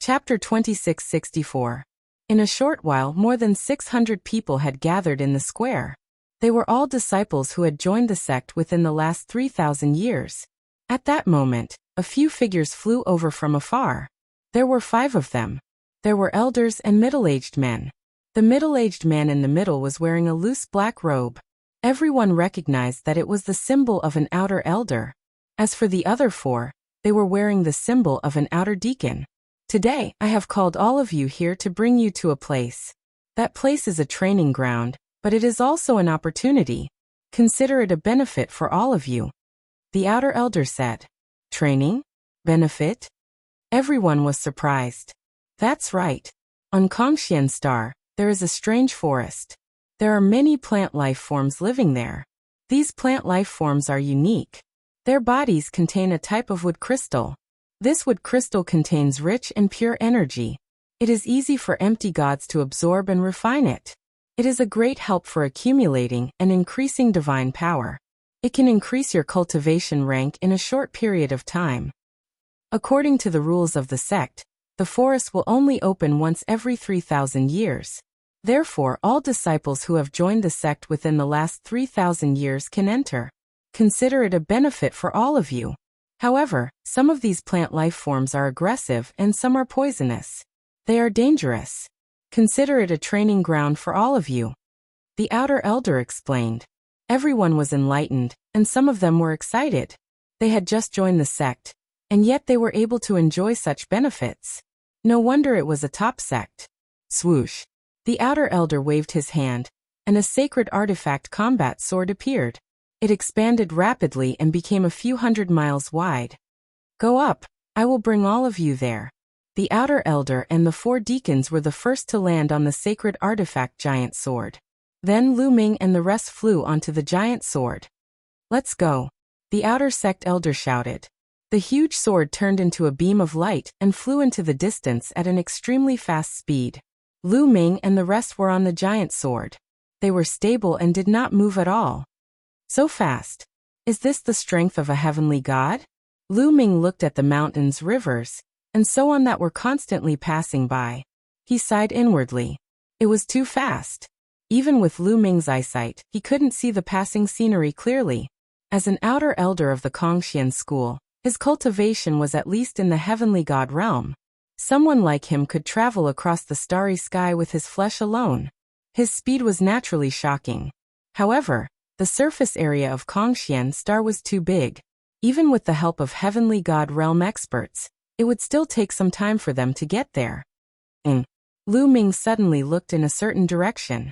Chapter 2664. In a short while more than 600 people had gathered in the square. They were all disciples who had joined the sect within the last 3,000 years. At that moment, a few figures flew over from afar. There were 5 of them. There were elders and middle-aged men. The middle-aged man in the middle was wearing a loose black robe. Everyone recognized that it was the symbol of an outer elder. As for the other 4, they were wearing the symbol of an outer deacon. Today, I have called all of you here to bring you to a place. That place is a training ground, but it is also an opportunity. Consider it a benefit for all of you. The outer elder said. Training? Benefit? Everyone was surprised. That's right. On Kongxian Star, there is a strange forest. There are many plant life forms living there. These plant life forms are unique. Their bodies contain a type of wood crystal. This wood crystal contains rich and pure energy. It is easy for empty gods to absorb and refine it. It is a great help for accumulating and increasing divine power. It can increase your cultivation rank in a short period of time. According to the rules of the sect, the forest will only open once every 3,000 years. Therefore, all disciples who have joined the sect within the last 3,000 years can enter. Consider it a benefit for all of you. However, some of these plant life forms are aggressive and some are poisonous. They are dangerous. Consider it a training ground for all of you. The outer elder explained. Everyone was enlightened, and some of them were excited. They had just joined the sect, and yet they were able to enjoy such benefits. No wonder it was a top sect. Swoosh. The outer elder waved his hand, and a sacred artifact combat sword appeared. It expanded rapidly and became a few hundred miles wide. Go up, I will bring all of you there. The outer elder and the 4 deacons were the first to land on the sacred artifact giant sword. Then Lu Ming and the rest flew onto the giant sword. Let's go. The outer sect elder shouted. The huge sword turned into a beam of light and flew into the distance at an extremely fast speed. Lu Ming and the rest were on the giant sword. They were stable and did not move at all. So fast. Is this the strength of a heavenly god? Lu Ming looked at the mountains, rivers, and so on that were constantly passing by. He sighed inwardly. It was too fast. Even with Lu Ming's eyesight, he couldn't see the passing scenery clearly. As an outer elder of the Kongxian school, his cultivation was at least in the heavenly god realm. Someone like him could travel across the starry sky with his flesh alone. His speed was naturally shocking. However, the surface area of Kongxian Star was too big. Even with the help of heavenly god realm experts, it would still take some time for them to get there. Lu Ming suddenly looked in a certain direction.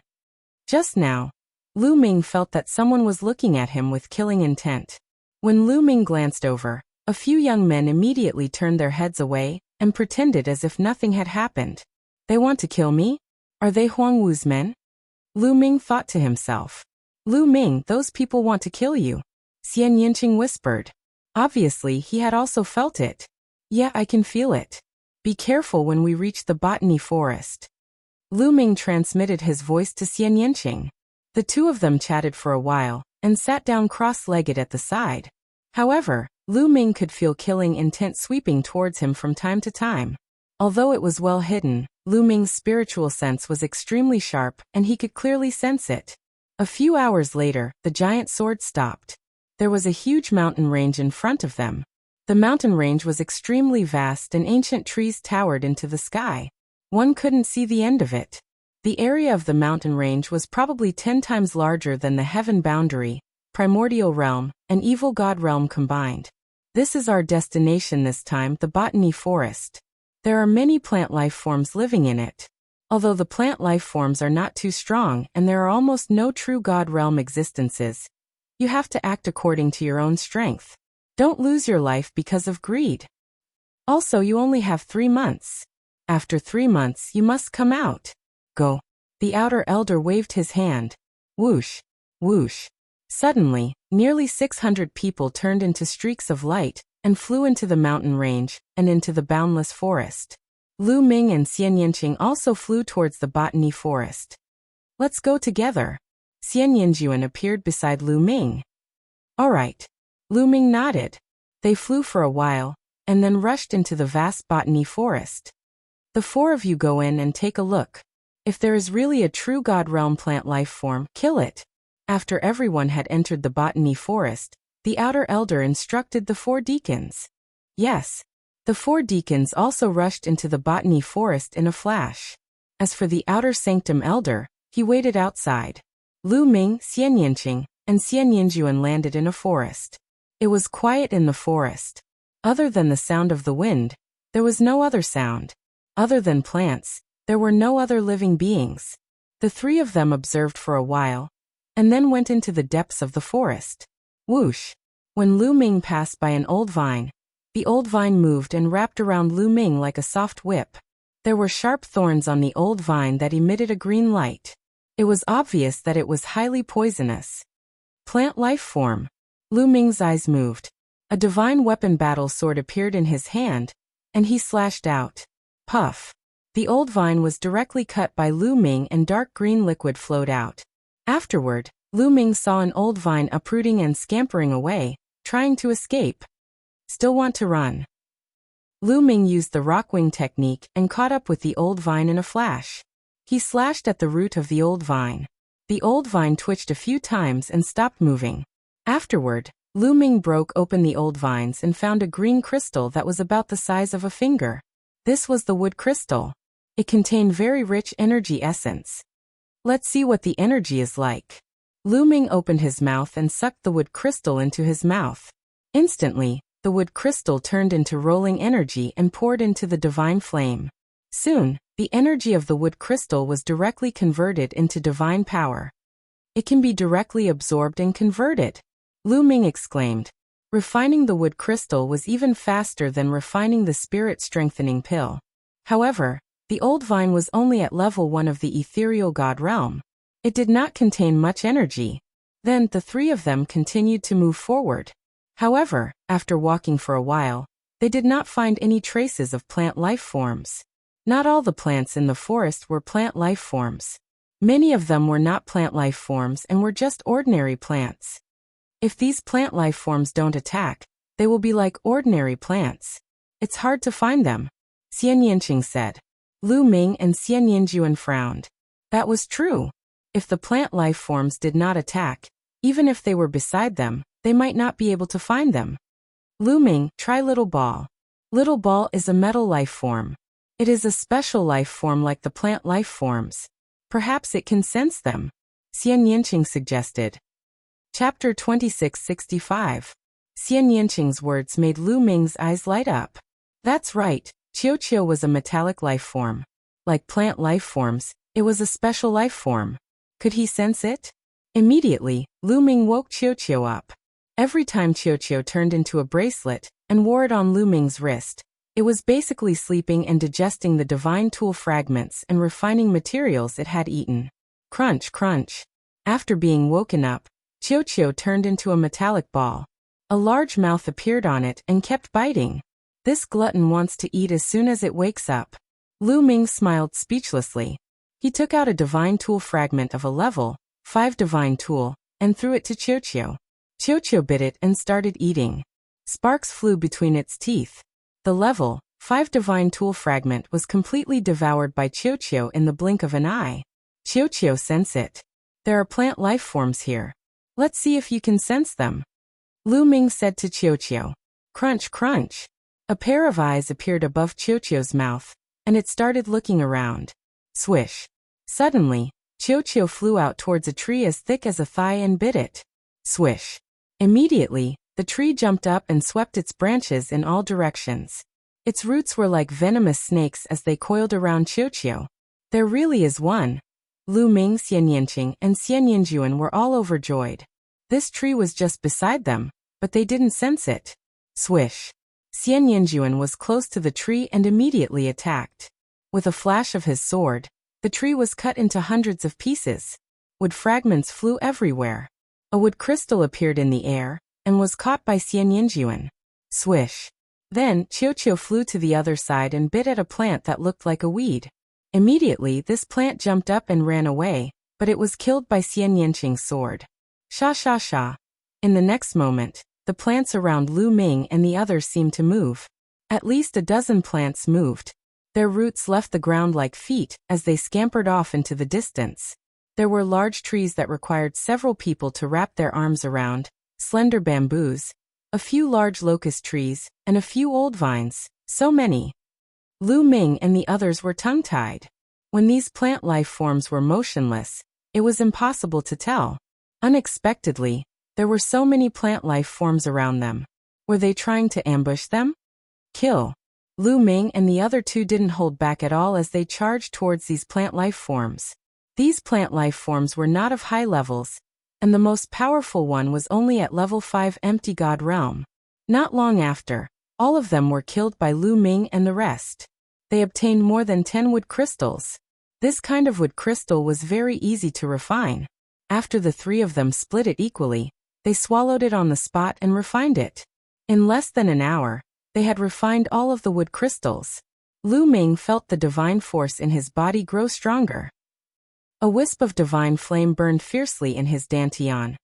Just now, Lu Ming felt that someone was looking at him with killing intent. When Lu Ming glanced over, a few young men immediately turned their heads away and pretended as if nothing had happened. They want to kill me? Are they Huang Wu's men? Lu Ming thought to himself. Lu Ming, those people want to kill you. Xian Yinqing whispered. Obviously, he had also felt it. Yeah, I can feel it. Be careful when we reach the botany forest. Lu Ming transmitted his voice to Xian Yinqing. The 2 of them chatted for a while, and sat down cross-legged at the side. However, Lu Ming could feel killing intent sweeping towards him from time to time. Although it was well hidden, Lu Ming's spiritual sense was extremely sharp, and he could clearly sense it. A few hours later, the giant sword stopped. There was a huge mountain range in front of them. The mountain range was extremely vast and ancient trees towered into the sky. One couldn't see the end of it. The area of the mountain range was probably 10 times larger than the heaven boundary, primordial realm, and evil god realm combined. This is our destination this time, the botany forest. There are many plant life forms living in it. Although the plant life forms are not too strong and there are almost no true god realm existences, you have to act according to your own strength. Don't lose your life because of greed. Also, you only have 3 months. After 3 months, you must come out. Go. The outer elder waved his hand. Whoosh. Whoosh. Suddenly, nearly 600 people turned into streaks of light and flew into the mountain range and into the boundless forest. Lu Ming and Xian Yinqing also flew towards the botany forest. Let's go together. Xian Yinjuan appeared beside Lu Ming. All right. Lu Ming nodded. They flew for a while, and then rushed into the vast botany forest. The four of you go in and take a look. If there is really a true God realm plant life form, kill it. After everyone had entered the botany forest, the outer elder instructed the four deacons. Yes. The four deacons also rushed into the botany forest in a flash. As for the outer sanctum elder, he waited outside. Lu Ming, Xian Yinqing, and Xian Yinjuan landed in a forest. It was quiet in the forest. Other than the sound of the wind, there was no other sound. Other than plants, there were no other living beings. The three of them observed for a while, and then went into the depths of the forest. Whoosh! When Lu Ming passed by an old vine, the old vine moved and wrapped around Lu Ming like a soft whip. There were sharp thorns on the old vine that emitted a green light. It was obvious that it was highly poisonous. Plant life form. Lu Ming's eyes moved. A divine weapon battle sword appeared in his hand, and he slashed out. Puff. The old vine was directly cut by Lu Ming and dark green liquid flowed out. Afterward, Lu Ming saw an old vine uprooting and scampering away, trying to escape. Still want to run. Lu Ming used the rockwing technique and caught up with the old vine in a flash. He slashed at the root of the old vine. The old vine twitched a few times and stopped moving. Afterward, Lu Ming broke open the old vines and found a green crystal that was about the size of a finger. This was the wood crystal. It contained very rich energy essence. Let's see what the energy is like. Lu Ming opened his mouth and sucked the wood crystal into his mouth. Instantly, the wood crystal turned into rolling energy and poured into the divine flame. Soon, the energy of the wood crystal was directly converted into divine power. It can be directly absorbed and converted, Lu Ming exclaimed. Refining the wood crystal was even faster than refining the spirit-strengthening pill. However, the old vine was only at level 1 of the ethereal god realm. It did not contain much energy. Then the three of them continued to move forward. However, after walking for a while, they did not find any traces of plant life forms. Not all the plants in the forest were plant life forms. Many of them were not plant life forms and were just ordinary plants. If these plant life forms don't attack, they will be like ordinary plants. It's hard to find them, Xian Yinqing said. Lu Ming and Xian Yinjuan frowned. That was true. If the plant life forms did not attack, even if they were beside them, they might not be able to find them. Lu Ming, try Little Ball. Little Ball is a metal life form. It is a special life form like the plant life forms. Perhaps it can sense them, Xian Yinqing suggested. Chapter 2665. Xian Yinqing's words made Lu Ming's eyes light up. That's right, Qiu was a metallic life form. Like plant life forms, it was a special life form. Could he sense it? Immediately, Lu Ming woke Qiu up. Every time Qiu turned into a bracelet and wore it on Lu Ming's wrist, it was basically sleeping and digesting the divine tool fragments and refining materials it had eaten. Crunch, crunch. After being woken up, Qiu turned into a metallic ball. A large mouth appeared on it and kept biting. This glutton wants to eat as soon as it wakes up. Lu Ming smiled speechlessly. He took out a divine tool fragment of a level 5 divine tool and threw it to Qiu. Qiu bit it and started eating. Sparks flew between its teeth. The level 5 divine tool fragment was completely devoured by Qiu in the blink of an eye. Qiu sense it. There are plant life forms here. Let's see if you can sense them. Lu Ming said to Qiu. Crunch, crunch. A pair of eyes appeared above Qiu's mouth, and it started looking around. Swish. Suddenly, Qiu flew out towards a tree as thick as a thigh and bit it. Swish. Immediately, the tree jumped up and swept its branches in all directions. Its roots were like venomous snakes as they coiled around Qiu. There really is one. Lu Ming, Xian Yinqing, and Xian Yinjuan were all overjoyed. This tree was just beside them, but they didn't sense it. Swish. Xian Yinjuan was close to the tree and immediately attacked. With a flash of his sword, the tree was cut into hundreds of pieces. Wood fragments flew everywhere. A wood crystal appeared in the air and was caught by Xian Yinjuan. Swish. Then, Qiu flew to the other side and bit at a plant that looked like a weed. Immediately, this plant jumped up and ran away, but it was killed by Xian Yinqing's sword. Sha sha sha. In the next moment, the plants around Lu Ming and the others seemed to move. At least a dozen plants moved. Their roots left the ground like feet as they scampered off into the distance. There were large trees that required several people to wrap their arms around, slender bamboos, a few large locust trees, and a few old vines, so many. Lu Ming and the others were tongue-tied. When these plant life forms were motionless, it was impossible to tell. Unexpectedly, there were so many plant life forms around them. Were they trying to ambush them? Kill. Lu Ming and the other two didn't hold back at all as they charged towards these plant life forms. These plant life forms were not of high levels, and the most powerful one was only at level 5 empty god realm. Not long after, all of them were killed by Lu Ming and the rest. They obtained more than 10 wood crystals. This kind of wood crystal was very easy to refine. After the three of them split it equally, they swallowed it on the spot and refined it. In less than an hour, they had refined all of the wood crystals. Lu Ming felt the divine force in his body grow stronger. A wisp of divine flame burned fiercely in his dantian,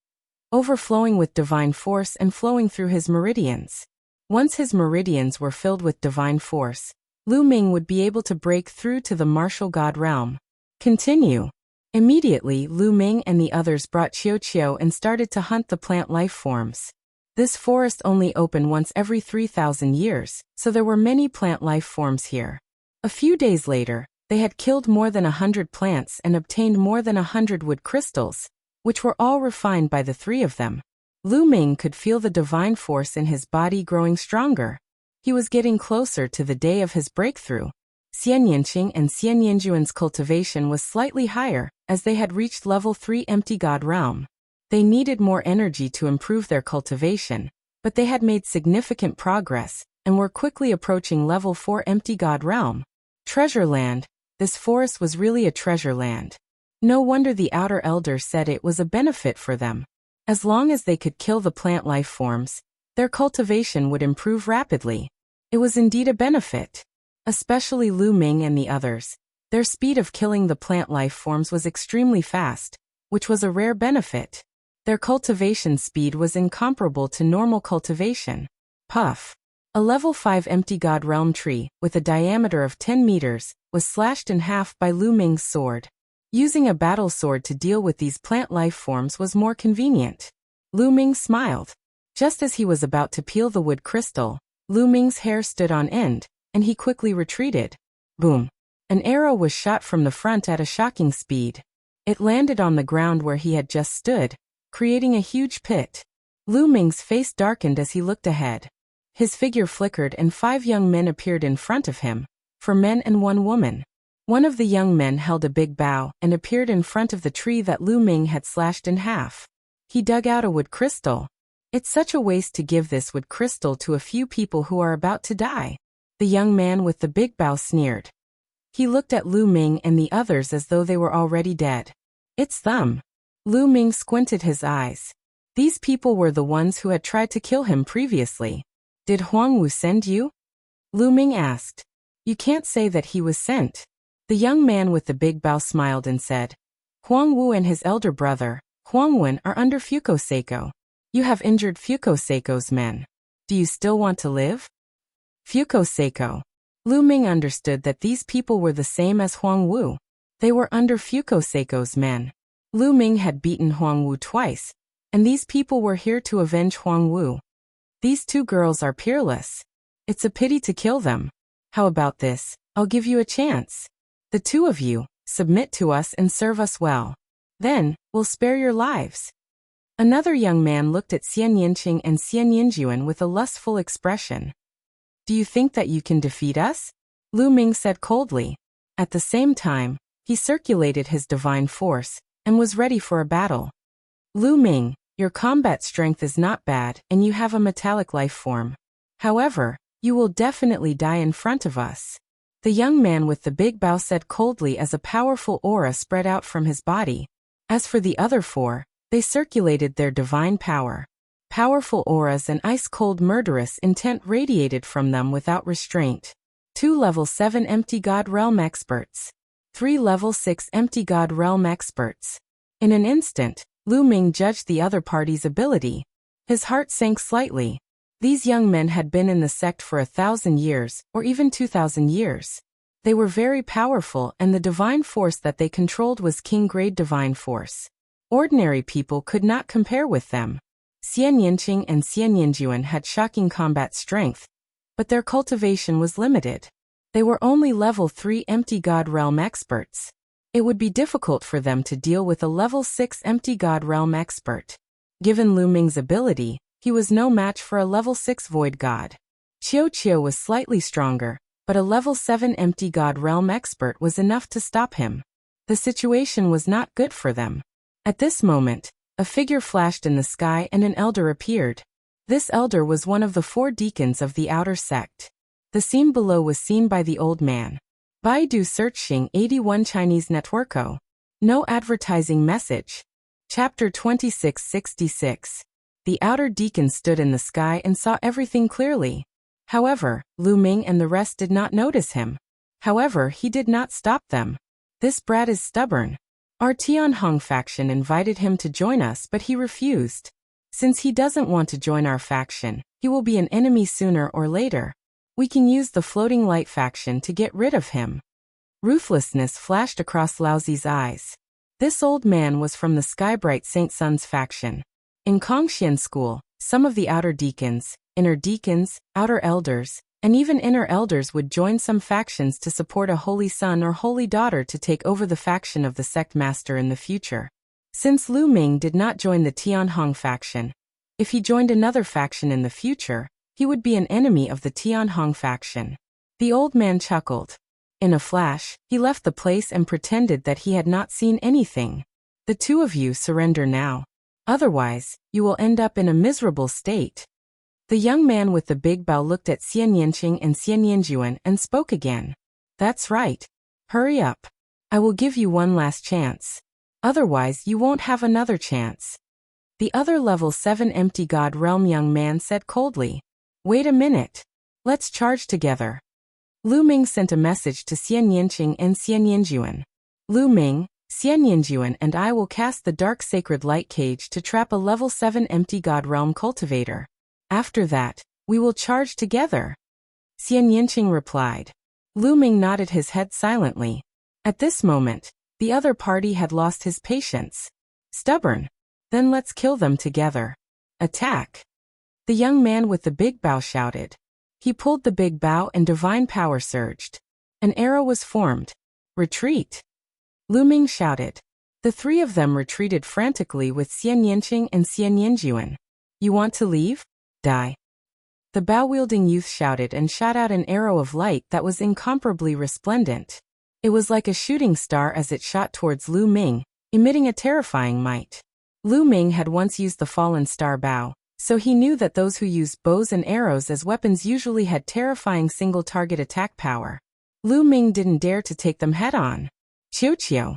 overflowing with divine force and flowing through his meridians. Once his meridians were filled with divine force, Lu Ming would be able to break through to the martial god realm. Continue. Immediately, Lu Ming and the others brought Qiu Qiu and started to hunt the plant life forms. This forest only opened once every 3,000 years, so there were many plant life forms here. A few days later, they had killed more than 100 plants and obtained more than 100 wood crystals, which were all refined by the three of them. Lu Ming could feel the divine force in his body growing stronger. He was getting closer to the day of his breakthrough. Xian Yinqing and Xian Yinjuan's cultivation was slightly higher, as they had reached level 3 empty god realm. They needed more energy to improve their cultivation, but they had made significant progress, and were quickly approaching level 4 empty god realm. Treasure land. This forest was really a treasure land. No wonder the outer elder said it was a benefit for them. As long as they could kill the plant life forms, their cultivation would improve rapidly. It was indeed a benefit. Especially Lu Ming and the others. Their speed of killing the plant life forms was extremely fast, which was a rare benefit. Their cultivation speed was incomparable to normal cultivation. Puff. A level 5 empty god realm tree, with a diameter of 10 meters, was slashed in half by Lu Ming's sword. Using a battle sword to deal with these plant life forms was more convenient. Lu Ming smiled. Just as he was about to peel the wood crystal, Lu Ming's hair stood on end, and he quickly retreated. Boom. An arrow was shot from the front at a shocking speed. It landed on the ground where he had just stood, creating a huge pit. Lu Ming's face darkened as he looked ahead. His figure flickered and 5 young men appeared in front of him, 4 men and 1 woman. One of the young men held a big bow and appeared in front of the tree that Lu Ming had slashed in half. He dug out a wood crystal. It's such a waste to give this wood crystal to a few people who are about to die. The young man with the big bow sneered. He looked at Lu Ming and the others as though they were already dead. It's them. Lu Ming squinted his eyes. These people were the ones who had tried to kill him previously. Did Huang Wu send you? Lu Ming asked. You can't say that he was sent. The young man with the big bow smiled and said, Huang Wu and his elder brother, Huang Wen, are under Fuko-Seiko. You have injured Fuko-Seiko's men. Do you still want to live? Fuko-Seiko. Lu Ming understood that these people were the same as Huang Wu. They were under Fuko-Seiko's men. Lu Ming had beaten Huang Wu twice, and these people were here to avenge Huang Wu. These 2 girls are peerless. It's a pity to kill them. How about this? I'll give you a chance. The 2 of you, submit to us and serve us well. Then, we'll spare your lives. Another young man looked at Xian Yinqing and Xian Yinjuan with a lustful expression. Do you think that you can defeat us? Lu Ming said coldly. At the same time, he circulated his divine force, and was ready for a battle. Lu Ming, your combat strength is not bad and you have a metallic life form. However, you will definitely die in front of us. The young man with the big bow said coldly as a powerful aura spread out from his body. As for the other 4, they circulated their divine power. Powerful auras and ice-cold murderous intent radiated from them without restraint. 2 level 7 empty god realm experts. 3 level 6 empty god realm experts. In an instant, Lu Ming judged the other party's ability. His heart sank slightly. These young men had been in the sect for 1,000 years, or even 2,000 years. They were very powerful, and the divine force that they controlled was king-grade divine force. Ordinary people could not compare with them. Xian Yinqing and Xian Yinjuan had shocking combat strength, but their cultivation was limited. They were only level 3 empty god realm experts. It would be difficult for them to deal with a level 6 empty god realm expert. Given Lu Ming's ability, he was no match for a level 6 void god. Qiu was slightly stronger, but a level 7 empty god realm expert was enough to stop him. The situation was not good for them. At this moment, a figure flashed in the sky and an elder appeared. This elder was one of the 4 deacons of the outer sect. The scene below was seen by the old man. Baidu searching 81 Chinese networko. No advertising message. Chapter 2666. The outer deacon stood in the sky and saw everything clearly. However, Lu Ming and the rest did not notice him. However, he did not stop them. This brat is stubborn. Our Tianhong faction invited him to join us, but he refused. Since he doesn't want to join our faction, he will be an enemy sooner or later. We can use the floating light faction to get rid of him. Ruthlessness flashed across Laozi's eyes. This old man was from the Skybright Saint Sun's faction. In Kongxian school, some of the outer deacons, inner deacons, outer elders, and even inner elders would join some factions to support a holy son or holy daughter to take over the faction of the sect master in the future. Since Lu Ming did not join the Tianhong faction, if he joined another faction in the future, he would be an enemy of the Tianhong faction. The old man chuckled. In a flash, he left the place and pretended that he had not seen anything. The 2 of you surrender now. Otherwise, you will end up in a miserable state. The young man with the big bow looked at Xian Yinqing and Xian Yinjuan and spoke again. That's right. Hurry up. I will give you one last chance. Otherwise, you won't have another chance. The other level 7 empty god realm young man said coldly. Wait a minute. Let's charge together. Lu Ming sent a message to Xian Yinqing and Xian Yinjuan. Lu Ming, Xian Yinjuan and I will cast the dark sacred light cage to trap a level 7 empty god realm cultivator. After that, we will charge together. Xian Yinqing replied. Lu Ming nodded his head silently. At this moment, the other party had lost his patience. Stubborn. Then let's kill them together. Attack. The young man with the big bow shouted. He pulled the big bow and divine power surged. An arrow was formed. Retreat. Lu Ming shouted. The 3 of them retreated frantically with Xian Yinqing and Xian Yinjuan. You want to leave? Die. The bow-wielding youth shouted and shot out an arrow of light that was incomparably resplendent. It was like a shooting star as it shot towards Lu Ming, emitting a terrifying might. Lu Ming had once used the fallen star bow, so he knew that those who used bows and arrows as weapons usually had terrifying single-target attack power. Lu Ming didn't dare to take them head-on. Qiu.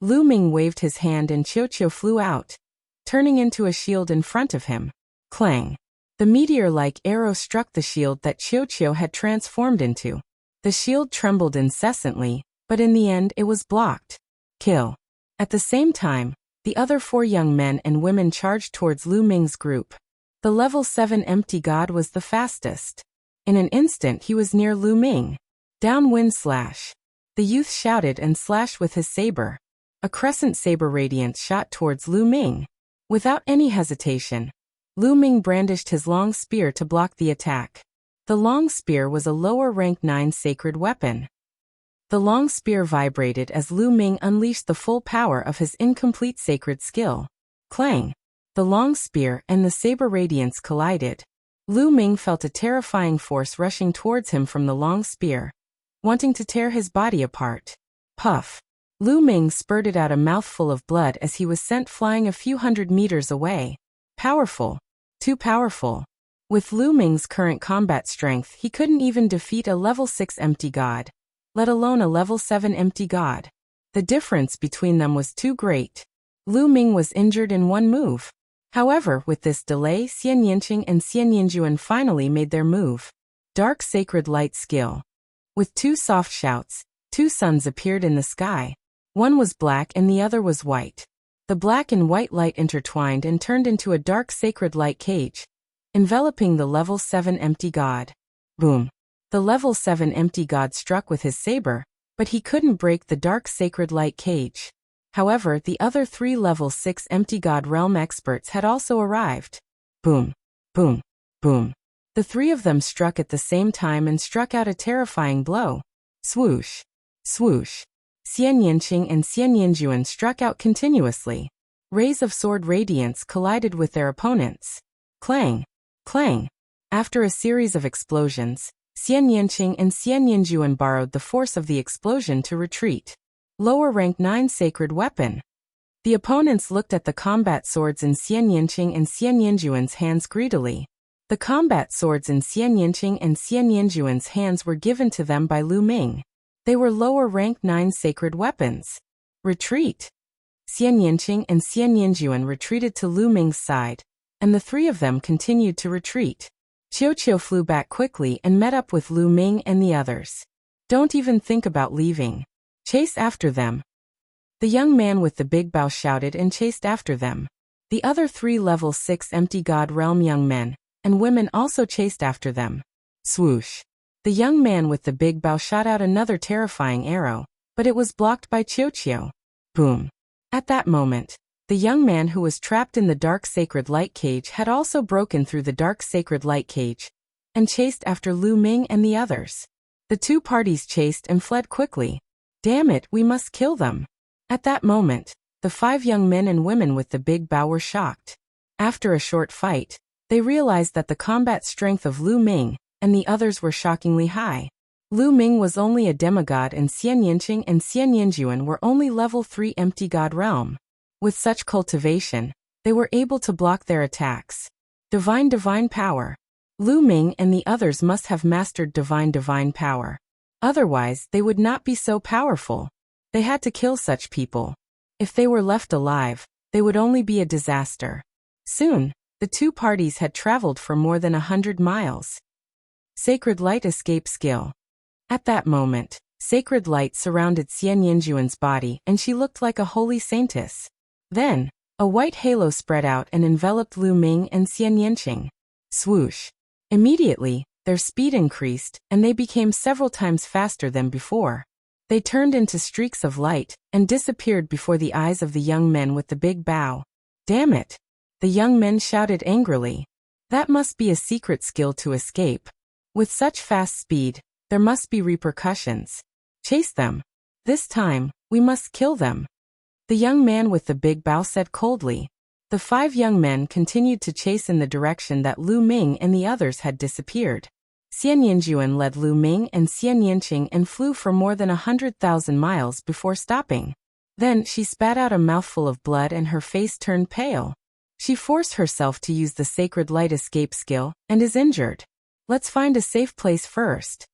Lu Ming waved his hand and Qiu flew out, turning into a shield in front of him. Clang. The meteor-like arrow struck the shield that Qiu had transformed into. The shield trembled incessantly, but in the end it was blocked. Kill. At the same time, the other 4 young men and women charged towards Lu Ming's group. The level 7 empty god was the fastest. In an instant he was near Lu Ming. Downwind slash. The youth shouted and slashed with his saber. A crescent saber radiance shot towards Lu Ming. Without any hesitation, Lu Ming brandished his long spear to block the attack. The long spear was a lower rank 9 sacred weapon. The long spear vibrated as Lu Ming unleashed the full power of his incomplete sacred skill. Clang! The long spear and the saber radiance collided. Lu Ming felt a terrifying force rushing towards him from the long spear, wanting to tear his body apart. Puff! Lu Ming spurted out a mouthful of blood as he was sent flying a few hundred meters away. Powerful. Too powerful. With Lu Ming's current combat strength, he couldn't even defeat a level 6 empty god, let alone a level 7 empty god. The difference between them was too great. Lu Ming was injured in one move. However, with this delay, Xian Yinqing and Xian Yinjuan finally made their move. Dark sacred light skill. With 2 soft shouts, 2 suns appeared in the sky. One was black and the other was white. The black and white light intertwined and turned into a dark sacred light cage, enveloping the level 7 empty god. Boom! The level 7 empty god struck with his saber, but he couldn't break the dark sacred light cage. However, the other 3 level 6 empty god realm experts had also arrived. Boom, boom, boom. The 3 of them struck at the same time and struck out a terrifying blow. Swoosh, swoosh. Xian Yinqing and Xian Yinjuan struck out continuously. Rays of sword radiance collided with their opponents. Clang, clang. After a series of explosions, Xian Yinqing and Xian Yinjuan borrowed the force of the explosion to retreat. Lower rank 9 sacred weapon. The opponents looked at the combat swords in Xian Yinqing and Xian Yinjuan's hands greedily. The combat swords in Xian Yinqing and Xian Yinjuan's hands were given to them by Lu Ming. They were lower rank 9 sacred weapons. Retreat. Xian Yinqing and Xian Yinjuan retreated to Lu Ming's side, and the 3 of them continued to retreat. Qiu flew back quickly and met up with Lu Ming and the others. Don't even think about leaving. Chase after them. The young man with the big bow shouted and chased after them. The other 3 level 6 empty god realm young men and women also chased after them. Swoosh. The young man with the big bow shot out another terrifying arrow, but it was blocked by Qiu. Boom. At that moment, the young man who was trapped in the dark sacred light cage had also broken through the dark sacred light cage and chased after Lu Ming and the others. The 2 parties chased and fled quickly. Damn it, we must kill them. At that moment, the 5 young men and women with the big bow were shocked. After a short fight, they realized that the combat strength of Lu Ming and the others were shockingly high. Lu Ming was only a demigod and Xian Yinqing and Xian Yinjuan were only level 3 empty god realm. With such cultivation, they were able to block their attacks. Divine power. Lu Ming and the others must have mastered divine power. Otherwise, they would not be so powerful. They had to kill such people. If they were left alive, they would only be a disaster. Soon, the 2 parties had traveled for more than 100 miles. Sacred light escape skill. At that moment, sacred light surrounded Xian Yinjuan's body and she looked like a holy saintess. Then, a white halo spread out and enveloped Lu Ming and Xian Yinqing. Swoosh. Immediately, their speed increased, and they became several times faster than before. They turned into streaks of light and disappeared before the eyes of the young men with the big bow. Damn it! The young men shouted angrily. That must be a secret skill to escape. With such fast speed, there must be repercussions. Chase them. This time, we must kill them. The young man with the big bow said coldly. The 5 young men continued to chase in the direction that Lu Ming and the others had disappeared. Xian Yinjuan led Lu Ming and Xian Yinqing and flew for more than 100,000 miles before stopping. Then she spat out a mouthful of blood and her face turned pale. She forced herself to use the sacred light escape skill and is injured. Let's find a safe place first.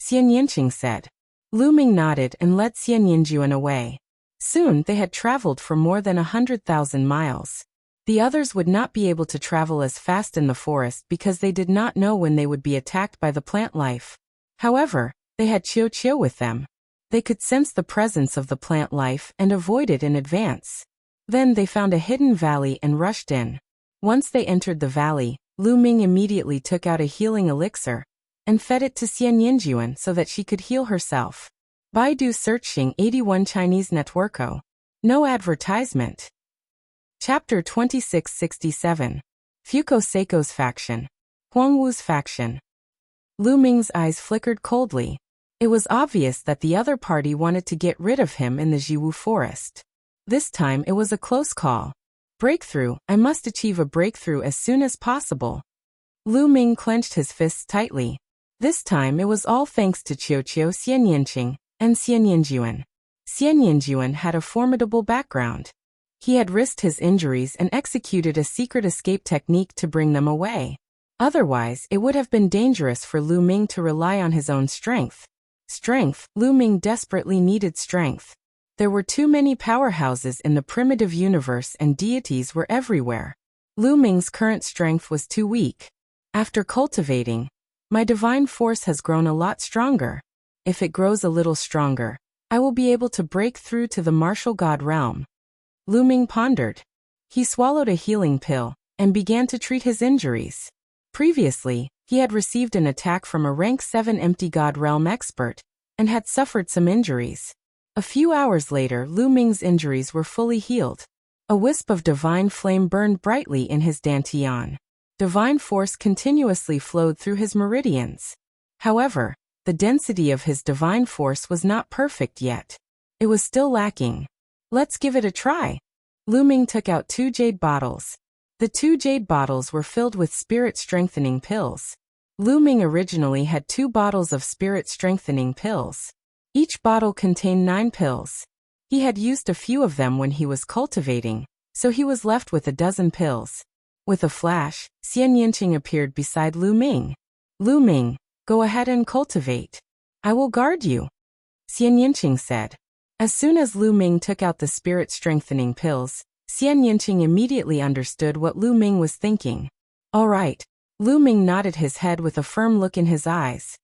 Xian Yinqing said. Lu Ming nodded and led Xian Yinjuan away. Soon they had traveled for more than 100,000 miles. The others would not be able to travel as fast in the forest because they did not know when they would be attacked by the plant life. However, they had Qiu with them. They could sense the presence of the plant life and avoid it in advance. Then they found a hidden valley and rushed in. Once they entered the valley, Lu Ming immediately took out a healing elixir and fed it to Xian Yinjuan so that she could heal herself. Baidu searching 81 Chinese Networko. No advertisement. Chapter 2667. Fuko Seiko's faction. Huangwu's faction. Lu Ming's eyes flickered coldly. It was obvious that the other party wanted to get rid of him in the Jiwu forest. This time it was a close call. Breakthrough, I must achieve a breakthrough as soon as possible. Lu Ming clenched his fists tightly. This time it was all thanks to Qiu, Xian Yinqing, and Xian Yinjuan. Xian Yinjuan had a formidable background. He had risked his injuries and executed a secret escape technique to bring them away. Otherwise, it would have been dangerous for Lu Ming to rely on his own strength. Lu Ming desperately needed strength. There were too many powerhouses in the primitive universe and deities were everywhere. Lu Ming's current strength was too weak. After cultivating, my divine force has grown a lot stronger. If it grows a little stronger, I will be able to break through to the martial god realm. Lu Ming pondered. He swallowed a healing pill and began to treat his injuries. Previously, he had received an attack from a rank 7 empty god realm expert and had suffered some injuries. A few hours later, Lu Ming's injuries were fully healed. A wisp of divine flame burned brightly in his dantian. Divine force continuously flowed through his meridians. However, the density of his divine force was not perfect yet. It was still lacking. Let's give it a try. Lu Ming took out 2 jade bottles. The 2 jade bottles were filled with spirit-strengthening pills. Lu Ming originally had 2 bottles of spirit-strengthening pills. Each bottle contained 9 pills. He had used a few of them when he was cultivating, so he was left with a dozen pills. With a flash, Xian Yinqing appeared beside Lu Ming. Lu Ming, go ahead and cultivate. I will guard you, Xian Yinqing said. As soon as Lu Ming took out the spirit-strengthening pills, Xian Yinqing immediately understood what Lu Ming was thinking. All right. Lu Ming nodded his head with a firm look in his eyes.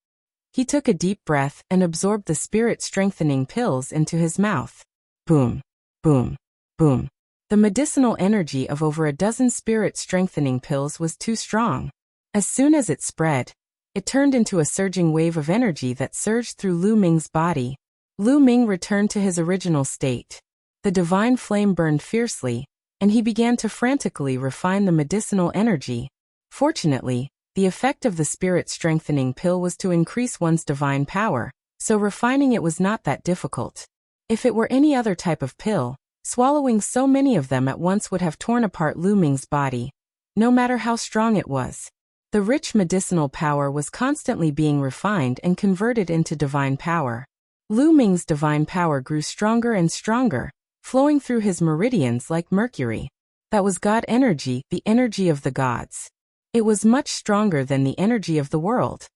He took a deep breath and absorbed the spirit-strengthening pills into his mouth. Boom, boom, boom. The medicinal energy of over a dozen spirit-strengthening pills was too strong. As soon as it spread, it turned into a surging wave of energy that surged through Lu Ming's body. Lu Ming returned to his original state. The divine flame burned fiercely, and he began to frantically refine the medicinal energy. Fortunately, the effect of the spirit-strengthening pill was to increase one's divine power, so refining it was not that difficult. If it were any other type of pill, swallowing so many of them at once would have torn apart Lu Ming's body, no matter how strong it was. The rich medicinal power was constantly being refined and converted into divine power. Lu Ming's divine power grew stronger and stronger, flowing through his meridians like mercury. That was God energy, the energy of the gods. It was much stronger than the energy of the world.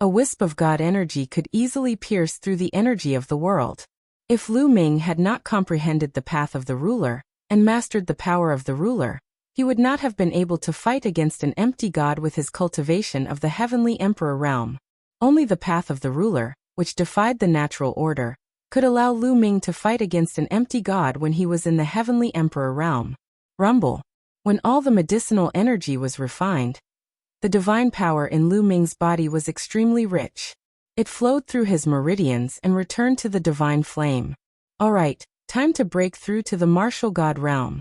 A wisp of God energy could easily pierce through the energy of the world. If Lu Ming had not comprehended the path of the ruler, and mastered the power of the ruler, he would not have been able to fight against an empty god with his cultivation of the heavenly emperor realm. Only the path of the ruler, which defied the natural order, could allow Lu Ming to fight against an empty god when he was in the heavenly emperor realm. Rumble. When all the medicinal energy was refined, the divine power in Lu Ming's body was extremely rich. It flowed through his meridians and returned to the divine flame. All right, time to break through to the martial god realm.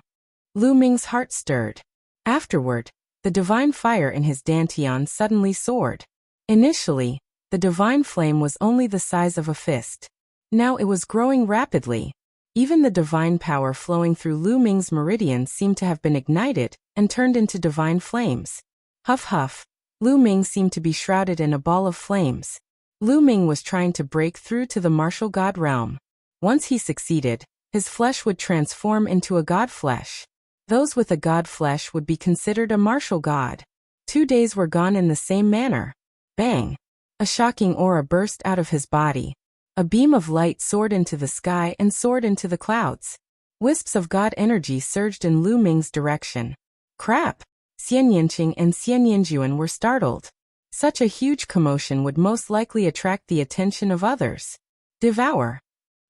Lu Ming's heart stirred. Afterward, the divine fire in his dantian suddenly soared. Initially, the divine flame was only the size of a fist. Now it was growing rapidly. Even the divine power flowing through Lu Ming's meridians seemed to have been ignited and turned into divine flames. Huff huff. Lu Ming seemed to be shrouded in a ball of flames. Lu Ming was trying to break through to the martial god realm. Once he succeeded, his flesh would transform into a god flesh. Those with a god flesh would be considered a martial god. 2 days were gone in the same manner. Bang! A shocking aura burst out of his body. A beam of light soared into the sky and soared into the clouds. Wisps of god energy surged in Lu Ming's direction. Crap! Xian Yinqing and Xian Yinjuan were startled. Such a huge commotion would most likely attract the attention of others. Devour.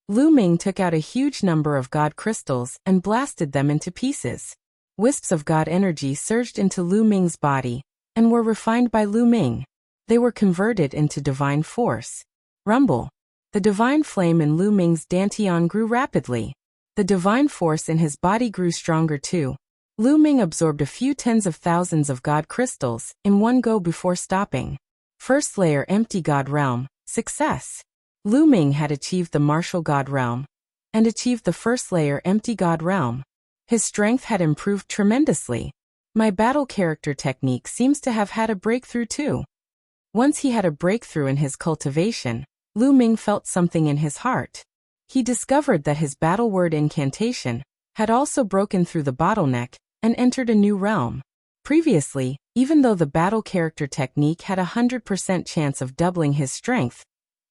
Lu Ming took out a huge number of god crystals and blasted them into pieces. Wisps of god energy surged into Lu Ming's body, and were refined by Lu Ming. They were converted into divine force. Rumble. The divine flame in Lu Ming's dantian grew rapidly. The divine force in his body grew stronger too. Lu Ming absorbed a few tens of thousands of god crystals in one go before stopping. First layer empty god realm, success. Lu Ming had achieved the martial god realm and achieved the first layer empty god realm. His strength had improved tremendously. My battle character technique seems to have had a breakthrough too. Once he had a breakthrough in his cultivation, Lu Ming felt something in his heart. He discovered that his battle word incantation had also broken through the bottleneck and entered a new realm. Previously, even though the battle character technique had a 100% chance of doubling his strength,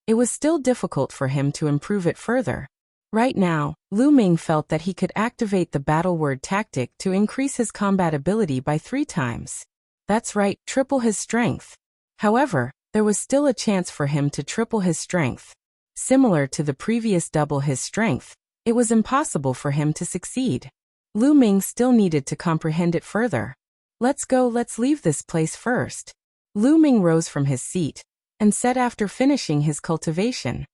it was still difficult for him to improve it further. Right now, Lu Ming felt that he could activate the battle word tactic to increase his combat ability by 3 times. That's right, triple his strength. However, there was still a chance for him to triple his strength. Similar to the previous double his strength, it was impossible for him to succeed. Lu Ming still needed to comprehend it further. Let's leave this place first. Lu Ming rose from his seat and said after finishing his cultivation.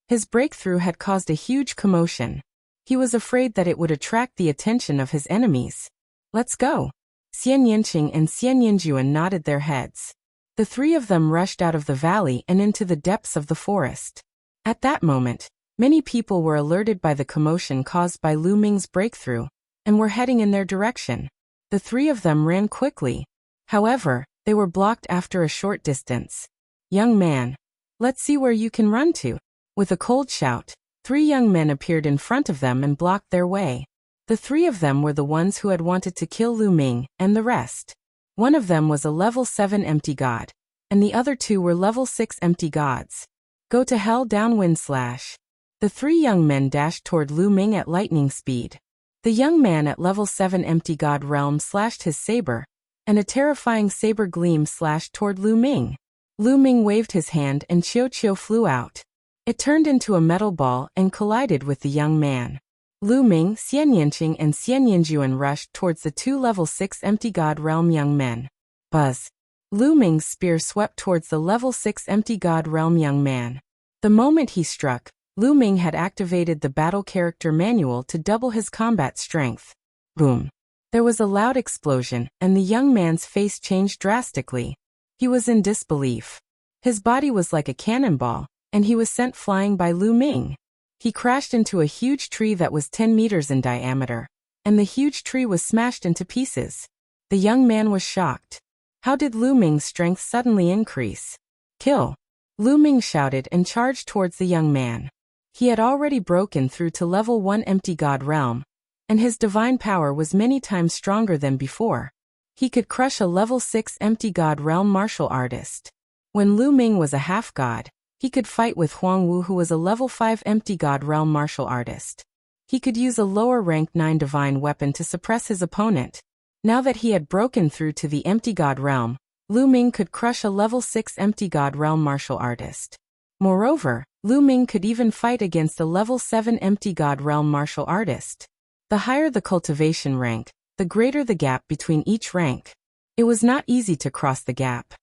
His breakthrough had caused a huge commotion. He was afraid that it would attract the attention of his enemies. Let's go. Xian Yanqing and Xian Yanjuan nodded their heads. The three of them rushed out of the valley and into the depths of the forest. At that moment, many people were alerted by the commotion caused by Lu Ming's breakthrough, and were heading in their direction. The three of them ran quickly. However, they were blocked after a short distance. Young man, let's see where you can run to. With a cold shout, three young men appeared in front of them and blocked their way. The three of them were the ones who had wanted to kill Lu Ming, and the rest. One of them was a level 7 empty god, and the other two were level 6 empty gods. Go to hell, downwind slash. The three young men dashed toward Lu Ming at lightning speed. The young man at level 7 empty god realm slashed his saber, and a terrifying saber gleam slashed toward Lu Ming. Lu Ming waved his hand and Qiu Qiu flew out. It turned into a metal ball and collided with the young man. Lu Ming, Xian Yanqing and Xian Yanjuan rushed towards the two level 6 empty god realm young men. Buzz. Lu Ming's spear swept towards the level 6 empty god realm young man. The moment he struck, Lu Ming had activated the battle character manual to double his combat strength. Boom. There was a loud explosion, and the young man's face changed drastically. He was in disbelief. His body was like a cannonball, and he was sent flying by Lu Ming. He crashed into a huge tree that was 10 meters in diameter, and the huge tree was smashed into pieces. The young man was shocked. How did Lu Ming's strength suddenly increase? Kill! Lu Ming shouted and charged towards the young man. He had already broken through to level 1 empty god realm, and his divine power was many times stronger than before. He could crush a level 6 empty god realm martial artist. When Lu Ming was a half-god, he could fight with Huang Wu, who was a level 5 empty god realm martial artist. He could use a lower rank 9 divine weapon to suppress his opponent. Now that he had broken through to the empty god realm, Lu Ming could crush a level 6 empty god realm martial artist. Moreover, Lu Ming could even fight against a level 7 empty god realm martial artist. The higher the cultivation rank, the greater the gap between each rank. It was not easy to cross the gap.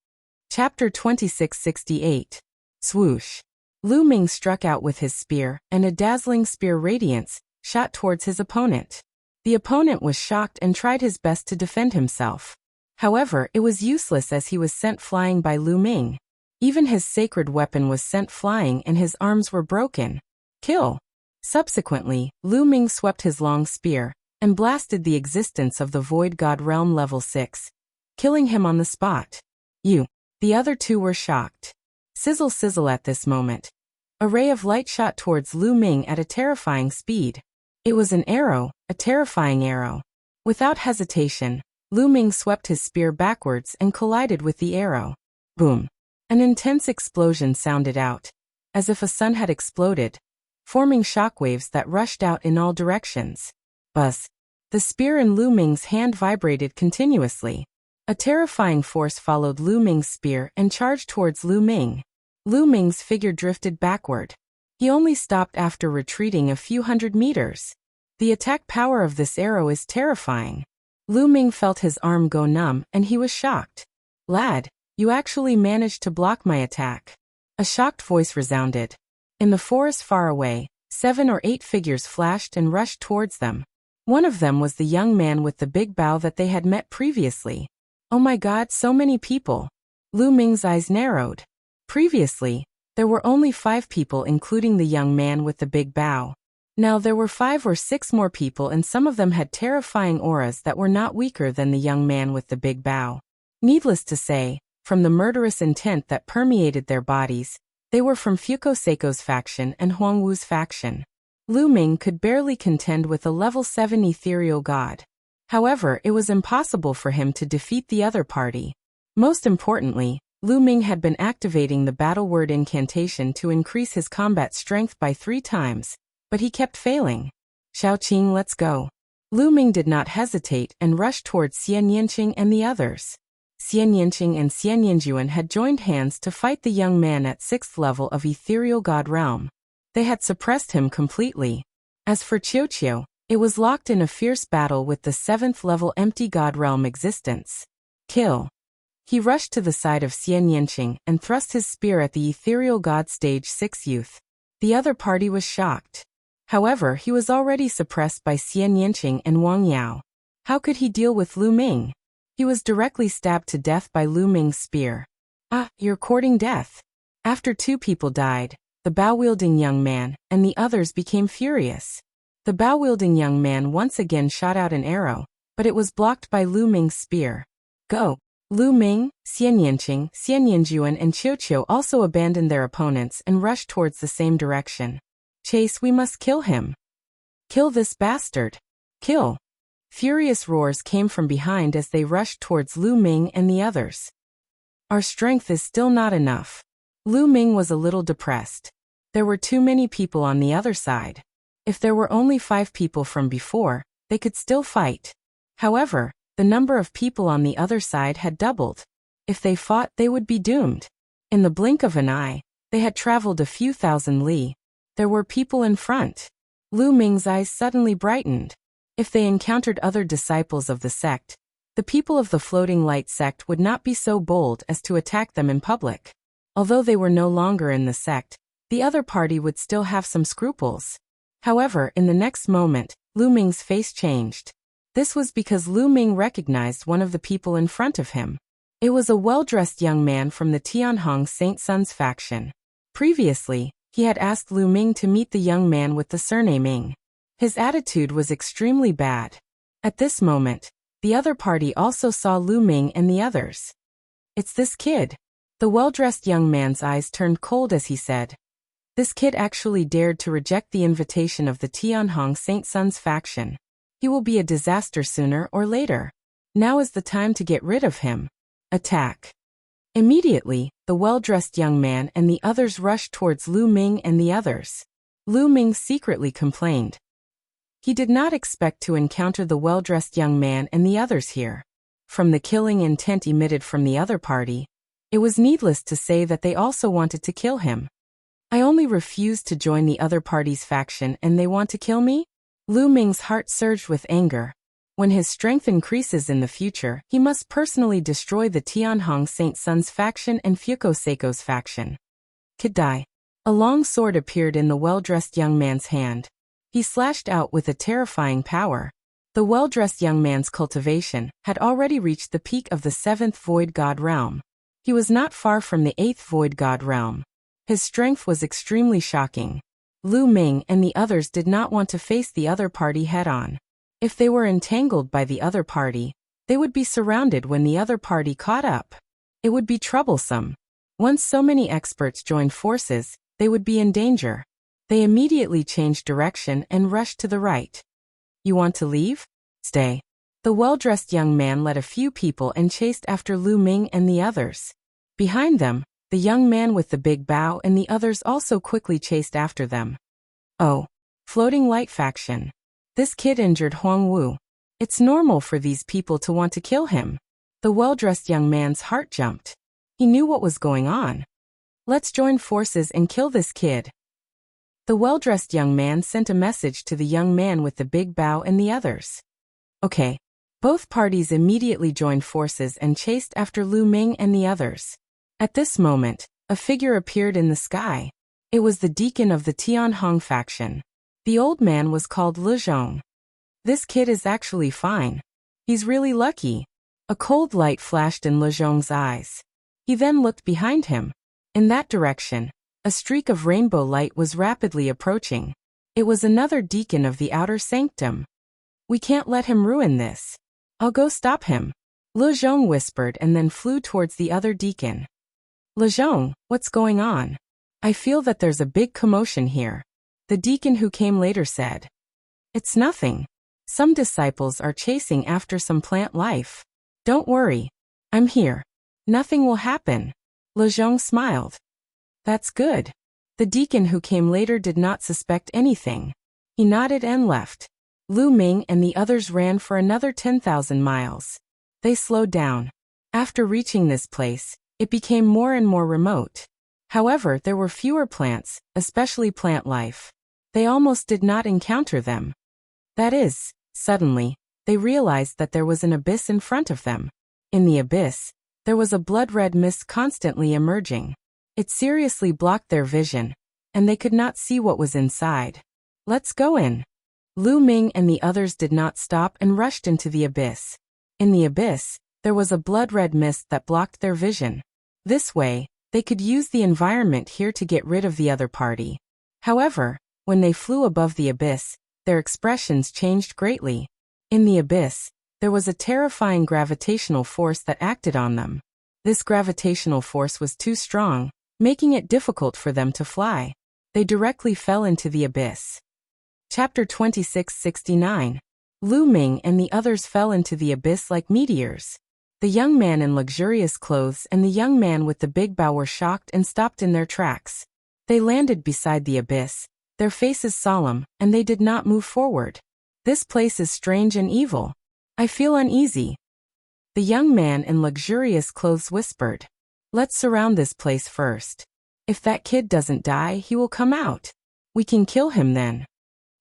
Chapter 2668. Swoosh. Lu Ming struck out with his spear, and a dazzling spear radiance shot towards his opponent. The opponent was shocked and tried his best to defend himself. However, it was useless as he was sent flying by Lu Ming. Even his sacred weapon was sent flying and his arms were broken. Kill. Subsequently, Lu Ming swept his long spear and blasted the existence of the Void God Realm level 6, killing him on the spot. The other two were shocked. Sizzle sizzle at this moment. A ray of light shot towards Lu Ming at a terrifying speed. It was an arrow, a terrifying arrow. Without hesitation, Lu Ming swept his spear backwards and collided with the arrow. Boom. An intense explosion sounded out, as if a sun had exploded, forming shockwaves that rushed out in all directions. Buzz. The spear in Lu Ming's hand vibrated continuously. A terrifying force followed Lu Ming's spear and charged towards Lu Ming. Lu Ming's figure drifted backward. He only stopped after retreating a few hundred meters. The attack power of this arrow is terrifying. Lu Ming felt his arm go numb and he was shocked. Lad, you actually managed to block my attack. A shocked voice resounded. In the forest far away, 7 or 8 figures flashed and rushed towards them. One of them was the young man with the big bow that they had met previously. Oh my god, so many people. Lu Ming's eyes narrowed. Previously, there were only 5 people including the young man with the big bow. Now there were 5 or 6 more people and some of them had terrifying auras that were not weaker than the young man with the big bow. Needless to say, from the murderous intent that permeated their bodies, they were from Fukoseiko's faction and Huangwu's faction. Lu Ming could barely contend with a level 7 ethereal god. However, it was impossible for him to defeat the other party. Most importantly, Lu Ming had been activating the battle word incantation to increase his combat strength by 3 times, but he kept failing. Xiaoqing, let's go. Lu Ming did not hesitate and rushed towards Xian Yanqing and the others. Xian Yanqing and Xian Yanjuan had joined hands to fight the young man at 6th level of ethereal god realm. They had suppressed him completely. As for Qiu Qiu, it was locked in a fierce battle with the 7th level empty god realm existence. Kill. He rushed to the side of Xian Yanqing and thrust his spear at the ethereal god stage 6 youth. The other party was shocked. However, he was already suppressed by Xian Yanqing and Wang Yao. How could he deal with Lu Ming? He was directly stabbed to death by Lu Ming's spear. Ah, you're courting death. After 2 people died, the bow-wielding young man and the others became furious. The bow-wielding young man once again shot out an arrow, but it was blocked by Lu Ming's spear. Go! Lu Ming, Xian Yanqing, Xian Yanjuan and Qiu Qiu also abandoned their opponents and rushed towards the same direction. Chase, we must kill him. Kill this bastard. Kill. Furious roars came from behind as they rushed towards Lu Ming and the others. Our strength is still not enough. Lu Ming was a little depressed. There were too many people on the other side. If there were only 5 people from before, they could still fight. However, the number of people on the other side had doubled. If they fought, they would be doomed. In the blink of an eye, they had traveled a few thousand li. There were people in front. Lu Ming's eyes suddenly brightened. If they encountered other disciples of the sect, the people of the floating light sect would not be so bold as to attack them in public. Although they were no longer in the sect, the other party would still have some scruples. However, in the next moment, Lu Ming's face changed. This was because Lu Ming recognized one of the people in front of him. It was a well-dressed young man from the Tianhong Saint Sun's faction. Previously, he had asked Lu Ming to meet the young man with the surname Ming. His attitude was extremely bad. At this moment, the other party also saw Lu Ming and the others. It's this kid. The well-dressed young man's eyes turned cold as he said. This kid actually dared to reject the invitation of the Tianhong Saint Sun's faction. He will be a disaster sooner or later. Now is the time to get rid of him. Attack. Immediately, the well-dressed young man and the others rushed towards Lu Ming and the others. Lu Ming secretly complained. He did not expect to encounter the well-dressed young man and the others here. From the killing intent emitted from the other party, it was needless to say that they also wanted to kill him. I only refused to join the other party's faction and they want to kill me? Lu Ming's heart surged with anger. When his strength increases in the future, he must personally destroy the Tianhong Saint Sun's faction and Fuko Seiko's faction. Could die. A long sword appeared in the well-dressed young man's hand. He slashed out with a terrifying power. The well-dressed young man's cultivation had already reached the peak of the 7th Void God realm. He was not far from the 8th Void God realm. His strength was extremely shocking. Lu Ming and the others did not want to face the other party head-on. If they were entangled by the other party, they would be surrounded when the other party caught up. It would be troublesome. Once so many experts joined forces, they would be in danger. They immediately changed direction and rushed to the right. You want to leave? Stay. The well-dressed young man led a few people and chased after Lu Ming and the others. Behind them, the young man with the big bow and the others also quickly chased after them. Oh. Floating light faction. This kid injured Huang Wu. It's normal for these people to want to kill him. The well-dressed young man's heart jumped. He knew what was going on. Let's join forces and kill this kid. The well-dressed young man sent a message to the young man with the big bow and the others. Okay. Both parties immediately joined forces and chased after Lu Ming and the others. At this moment, a figure appeared in the sky. It was the deacon of the Tianhong faction. The old man was called Le Zhong. This kid is actually fine. He's really lucky. A cold light flashed in Le Zhong's eyes. He then looked behind him. In that direction, a streak of rainbow light was rapidly approaching. It was another deacon of the outer sanctum. We can't let him ruin this. I'll go stop him. Le Zhong whispered and then flew towards the other deacon. Le Zhong, what's going on? I feel that there's a big commotion here. The deacon who came later said. It's nothing. Some disciples are chasing after some plant life. Don't worry. I'm here. Nothing will happen. Le Zhong smiled. That's good. The deacon who came later did not suspect anything. He nodded and left. Lu Ming and the others ran for another 10,000 miles. They slowed down. After reaching this place, it became more and more remote. However, there were fewer plants, especially plant life. They almost did not encounter them. That is, suddenly, they realized that there was an abyss in front of them. In the abyss, there was a blood-red mist constantly emerging. It seriously blocked their vision. and they could not see what was inside. "Let's go in." Lu Ming and the others did not stop and rushed into the abyss. In the abyss, there was a blood-red mist that blocked their vision. This way, they could use the environment here to get rid of the other party. However, when they flew above the abyss, their expressions changed greatly. In the abyss, there was a terrifying gravitational force that acted on them. This gravitational force was too strong, making it difficult for them to fly. They directly fell into the abyss. Chapter 2669. Lu Ming and the others fell into the abyss like meteors. The young man in luxurious clothes and the young man with the big bow were shocked and stopped in their tracks. They landed beside the abyss, their faces solemn, and they did not move forward. "This place is strange and evil. I feel uneasy," the young man in luxurious clothes whispered. "Let's surround this place first. If that kid doesn't die, he will come out. We can kill him then,"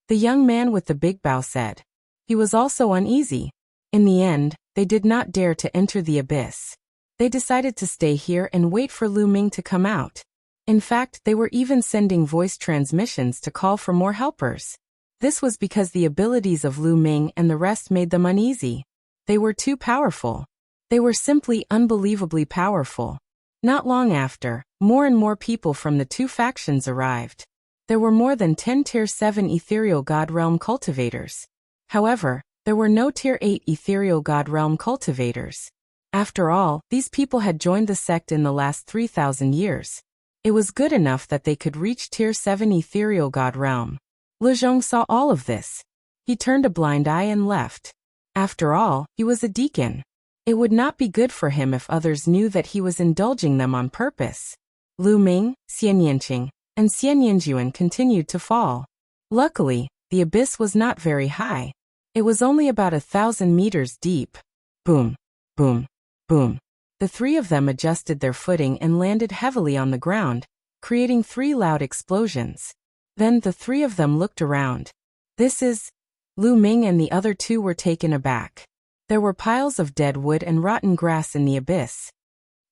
the young man with the big bow said. He was also uneasy. In the end, they did not dare to enter the abyss. They decided to stay here and wait for Lu Ming to come out. In fact, they were even sending voice transmissions to call for more helpers. This was because the abilities of Lu Ming and the rest made them uneasy. They were too powerful. They were simply unbelievably powerful. Not long after, more and more people from the two factions arrived. There were more than 10 Tier 7 Ethereal God Realm cultivators. However, there were no Tier 8 Ethereal God Realm cultivators. After all, these people had joined the sect in the last 3,000 years. It was good enough that they could reach Tier 7 Ethereal God Realm. Lezhong saw all of this. He turned a blind eye and left. After all, he was a deacon. It would not be good for him if others knew that he was indulging them on purpose. Lu Ming, Xian Yanqing, and Xian Yanjuan continued to fall. Luckily, the abyss was not very high. It was only about 1,000 meters deep. Boom, boom, boom. The three of them adjusted their footing and landed heavily on the ground, creating 3 loud explosions. Then the 3 of them looked around. "This is..." Lu Ming and the other 2 were taken aback. There were piles of dead wood and rotten grass in the abyss.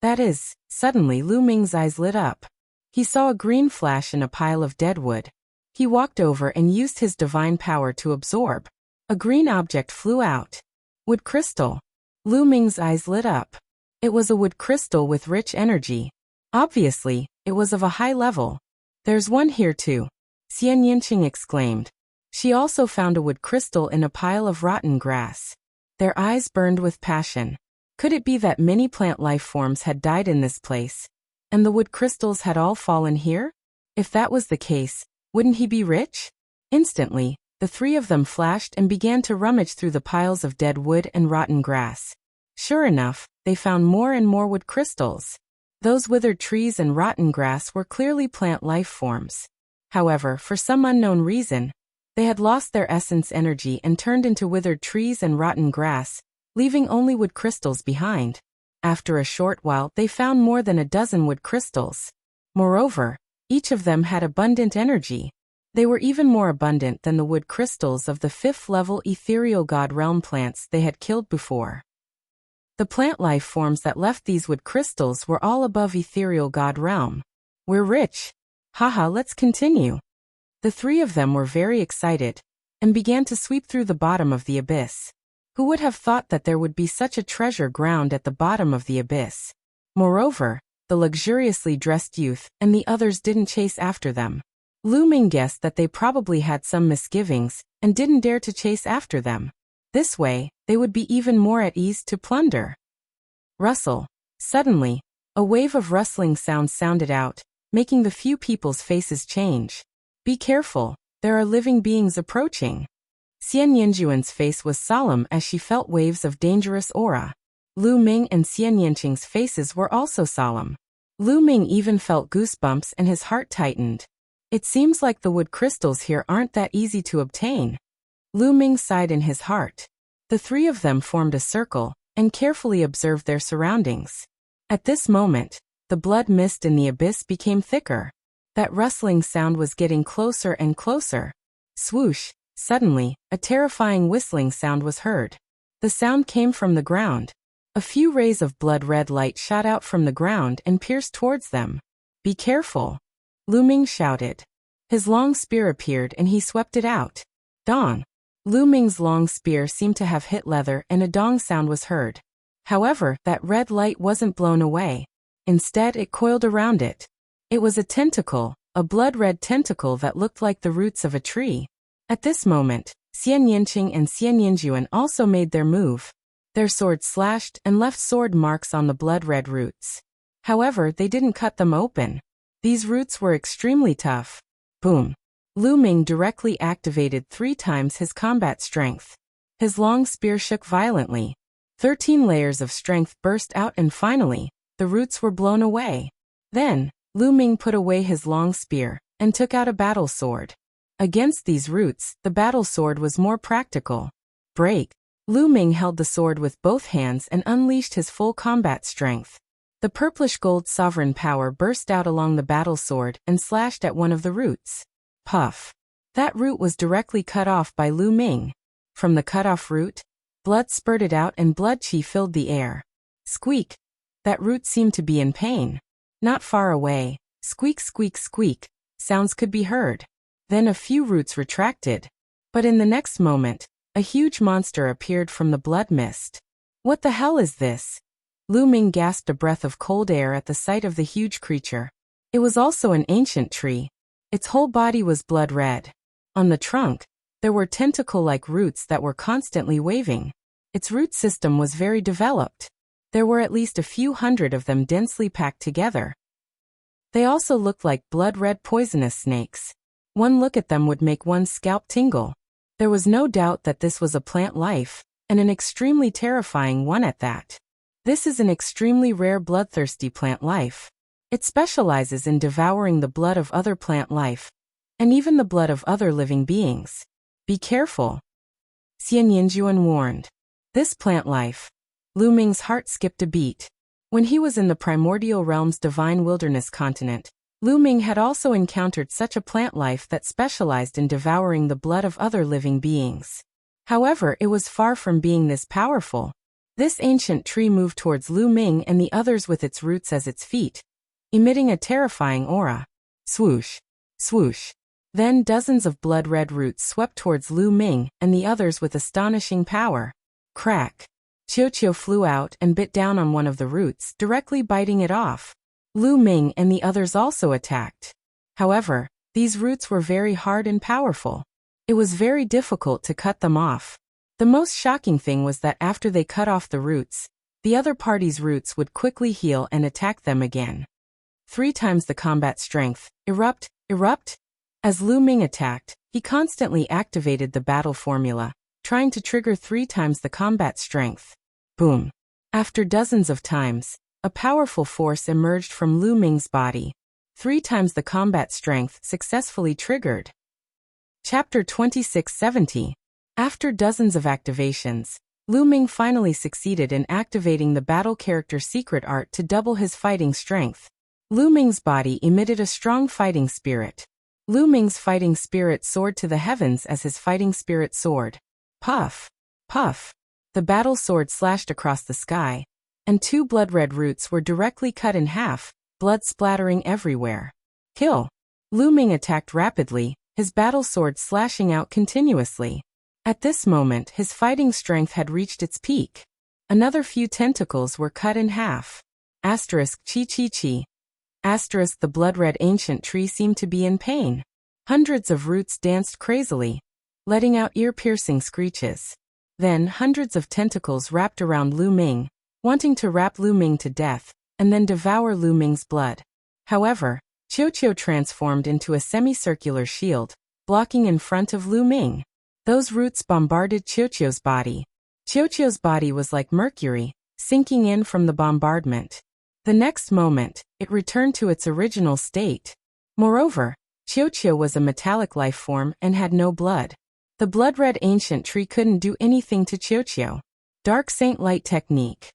That is, suddenly Lu Ming's eyes lit up. He saw a green flash in a pile of dead wood. He walked over and used his divine power to absorb. A green object flew out. Wood crystal. Lu Ming's eyes lit up. It was a wood crystal with rich energy. Obviously, it was of a high level. "There's one here too," Xian Yanqing exclaimed. She also found a wood crystal in a pile of rotten grass. Their eyes burned with passion. Could it be that many plant life forms had died in this place, and the wood crystals had all fallen here? If that was the case, wouldn't he be rich? Instantly, the 3 of them flashed and began to rummage through the piles of dead wood and rotten grass. Sure enough, they found more and more wood crystals. Those withered trees and rotten grass were clearly plant life forms. However, for some unknown reason, they had lost their essence energy and turned into withered trees and rotten grass, leaving only wood crystals behind. After a short while, they found more than a dozen wood crystals. Moreover, each of them had abundant energy. They were even more abundant than the wood crystals of the 5th-level Ethereal God Realm plants they had killed before. The plant life forms that left these wood crystals were all above Ethereal God Realm. "We're rich. Haha, let's continue." The 3 of them were very excited, and began to sweep through the bottom of the abyss. Who would have thought that there would be such a treasure ground at the bottom of the abyss? Moreover, the luxuriously dressed youth and the others didn't chase after them. Lu Ming guessed that they probably had some misgivings, and didn't dare to chase after them. This way, they would be even more at ease to plunder. Rustle. Suddenly, a wave of rustling sounds sounded out, making the few people's faces change. "Be careful, there are living beings approaching." Xian Yanjuan's face was solemn as she felt waves of dangerous aura. Lu Ming and Xian Yanqing's faces were also solemn. Lu Ming even felt goosebumps and his heart tightened. It seems like the wood crystals here aren't that easy to obtain. Lu Ming sighed in his heart. The 3 of them formed a circle, and carefully observed their surroundings. At this moment, the blood mist in the abyss became thicker. That rustling sound was getting closer and closer. Swoosh! Suddenly, a terrifying whistling sound was heard. The sound came from the ground. A few rays of blood-red light shot out from the ground and pierced towards them. "Be careful!" Lu Ming shouted. His long spear appeared and he swept it out. Dong! Lu Ming's long spear seemed to have hit leather and a dong sound was heard. However, that red light wasn't blown away. Instead, it coiled around it. It was a tentacle, a blood-red tentacle that looked like the roots of a tree. At this moment, Xian Yinqing and Xian Yinjuan also made their move. Their swords slashed and left sword marks on the blood-red roots. However, they didn't cut them open. These roots were extremely tough. Boom! Lu Ming directly activated 3 times his combat strength. His long spear shook violently. 13 layers of strength burst out and finally, the roots were blown away. Then, Lu Ming put away his long spear and took out a battle sword. Against these roots, the battle sword was more practical. Break! Lu Ming held the sword with both hands and unleashed his full combat strength. The purplish gold sovereign power burst out along the battle sword and slashed at one of the roots. Puff! That root was directly cut off by Lu Ming. From the cut-off root, blood spurted out and blood qi filled the air. Squeak! That root seemed to be in pain. Not far away, squeak squeak squeak, sounds could be heard. Then a few roots retracted. But in the next moment, a huge monster appeared from the blood mist. What the hell is this? Lu Ming gasped a breath of cold air at the sight of the huge creature. It was also an ancient tree. Its whole body was blood red. On the trunk, there were tentacle-like roots that were constantly waving. Its root system was very developed. There were at least a few hundred of them densely packed together. They also looked like blood-red poisonous snakes. One look at them would make one's scalp tingle. There was no doubt that this was a plant life, and an extremely terrifying one at that. This is an extremely rare bloodthirsty plant life. It specializes in devouring the blood of other plant life, and even the blood of other living beings. Be careful, Xian Yinjuan warned. This plant life. Lu Ming's heart skipped a beat. When he was in the primordial realm's divine wilderness continent, Lu Ming had also encountered such a plant life that specialized in devouring the blood of other living beings. However, it was far from being this powerful. This ancient tree moved towards Lu Ming and the others with its roots as its feet, emitting a terrifying aura. Swoosh! Swoosh! Then dozens of blood-red roots swept towards Lu Ming and the others with astonishing power. Crack! Qiu flew out and bit down on one of the roots, directly biting it off. Lu Ming and the others also attacked. However, these roots were very hard and powerful. It was very difficult to cut them off. The most shocking thing was that after they cut off the roots, the other party's roots would quickly heal and attack them again. 3 times the combat strength. Erupt, erupt. As Lu Ming attacked, he constantly activated the battle formula, trying to trigger 3 times the combat strength. Boom. After dozens of times, a powerful force emerged from Lu Ming's body. 3 times the combat strength successfully triggered. Chapter 2670. After dozens of activations, Lu Ming finally succeeded in activating the battle character secret art to double his fighting strength. Lu Ming's body emitted a strong fighting spirit. Lu Ming's fighting spirit soared to the heavens as his fighting spirit soared. Puff! Puff! The battle sword slashed across the sky, and 2 blood-red roots were directly cut in half, blood splattering everywhere. Kill! Lu Ming attacked rapidly, his battle sword slashing out continuously. At this moment, his fighting strength had reached its peak. Another few tentacles were cut in half. Asterisk chi chi chi. Asterisk the blood-red ancient tree seemed to be in pain. Hundreds of roots danced crazily, letting out ear-piercing screeches. Then hundreds of tentacles wrapped around Lu Ming, wanting to wrap Lu Ming to death, and then devour Lu Ming's blood. However, Qiu transformed into a semicircular shield, blocking in front of Lu Ming. Those roots bombarded Qiu's body. Qiu's body was like mercury, sinking in from the bombardment. The next moment, it returned to its original state. Moreover, Qiu was a metallic life form and had no blood. The blood-red ancient tree couldn't do anything to Qiu. Dark Saint Light Technique.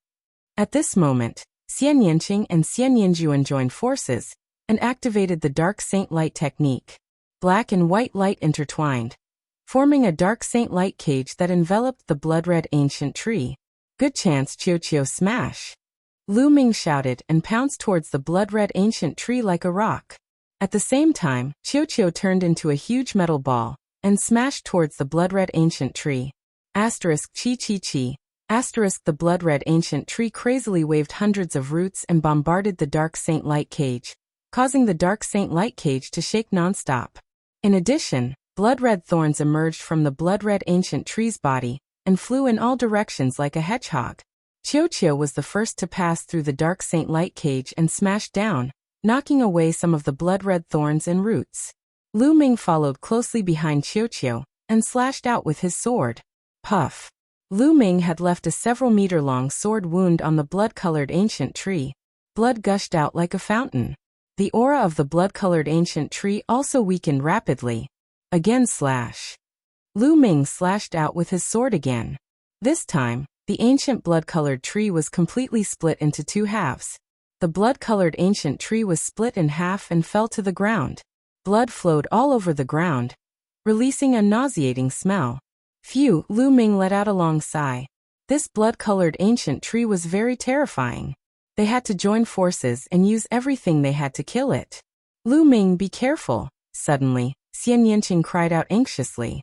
At this moment, Xian Yinqing and Xian Yinjuan joined forces and activated the Dark Saint Light Technique. Black and white light intertwined, forming a Dark Saint Light cage that enveloped the blood-red ancient tree. Good chance Qiu smash! Lu Ming shouted and pounced towards the blood-red ancient tree like a rock. At the same time, Qiu turned into a huge metal ball and smashed towards the blood-red ancient tree. Asterisk chi chi chi. Asterisk the blood-red ancient tree crazily waved hundreds of roots and bombarded the Dark Saint Light Cage, causing the Dark Saint Light Cage to shake nonstop. In addition, blood-red thorns emerged from the blood-red ancient tree's body and flew in all directions like a hedgehog. Qiu was the first to pass through the Dark Saint Light Cage and smashed down, knocking away some of the blood-red thorns and roots. Lu Ming followed closely behind Qiu and slashed out with his sword. Puff. Lu Ming had left a several-meter-long sword wound on the blood-colored ancient tree. Blood gushed out like a fountain. The aura of the blood-colored ancient tree also weakened rapidly. Again slash. Lu Ming slashed out with his sword again. This time, the ancient blood-colored tree was completely split into two halves. The blood-colored ancient tree was split in half and fell to the ground. Blood flowed all over the ground, releasing a nauseating smell. Phew, Lu Ming let out a long sigh. This blood-colored ancient tree was very terrifying. They had to join forces and use everything they had to kill it. Lu Ming, be careful. Suddenly, Xian Yanqing cried out anxiously.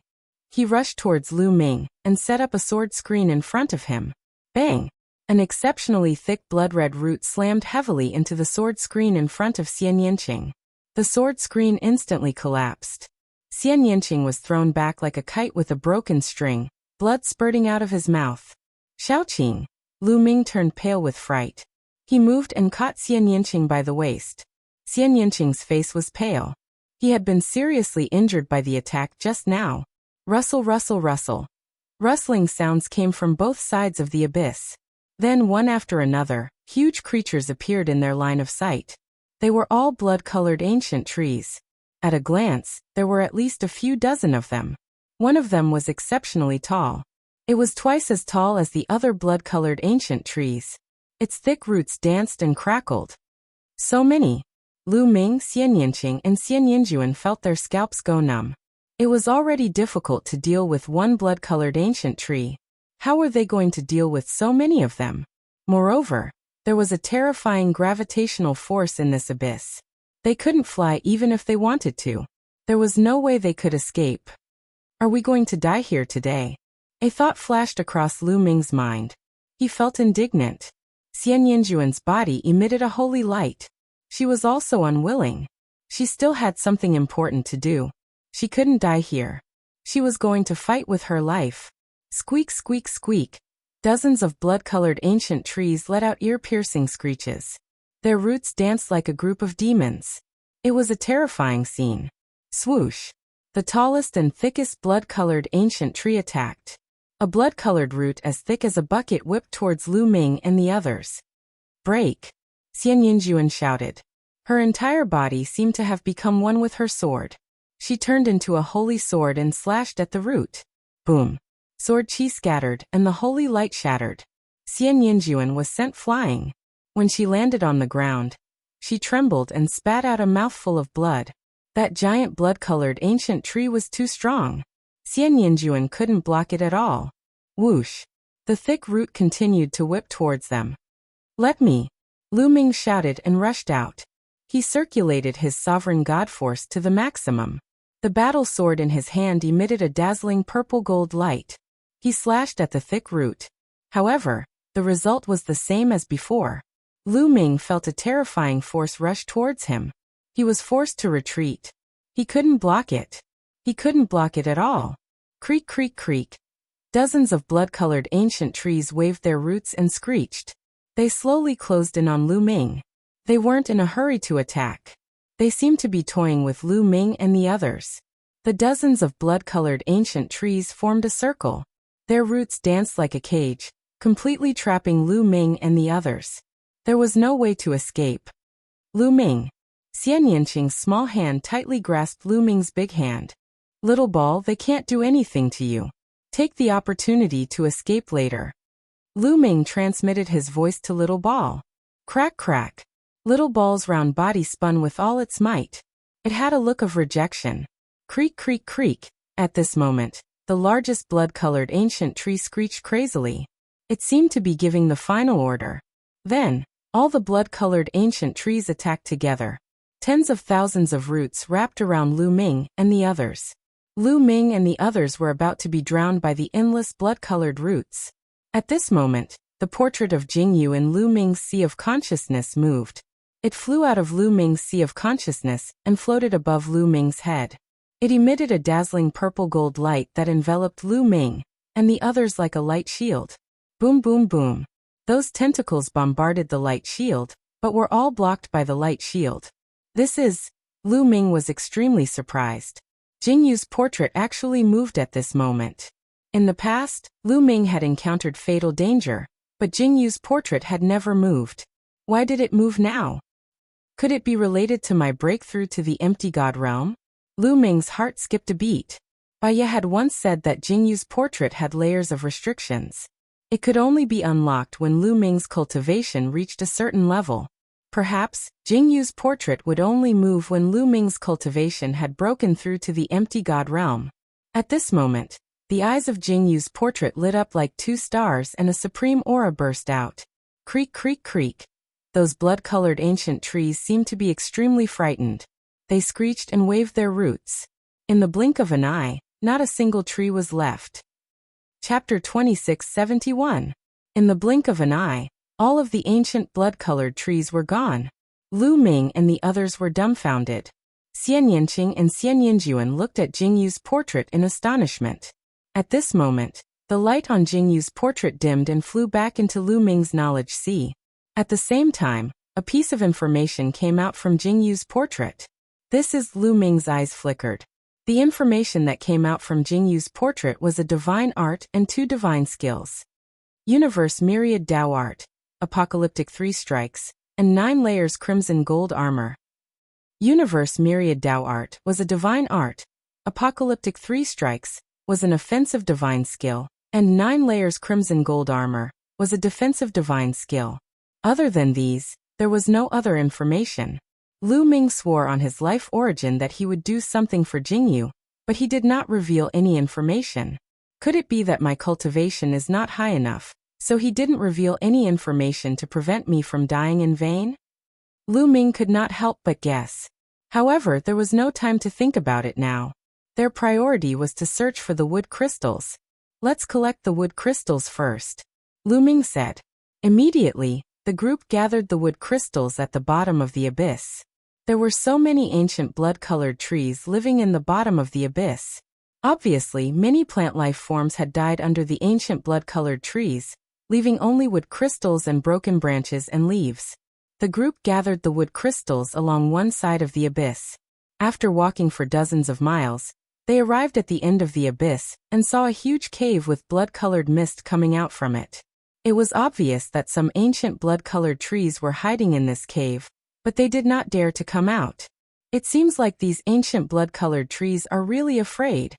He rushed towards Lu Ming and set up a sword screen in front of him. Bang! An exceptionally thick blood-red root slammed heavily into the sword screen in front of Xian Yanqing. The sword screen instantly collapsed. Xian Yanqing was thrown back like a kite with a broken string, blood spurting out of his mouth. Xiaoqing! Lu Ming turned pale with fright. He moved and caught Xian Yanqing by the waist. Xian Yanqing's face was pale. He had been seriously injured by the attack just now. Rustle, rustle, rustle. Rustling sounds came from both sides of the abyss. Then one after another, huge creatures appeared in their line of sight. They were all blood-colored ancient trees. At a glance, there were at least a few dozen of them. One of them was exceptionally tall. It was twice as tall as the other blood-colored ancient trees. Its thick roots danced and crackled. So many. Lu Ming, Xian Yanqing, and Xian Yinjuan felt their scalps go numb. It was already difficult to deal with one blood-colored ancient tree. How were they going to deal with so many of them? Moreover, there was a terrifying gravitational force in this abyss. They couldn't fly even if they wanted to. There was no way they could escape. Are we going to die here today? A thought flashed across Lu Ming's mind. He felt indignant. Xian Yinjuan's body emitted a holy light. She was also unwilling. She still had something important to do. She couldn't die here. She was going to fight with her life. Squeak, squeak, squeak. Dozens of blood-colored ancient trees let out ear-piercing screeches. Their roots danced like a group of demons. It was a terrifying scene. Swoosh. The tallest and thickest blood-colored ancient tree attacked. A blood-colored root as thick as a bucket whipped towards Lu Ming and the others. Break! Xian Yinjuan shouted. Her entire body seemed to have become one with her sword. She turned into a holy sword and slashed at the root. Boom! Sword chi scattered and the holy light shattered. Xian Yinjuan was sent flying. When she landed on the ground, she trembled and spat out a mouthful of blood. That giant blood-colored ancient tree was too strong. Xian Yinjuan couldn't block it at all. Whoosh! The thick root continued to whip towards them. Let me! Lu Ming shouted and rushed out. He circulated his sovereign god force to the maximum. The battle sword in his hand emitted a dazzling purple-gold light. He slashed at the thick root. However, the result was the same as before. Lu Ming felt a terrifying force rush towards him. He was forced to retreat. He couldn't block it. He couldn't block it at all. Creak, creak, creak. Dozens of blood-colored ancient trees waved their roots and screeched. They slowly closed in on Lu Ming. They weren't in a hurry to attack. They seemed to be toying with Lu Ming and the others. The dozens of blood-colored ancient trees formed a circle. Their roots danced like a cage, completely trapping Lu Ming and the others. There was no way to escape. Lu Ming. Xian Yanqing's small hand tightly grasped Lu Ming's big hand. Little ball, they can't do anything to you. Take the opportunity to escape later. Lu Ming transmitted his voice to Little Ball. Crack, crack. Little Ball's round body spun with all its might. It had a look of rejection. Creak, creak, creak. At this moment, the largest blood-colored ancient tree screeched crazily. It seemed to be giving the final order. Then, all the blood-colored ancient trees attacked together. Tens of thousands of roots wrapped around Lu Ming and the others. Lu Ming and the others were about to be drowned by the endless blood-colored roots. At this moment, the portrait of Jingyu in Lu Ming's sea of consciousness moved. It flew out of Lu Ming's sea of consciousness and floated above Lu Ming's head. It emitted a dazzling purple-gold light that enveloped Lu Ming and the others like a light shield. Boom boom boom. Those tentacles bombarded the light shield, but were all blocked by the light shield. Lu Ming was extremely surprised. Jingyu's portrait actually moved at this moment. In the past, Lu Ming had encountered fatal danger, but Jingyu's portrait had never moved. Why did it move now? Could it be related to my breakthrough to the empty god realm? Lu Ming's heart skipped a beat. Baya had once said that Jingyu's portrait had layers of restrictions. It could only be unlocked when Lu Ming's cultivation reached a certain level. Perhaps, Jingyu's portrait would only move when Lu Ming's cultivation had broken through to the empty god realm. At this moment, the eyes of Jingyu's portrait lit up like two stars and a supreme aura burst out. Creak creak creak. Those blood-colored ancient trees seemed to be extremely frightened. They screeched and waved their roots. In the blink of an eye, not a single tree was left. Chapter 2671. In the blink of an eye, all of the ancient blood-colored trees were gone. Lu Ming and the others were dumbfounded. Xian Yanqing and Xian Yinjuan looked at Jingyu's portrait in astonishment. At this moment, the light on Jingyu's portrait dimmed and flew back into Lu Ming's knowledge sea. At the same time, a piece of information came out from Jingyu's portrait. Lu Ming's eyes flickered. The information that came out from Jingyu's portrait was a divine art and 2 divine skills. Universe Myriad Dao Art, Apocalyptic 3 Strikes, and 9 Layers Crimson Gold Armor. Universe Myriad Dao Art was a divine art, Apocalyptic 3 Strikes was an offensive divine skill, and 9 Layers Crimson Gold Armor was a defensive divine skill. Other than these, there was no other information. Lu Ming swore on his life origin that he would do something for Jingyu, but he did not reveal any information. Could it be that my cultivation is not high enough, so he didn't reveal any information to prevent me from dying in vain? Lu Ming could not help but guess. However, there was no time to think about it now. Their priority was to search for the wood crystals. Let's collect the wood crystals first, Lu Ming said. Immediately, the group gathered the wood crystals at the bottom of the abyss. There were so many ancient blood-colored trees living in the bottom of the abyss. Obviously, many plant life forms had died under the ancient blood-colored trees, leaving only wood crystals and broken branches and leaves. The group gathered the wood crystals along one side of the abyss. After walking for dozens of miles, they arrived at the end of the abyss and saw a huge cave with blood-colored mist coming out from it. It was obvious that some ancient blood-colored trees were hiding in this cave, but they did not dare to come out. It seems like these ancient blood-colored trees are really afraid.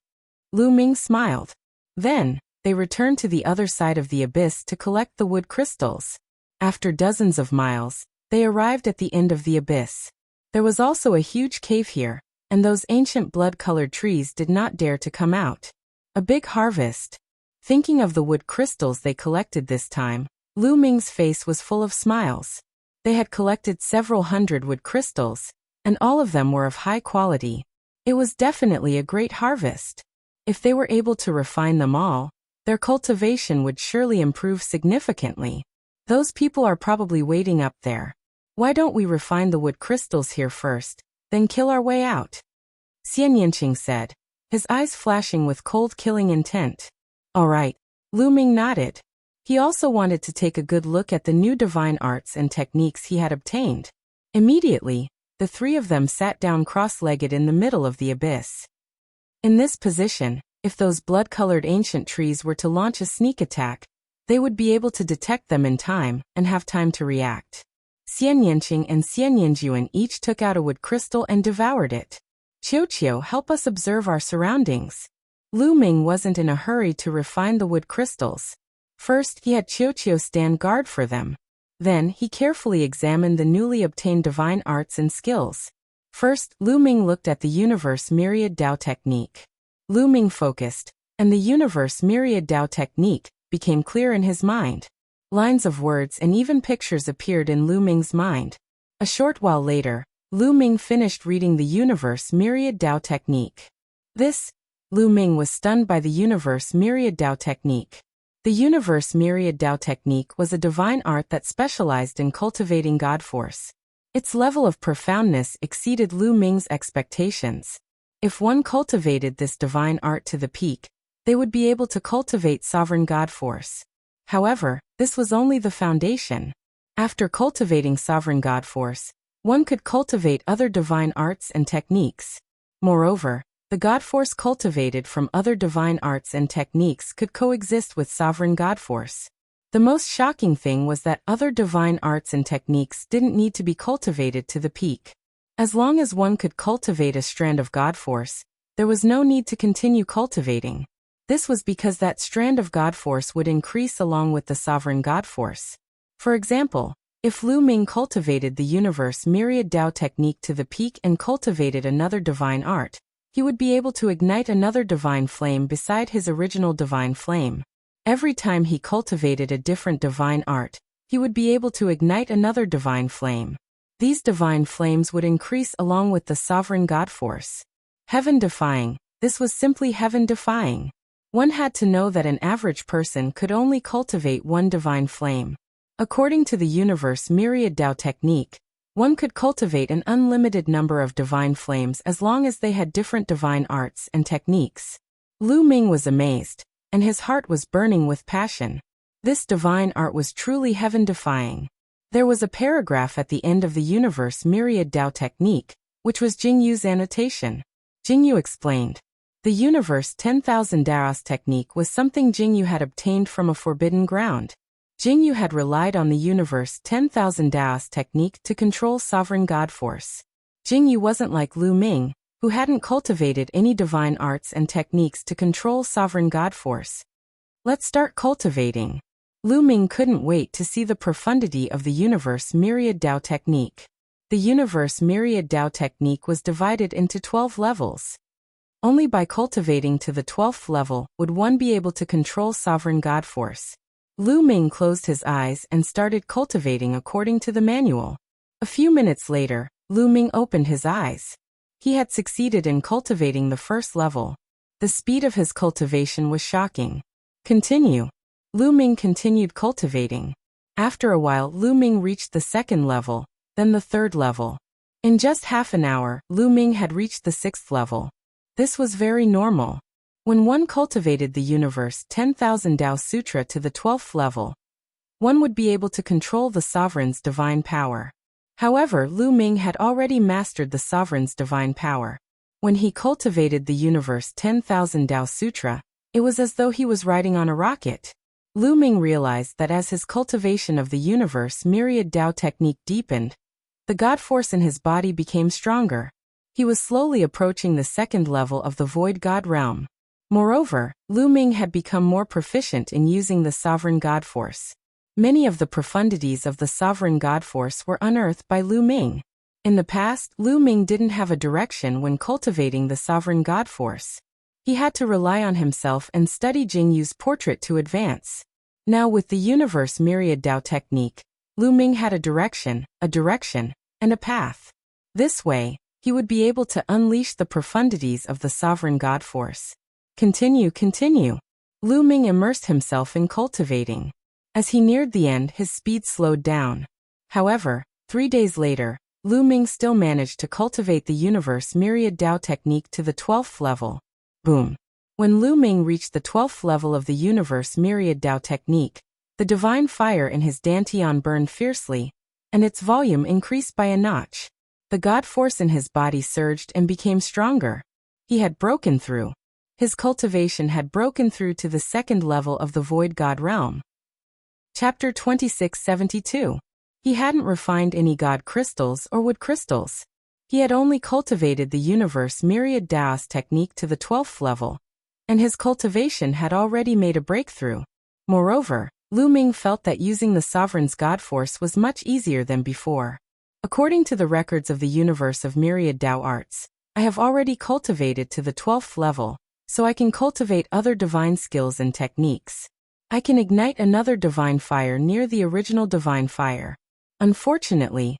Lu Ming smiled. Then, they returned to the other side of the abyss to collect the wood crystals. After dozens of miles, they arrived at the end of the abyss. There was also a huge cave here, and those ancient blood-colored trees did not dare to come out. A big harvest. Thinking of the wood crystals they collected this time, Lu Ming's face was full of smiles. They had collected several hundred wood crystals, and all of them were of high quality. It was definitely a great harvest. If they were able to refine them all, their cultivation would surely improve significantly. Those people are probably waiting up there. Why don't we refine the wood crystals here first, then kill our way out? Xian Yanqing said, his eyes flashing with cold killing intent. All right, Lu Ming nodded. He also wanted to take a good look at the new divine arts and techniques he had obtained. Immediately, the 3 of them sat down cross-legged in the middle of the abyss. In this position, if those blood-colored ancient trees were to launch a sneak attack, they would be able to detect them in time and have time to react. Xian Yanqing and Xian Yinjuan each took out a wood crystal and devoured it. Qiu, help us observe our surroundings. Lu Ming wasn't in a hurry to refine the wood crystals. First, he had Qiu stand guard for them. Then, he carefully examined the newly obtained divine arts and skills. First, Lu Ming looked at the Universe Myriad Dao technique. Lu Ming focused, and the Universe Myriad Dao technique became clear in his mind. Lines of words and even pictures appeared in Lu Ming's mind. A short while later, Lu Ming finished reading the Universe Myriad Tao Technique. Lu Ming was stunned by the Universe Myriad Tao Technique. The Universe Myriad Tao Technique was a divine art that specialized in cultivating God force. Its level of profoundness exceeded Lu Ming's expectations. If one cultivated this divine art to the peak, they would be able to cultivate sovereign God force. However, this was only the foundation. After cultivating sovereign God force, one could cultivate other divine arts and techniques. Moreover, the God force cultivated from other divine arts and techniques could coexist with sovereign God force. The most shocking thing was that other divine arts and techniques didn't need to be cultivated to the peak. As long as one could cultivate a strand of God force, there was no need to continue cultivating. This was because that strand of God force would increase along with the sovereign God force. For example, if Lu Ming cultivated the Universe Myriad Tao Technique to the peak and cultivated another divine art, he would be able to ignite another divine flame beside his original divine flame. Every time he cultivated a different divine art, he would be able to ignite another divine flame. These divine flames would increase along with the sovereign God force. Heaven-defying. This was simply heaven-defying. One had to know that an average person could only cultivate one divine flame. According to the Universe Myriad Tao Technique, one could cultivate an unlimited number of divine flames as long as they had different divine arts and techniques. Lu Ming was amazed, and his heart was burning with passion. This divine art was truly heaven-defying. There was a paragraph at the end of the Universe Myriad Tao Technique, which was Jingyu's annotation. Jingyu explained. The Universe 10,000 Daos technique was something Jingyu had obtained from a forbidden ground. Jingyu had relied on the Universe 10,000 Daos technique to control sovereign God force. Jingyu wasn't like Lu Ming, who hadn't cultivated any divine arts and techniques to control sovereign God force. Let's start cultivating. Lu Ming couldn't wait to see the profundity of the Universe Myriad Tao Technique. The Universe Myriad Tao Technique was divided into 12 levels. Only by cultivating to the 12th level would one be able to control sovereign God force. Lu Ming closed his eyes and started cultivating according to the manual. A few minutes later, Lu Ming opened his eyes. He had succeeded in cultivating the first level. The speed of his cultivation was shocking. Continue. Lu Ming continued cultivating. After a while, Lu Ming reached the second level, then the third level. In just half an hour, Lu Ming had reached the 6th level. This was very normal. When one cultivated the Universe 10,000 Tao Sutra to the 12th level, one would be able to control the sovereign's divine power. However, Lu Ming had already mastered the sovereign's divine power. When he cultivated the Universe 10,000 Tao Sutra, it was as though he was riding on a rocket. Lu Ming realized that as his cultivation of the Universe Myriad Tao Technique deepened, the God force in his body became stronger. He was slowly approaching the second level of the Void God realm. Moreover, Lu Ming had become more proficient in using the sovereign God force. Many of the profundities of the sovereign God force were unearthed by Lu Ming. In the past, Lu Ming didn't have a direction when cultivating the sovereign God force. He had to rely on himself and study Jingyu's portrait to advance. Now with the Universe Myriad Tao Technique, Lu Ming had a direction, and a path. This way, he would be able to unleash the profundities of the sovereign God force. Continue. Lu Ming immersed himself in cultivating. As he neared the end, his speed slowed down. However, 3 days later, Lu Ming still managed to cultivate the Universe Myriad Tao Technique to the 12th level. Boom. When Lu Ming reached the 12th level of the Universe Myriad Tao Technique, the divine fire in his dantian burned fiercely, and its volume increased by a notch. The God force in his body surged and became stronger. He had broken through. His cultivation had broken through to the second level of the Void God realm. Chapter 2672. He hadn't refined any God crystals or wood crystals. He had only cultivated the Universe Myriad Tao's technique to the 12th level, and his cultivation had already made a breakthrough. Moreover, Lu Ming felt that using the Sovereign's God force was much easier than before. According to the records of the Universe of Myriad Tao Arts, I have already cultivated to the 12th level, so I can cultivate other divine skills and techniques. I can ignite another divine fire near the original divine fire. Unfortunately,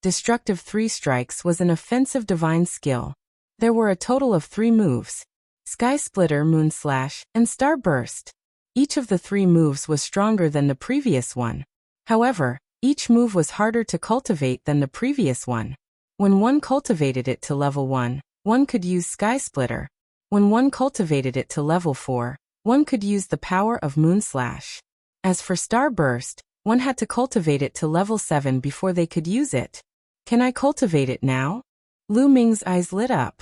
Destructive 3 Strikes was an offensive divine skill. There were a total of 3 moves: Sky Splitter, Moon Slash, and Star Burst. Each of the 3 moves was stronger than the previous one. However, each move was harder to cultivate than the previous one. When one cultivated it to level 1, one could use Sky Splitter. When one cultivated it to level 4, one could use the power of Moon Slash. As for Star Burst, one had to cultivate it to level 7 before they could use it. Can I cultivate it now? Lu Ming's eyes lit up.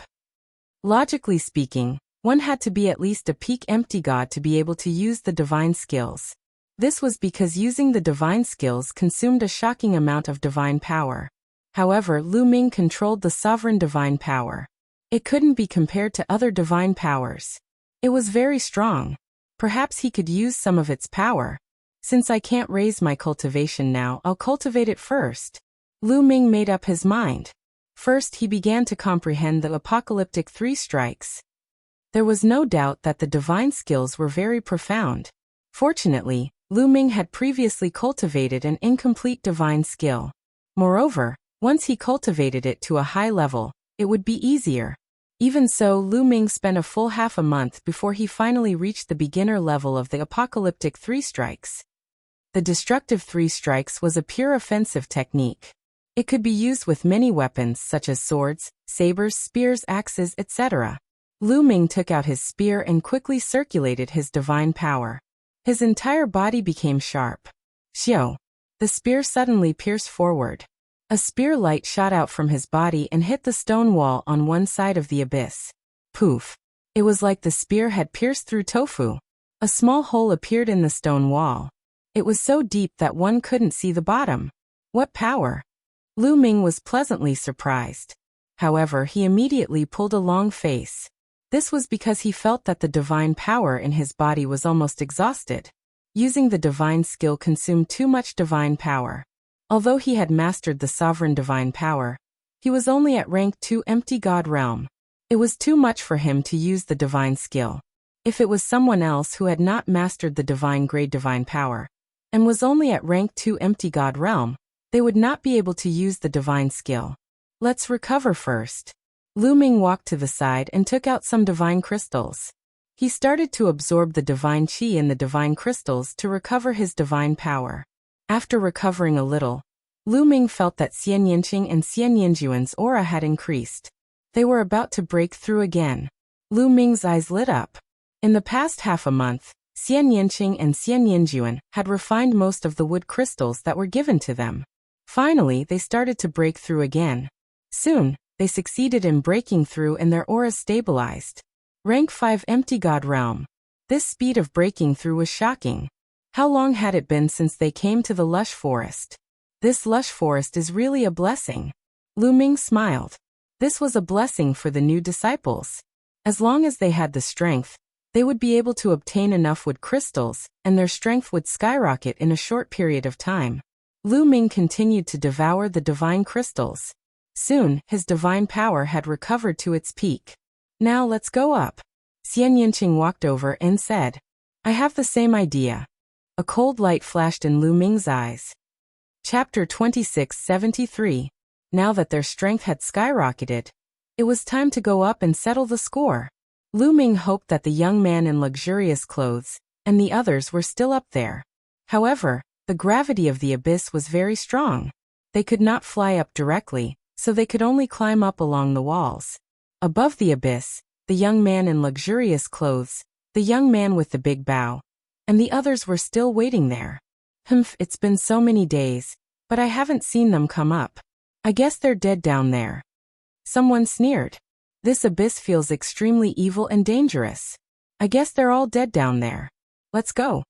Logically speaking, one had to be at least a peak empty god to be able to use the divine skills. This was because using the divine skills consumed a shocking amount of divine power. However, Lu Ming controlled the sovereign divine power. It couldn't be compared to other divine powers. It was very strong. Perhaps he could use some of its power. Since I can't raise my cultivation now, I'll cultivate it first. Lu Ming made up his mind. First, he began to comprehend the apocalyptic 3 strikes. There was no doubt that the divine skills were very profound. Fortunately, Lu Ming had previously cultivated an incomplete divine skill. Moreover, once he cultivated it to a high level, it would be easier. Even so, Lu Ming spent a full half a month before he finally reached the beginner level of the apocalyptic 3 strikes. The destructive 3 strikes was a pure offensive technique. It could be used with many weapons such as swords, sabers, spears, axes, etc. Lu Ming took out his spear and quickly circulated his divine power. His entire body became sharp. Xiao! The spear suddenly pierced forward. A spear light shot out from his body and hit the stone wall on one side of the abyss. Poof! It was like the spear had pierced through tofu. A small hole appeared in the stone wall. It was so deep that one couldn't see the bottom. What power! Lu Ming was pleasantly surprised. However, he immediately pulled a long face. This was because he felt that the divine power in his body was almost exhausted. Using the divine skill consumed too much divine power. Although he had mastered the sovereign divine power, he was only at rank 2 empty god realm. It was too much for him to use the divine skill. If it was someone else who had not mastered the divine grade divine power, and was only at rank 2 empty god realm, they would not be able to use the divine skill. Let's recover first. Lu Ming walked to the side and took out some divine crystals. He started to absorb the divine qi in the divine crystals to recover his divine power. After recovering a little, Lu Ming felt that Xian Yinqing and Xian Yinjuan's aura had increased. They were about to break through again. Lu Ming's eyes lit up. In the past half a month, Xian Yinqing and Xian Yinjuan had refined most of the wood crystals that were given to them. Finally, they started to break through again. Soon, they succeeded in breaking through and their auras stabilized. Rank 5 empty god realm. This speed of breaking through was shocking. How long had it been since they came to the lush forest? This lush forest is really a blessing. Lu Ming smiled. This was a blessing for the new disciples. As long as they had the strength, they would be able to obtain enough wood crystals, and their strength would skyrocket in a short period of time. Lu Ming continued to devour the divine crystals. Soon, his divine power had recovered to its peak. Now let's go up. Xian Yinqing walked over and said, I have the same idea. A cold light flashed in Lu Ming's eyes. Chapter 2673. Now that their strength had skyrocketed, it was time to go up and settle the score. Lu Ming hoped that the young man in luxurious clothes and the others were still up there. However, the gravity of the abyss was very strong. They could not fly up directly, so they could only climb up along the walls. Above the abyss, the young man in luxurious clothes, the young man with the big bow, and the others were still waiting there. It's been so many days, but I haven't seen them come up. I guess they're dead down there. Someone sneered. This abyss feels extremely evil and dangerous. I guess they're all dead down there. Let's go.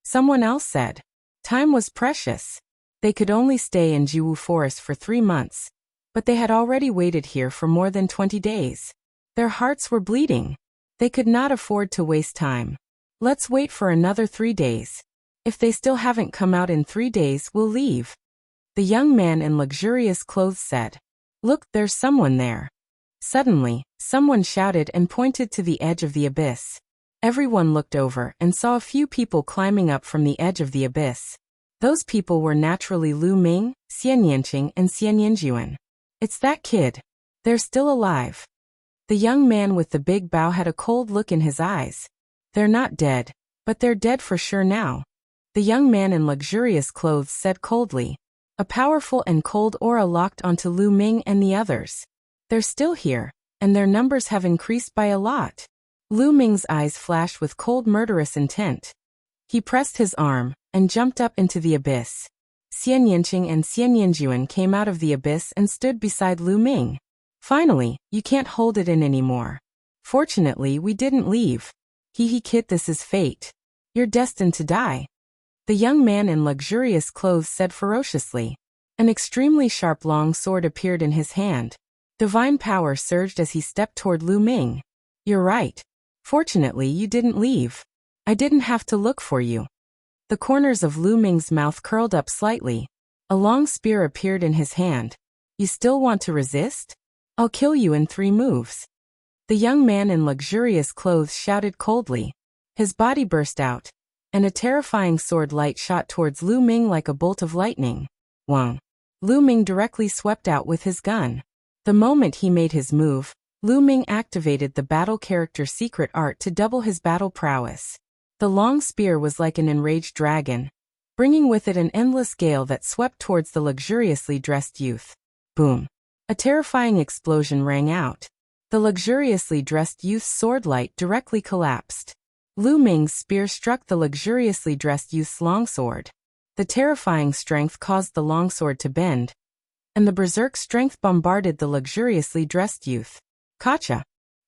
Someone else said. Time was precious. They could only stay in Jiwu Forest for 3 months, but they had already waited here for more than 20 days. Their hearts were bleeding. They could not afford to waste time. Let's wait for another 3 days. If they still haven't come out in 3 days, we'll leave. The young man in luxurious clothes said. Look, there's someone there. Suddenly, someone shouted and pointed to the edge of the abyss. Everyone looked over and saw a few people climbing up from the edge of the abyss. Those people were naturally Lu Ming, Xian Yanqing, and Xian Yinjuan. It's that kid. They're still alive. The young man with the big bow had a cold look in his eyes. They're not dead, but they're dead for sure now. The young man in luxurious clothes said coldly. A powerful and cold aura locked onto Lu Ming and the others. They're still here, and their numbers have increased by a lot. Lu Ming's eyes flashed with cold murderous intent. He pressed his arm and jumped up into the abyss. Xian Yanqing and Xian Yinjuan came out of the abyss and stood beside Lu Ming. Finally, you can't hold it in anymore. Fortunately, we didn't leave. Kid, this is fate. You're destined to die. The young man in luxurious clothes said ferociously. An extremely sharp long sword appeared in his hand. Divine power surged as he stepped toward Lu Ming. You're right. Fortunately, you didn't leave. I didn't have to look for you. The corners of Lu Ming's mouth curled up slightly. A long spear appeared in his hand. You still want to resist? I'll kill you in 3 moves. The young man in luxurious clothes shouted coldly. His body burst out, and a terrifying sword light shot towards Lu Ming like a bolt of lightning. Wang. Lu Ming directly swept out with his gun. The moment he made his move, Lu Ming activated the battle character secret art to double his battle prowess. The long spear was like an enraged dragon, bringing with it an endless gale that swept towards the luxuriously dressed youth. Boom. A terrifying explosion rang out. The luxuriously dressed youth's sword light directly collapsed. Lu Ming's spear struck the luxuriously dressed youth's longsword. The terrifying strength caused the longsword to bend, and the berserk strength bombarded the luxuriously dressed youth. Kacha!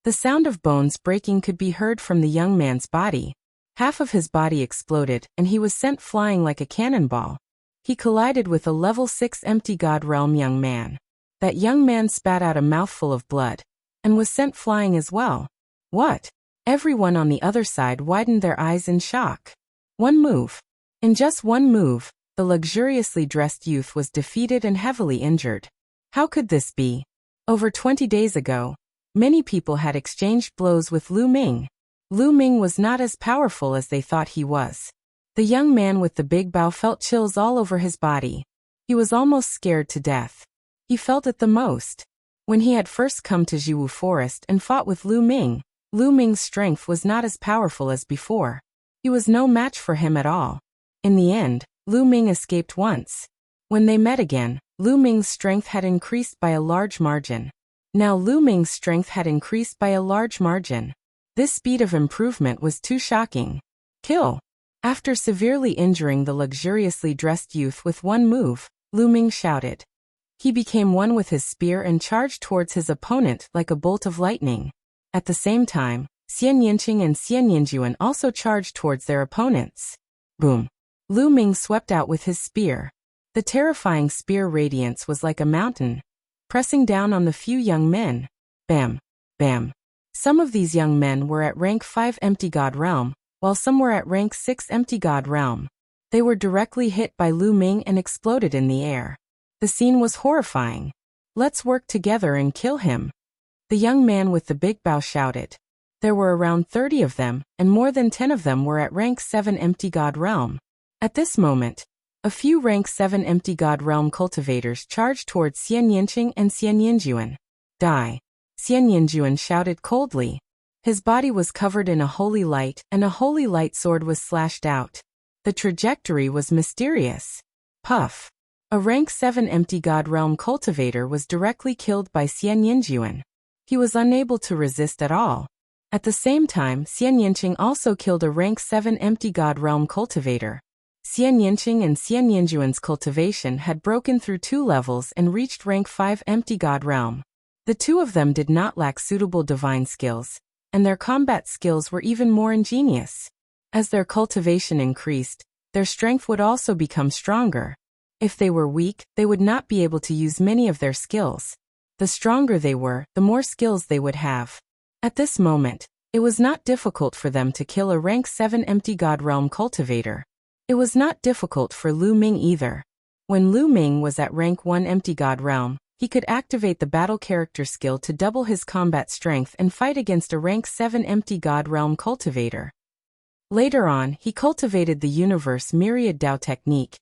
The sound of bones breaking could be heard from the young man's body. Half of his body exploded, and he was sent flying like a cannonball. He collided with a level 6 empty god realm young man. That young man spat out a mouthful of blood, and was sent flying as well. What? Everyone on the other side widened their eyes in shock. One move. In just one move, the luxuriously dressed youth was defeated and heavily injured. How could this be? Over 20 days ago, many people had exchanged blows with Lu Ming. Lu Ming was not as powerful as they thought he was. The young man with the big bow felt chills all over his body. He was almost scared to death. He felt it the most. When he had first come to Jiwu Forest and fought with Lu Ming's strength was not as powerful as before. He was no match for him at all. In the end, Lu Ming escaped once. When they met again, Lu Ming's strength had increased by a large margin. Now Lu Ming's strength had increased by a large margin. This speed of improvement was too shocking. Kill! After severely injuring the luxuriously dressed youth with one move, Lu Ming shouted. He became one with his spear and charged towards his opponent like a bolt of lightning. At the same time, Xian Yanqing and Xian Yinjuan also charged towards their opponents. Boom! Lu Ming swept out with his spear. The terrifying spear radiance was like a mountain, pressing down on the few young men. Bam! Bam! Some of these young men were at rank 5 empty god realm, while some were at rank 6 empty god realm. They were directly hit by Lu Ming and exploded in the air. The scene was horrifying. Let's work together and kill him. The young man with the big bow shouted. There were around 30 of them, and more than 10 of them were at rank 7 empty god realm. At this moment, a few rank 7 empty god realm cultivators charged towards Xian Yanqing and Xian Yinjuan. Die! Xian Yinjuan shouted coldly. His body was covered in a holy light, and a holy light sword was slashed out. The trajectory was mysterious. Puff! A rank 7 empty god realm cultivator was directly killed by Xian Yinjuan. He was unable to resist at all. At the same time, Xian Yanqing also killed a rank 7 empty god realm cultivator. Xian Yanqing and Xian Yinjuan's cultivation had broken through 2 levels and reached rank 5 empty god realm. The 2 of them did not lack suitable divine skills, and their combat skills were even more ingenious. As their cultivation increased, their strength would also become stronger. If they were weak, they would not be able to use many of their skills. The stronger they were, the more skills they would have. At this moment, it was not difficult for them to kill a rank 7 empty god realm cultivator. It was not difficult for Lu Ming either. When Lu Ming was at rank 1 empty god realm, he could activate the battle character skill to double his combat strength and fight against a rank 7 empty god realm cultivator. Later on, he cultivated the universe myriad Dao technique,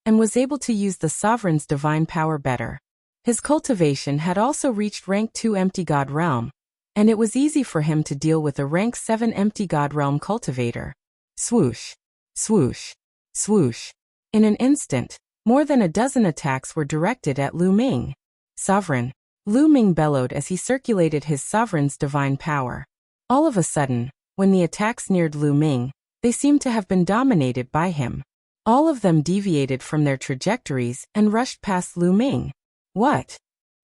and was able to use the sovereign's divine power better. His cultivation had also reached rank 2 empty god realm, and it was easy for him to deal with a rank 7 empty god realm cultivator. Swoosh, swoosh, swoosh. In an instant, more than a dozen attacks were directed at Lu Ming. Sovereign, Lu Ming bellowed as he circulated his sovereign's divine power. All of a sudden, when the attacks neared Lu Ming, they seemed to have been dominated by him. All of them deviated from their trajectories and rushed past Lu Ming. What?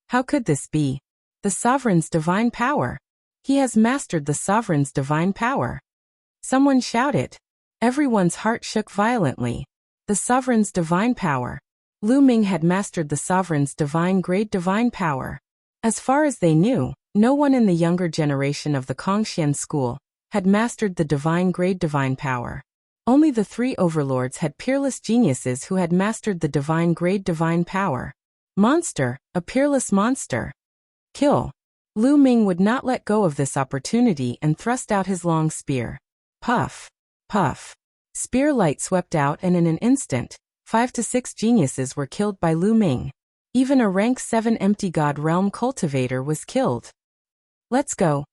How could this be? The sovereign's divine power. He has mastered the sovereign's divine power. Someone shouted. Everyone's heart shook violently. The sovereign's divine power. Lu Ming had mastered the sovereign's divine grade divine power. As far as they knew, no one in the younger generation of the Kongxian school had mastered the divine grade divine power. Only the 3 overlords had peerless geniuses who had mastered the divine grade divine power. Monster, a peerless monster. Kill. Lu Ming would not let go of this opportunity and thrust out his long spear. Puff, puff. Spear light swept out, and in an instant, 5 to 6 geniuses were killed by Lu Ming. Even a rank 7 empty god realm cultivator was killed. Let's go,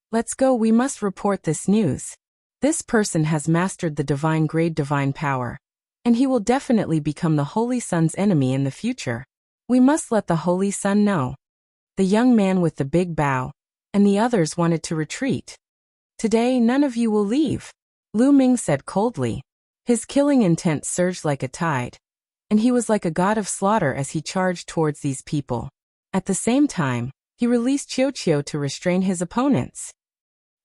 we must report this news. This person has mastered the divine grade divine power, and he will definitely become the Holy Sun's enemy in the future. We must let the Holy Sun know. The young man with the big bow and the others wanted to retreat. Today none of you will leave, Lu Ming said coldly. His killing intent surged like a tide, and he was like a god of slaughter as he charged towards these people. At the same time, he released Qiu to restrain his opponents.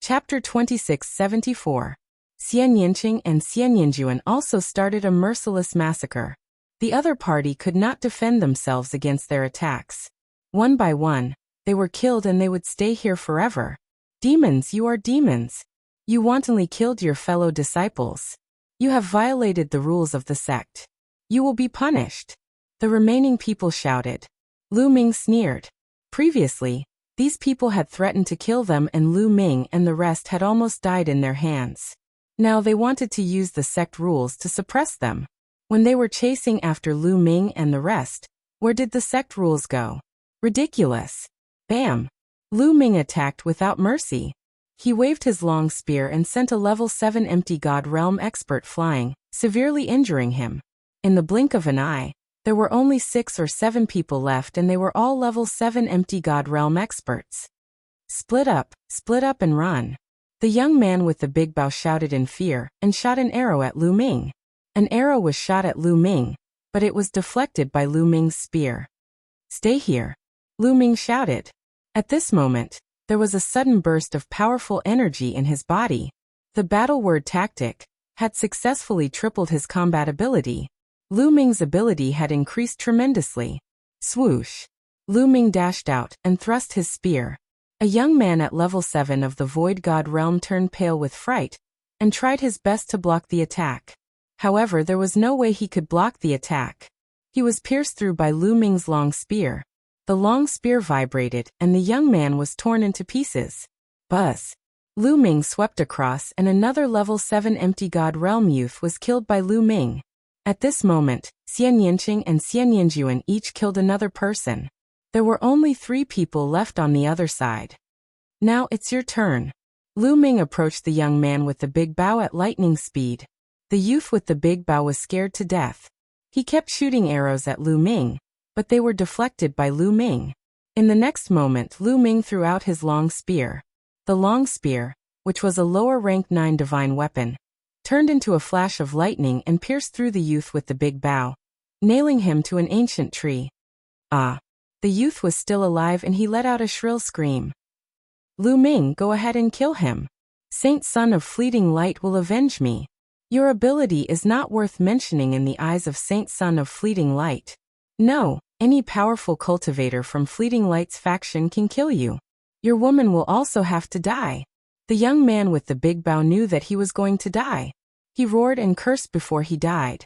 Chapter 2674. Xian Yinqing and Xian Yinjuan also started a merciless massacre. The other party could not defend themselves against their attacks. One by one, they were killed, and they would stay here forever. Demons, you are demons. You wantonly killed your fellow disciples. You have violated the rules of the sect. You will be punished. The remaining people shouted. Lu Ming sneered. Previously, these people had threatened to kill them, and Lu Ming and the rest had almost died in their hands. Now they wanted to use the sect rules to suppress them. When they were chasing after Lu Ming and the rest, where did the sect rules go? Ridiculous. Bam! Lu Ming attacked without mercy. He waved his long spear and sent a level 7 empty god realm expert flying, severely injuring him. In the blink of an eye, there were only 6 or 7 people left, and they were all level 7 empty god realm experts. Split up and run. The young man with the big bow shouted in fear and shot an arrow at Lu Ming. An arrow was shot at Lu Ming, but it was deflected by Lu Ming's spear. Stay here, Lu Ming shouted. At this moment, there was a sudden burst of powerful energy in his body. The battle word tactic had successfully tripled his combat ability. Lu Ming's ability had increased tremendously. Swoosh! Lu Ming dashed out and thrust his spear. A young man at level 7 of the Void God realm turned pale with fright and tried his best to block the attack. However, there was no way he could block the attack. He was pierced through by Lu Ming's long spear. The long spear vibrated, and the young man was torn into pieces. Buzz! Lu Ming swept across, and another level 7 empty god realm youth was killed by Lu Ming. At this moment, Xian Yinqing and Xian Yinjuan each killed another person. There were only 3 people left on the other side. Now it's your turn. Lu Ming approached the young man with the big bow at lightning speed. The youth with the big bow was scared to death. He kept shooting arrows at Lu Ming, but they were deflected by Lu Ming. In the next moment, Lu Ming threw out his long spear. The long spear, which was a lower rank 9 divine weapon, turned into a flash of lightning and pierced through the youth with the big bow, nailing him to an ancient tree. Ah! The youth was still alive, and he let out a shrill scream. Lu Ming, go ahead and kill him. Saint Son of Fleeting Light will avenge me. Your ability is not worth mentioning in the eyes of Saint Son of Fleeting Light. No, any powerful cultivator from Fleeting Light's faction can kill you. Your woman will also have to die. The young man with the big bow knew that he was going to die. He roared and cursed before he died.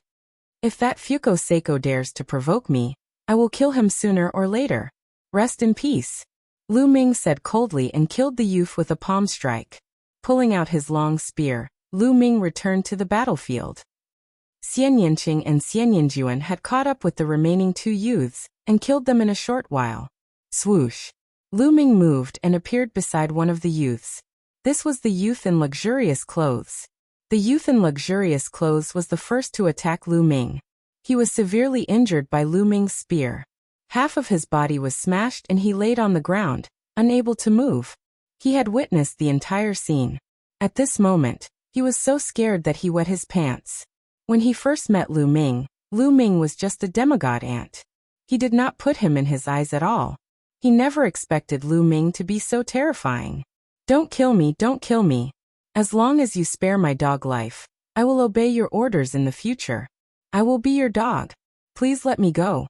If that Fuko Seiko dares to provoke me, I will kill him sooner or later. Rest in peace. Lu Ming said coldly and killed the youth with a palm strike. Pulling out his long spear, Lu Ming returned to the battlefield. Xian Yinqing and Xian Yinjuan had caught up with the remaining two youths and killed them in a short while. Swoosh! Lu Ming moved and appeared beside one of the youths. This was the youth in luxurious clothes. The youth in luxurious clothes was the first to attack Lu Ming. He was severely injured by Lu Ming's spear. Half of his body was smashed and he laid on the ground, unable to move. He had witnessed the entire scene. At this moment, he was so scared that he wet his pants. When he first met Lu Ming was just a demigod ant. He did not put him in his eyes at all. He never expected Lu Ming to be so terrifying. Don't kill me, don't kill me. As long as you spare my dog life, I will obey your orders in the future. I will be your dog. Please let me go.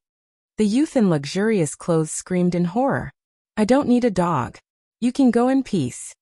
The youth in luxurious clothes screamed in horror. I don't need a dog. You can go in peace.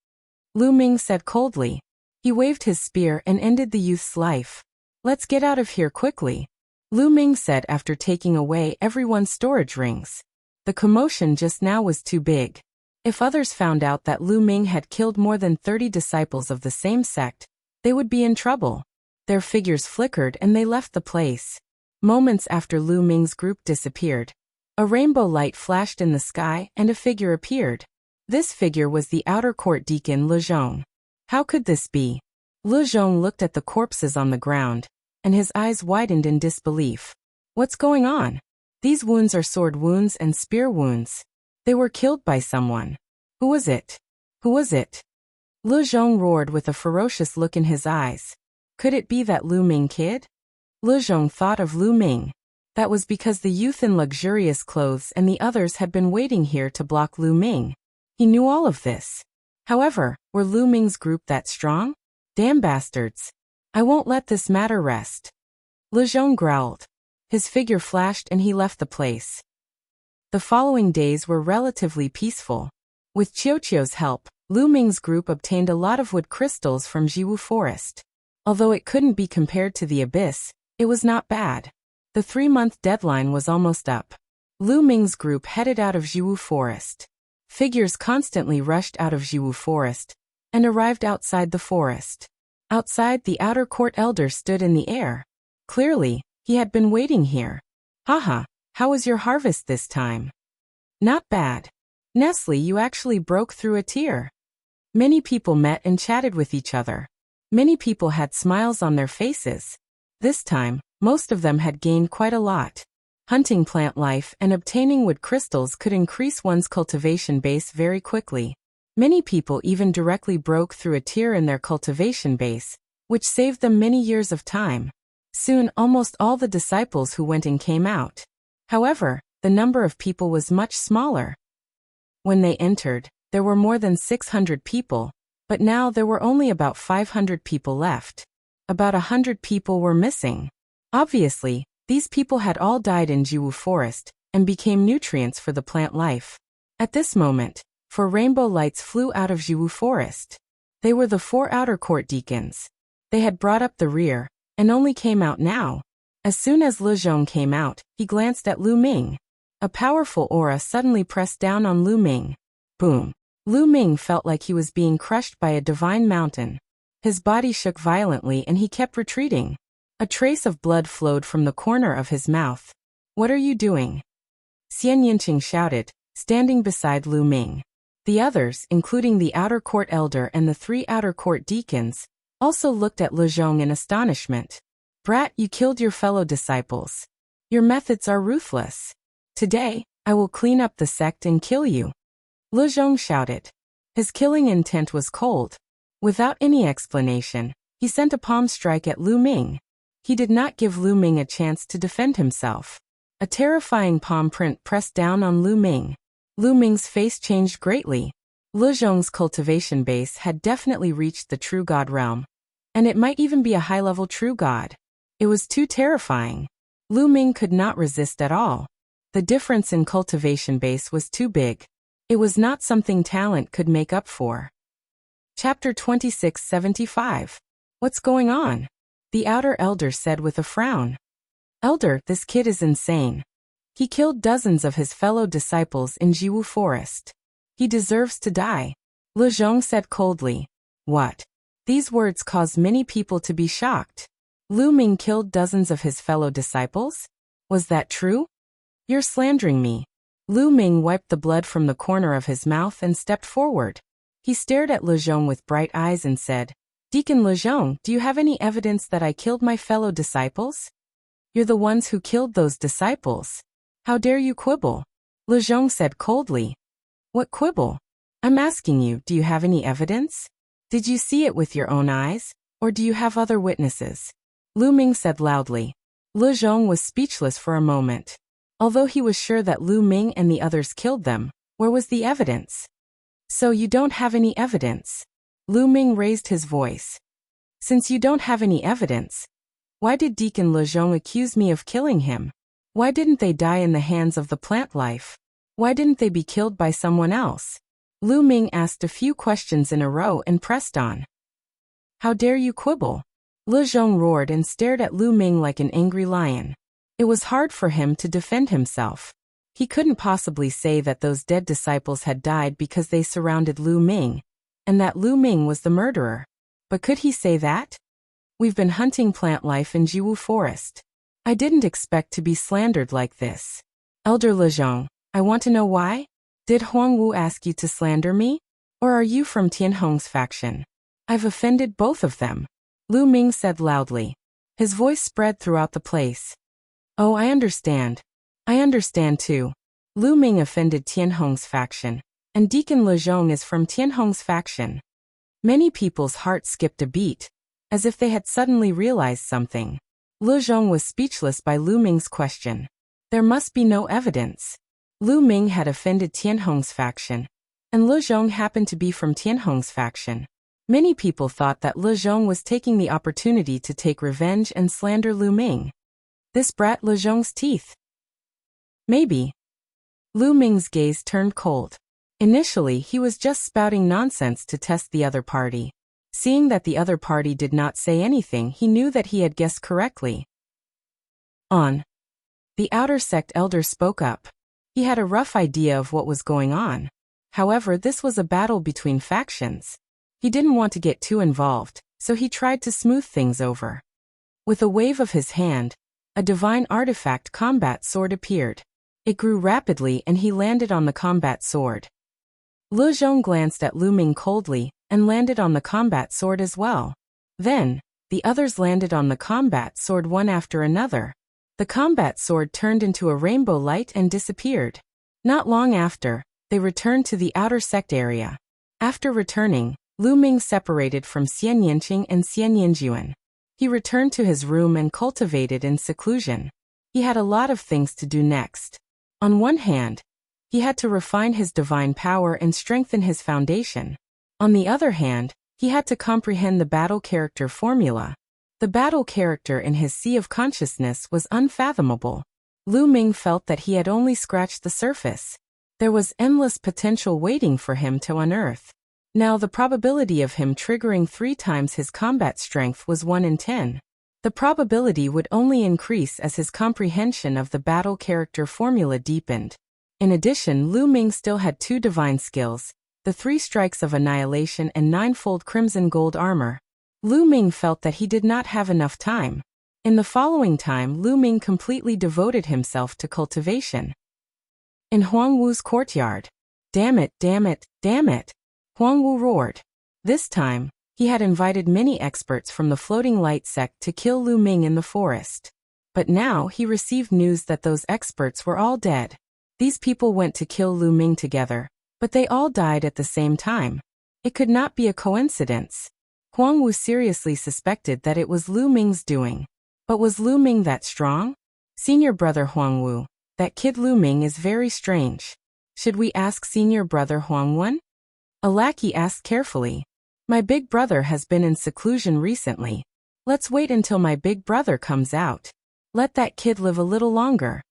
Lu Ming said coldly. He waved his spear and ended the youth's life. Let's get out of here quickly, Lu Ming said after taking away everyone's storage rings. The commotion just now was too big. If others found out that Lu Ming had killed more than 30 disciples of the same sect, they would be in trouble. Their figures flickered and they left the place. Moments after Lu Ming's group disappeared, a rainbow light flashed in the sky and a figure appeared. This figure was the outer court deacon Le Zhong. How could this be? Le Zhong looked at the corpses on the ground, and his eyes widened in disbelief. What's going on? These wounds are sword wounds and spear wounds. They were killed by someone. Who was it? Who was it? Le Zhong roared with a ferocious look in his eyes. Could it be that Lu Ming kid? Le Zhong thought of Lu Ming. That was because the youth in luxurious clothes and the others had been waiting here to block Lu Ming. He knew all of this. However, were Lu Ming's group that strong? Damn bastards. I won't let this matter rest. Le Zhong growled. His figure flashed and he left the place. The following days were relatively peaceful. With Qiuqiu's help, Lu Ming's group obtained a lot of wood crystals from Jiwu Forest. Although it couldn't be compared to the abyss, it was not bad. The 3-month deadline was almost up. Lu Ming's group headed out of Jiwu Forest. Figures constantly rushed out of Jiwu Forest and arrived outside the forest. Outside, the outer court elder stood in the air. Clearly, he had been waiting here. Haha, how was your harvest this time? Not bad. Nestle, you actually broke through a tear. Many people met and chatted with each other. Many people had smiles on their faces. This time, most of them had gained quite a lot. Hunting plant life and obtaining wood crystals could increase one's cultivation base very quickly. Many people even directly broke through a tier in their cultivation base, which saved them many years of time. Soon, almost all the disciples who went in came out. However, the number of people was much smaller. When they entered, there were more than 600 people, but now there were only about 500 people left. About 100 people were missing. Obviously, these people had all died in Jiwu Forest and became nutrients for the plant life. At this moment, 4 rainbow lights flew out of Jiwu Forest. They were the 4 outer court deacons. They had brought up the rear and only came out now. As soon as Le Zhong came out, he glanced at Lu Ming. A powerful aura suddenly pressed down on Lu Ming. Boom. Lu Ming felt like he was being crushed by a divine mountain. His body shook violently and he kept retreating. A trace of blood flowed from the corner of his mouth. What are you doing? Xian Yinqing shouted, standing beside Lu Ming. The others, including the outer court elder and the 3 outer court deacons, also looked at Le Zhong in astonishment. Brat, you killed your fellow disciples. Your methods are ruthless. Today, I will clean up the sect and kill you. Le Zhong shouted. His killing intent was cold. Without any explanation, he sent a palm strike at Lu Ming. He did not give Lu Ming a chance to defend himself. A terrifying palm print pressed down on Lu Ming. Lu Ming's face changed greatly. Le Zhong's cultivation base had definitely reached the true god realm. And it might even be a high-level true god. It was too terrifying. Lu Ming could not resist at all. The difference in cultivation base was too big. It was not something talent could make up for. Chapter 2675. What's going on? The outer elder said with a frown. Elder, this kid is insane. He killed dozens of his fellow disciples in Jiwu Forest. He deserves to die. Le Zhong said coldly. What? These words caused many people to be shocked. Lu Ming killed dozens of his fellow disciples? Was that true? You're slandering me. Lu Ming wiped the blood from the corner of his mouth and stepped forward. He stared at Le Zhong with bright eyes and said, Deacon Le Zhong, do you have any evidence that I killed my fellow disciples? You're the ones who killed those disciples. How dare you quibble? Le Zhong said coldly. What quibble? I'm asking you, do you have any evidence? Did you see it with your own eyes, or do you have other witnesses? Lu Ming said loudly. Le Zhong was speechless for a moment. Although he was sure that Lu Ming and the others killed them, where was the evidence? So you don't have any evidence? Lu Ming raised his voice. Since you don't have any evidence, why did Deacon Le Zhong accuse me of killing him? Why didn't they die in the hands of the plant life? Why didn't they be killed by someone else? Lu Ming asked a few questions in a row and pressed on. How dare you quibble? Le Zhong roared and stared at Lu Ming like an angry lion. It was hard for him to defend himself. He couldn't possibly say that those dead disciples had died because they surrounded Lu Ming, and that Lu Ming was the murderer. But could he say that? We've been hunting plant life in Jiwu Forest. I didn't expect to be slandered like this. Elder Le Zhong, I want to know why? Did Huang Wu ask you to slander me? Or are you from Tianhong's faction? I've offended both of them. Lu Ming said loudly. His voice spread throughout the place. Oh, I understand. I understand too. Lu Ming offended Tianhong's faction, and Deacon Le Zhong is from Tianhong's faction. Many people's hearts skipped a beat, as if they had suddenly realized something. Le Zhong was speechless by Lu Ming's question. There must be no evidence. Lu Ming had offended Tianhong's faction, and Le Zhong happened to be from Tianhong's faction. Many people thought that Le Zhong was taking the opportunity to take revenge and slander Lu Ming. This brat Le Zhong's teeth. Maybe. Lu Ming's gaze turned cold. Initially, he was just spouting nonsense to test the other party. Seeing that the other party did not say anything, he knew that he had guessed correctly. The outer sect elder spoke up. He had a rough idea of what was going on. However, this was a battle between factions. He didn't want to get too involved, so he tried to smooth things over. With a wave of his hand, a divine artifact combat sword appeared. It grew rapidly and he landed on the combat sword. Le Zhong glanced at Lu Ming coldly and landed on the combat sword as well. Then, the others landed on the combat sword one after another. The combat sword turned into a rainbow light and disappeared. Not long after, they returned to the outer sect area. After returning, Lu Ming separated from Xian Yanqing and Xian Yanjuan. He returned to his room and cultivated in seclusion. He had a lot of things to do next. On one hand, he had to refine his divine power and strengthen his foundation. On the other hand, he had to comprehend the battle character formula. The battle character in his sea of consciousness was unfathomable. Lu Ming felt that he had only scratched the surface. There was endless potential waiting for him to unearth. Now the probability of him triggering 3 times his combat strength was 1 in 10. The probability would only increase as his comprehension of the battle character formula deepened. In addition, Lu Ming still had 2 divine skills, the 3 strikes of annihilation and 9-fold crimson gold armor. Lu Ming felt that he did not have enough time. In the following time, Lu Ming completely devoted himself to cultivation. In Huang Wu's courtyard. Damn it, damn it, damn it! Huang Wu roared. This time, he had invited many experts from the Floating Light sect to kill Lu Ming in the forest. But now he received news that those experts were all dead. These people went to kill Lu Ming together, but they all died at the same time. It could not be a coincidence. Huang Wu seriously suspected that it was Lu Ming's doing. But was Lu Ming that strong? Senior brother Huang Wu, that kid Lu Ming is very strange. Should we ask senior brother Huang Wen? A lackey asked carefully. My big brother has been in seclusion recently. Let's wait until my big brother comes out. Let that kid live a little longer.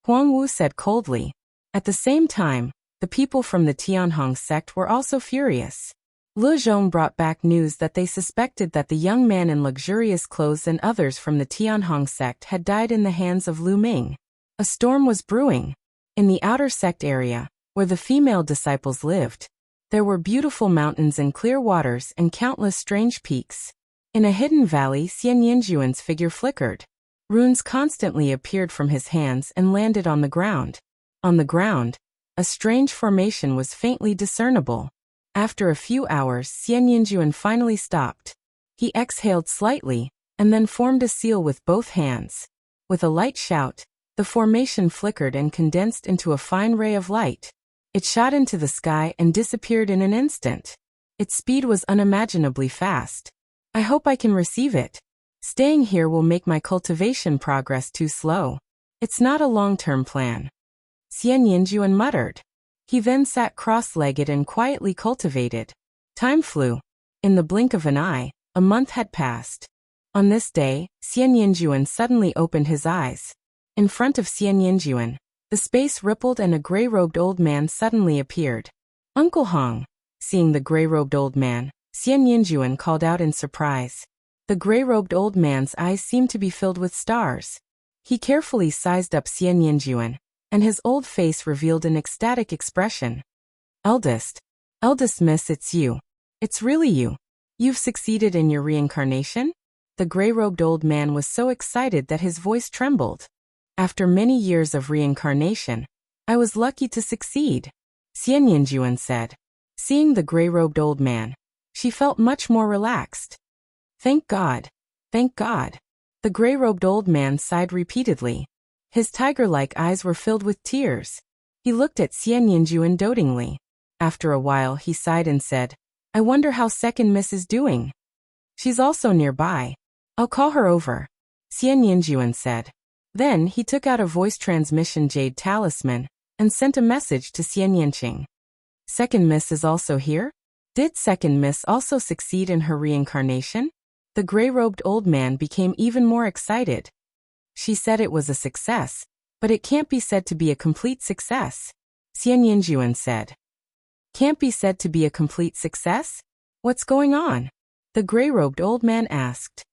Huang Wu said coldly. At the same time, the people from the Tianhong sect were also furious. Le Zhong brought back news that they suspected that the young man in luxurious clothes and others from the Tianhong sect had died in the hands of Lu Ming. A storm was brewing. In the outer sect area, where the female disciples lived, there were beautiful mountains and clear waters and countless strange peaks. In a hidden valley, Xian Yinjuan's figure flickered. Runes constantly appeared from his hands and landed on the ground. On the ground, a strange formation was faintly discernible. After a few hours, Xian Yinjuan finally stopped. He exhaled slightly, and then formed a seal with both hands. With a light shout, the formation flickered and condensed into a fine ray of light. It shot into the sky and disappeared in an instant. Its speed was unimaginably fast. I hope I can receive it. Staying here will make my cultivation progress too slow. It's not a long-term plan. Xian Yinjuan muttered. He then sat cross-legged and quietly cultivated. Time flew. In the blink of an eye, a month had passed. On this day, Xian Yinjuan suddenly opened his eyes. In front of Xian Yinjuan, the space rippled and a gray-robed old man suddenly appeared. Uncle Hong. Seeing the gray-robed old man, Xian Yinjuan called out in surprise. The gray-robed old man's eyes seemed to be filled with stars. He carefully sized up Xian Yinjuan, and his old face revealed an ecstatic expression. Eldest miss, it's you. It's really you. You've succeeded in your reincarnation? The gray-robed old man was so excited that his voice trembled. After many years of reincarnation, I was lucky to succeed, Xian Yinjuan said. Seeing the gray-robed old man, she felt much more relaxed. Thank God. Thank God. The gray-robed old man sighed repeatedly. His tiger-like eyes were filled with tears. He looked at Xian Yinjuan dotingly. After a while he sighed and said, I wonder how second miss is doing. She's also nearby. I'll call her over, Xian Yinjuan said. Then he took out a voice transmission jade talisman and sent a message to Xian Yinqing. Second miss is also here? Did second miss also succeed in her reincarnation? The gray-robed old man became even more excited. She said it was a success, but it can't be said to be a complete success, Xian Yinjuan said. Can't be said to be a complete success? What's going on? The gray-robed old man asked.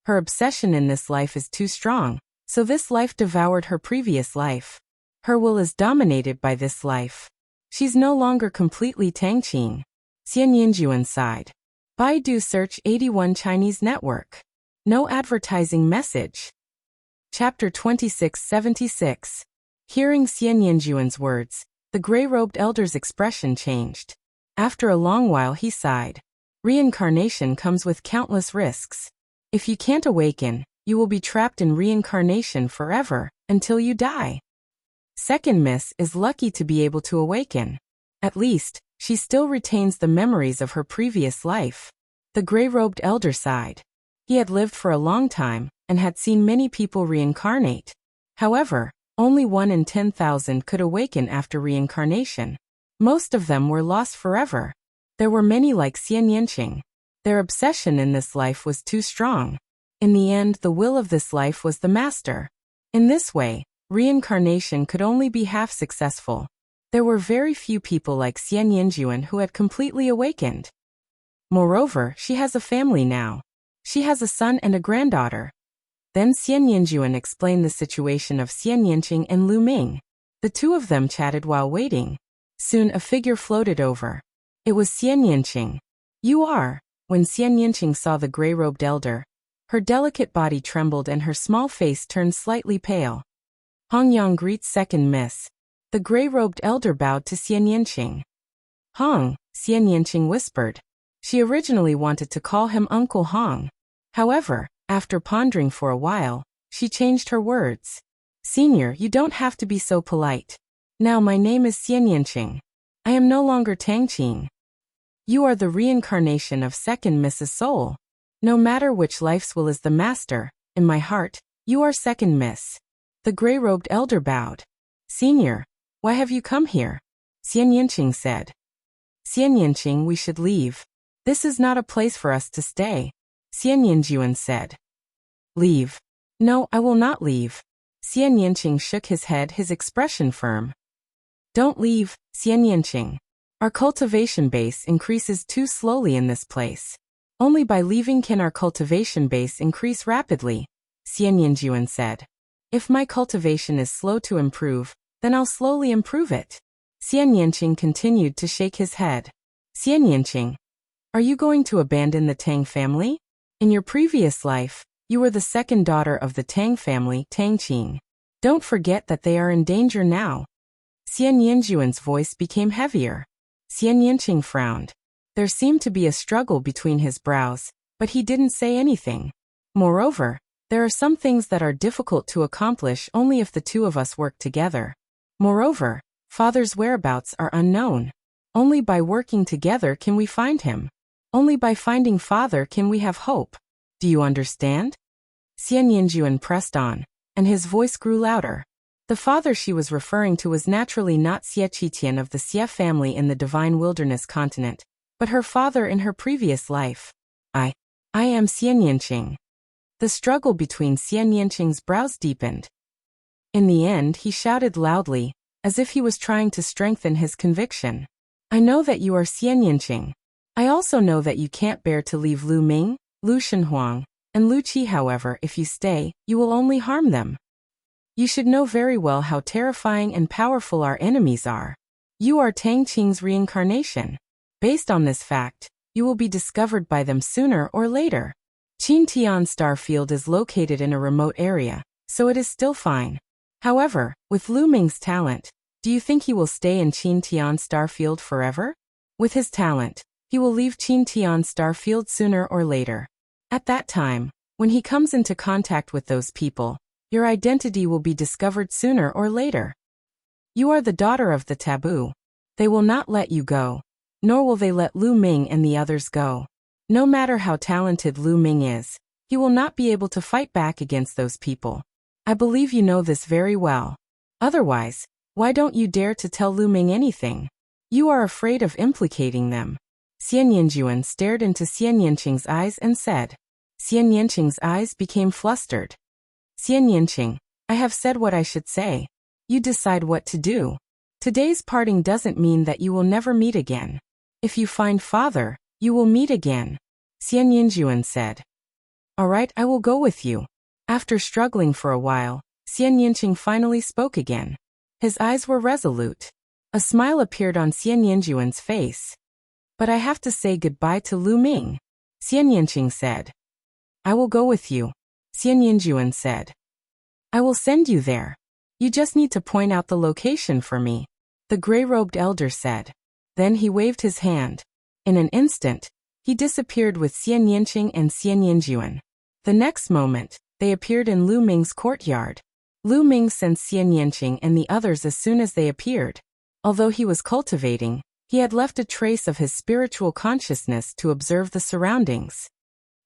Her obsession in this life is too strong, so this life devoured her previous life. Her will is dominated by this life. She's no longer completely Tangqing. Xian Yinjuan sighed. Baidu search 81 Chinese network. No advertising message. Chapter 2676. Hearing Xian Yinjuan's words, the gray-robed elder's expression changed. After a long while he sighed. Reincarnation comes with countless risks. If you can't awaken, you will be trapped in reincarnation forever, until you die. Second miss is lucky to be able to awaken. At least, she still retains the memories of her previous life. The gray-robed elder sighed. He had lived for a long time, and had seen many people reincarnate. However, only 1 in 10,000 could awaken after reincarnation. Most of them were lost forever. There were many like Xian Yinqing. Their obsession in this life was too strong. In the end, the will of this life was the master. In this way, reincarnation could only be half successful. There were very few people like Xian Yinjuan who had completely awakened. Moreover, she has a family now. She has a son and a granddaughter. Then Xian Yinjuan explained the situation of Xian Yinqing and Lu Ming. The two of them chatted while waiting. Soon a figure floated over. It was Xian Yinqing. You are. When Xian Yinqing saw the gray-robed elder, her delicate body trembled and her small face turned slightly pale. Hong Yang greets second miss. The gray-robed elder bowed to Xian Yinqing. Hong, Xian Yinqing whispered. She originally wanted to call him Uncle Hong. However, after pondering for a while, she changed her words. Senior, you don't have to be so polite. Now my name is Xian Yinqing. I am no longer Tangqing. You are the reincarnation of second Miss's soul. No matter which life's will is the master, in my heart, you are second miss. The gray-robed elder bowed. Senior, why have you come here? Xian Yinqing said. Xian Yinqing, we should leave. This is not a place for us to stay, Xian Yinjuan said. Leave. No, I will not leave. Xian Yinqing shook his head, his expression firm. Don't leave, Xian Yinqing. Our cultivation base increases too slowly in this place. Only by leaving can our cultivation base increase rapidly, Xian Yinjuan said. If my cultivation is slow to improve, then I'll slowly improve it. Xian Yinqing continued to shake his head. Xian Yinqing, are you going to abandon the Tang family? In your previous life, you were the second daughter of the Tang family, Tang Qing. Don't forget that they are in danger now. Xian Yinjuan's voice became heavier. Xian Yinqing frowned. There seemed to be a struggle between his brows, but he didn't say anything. Moreover, there are some things that are difficult to accomplish only if the two of us work together. Moreover, father's whereabouts are unknown. Only by working together can we find him. Only by finding father can we have hope. Do you understand? Xian Yinjuan pressed on, and his voice grew louder. The father she was referring to was naturally not Xie Qitian of the Xie family in the Divine Wilderness continent, but her father in her previous life. I am Xian Yinqing. The struggle between Xian Yinqing's brows deepened. In the end, he shouted loudly, as if he was trying to strengthen his conviction. I know that you are Xian Yinqing. I also know that you can't bear to leave Lu Ming, Lu Shenhuang, and Lu Qi. However, if you stay, you will only harm them. You should know very well how terrifying and powerful our enemies are. You are Tang Qing's reincarnation. Based on this fact, you will be discovered by them sooner or later. Qintian Star Field is located in a remote area, so it is still fine. However, with Lu Ming's talent, do you think he will stay in Qintian Star Field forever? With his talent, he will leave Qintian Star Field sooner or later. At that time, when he comes into contact with those people, your identity will be discovered sooner or later. You are the daughter of the taboo. They will not let you go, nor will they let Lu Ming and the others go. No matter how talented Lu Ming is, he will not be able to fight back against those people. I believe you know this very well. Otherwise, why don't you dare to tell Lu Ming anything? You are afraid of implicating them. Xian Yinjuan stared into Xian Yinqing's eyes and said. Xian Yinqing's eyes became flustered. Xian Yinqing, I have said what I should say. You decide what to do. Today's parting doesn't mean that you will never meet again. If you find father, you will meet again. Xian Yinjuan said. All right, I will go with you. After struggling for a while, Xian Yinqing finally spoke again. His eyes were resolute. A smile appeared on Xian Yinjuan's face. But I have to say goodbye to Lu Ming. Xian Yinqing said. I will go with you. Xian Yinjuan said. I will send you there. You just need to point out the location for me. The gray-robed elder said. Then he waved his hand. In an instant, he disappeared with Xian Yinqing and Xian Yinjuan. The next moment, they appeared in Lu Ming's courtyard. Lu Ming sensed Xian Yinqing and the others as soon as they appeared. Although he was cultivating, he had left a trace of his spiritual consciousness to observe the surroundings.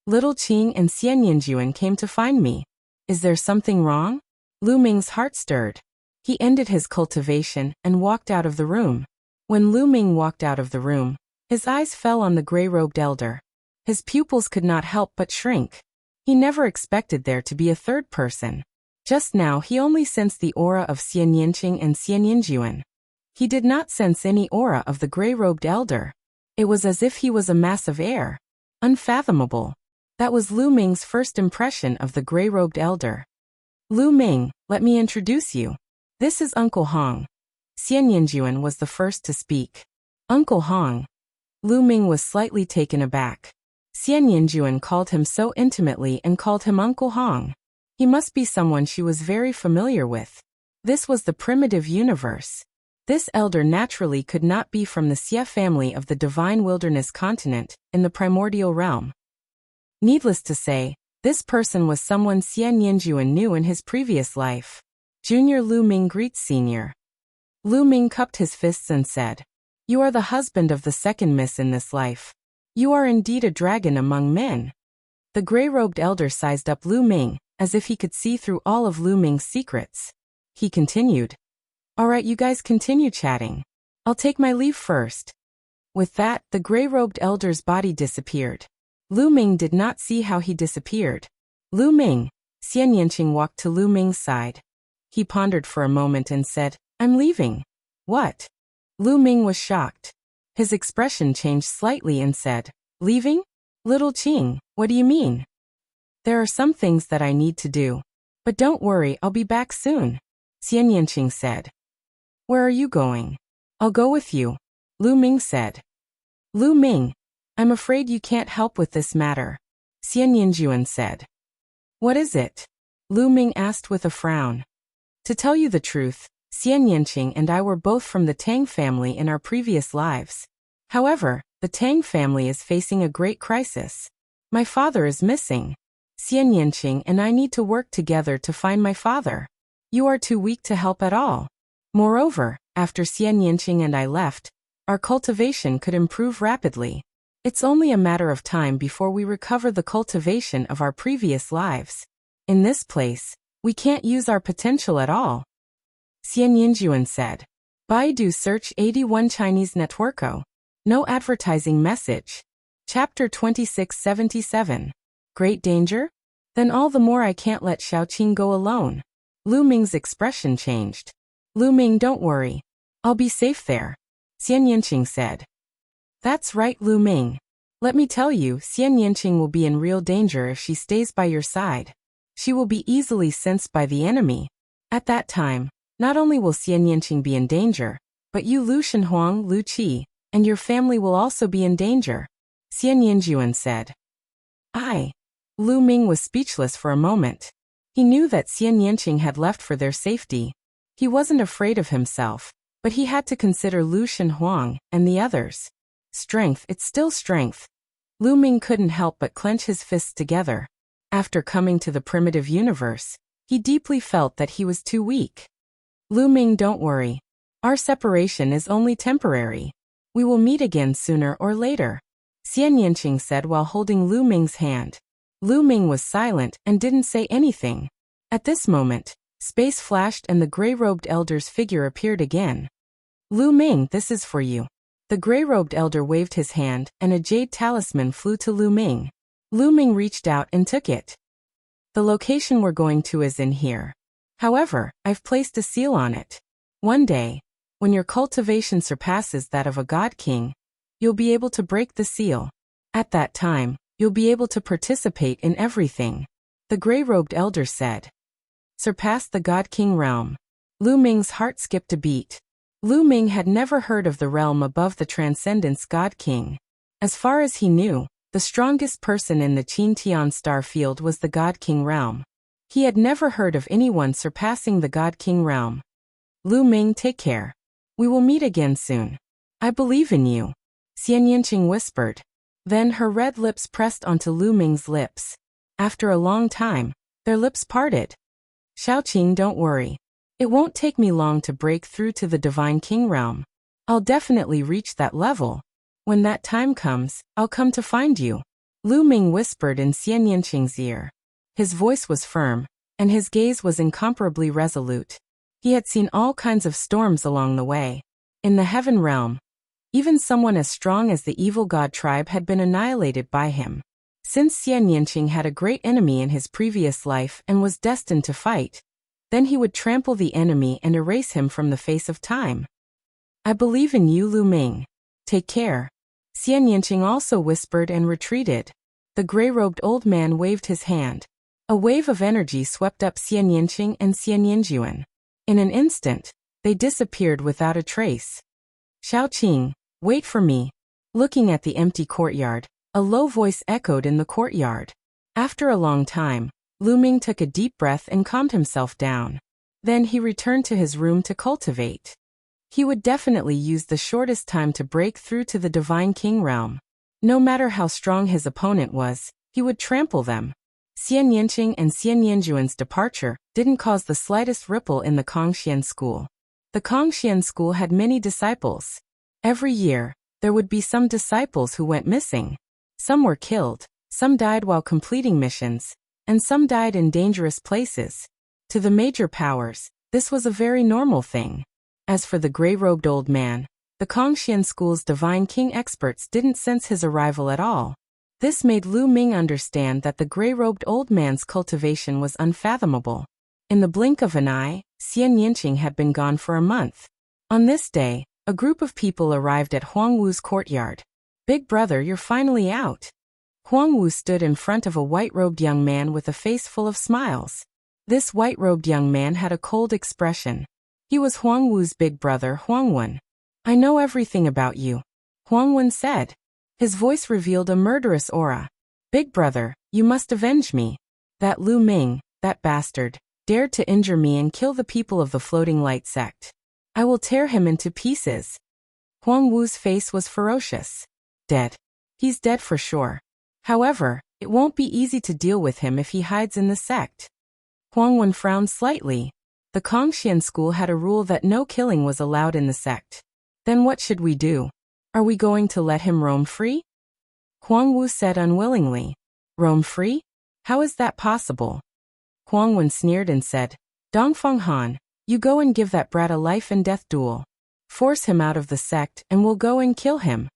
Little Qing and Xian Yinjuan came to find me. Is there something wrong? Lu Ming's heart stirred. He ended his cultivation and walked out of the room. When Lu Ming walked out of the room, his eyes fell on the gray-robed elder. His pupils could not help but shrink. He never expected there to be a third person. Just now he only sensed the aura of Xian Yinqing and Xian Yinjuan. He did not sense any aura of the gray-robed elder. It was as if he was a mass of air. Unfathomable. That was Lu Ming's first impression of the gray-robed elder. Lu Ming, let me introduce you. This is Uncle Hong. Xian Yinjuan was the first to speak. Uncle Hong. Lu Ming was slightly taken aback. Xian Yinjuan called him so intimately and called him Uncle Hong. He must be someone she was very familiar with. This was the primitive universe. This elder naturally could not be from the Xie family of the Divine Wilderness continent, in the primordial realm. Needless to say, this person was someone Xian Yinjuan knew in his previous life. Junior Lu Ming greets Senior. Lu Ming cupped his fists and said, You are the husband of the second miss in this life. You are indeed a dragon among men. The gray-robed elder sized up Lu Ming, as if he could see through all of Lu Ming's secrets. He continued, All right, you guys continue chatting. I'll take my leave first. With that, the gray-robed elder's body disappeared. Lu Ming did not see how he disappeared. Lu Ming. Xian Yinqing walked to Lu Ming's side. He pondered for a moment and said, I'm leaving. What? Lu Ming was shocked. His expression changed slightly and said, Leaving? Little Qing, what do you mean? There are some things that I need to do. But don't worry, I'll be back soon. Xian Yinqing said. Where are you going? I'll go with you. Lu Ming said. Lu Ming. I'm afraid you can't help with this matter. Xian Yinjuan said. What is it? Lu Ming asked with a frown. To tell you the truth, Xian Yanqing and I were both from the Tang family in our previous lives. However, the Tang family is facing a great crisis. My father is missing. Xian Yanqing and I need to work together to find my father. You are too weak to help at all. Moreover, after Xian Yanqing and I left, our cultivation could improve rapidly. It's only a matter of time before we recover the cultivation of our previous lives. In this place, we can't use our potential at all. Xian Yinjuan said. Baidu search 81 Chinese Networko. No advertising message. Chapter 2677. Great danger? Then all the more I can't let Xiaoqing go alone. Lu Ming's expression changed. Lu Ming, don't worry. I'll be safe there. Xian Yanqing said. That's right, Lu Ming. Let me tell you, Xian Yanqing will be in real danger if she stays by your side. She will be easily sensed by the enemy. At that time, not only will Xian Yanqing be in danger, but you Lu Shenhuang, Lu Qi, and your family will also be in danger. Xian Yinjuan said. Lu Ming was speechless for a moment. He knew that Xian Yanqing had left for their safety. He wasn't afraid of himself, but he had to consider Lu Shenhuang and the others. Strength, it's still strength. Lu Ming couldn't help but clench his fists together. After coming to the primitive universe, he deeply felt that he was too weak. Lu Ming, don't worry. Our separation is only temporary. We will meet again sooner or later. Xian Yanqing said while holding Lu Ming's hand. Lu Ming was silent and didn't say anything. At this moment, space flashed and the gray-robed elder's figure appeared again. Lu Ming, this is for you. The gray-robed elder waved his hand and a jade talisman flew to Lu Ming. Lu Ming reached out and took it. The location we're going to is in here. However, I've placed a seal on it. One day, when your cultivation surpasses that of a god king, you'll be able to break the seal. At that time, you'll be able to participate in everything. The gray-robed elder said. Surpass the god king realm. Lu Ming's heart skipped a beat. Lu Ming had never heard of the realm above the Transcendence God King. As far as he knew, the strongest person in the Qintian star field was the God King realm. He had never heard of anyone surpassing the God King realm. Lu Ming, take care. We will meet again soon. I believe in you. Xian Yanqing whispered. Then her red lips pressed onto Lu Ming's lips. After a long time, their lips parted. Xiaoqing, don't worry. It won't take me long to break through to the Divine King realm. I'll definitely reach that level. When that time comes, I'll come to find you. Lu Ming whispered in Xian Yanqing's ear. His voice was firm, and his gaze was incomparably resolute. He had seen all kinds of storms along the way. In the heaven realm, even someone as strong as the evil god tribe had been annihilated by him. Since Xian Yanqing had a great enemy in his previous life and was destined to fight, then he would trample the enemy and erase him from the face of time. I believe in you, Lu Ming. Take care. Xian Yanqing also whispered and retreated. The gray-robed old man waved his hand. A wave of energy swept up Xian Yanqing and Xian Yinjuan. In an instant, they disappeared without a trace. Xiaoqing, wait for me. Looking at the empty courtyard, a low voice echoed in the courtyard. After a long time, Lu Ming took a deep breath and calmed himself down. Then he returned to his room to cultivate. He would definitely use the shortest time to break through to the Divine King realm. No matter how strong his opponent was, he would trample them. Xian Yanqing and Xian Yinjuan's departure didn't cause the slightest ripple in the Kongxian school. The Kongxian school had many disciples. Every year, there would be some disciples who went missing. Some were killed, some died while completing missions, and some died in dangerous places. To the major powers, this was a very normal thing. As for the gray-robed old man, the Kongxian school's Divine King experts didn't sense his arrival at all. This made Lu Ming understand that the gray-robed old man's cultivation was unfathomable. In the blink of an eye, Xian Yanqing had been gone for a month. On this day, a group of people arrived at Huang Wu's courtyard. Big brother, you're finally out. Huang Wu stood in front of a white-robed young man with a face full of smiles. This white-robed young man had a cold expression. He was Huang Wu's big brother, Huang Wen. I know everything about you, Huang Wen said. His voice revealed a murderous aura. Big brother, you must avenge me. That Lu Ming, that bastard, dared to injure me and kill the people of the Floating Light sect. I will tear him into pieces. Huang Wu's face was ferocious. Dead. He's dead for sure. However, it won't be easy to deal with him if he hides in the sect. Huang Wen frowned slightly. The Kongxian school had a rule that no killing was allowed in the sect. Then what should we do? Are we going to let him roam free? Huang Wu said unwillingly. Roam free? How is that possible? Huang Wen sneered and said, Dongfeng Han, you go and give that brat a life and death duel. Force him out of the sect and we'll go and kill him.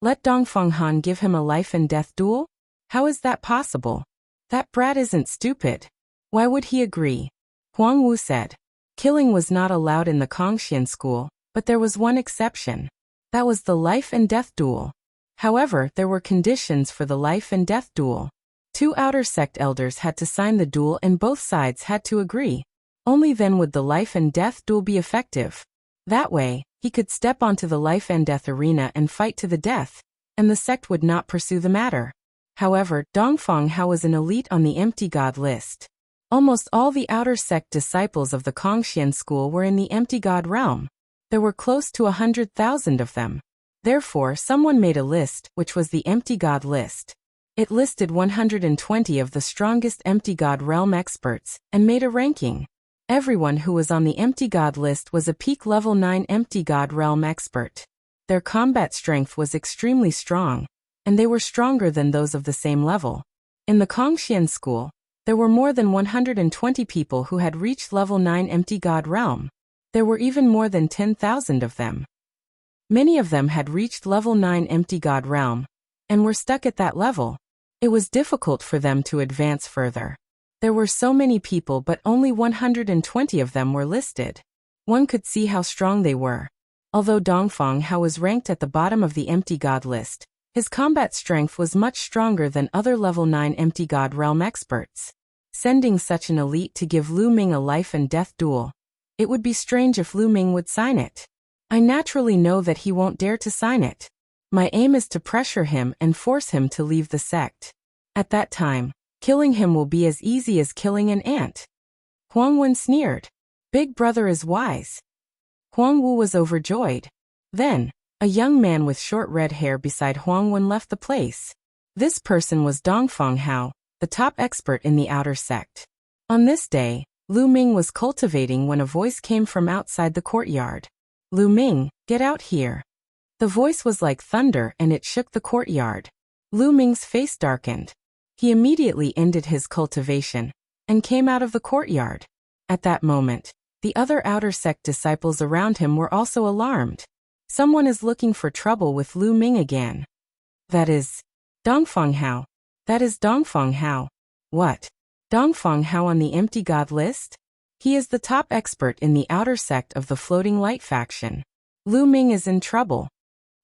Let Dongfeng Han give him a life and death duel? How is that possible? That brat isn't stupid. Why would he agree? Huang Wu said. Killing was not allowed in the Kongxian school, but there was one exception. That was the life and death duel. However, there were conditions for the life and death duel. 2 outer sect elders had to sign the duel and both sides had to agree. Only then would the life and death duel be effective. That way, he could step onto the life and death arena and fight to the death, and the sect would not pursue the matter. However, Dongfeng Hao was an elite on the empty god list. Almost all the outer sect disciples of the Kongxian school were in the empty god realm. There were close to 100,000 of them. Therefore, someone made a list, which was the empty god list. It listed 120 of the strongest empty god realm experts, and made a ranking. Everyone who was on the empty god list was a peak level 9 empty god realm expert. Their combat strength was extremely strong, and they were stronger than those of the same level. In the Kongxian school, there were more than 120 people who had reached level 9 empty god realm. There were even more than 10,000 of them. Many of them had reached level 9 empty god realm, and were stuck at that level. It was difficult for them to advance further. There were so many people but only 120 of them were listed. One could see how strong they were. Although Dongfeng Hao was ranked at the bottom of the empty god list, his combat strength was much stronger than other level 9 empty god realm experts. Sending such an elite to give Lu Ming a life and death duel. It would be strange if Lu Ming would sign it. I naturally know that he won't dare to sign it. My aim is to pressure him and force him to leave the sect. At that time, killing him will be as easy as killing an ant. Huang Wen sneered. Big brother is wise. Huang Wu was overjoyed. Then, a young man with short red hair beside Huang Wen left the place. This person was Dongfeng Hao, the top expert in the outer sect. On this day, Lu Ming was cultivating when a voice came from outside the courtyard. Lu Ming, get out here. The voice was like thunder and it shook the courtyard. Lu Ming's face darkened. He immediately ended his cultivation and came out of the courtyard. At that moment, the other outer sect disciples around him were also alarmed. Someone is looking for trouble with Lu Ming again. That is Dongfeng Hao. That is Dongfeng Hao. What? Dongfeng Hao on the empty god list? He is the top expert in the outer sect of the Floating Light faction. Lu Ming is in trouble.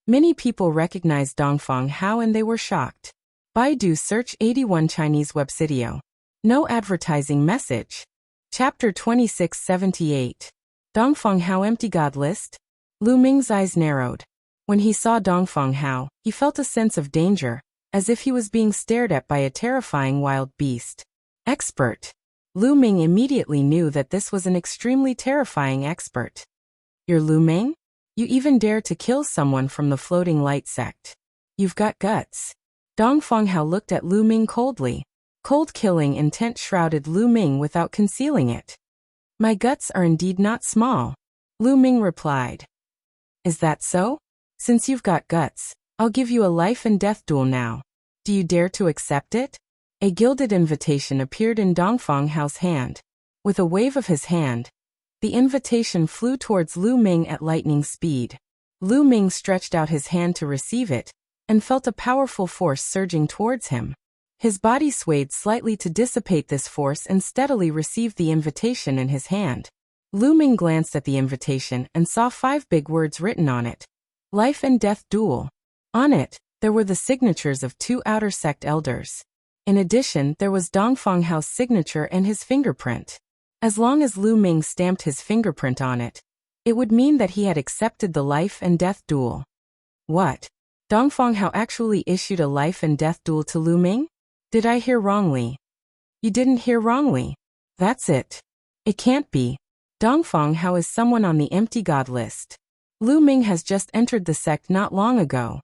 Many people recognized Dongfeng Hao and they were shocked. Baidu search 81 Chinese Websidio. No advertising message. Chapter 2678. Dongfeng Hao empty god list? Lu Ming's eyes narrowed. When he saw Dongfeng Hao, he felt a sense of danger, as if he was being stared at by a terrifying wild beast. Expert. Lu Ming immediately knew that this was an extremely terrifying expert. You're Lu Ming? You even dare to kill someone from the Floating Light sect. You've got guts. Dongfeng Hao looked at Lu Ming coldly. Cold killing intent shrouded Lu Ming without concealing it. My guts are indeed not small. Lu Ming replied. Is that so? Since you've got guts, I'll give you a life and death duel now. Do you dare to accept it? A gilded invitation appeared in Dongfeng Hao's hand. With a wave of his hand, the invitation flew towards Lu Ming at lightning speed. Lu Ming stretched out his hand to receive it, and felt a powerful force surging towards him. His body swayed slightly to dissipate this force and steadily received the invitation in his hand. Lu Ming glanced at the invitation and saw 5 big words written on it. Life and Death Duel. On it, there were the signatures of 2 outer sect elders. In addition, there was Dongfeng Hao's signature and his fingerprint. As long as Lu Ming stamped his fingerprint on it, it would mean that he had accepted the life and death duel. What? Dongfeng Hao actually issued a life and death duel to Lu Ming? Did I hear wrongly? You didn't hear wrongly. That's it. It can't be. Dongfeng Hao is someone on the empty god list. Lu Ming has just entered the sect not long ago.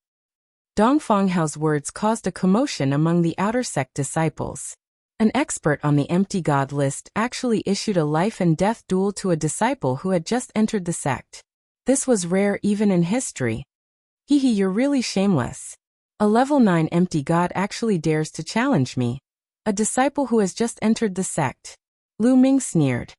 Dongfeng Hao's words caused a commotion among the outer sect disciples. An expert on the empty god list actually issued a life and death duel to a disciple who had just entered the sect. This was rare even in history. Hehe, you're really shameless. A level 9 empty god actually dares to challenge me. A disciple who has just entered the sect. Lu Ming sneered.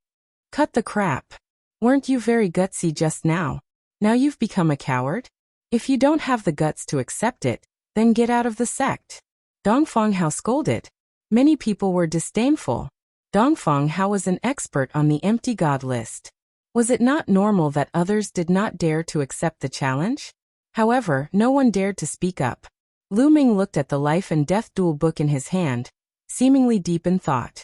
Cut the crap. Weren't you very gutsy just now? Now you've become a coward? If you don't have the guts to accept it, then get out of the sect. Dongfeng Hao scolded. Many people were disdainful. Dongfeng Hao was an expert on the empty god list. Was it not normal that others did not dare to accept the challenge? However, no one dared to speak up. Lu Ming looked at the life and death duel book in his hand, seemingly deep in thought.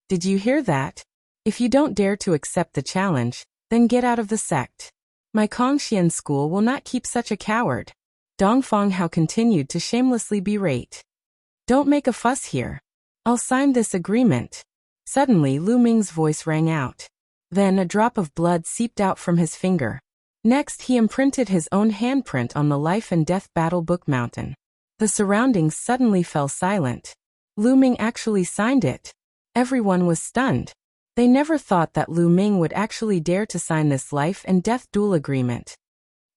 Did you hear that? If you don't dare to accept the challenge, then get out of the sect. My Kongxian school will not keep such a coward. Dongfeng Hao continued to shamelessly berate. Don't make a fuss here. I'll sign this agreement. Suddenly Lu Ming's voice rang out. Then a drop of blood seeped out from his finger. Next he imprinted his own handprint on the life and death battle book mountain. The surroundings suddenly fell silent. Lu Ming actually signed it. Everyone was stunned. They never thought that Lu Ming would actually dare to sign this life and death duel agreement.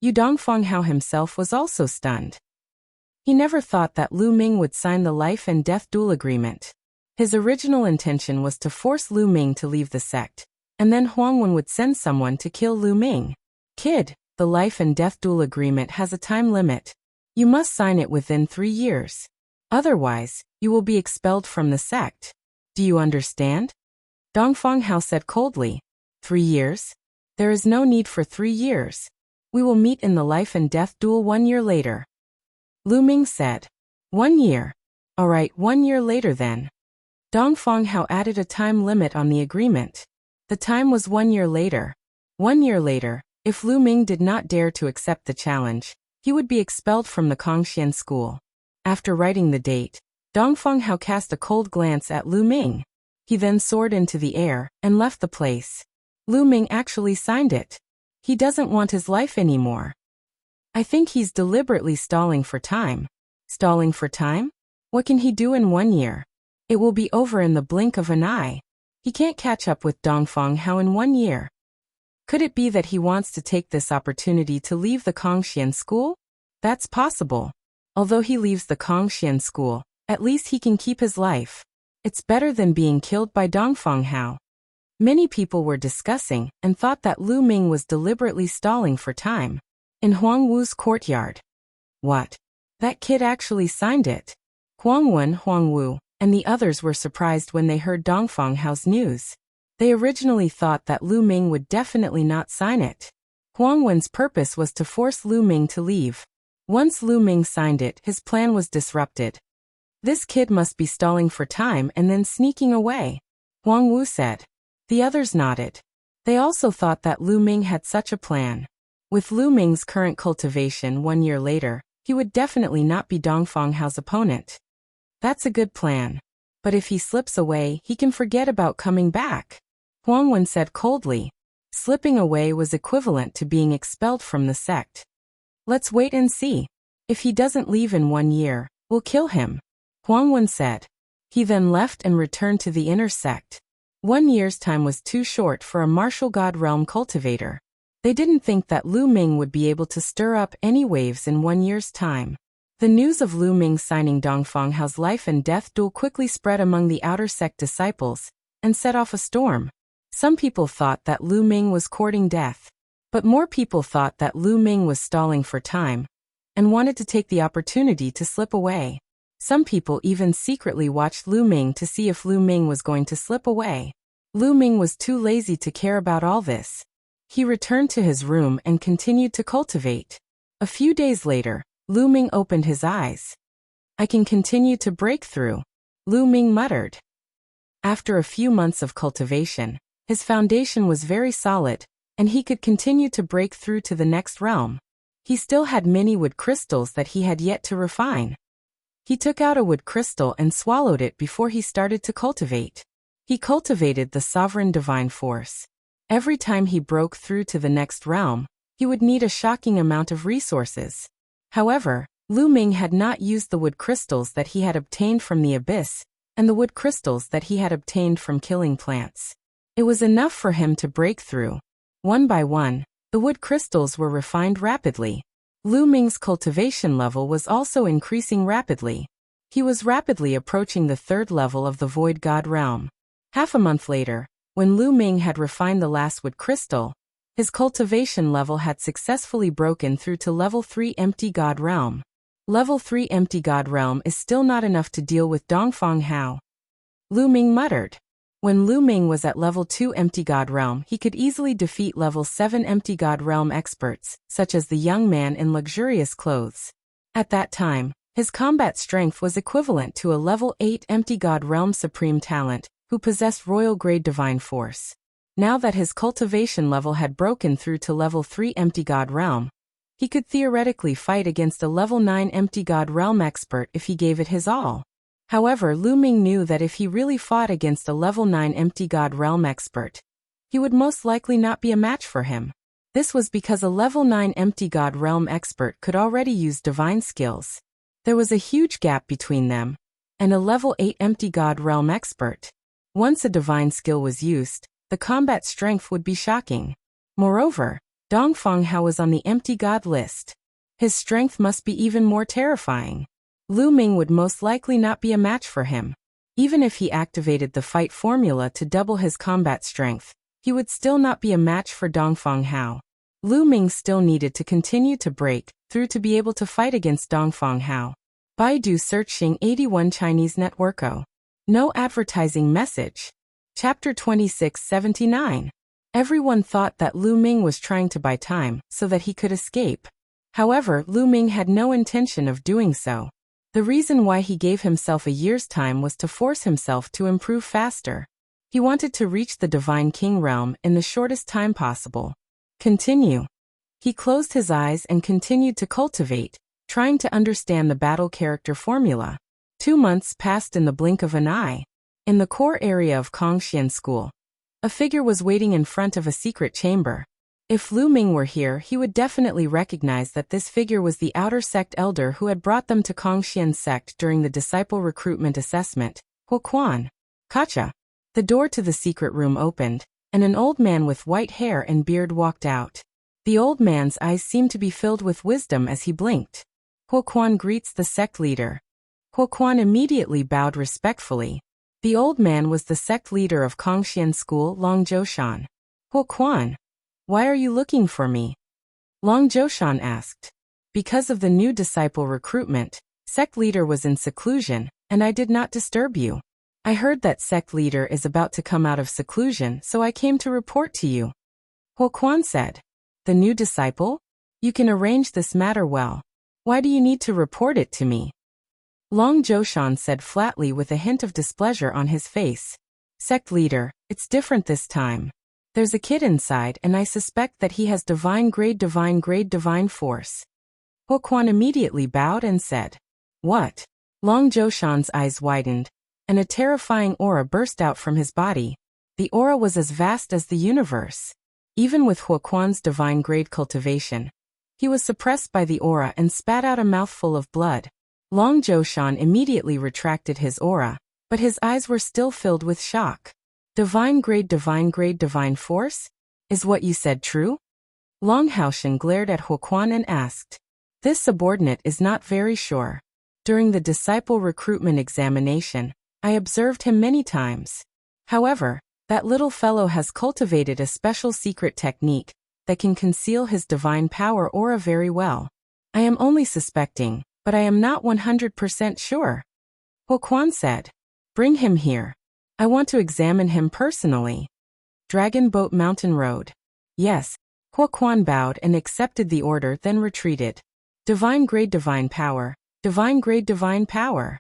Yu Dongfeng Hao himself was also stunned. He never thought that Lu Ming would sign the life and death duel agreement. His original intention was to force Lu Ming to leave the sect, and then Huangwen would send someone to kill Lu Ming. Kid, the life and death duel agreement has a time limit. You must sign it within 3 years. Otherwise, you will be expelled from the sect. Do you understand? Dongfeng Hao said coldly. 3 years? There is no need for 3 years. We will meet in the life and death duel 1 year later. Lu Ming said. 1 year. Alright, 1 year later then. Dongfeng Hao added a time limit on the agreement. The time was 1 year later. 1 year later, if Lu Ming did not dare to accept the challenge, he would be expelled from the Kongxian school. After writing the date, Dongfeng Hao cast a cold glance at Lu Ming. He then soared into the air and left the place. Lu Ming actually signed it. He doesn't want his life anymore. I think he's deliberately stalling for time. Stalling for time? What can he do in 1 year? It will be over in the blink of an eye. He can't catch up with Dongfeng Hao in 1 year. Could it be that he wants to take this opportunity to leave the Kongxian school? That's possible. Although he leaves the Kongxian school, at least he can keep his life. It's better than being killed by Dongfeng Hao. Many people were discussing and thought that Lu Ming was deliberately stalling for time. In Huang Wu's courtyard. What? That kid actually signed it. Huang Wu, and the others were surprised when they heard Dongfeng Hao's news. They originally thought that Lu Ming would definitely not sign it. Huang Wen's purpose was to force Lu Ming to leave. Once Lu Ming signed it, his plan was disrupted. This kid must be stalling for time and then sneaking away, Huang Wu said. The others nodded. They also thought that Lu Ming had such a plan. With Lu Ming's current cultivation 1 year later, he would definitely not be Dongfeng Hao's opponent. That's a good plan. But if he slips away, he can forget about coming back, Huang Wen said coldly. Slipping away was equivalent to being expelled from the sect. Let's wait and see. If he doesn't leave in 1 year, we'll kill him, Huang Wen said. He then left and returned to the inner sect. 1 year's time was too short for a martial god realm cultivator. They didn't think that Lu Ming would be able to stir up any waves in 1 year's time. The news of Lu Ming signing Dongfeng Hao's life and death duel quickly spread among the outer sect disciples and set off a storm. Some people thought that Lu Ming was courting death, but more people thought that Lu Ming was stalling for time and wanted to take the opportunity to slip away. Some people even secretly watched Lu Ming to see if Lu Ming was going to slip away. Lu Ming was too lazy to care about all this. He returned to his room and continued to cultivate. A few days later, Lu Ming opened his eyes. I can continue to break through, Lu Ming muttered. After a few months of cultivation, his foundation was very solid, and he could continue to break through to the next realm. He still had many wood crystals that he had yet to refine. He took out a wood crystal and swallowed it before he started to cultivate. He cultivated the sovereign divine force. Every time he broke through to the next realm, he would need a shocking amount of resources. However, Lu Ming had not used the wood crystals that he had obtained from the abyss, and the wood crystals that he had obtained from killing plants. It was enough for him to break through. One by one, the wood crystals were refined rapidly. Lu Ming's cultivation level was also increasing rapidly. He was rapidly approaching the third level of the Void God realm. Half a month later, when Lu Ming had refined the last wood crystal, his cultivation level had successfully broken through to level 3 Empty God realm. Level 3 Empty God realm is still not enough to deal with Dongfang Hao. Lu Ming muttered. When Lu Ming was at level 2 Empty God realm, he could easily defeat level 7 Empty God realm experts, such as the young man in luxurious clothes. At that time, his combat strength was equivalent to a level 8 Empty God realm supreme talent, who possessed royal grade divine force. Now that his cultivation level had broken through to level 3 Empty God realm, he could theoretically fight against a level 9 Empty God realm expert if he gave it his all. However, Lu Ming knew that if he really fought against a level 9 Empty God realm expert, he would most likely not be a match for him. This was because a level 9 Empty God realm expert could already use divine skills. There was a huge gap between them and a level 8 Empty God realm expert. Once a divine skill was used, the combat strength would be shocking. Moreover, Dongfang Hao was on the Empty God list. His strength must be even more terrifying. Lu Ming would most likely not be a match for him. Even if he activated the fight formula to double his combat strength, he would still not be a match for Dongfang Hao. Lu Ming still needed to continue to break through to be able to fight against Dongfang Hao. Baidu searching 81 Chinese networko. No advertising message. Chapter 2679. Everyone thought that Lu Ming was trying to buy time so that he could escape. However, Lu Ming had no intention of doing so. The reason why he gave himself a year's time was to force himself to improve faster. He wanted to reach the Divine King realm in the shortest time possible. Continue. He closed his eyes and continued to cultivate, trying to understand the battle character formula. 2 months passed in the blink of an eye. In the core area of Kongxian School, a figure was waiting in front of a secret chamber. If Lu Ming were here, he would definitely recognize that this figure was the outer sect elder who had brought them to Kongxian sect during the disciple recruitment assessment, Huoquan. Kacha. The door to the secret room opened, and an old man with white hair and beard walked out. The old man's eyes seemed to be filled with wisdom as he blinked. Huoquan greets the sect leader. Huoquan immediately bowed respectfully. The old man was the sect leader of Kongxian School, Long Zhoushan. Huoquan, why are you looking for me? Long Zhoushan asked. Because of the new disciple recruitment, sect leader was in seclusion, and I did not disturb you. I heard that sect leader is about to come out of seclusion, so I came to report to you. Huoquan said. The new disciple? You can arrange this matter well. Why do you need to report it to me? Long Zhoushan said flatly with a hint of displeasure on his face. Sect leader, it's different this time. There's a kid inside and I suspect that he has divine grade divine force. Huoquan immediately bowed and said. What? Long Zhoushan's eyes widened, and a terrifying aura burst out from his body. The aura was as vast as the universe. Even with Huoquan's divine grade cultivation, he was suppressed by the aura and spat out a mouthful of blood. Long Zhoushan immediately retracted his aura, but his eyes were still filled with shock. Divine grade divine force? Is what you said true? Long Haoshan glared at Huoquan and asked. This subordinate is not very sure. During the disciple recruitment examination, I observed him many times. However, that little fellow has cultivated a special secret technique that can conceal his divine power aura very well. I am only suspecting, but I am not 100% sure. Huoquan said. Bring him here. I want to examine him personally. Dragon Boat Mountain Road. Yes. Huoquan bowed and accepted the order, then retreated. Divine grade divine power. Divine grade divine power.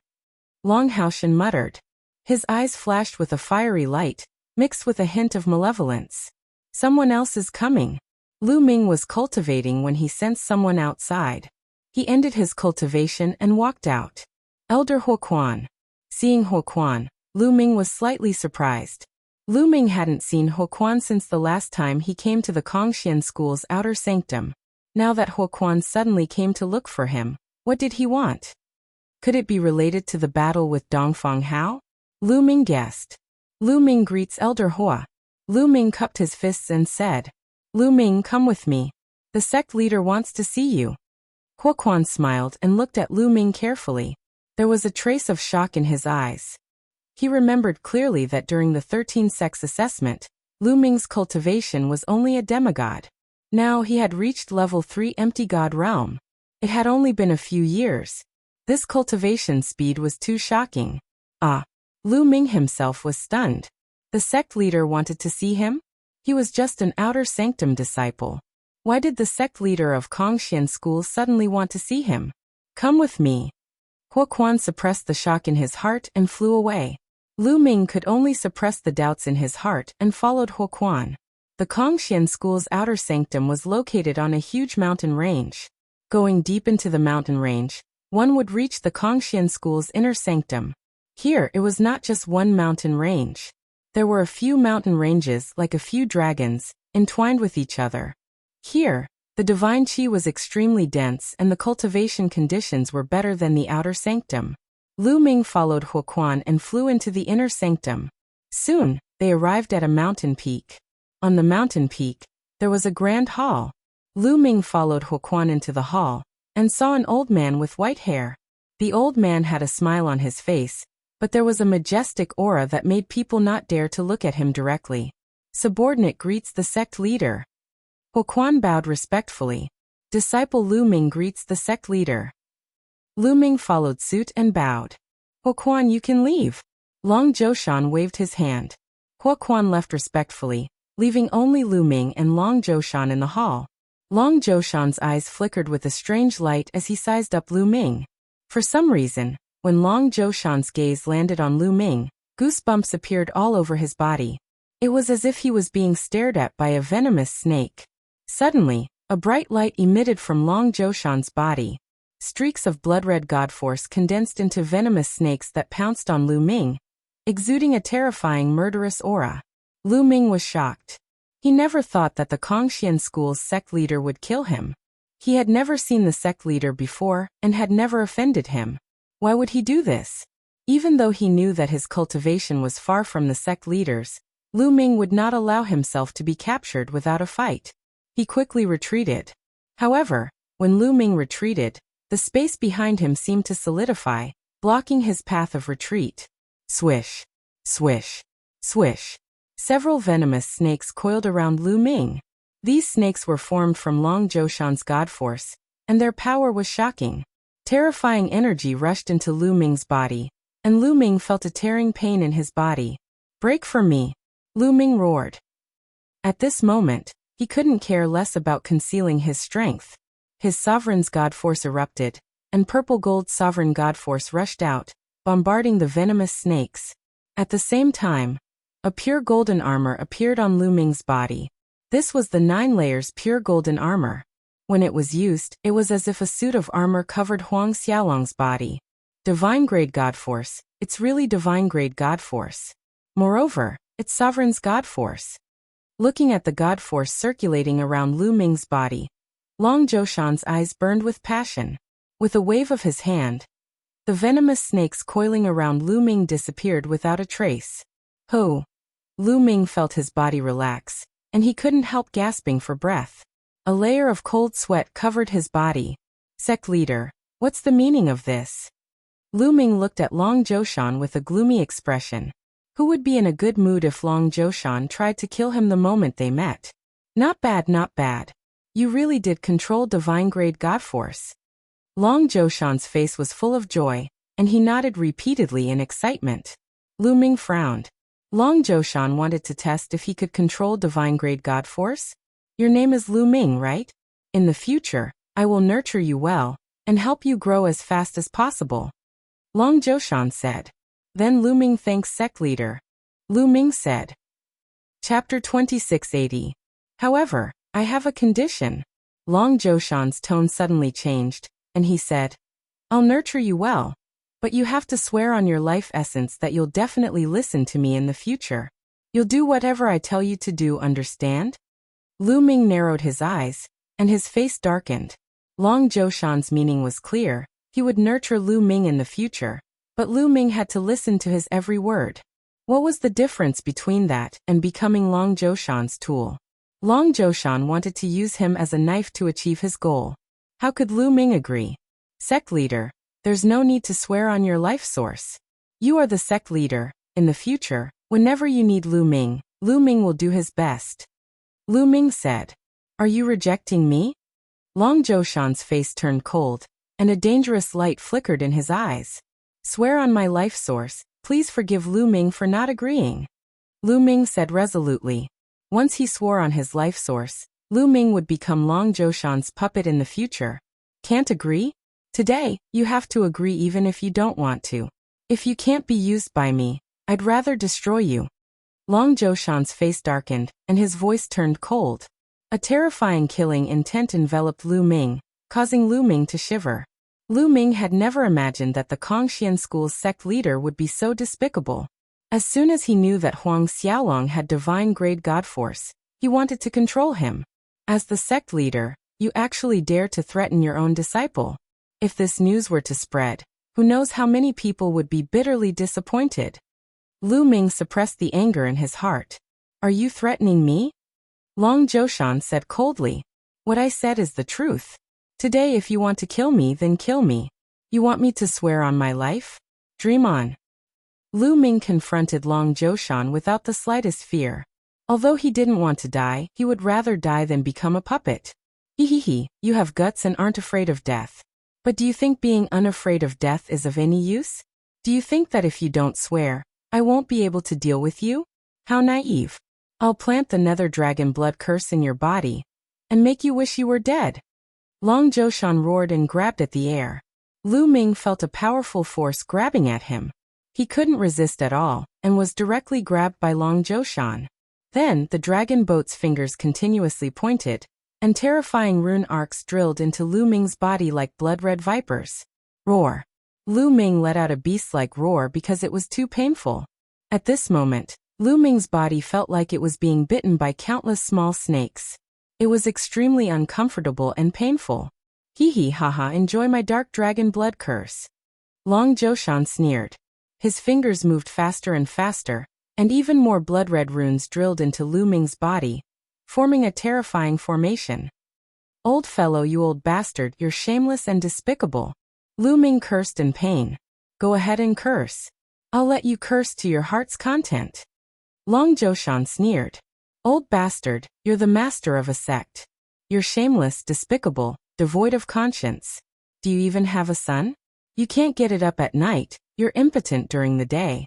Long Haoshan muttered. His eyes flashed with a fiery light, mixed with a hint of malevolence. Someone else is coming. Lu Ming was cultivating when he sensed someone outside. He ended his cultivation and walked out. Elder Huoquan. Seeing Huoquan, Lu Ming was slightly surprised. Lu Ming hadn't seen Huoquan since the last time he came to the Kongxian school's outer sanctum. Now that Huoquan suddenly came to look for him, what did he want? Could it be related to the battle with Dongfang Hao? Lu Ming guessed. Lu Ming greets Elder Hua. Lu Ming cupped his fists and said, Lu Ming, come with me. The sect leader wants to see you. Huoquan smiled and looked at Lu Ming carefully. There was a trace of shock in his eyes. He remembered clearly that during the 13 sects assessment, Lu Ming's cultivation was only a demigod. Now he had reached level 3 empty god realm. It had only been a few years. This cultivation speed was too shocking. Lu Ming himself was stunned. The sect leader wanted to see him? He was just an outer sanctum disciple. Why did the sect leader of Kongxian school suddenly want to see him? Come with me. Huoquan suppressed the shock in his heart and flew away. Lu Ming could only suppress the doubts in his heart and followed Huoquan. The Kongxian school's outer sanctum was located on a huge mountain range. Going deep into the mountain range, one would reach the Kongxian school's inner sanctum. Here it was not just one mountain range. There were a few mountain ranges like a few dragons, entwined with each other. Here, the divine qi was extremely dense and the cultivation conditions were better than the outer sanctum. Lu Ming followed Huoquan and flew into the inner sanctum. Soon, they arrived at a mountain peak. On the mountain peak, there was a grand hall. Lu Ming followed Huoquan into the hall and saw an old man with white hair. The old man had a smile on his face, but there was a majestic aura that made people not dare to look at him directly. Subordinate greets the sect leader. Huoquan bowed respectfully. Disciple Lu Ming greets the sect leader. Lu Ming followed suit and bowed. Huoquan, you can leave. Long Zhoushan waved his hand. Huoquan left respectfully, leaving only Lu Ming and Long Zhoushan in the hall. Long Zhoushan's eyes flickered with a strange light as he sized up Lu Ming. For some reason, when Long Zhoushan's gaze landed on Lu Ming, goosebumps appeared all over his body. It was as if he was being stared at by a venomous snake. Suddenly, a bright light emitted from Long Zhoushan's body. Streaks of blood-red god force condensed into venomous snakes that pounced on Lu Ming, exuding a terrifying murderous aura. Lu Ming was shocked. He never thought that the Kongxian school's sect leader would kill him. He had never seen the sect leader before and had never offended him. Why would he do this? Even though he knew that his cultivation was far from the sect leaders, Lu Ming would not allow himself to be captured without a fight. He quickly retreated. However, when Lu Ming retreated, the space behind him seemed to solidify, blocking his path of retreat. Swish, swish, swish. Several venomous snakes coiled around Lu Ming. These snakes were formed from Long Zhoushan's god force, and their power was shocking. Terrifying energy rushed into Lu Ming's body, and Lu Ming felt a tearing pain in his body. Break for me! Lu Ming roared. At this moment, he couldn't care less about concealing his strength. His sovereign's god force erupted, and purple gold sovereign god force rushed out, bombarding the venomous snakes. At the same time, a pure golden armor appeared on Lu Ming's body. This was the 9 layers pure golden armor. When it was used, it was as if a suit of armor covered Huang Xiaolong's body. Divine-grade god force, it's really divine-grade god force. Moreover, it's sovereign's god force. Looking at the god force circulating around Lu Ming's body, Long Zhoushan's eyes burned with passion. With a wave of his hand, the venomous snakes coiling around Lu Ming disappeared without a trace. Ho! Lu Ming felt his body relax, and he couldn't help gasping for breath. A layer of cold sweat covered his body. Sect leader, what's the meaning of this? Lu Ming looked at Long Zhoushan with a gloomy expression. Who would be in a good mood if Long Zhoushan tried to kill him the moment they met? Not bad, not bad. You really did control divine-grade god force. Long Zhoushan's face was full of joy, and he nodded repeatedly in excitement. Lu Ming frowned. Long Zhoushan wanted to test if he could control divine-grade god force? Your name is Lu Ming, right? In the future, I will nurture you well, and help you grow as fast as possible. Long Zhoushan said. Then Lu Ming thanks sect leader. Lu Ming said. Chapter 2680. However, I have a condition. Long Joshan's tone suddenly changed, and he said, I'll nurture you well, but you have to swear on your life essence that you'll definitely listen to me in the future. You'll do whatever I tell you to do, understand? Lu Ming narrowed his eyes, and his face darkened. Long Joshan's meaning was clear. He would nurture Lu Ming in the future, but Lu Ming had to listen to his every word. What was the difference between that and becoming Long Joshan's tool? Long Joshan wanted to use him as a knife to achieve his goal. How could Lu Ming agree? Sect leader, there's no need to swear on your life source. You are the sect leader. In the future, whenever you need Lu Ming will do his best. Lu Ming said, Are you rejecting me? Long Joshan's face turned cold, and a dangerous light flickered in his eyes. Swear on my life source, please forgive Lu Ming for not agreeing. Lu Ming said resolutely. Once he swore on his life source, Lu Ming would become Long Joshan's puppet in the future. Can't agree? Today, you have to agree even if you don't want to. If you can't be used by me, I'd rather destroy you. Long Joshan's face darkened, and his voice turned cold. A terrifying killing intent enveloped Lu Ming, causing Lu Ming to shiver. Lu Ming had never imagined that the Kongxian school's sect leader would be so despicable. As soon as he knew that Huang Xiaolong had divine-grade god force, he wanted to control him. As the sect leader, you actually dare to threaten your own disciple. If this news were to spread, who knows how many people would be bitterly disappointed. Lu Ming suppressed the anger in his heart. Are you threatening me? Long Joshan said coldly. What I said is the truth. Today if you want to kill me, then kill me. You want me to swear on my life? Dream on. Lu Ming confronted Long Joshan without the slightest fear. Although he didn't want to die, he would rather die than become a puppet. Hehehe, you have guts and aren't afraid of death. But do you think being unafraid of death is of any use? Do you think that if you don't swear, I won't be able to deal with you? How naive. I'll plant the nether dragon blood curse in your body and make you wish you were dead. Long Joshan roared and grabbed at the air. Lu Ming felt a powerful force grabbing at him. He couldn't resist at all, and was directly grabbed by Long Joshan. Then, the dragon boat's fingers continuously pointed, and terrifying rune arcs drilled into Lu Ming's body like blood-red vipers. Roar. Lu Ming let out a beast-like roar because it was too painful. At this moment, Lu Ming's body felt like it was being bitten by countless small snakes. It was extremely uncomfortable and painful. Hee haha, enjoy my dark dragon blood curse. Long Joshan sneered. His fingers moved faster and faster, and even more blood-red runes drilled into Lu Ming's body, forming a terrifying formation. Old fellow, you old bastard, you're shameless and despicable. Lu Ming cursed in pain. Go ahead and curse. I'll let you curse to your heart's content. Long Joshan sneered. Old bastard, you're the master of a sect. You're shameless, despicable, devoid of conscience. Do you even have a son? You can't get it up at night, you're impotent during the day.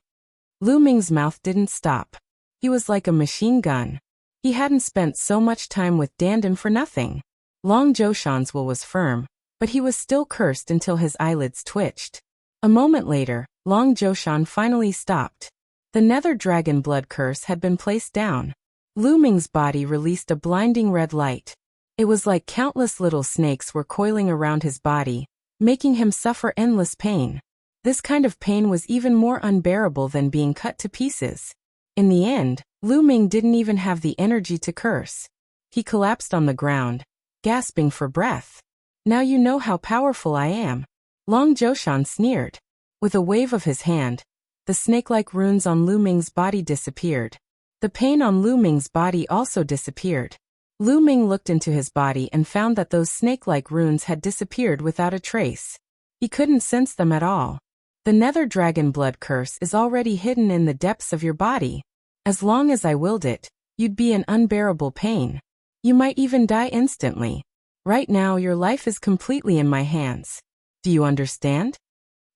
Lu Ming's mouth didn't stop. He was like a machine gun. He hadn't spent so much time with Dandan for nothing. Long Joshan's will was firm, but he was still cursed until his eyelids twitched. A moment later, Long Joshan finally stopped. The nether dragon blood curse had been placed down. Lu Ming's body released a blinding red light. It was like countless little snakes were coiling around his body, making him suffer endless pain. This kind of pain was even more unbearable than being cut to pieces. In the end, Lu Ming didn't even have the energy to curse. He collapsed on the ground, gasping for breath. Now you know how powerful I am. Long Joshan sneered. With a wave of his hand, the snake-like runes on Lu Ming's body disappeared. The pain on Lu Ming's body also disappeared. Lu Ming looked into his body and found that those snake-like runes had disappeared without a trace. He couldn't sense them at all. The nether dragon blood curse is already hidden in the depths of your body. As long as I willed it, you'd be in unbearable pain. You might even die instantly. Right now your life is completely in my hands. Do you understand?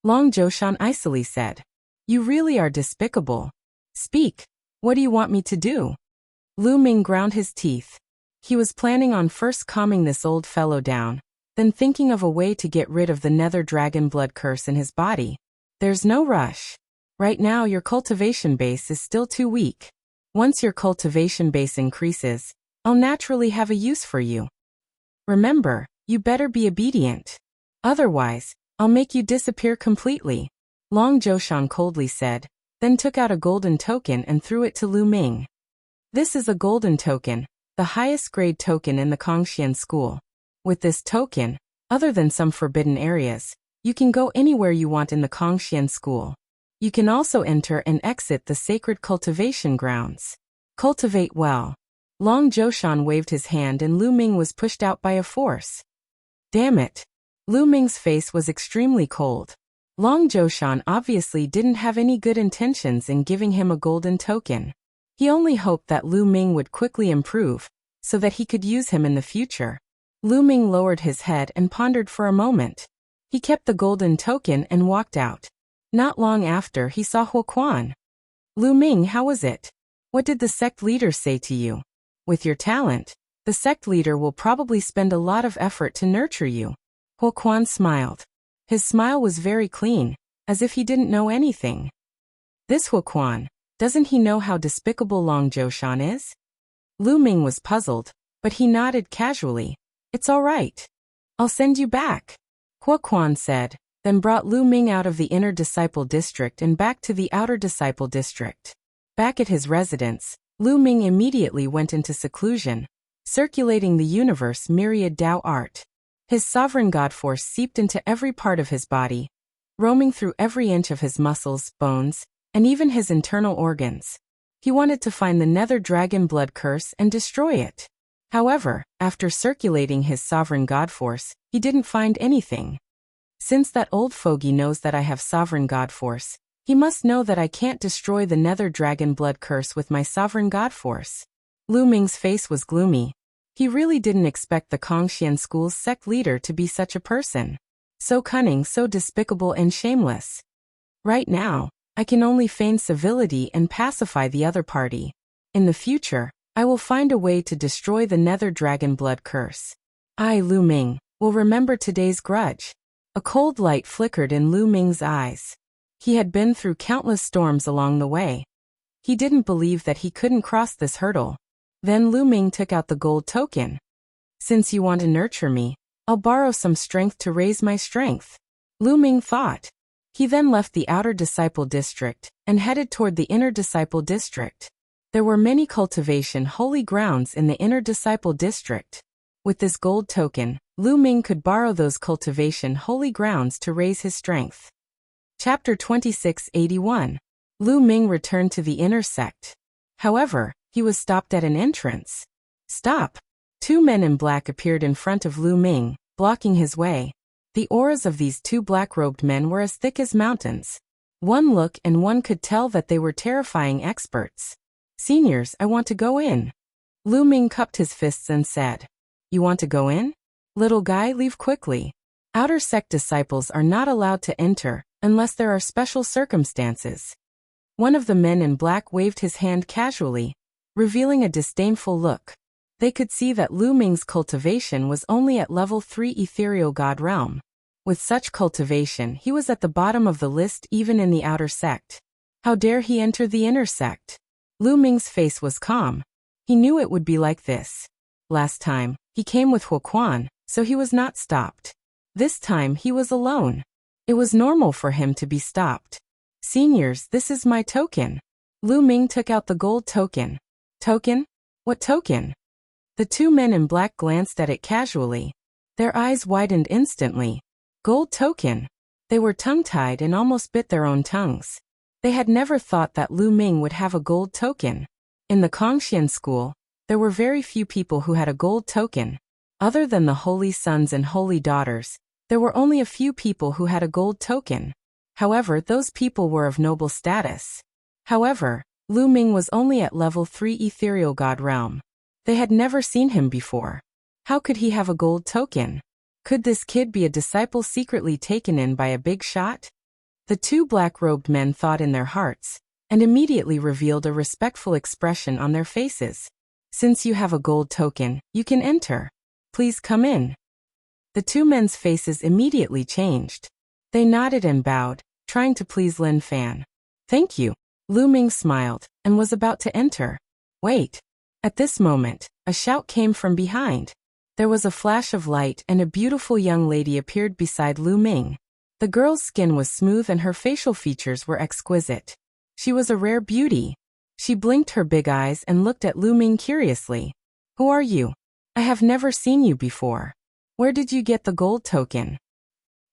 Long Joshan icily said. You really are despicable. Speak. What do you want me to do? Lu Ming ground his teeth. He was planning on first calming this old fellow down, then thinking of a way to get rid of the nether dragon blood curse in his body. There's no rush. Right now your cultivation base is still too weak. Once your cultivation base increases, I'll I'll naturally have a use for you. Remember, you better be obedient. Otherwise, I'll make you disappear completely, Long Zhoushan coldly said, then took out a golden token and threw it to Lu Ming. This is a golden token, the highest grade token in the Kongxian school. With this token, other than some forbidden areas, you can go anywhere you want in the Kongxian school. You can also enter and exit the sacred cultivation grounds. Cultivate well. Long Zhoushan waved his hand and Lu Ming was pushed out by a force. Damn it. Lu Ming's face was extremely cold. Long Zhoushan obviously didn't have any good intentions in giving him a golden token. He only hoped that Lu Ming would quickly improve, so that he could use him in the future. Lu Ming lowered his head and pondered for a moment. He kept the golden token and walked out. Not long after, he saw Huoquan. Lu Ming, how was it? What did the sect leader say to you? With your talent, the sect leader will probably spend a lot of effort to nurture you. Huoquan smiled. His smile was very clean, as if he didn't know anything. This Huoquan, doesn't he know how despicable Long Zhoushan is? Lu Ming was puzzled, but he nodded casually. It's all right. I'll send you back, Huoquan said, then brought Lu Ming out of the inner disciple district and back to the outer disciple district. Back at his residence, Lu Ming immediately went into seclusion, circulating the universe myriad Tao art. His sovereign god force seeped into every part of his body, roaming through every inch of his muscles, bones, and even his internal organs. He wanted to find the nether dragon blood curse and destroy it. However, after circulating his sovereign god force, he didn't find anything. Since that old fogey knows that I have sovereign god force, he must know that I can't destroy the nether dragon blood curse with my sovereign god force. Lu Ming's face was gloomy. He really didn't expect the Kongxian school's sect leader to be such a person. So cunning, so despicable and shameless. Right now, I can only feign civility and pacify the other party. In the future, I will find a way to destroy the nether dragon blood curse. I, Lu Ming, will remember today's grudge. A cold light flickered in Lu Ming's eyes. He had been through countless storms along the way. He didn't believe that he couldn't cross this hurdle. Then Lu Ming took out the gold token. Since you want to nurture me, I'll borrow some strength to raise my strength, Lu Ming thought. He then left the outer disciple district and headed toward the inner disciple district. There were many cultivation holy grounds in the inner disciple district. With this gold token, Lu Ming could borrow those cultivation holy grounds to raise his strength. Chapter 2681. Lu Ming returned to the inner sect. However, he was stopped at an entrance. Stop! Two men in black appeared in front of Lu Ming, blocking his way. The auras of these two black-robed men were as thick as mountains. One look and one could tell that they were terrifying experts. Seniors, I want to go in. Lu Ming cupped his fists and said, You want to go in? Little guy, leave quickly. Outer sect disciples are not allowed to enter unless there are special circumstances. One of the men in black waved his hand casually, revealing a disdainful look. They could see that Lu Ming's cultivation was only at level 3 ethereal god realm. With such cultivation, he was at the bottom of the list even in the outer sect. How dare he enter the inner sect? Lu Ming's face was calm. He knew it would be like this. Last time, he came with Huoquan, so he was not stopped. This time he was alone. It was normal for him to be stopped. Seniors, this is my token. Lu Ming took out the gold token. Token? What token? The two men in black glanced at it casually. Their eyes widened instantly. Gold token. They were tongue-tied and almost bit their own tongues. They had never thought that Lu Ming would have a gold token. In the Kongxian school, there were very few people who had a gold token. Other than the holy sons and holy daughters, there were only a few people who had a gold token. However, those people were of noble status. However, Lu Ming was only at level 3 ethereal god realm. They had never seen him before. How could he have a gold token? Could this kid be a disciple secretly taken in by a big shot? The two black-robed men thought in their hearts, and immediately revealed a respectful expression on their faces. Since you have a gold token, you can enter. Please come in. The two men's faces immediately changed. They nodded and bowed, trying to please Lin Fan. Thank you. Lu Ming smiled, and was about to enter. Wait. At this moment, A shout came from behind. There was a flash of light and a beautiful young lady appeared beside Lu Ming. The girl's skin was smooth and her facial features were exquisite. She was a rare beauty. She blinked her big eyes and looked at Lu Ming curiously. Who are you? I have never seen you before. Where did you get the gold token?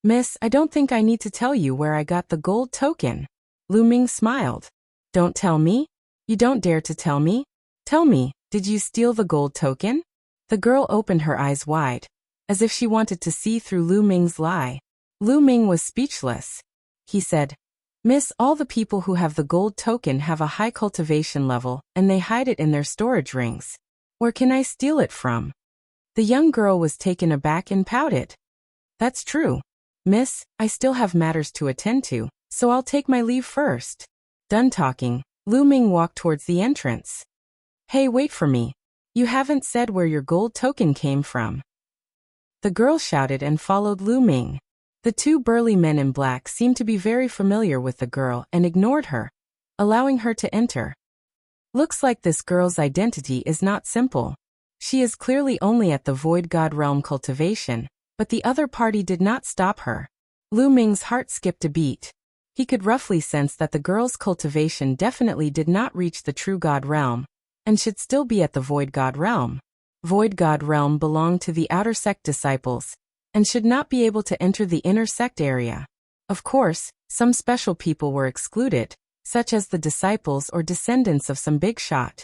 Miss, I don't think I need to tell you where I got the gold token. Lu Ming smiled. Don't tell me? You don't dare to tell me? Tell me, did you steal the gold token? The girl opened her eyes wide, as if she wanted to see through Lu Ming's lie. Lu Ming was speechless. He said, Miss, all the people who have the gold token have a high cultivation level, and they hide it in their storage rings. Where can I steal it from? The young girl was taken aback and pouted. That's true. Miss, I still have matters to attend to, so I'll take my leave first. Done talking, Lu Ming walked towards the entrance. Hey, wait for me. You haven't said where your gold token came from. The girl shouted and followed Lu Ming. The two burly men in black seemed to be very familiar with the girl and ignored her, allowing her to enter. Looks like this girl's identity is not simple. She is clearly only at the Void God Realm cultivation, but the other party did not stop her. Lu Ming's heart skipped a beat. He could roughly sense that the girl's cultivation definitely did not reach the true God Realm, and should still be at the Void God Realm. Void God Realm belonged to the outer sect disciples, and should not be able to enter the inner sect area. Of course, some special people were excluded, such as the disciples or descendants of some big shot.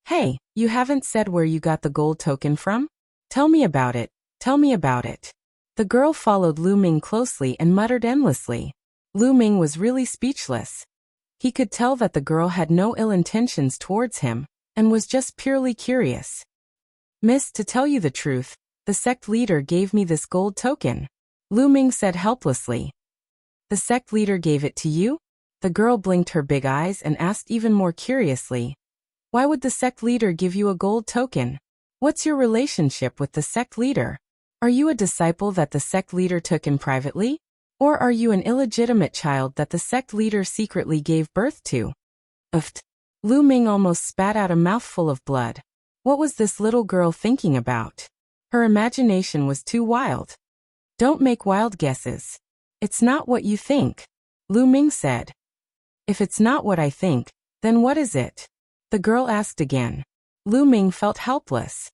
Hey, you haven't said where you got the gold token from? Tell me about it, tell me about it. The girl followed Lu Ming closely and muttered endlessly. Lu Ming was really speechless. He could tell that the girl had no ill intentions towards him, and was just purely curious. Miss, to tell you the truth, the sect leader gave me this gold token. Lu Ming said helplessly. The sect leader gave it to you? The girl blinked her big eyes and asked even more curiously. Why would the sect leader give you a gold token? What's your relationship with the sect leader? Are you a disciple that the sect leader took in privately? Or are you an illegitimate child that the sect leader secretly gave birth to? Uft. Lu Ming almost spat out a mouthful of blood. What was this little girl thinking about? Her imagination was too wild. Don't make wild guesses. It's not what you think, Lu Ming said. If it's not what I think, then what is it? The girl asked again. Lu Ming felt helpless.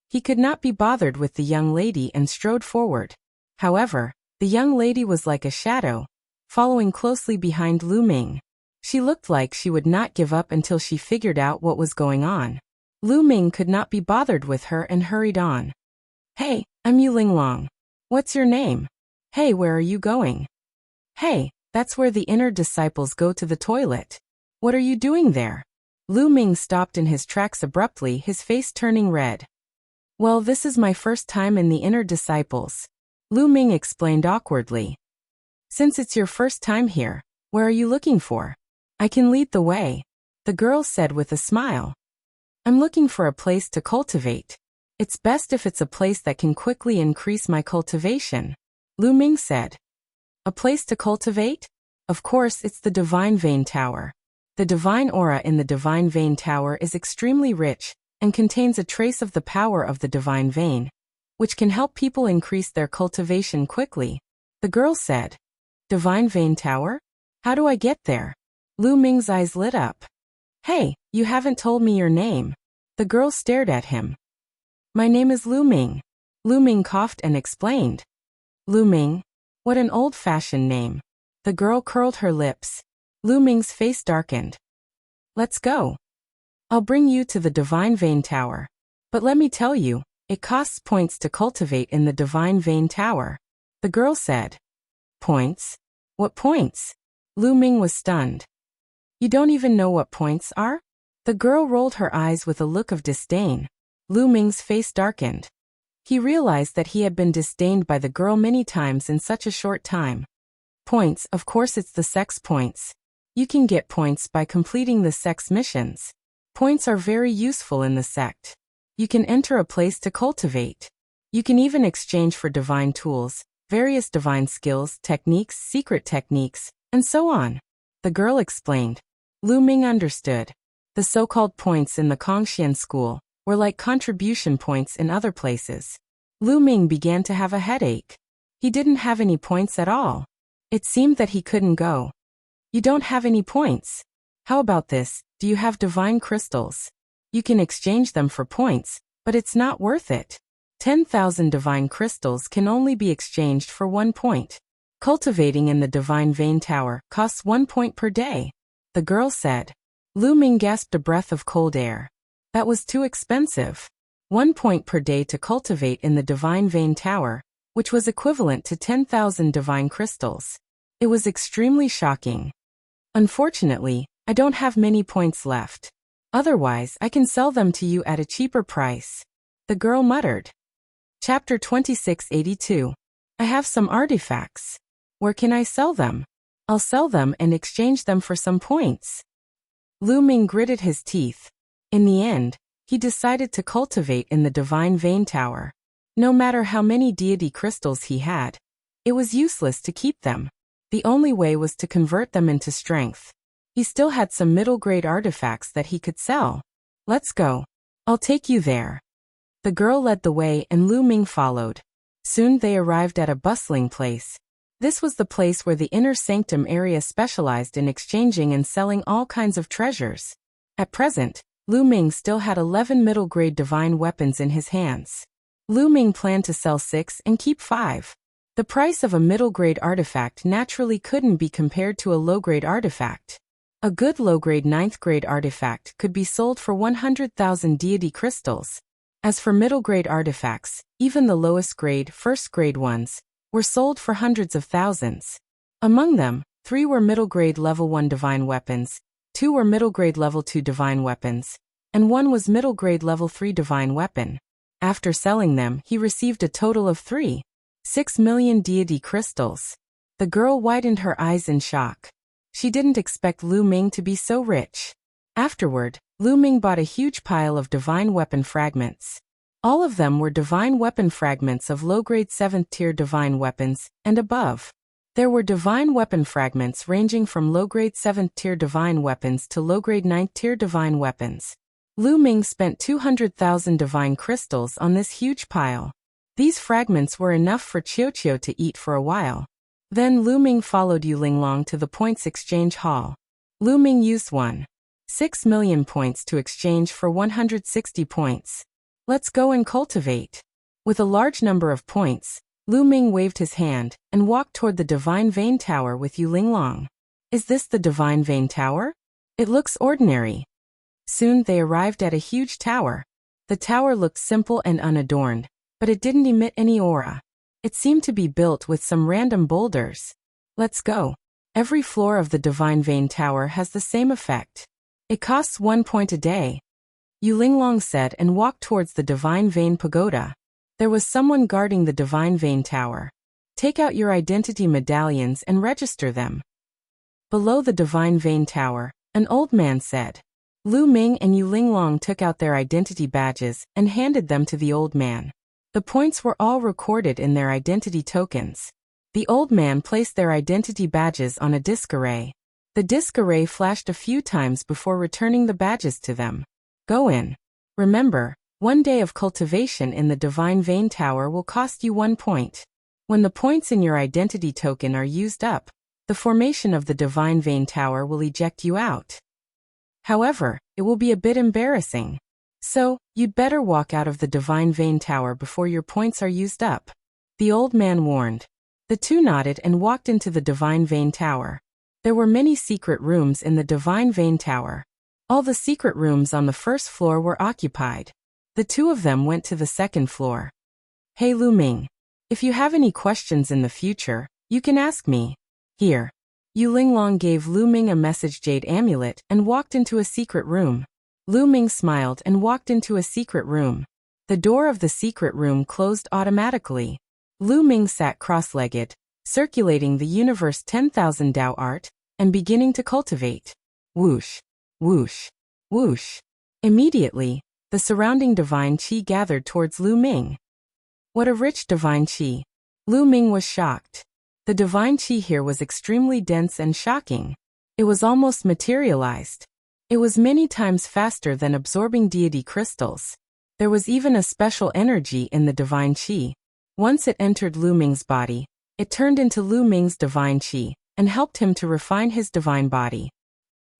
He could not be bothered with the young lady and strode forward. However, the young lady was like a shadow, following closely behind Lu Ming. She looked like she would not give up until she figured out what was going on. Lu Ming could not be bothered with her and hurried on. Hey, I'm Yu Linglong. What's your name? Hey, where are you going? Hey, that's where the inner disciples go to the toilet. What are you doing there? Lu Ming stopped in his tracks abruptly, his face turning red. Well, this is my first time in the inner disciples, Lu Ming explained awkwardly. Since it's your first time here, where are you looking for? I can lead the way, the girl said with a smile. I'm looking for a place to cultivate. It's best if it's a place that can quickly increase my cultivation, Lu Ming said. A place to cultivate? Of course, it's the Divine Vein Tower. The divine aura in the Divine Vein Tower is extremely rich, and contains a trace of the power of the Divine Vein, which can help people increase their cultivation quickly, the girl said. Divine Vein Tower? How do I get there? Lu Ming's eyes lit up. Hey, you haven't told me your name. The girl stared at him. My name is Lu Ming. Lu Ming coughed and explained. Lu Ming? What an old-fashioned name. The girl curled her lips. Lu Ming's face darkened. Let's go. I'll bring you to the Divine Vein Tower. But let me tell you, it costs points to cultivate in the Divine Vein Tower, the girl said. Points? What points? Lu Ming was stunned. You don't even know what points are? The girl rolled her eyes with a look of disdain. Lu Ming's face darkened. He realized that he had been disdained by the girl many times in such a short time. Points, of course it's the sex points. You can get points by completing the sex missions. Points are very useful in the sect. You can enter a place to cultivate. You can even exchange for divine tools, various divine skills, techniques, secret techniques, and so on. The girl explained. Lu Ming understood. The so-called points in the Kongxian school were like contribution points in other places. Lu Ming began to have a headache. He didn't have any points at all. It seemed that he couldn't go. You don't have any points. How about this? Do you have divine crystals? You can exchange them for points, but it's not worth it. 10,000 divine crystals can only be exchanged for 1 point. Cultivating in the Divine Vein Tower costs 1 point per day, the girl said. Lu Ming gasped a breath of cold air. That was too expensive. 1 point per day to cultivate in the Divine Vein Tower, which was equivalent to 10,000 divine crystals. It was extremely shocking. Unfortunately, I don't have many points left. Otherwise, I can sell them to you at a cheaper price, the girl muttered. Chapter 2682. I have some artifacts. Where can I sell them? I'll sell them and exchange them for some points. Lu Ming gritted his teeth. In the end, he decided to cultivate in the Divine Vein Tower. No matter how many deity crystals he had, it was useless to keep them. The only way was to convert them into strength. He still had some middle-grade artifacts that he could sell. Let's go. I'll take you there. The girl led the way and Lu Ming followed. Soon they arrived at a bustling place. This was the place where the inner sanctum area specialized in exchanging and selling all kinds of treasures. At present, Lu Ming still had 11 middle-grade divine weapons in his hands. Lu Ming planned to sell 6 and keep 5. The price of a middle-grade artifact naturally couldn't be compared to a low-grade artifact. A good low-grade 9th-grade artifact could be sold for 100,000 deity crystals. As for middle-grade artifacts, even the lowest-grade, first-grade ones, were sold for hundreds of thousands. Among them, 3 were middle-grade level 1 divine weapons, 2 were middle-grade level 2 divine weapons, and 1 was middle-grade level 3 divine weapon. After selling them, he received a total of 6 million deity crystals. The girl widened her eyes in shock. She didn't expect Lu Ming to be so rich. Afterward, Lu Ming bought a huge pile of divine weapon fragments. All of them were divine weapon fragments of low-grade 7th-tier divine weapons and above. There were divine weapon fragments ranging from low-grade 7th-tier divine weapons to low-grade 9th-tier divine weapons. Lu Ming spent 200,000 divine crystals on this huge pile. These fragments were enough for Qiuqiu to eat for a while. Then Lu Ming followed Yu Linglong to the points exchange hall. Lu Ming used 6 million points to exchange for 160 points. Let's go and cultivate. With a large number of points, Lu Ming waved his hand and walked toward the Divine Vein Tower with Yu Linglong. Is this the Divine Vein Tower? It looks ordinary. Soon they arrived at a huge tower. The tower looked simple and unadorned, but it didn't emit any aura. It seemed to be built with some random boulders. Let's go. Every floor of the Divine Vein Tower has the same effect. It costs 1 point a day, Yu Linglong said and walked towards the Divine Vein Pagoda. There was someone guarding the Divine Vein Tower. Take out your identity medallions and register them. Below the Divine Vein Tower, an old man said. Lu Ming and Yu Linglong took out their identity badges and handed them to the old man. The points were all recorded in their identity tokens. The old man placed their identity badges on a disc array. The disc array flashed a few times before returning the badges to them. Go in. Remember, 1 day of cultivation in the Divine Vein Tower will cost you 1 point. When the points in your identity token are used up, the formation of the Divine Vein Tower will eject you out. However, it will be a bit embarrassing. So, you'd better walk out of the Divine Vein Tower before your points are used up, the old man warned. The two nodded and walked into the Divine Vein Tower. There were many secret rooms in the Divine Vein Tower. All the secret rooms on the first floor were occupied. The two of them went to the second floor. Hey Lu Ming. If you have any questions in the future, you can ask me. Here. Yu Linglong gave Lu Ming a message jade amulet and walked into a secret room. Lu Ming smiled and walked into a secret room. The door of the secret room closed automatically. Lu Ming sat cross-legged, circulating the universe 10,000 Dao art, and beginning to cultivate. Whoosh, whoosh, whoosh. Immediately, the surrounding divine qi gathered towards Lu Ming. What a rich divine qi. Lu Ming was shocked. The divine qi here was extremely dense and shocking. It was almost materialized. It was many times faster than absorbing deity crystals. There was even a special energy in the divine qi. Once it entered Lu Ming's body, it turned into Lu Ming's divine qi and helped him to refine his divine body.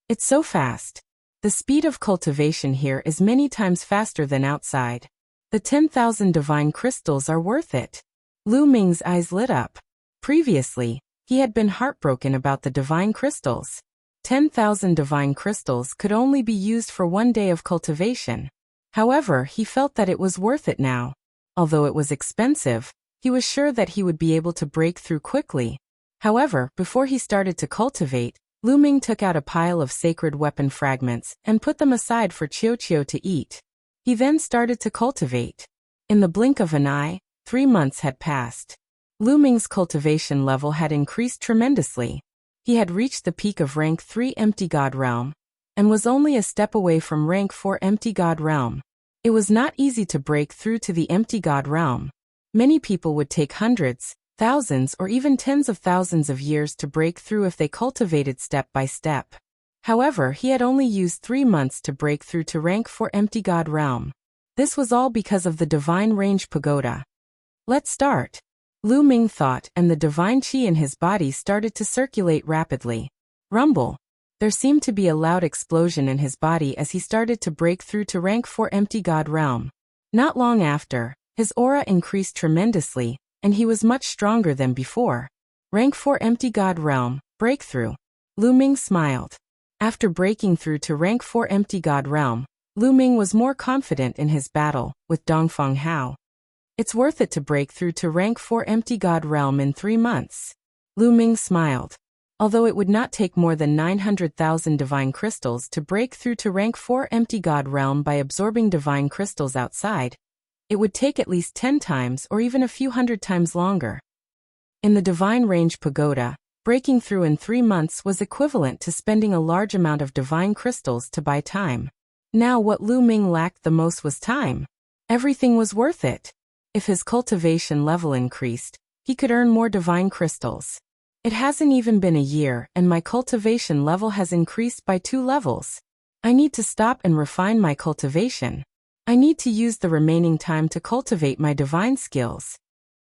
It's so fast. The speed of cultivation here is many times faster than outside. The 10,000 divine crystals are worth it. Lu Ming's eyes lit up. Previously, he had been heartbroken about the divine crystals. 10,000 divine crystals could only be used for 1 day of cultivation. However, he felt that it was worth it now. Although it was expensive, he was sure that he would be able to break through quickly. However, before he started to cultivate, Lu Ming took out a pile of sacred weapon fragments and put them aside for Qiu Qiu to eat. He then started to cultivate. In the blink of an eye, 3 months had passed. Lu Ming's cultivation level had increased tremendously. He had reached the peak of rank 3 Empty God Realm, and was only a step away from rank 4 Empty God Realm. It was not easy to break through to the Empty God Realm. Many people would take hundreds, thousands or even tens of thousands of years to break through if they cultivated step by step. However, he had only used 3 months to break through to rank 4 Empty God Realm. This was all because of the Divine Range Pagoda. Let's start. Lu Ming thought, and the divine qi in his body started to circulate rapidly. Rumble. There seemed to be a loud explosion in his body as he started to break through to rank 4 Empty God Realm. Not long after, his aura increased tremendously, and he was much stronger than before. Rank 4 Empty God Realm, breakthrough. Lu Ming smiled. After breaking through to rank 4 Empty God Realm, Lu Ming was more confident in his battle with Dongfeng Hao. It's worth it to break through to rank 4 Empty God Realm in 3 months. Lu Ming smiled. Although it would not take more than 900,000 divine crystals to break through to rank 4 Empty God Realm by absorbing divine crystals outside, it would take at least 10 times or even a few hundred times longer. In the Divine Range Pagoda, breaking through in 3 months was equivalent to spending a large amount of divine crystals to buy time. Now what Lu Ming lacked the most was time. Everything was worth it. If his cultivation level increased, he could earn more divine crystals. It hasn't even been a year and my cultivation level has increased by 2 levels. I need to stop and refine my cultivation. I need to use the remaining time to cultivate my divine skills.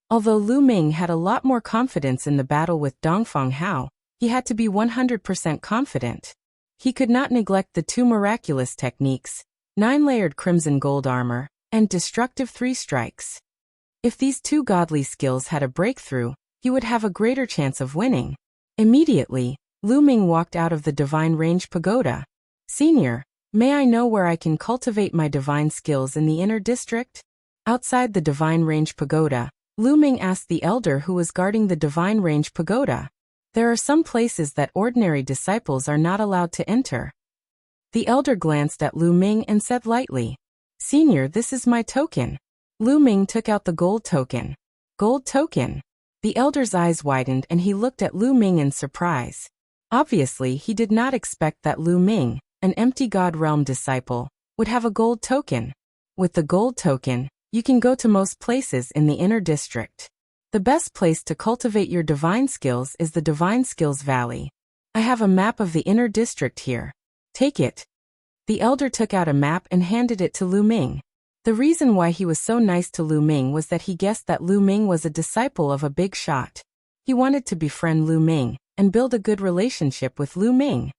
Although Lu Ming had a lot more confidence in the battle with Dongfeng Hao, he had to be 100% confident. He could not neglect the 2 miraculous techniques, 9-layered crimson gold armor, and destructive 3 strikes. If these 2 godly skills had a breakthrough, he would have a greater chance of winning. Immediately, Lu Ming walked out of the Divine Range Pagoda. Senior, may I know where I can cultivate my divine skills in the inner district? Outside the Divine Range Pagoda, Lu Ming asked the elder who was guarding the Divine Range Pagoda. There are some places that ordinary disciples are not allowed to enter. The elder glanced at Lu Ming and said lightly, Senior, this is my token. Lu Ming took out the gold token. Gold token? The elder's eyes widened and he looked at Lu Ming in surprise. Obviously, he did not expect that Lu Ming, an Empty God Realm disciple, would have a gold token. With the gold token, you can go to most places in the inner district. The best place to cultivate your divine skills is the Divine Skills Valley. I have a map of the inner district here. Take it. The elder took out a map and handed it to Lu Ming. The reason why he was so nice to Lu Ming was that he guessed that Lu Ming was a disciple of a big shot. He wanted to befriend Lu Ming and build a good relationship with Lu Ming.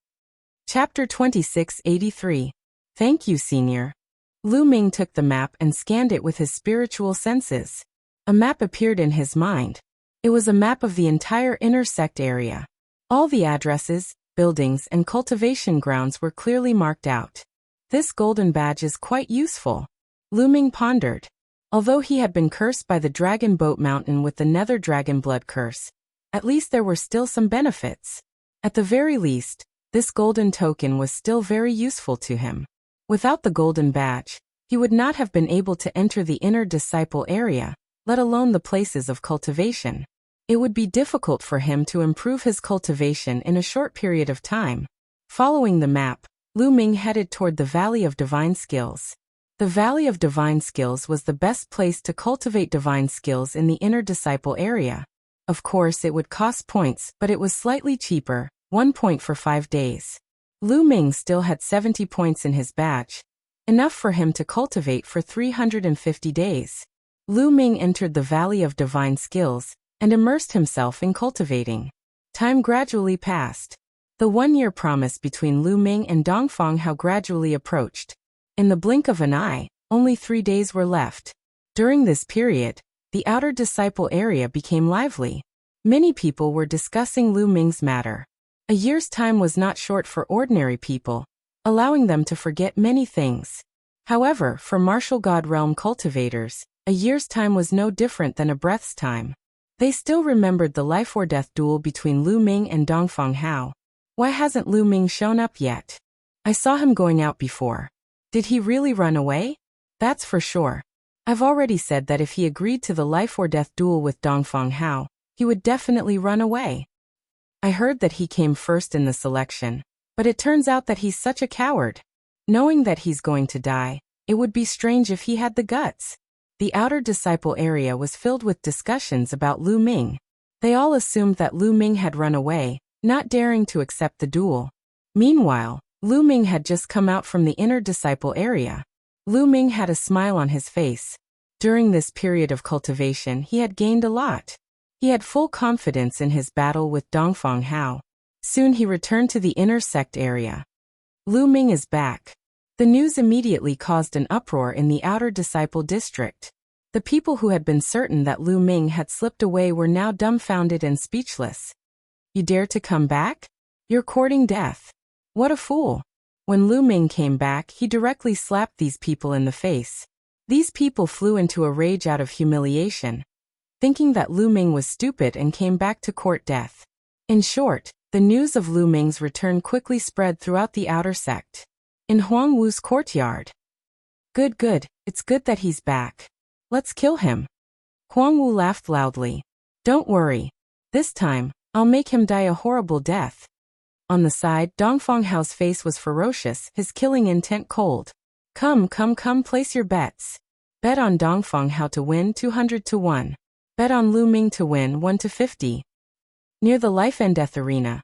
Chapter 2683. Thank you, Senior. Lu Ming took the map and scanned it with his spiritual senses. A map appeared in his mind. It was a map of the entire inner sect area. All the addresses, buildings, and cultivation grounds were clearly marked out. This golden badge is quite useful. Lu Ming pondered. Although he had been cursed by the Dragon Boat Mountain with the Nether Dragon Blood Curse, at least there were still some benefits. At the very least, this golden token was still very useful to him. Without the golden badge, he would not have been able to enter the inner disciple area, let alone the places of cultivation. It would be difficult for him to improve his cultivation in a short period of time. Following the map, Lu Ming headed toward the Valley of Divine Skills. The Valley of Divine Skills was the best place to cultivate divine skills in the inner disciple area. Of course, it would cost points, but it was slightly cheaper, 1 point for 5 days. Lu Ming still had 70 points in his badge. enough for him to cultivate for 350 days. Lu Ming entered the Valley of Divine Skills and immersed himself in cultivating. Time gradually passed. The one-year promise between Lu Ming and Dongfang Hao gradually approached. In the blink of an eye, only 3 days were left. During this period, the outer disciple area became lively. Many people were discussing Lu Ming's matter. A year's time was not short for ordinary people, allowing them to forget many things. However, for martial god realm cultivators, a year's time was no different than a breath's time. They still remembered the life-or-death duel between Lu Ming and Dongfang Hao. Why hasn't Lu Ming shown up yet? I saw him going out before. Did he really run away? That's for sure. I've already said that if he agreed to the life-or-death duel with Dongfang Hao, he would definitely run away. I heard that he came first in the selection, but it turns out that he's such a coward. Knowing that he's going to die, it would be strange if he had the guts. The outer disciple area was filled with discussions about Lu Ming. They all assumed that Lu Ming had run away, not daring to accept the duel. Meanwhile, Lu Ming had just come out from the inner disciple area. Lu Ming had a smile on his face. During this period of cultivation, he had gained a lot. He had full confidence in his battle with Dongfang Hao. Soon he returned to the inner sect area. Lu Ming is back. The news immediately caused an uproar in the outer disciple district. The people who had been certain that Lu Ming had slipped away were now dumbfounded and speechless. You dare to come back? You're courting death. What a fool. When Lu Ming came back, he directly slapped these people in the face. These people flew into a rage out of humiliation, thinking that Lu Ming was stupid and came back to court death. In short, the news of Lu Ming's return quickly spread throughout the outer sect. In Huang Wu's courtyard. Good, it's good that he's back. Let's kill him. Huang Wu laughed loudly. Don't worry. This time, I'll make him die a horrible death. On the side, Dongfang Hao's face was ferocious, his killing intent cold. Come, place your bets. Bet on Dongfang Hao to win 200 to 1. Bet on Lu Ming to win 1 to 50. Near the life and death arena,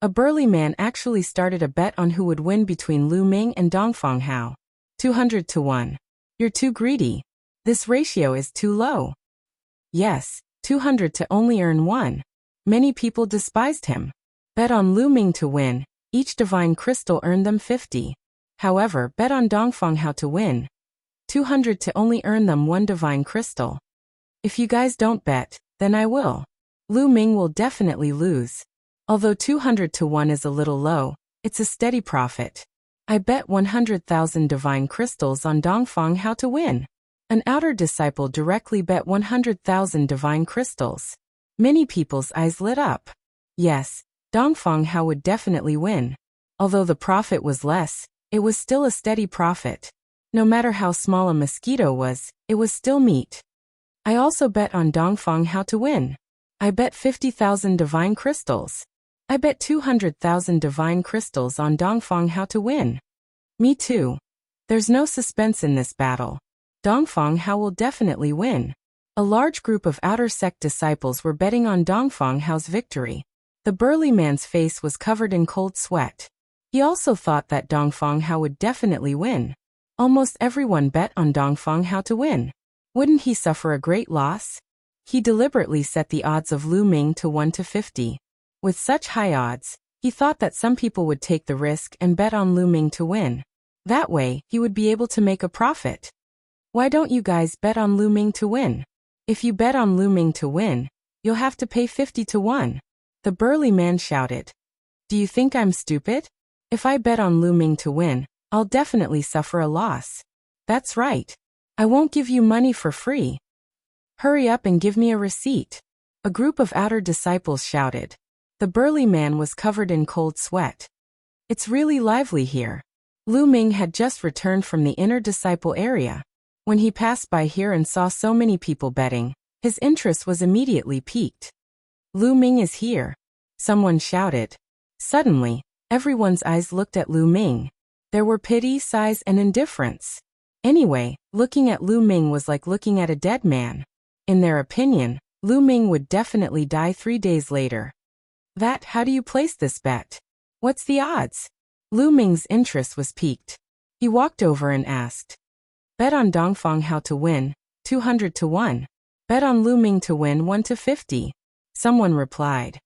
a burly man actually started a bet on who would win between Lu Ming and Dongfang Hao. 200 to 1. You're too greedy. This ratio is too low. Yes, 200 to only earn 1. Many people despised him. Bet on Lu Ming to win, each divine crystal earned them 50. However, bet on Dongfang Hao to win. 200 to only earn them 1 divine crystal. If you guys don't bet, then I will. Lu Ming will definitely lose. Although 200 to 1 is a little low, it's a steady profit. I bet 100,000 divine crystals on Dongfang Hao to win. An outer disciple directly bet 100,000 divine crystals. Many people's eyes lit up. Yes, Dongfang Hao would definitely win. Although the profit was less, it was still a steady profit. No matter how small a mosquito was, it was still meat. I also bet on Dongfang Hao to win. I bet 50,000 divine crystals. I bet 200,000 divine crystals on Dongfang Hao to win. Me too. There's no suspense in this battle. Dongfang Hao will definitely win. A large group of outer sect disciples were betting on Dongfang Hao's victory. The burly man's face was covered in cold sweat. He also thought that Dongfang Hao would definitely win. Almost everyone bet on Dongfang Hao to win. Wouldn't he suffer a great loss? He deliberately set the odds of Lu Ming to 1 to 50. With such high odds, he thought that some people would take the risk and bet on Lu Ming to win. That way, he would be able to make a profit. Why don't you guys bet on Lu Ming to win? If you bet on Lu Ming to win, you'll have to pay 50 to 1. The burly man shouted. Do you think I'm stupid? If I bet on Lu Ming to win, I'll definitely suffer a loss. That's right. I won't give you money for free. Hurry up and give me a receipt. A group of outer disciples shouted. The burly man was covered in cold sweat. It's really lively here. Lu Ming had just returned from the inner disciple area. When he passed by here and saw so many people betting, his interest was immediately piqued. Lu Ming is here. Someone shouted. Suddenly, everyone's eyes looked at Lu Ming. There were pity, sighs, and indifference. Anyway, looking at Lu Ming was like looking at a dead man. In their opinion, Lu Ming would definitely die 3 days later. How do you place this bet? What's the odds? Lu Ming's interest was piqued. He walked over and asked, "Bet on Dongfang Hao to win, 200 to 1. Bet on Lu Ming to win 1 to 50. Someone replied,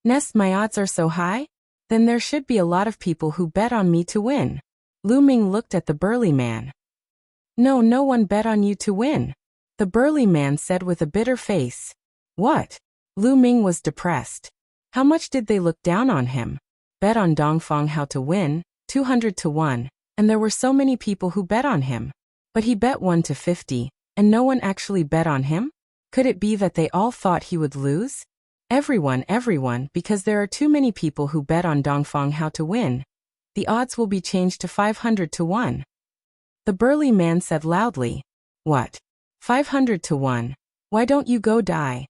"Nest, my odds are so high? Then there should be a lot of people who bet on me to win." Lu Ming looked at the burly man. "No, no one bet on you to win," the burly man said with a bitter face. "What?" Lu Ming was depressed. How much did they look down on him? Bet on Dongfang Hao to win, 200 to 1, and there were so many people who bet on him. But he bet 1 to 50, and no one actually bet on him? Could it be that they all thought he would lose? Everyone, because there are too many people who bet on Dongfang Hao to win. The odds will be changed to 500 to 1. The burly man said loudly, "What? 500 to 1? Why don't you go die?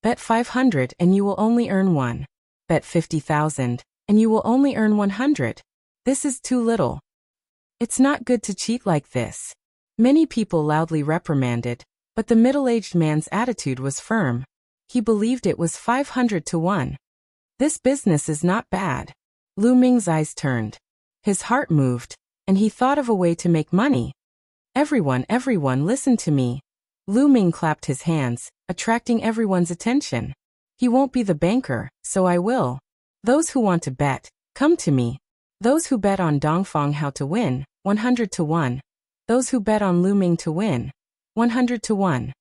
Bet 500 and you will only earn 1. Bet 50,000 and you will only earn 100. This is too little. It's not good to cheat like this." Many people loudly reprimanded, but the middle-aged man's attitude was firm. He believed it was 500 to 1. This business is not bad. Lu Ming's eyes turned. His heart moved, and he thought of a way to make money. Everyone, listen to me." Lu Ming clapped his hands, attracting everyone's attention. "He won't be the banker, so I will. Those who want to bet, come to me. Those who bet on Dongfang Hao to win, 100 to 1. Those who bet on Lu Ming to win, 100 to 1.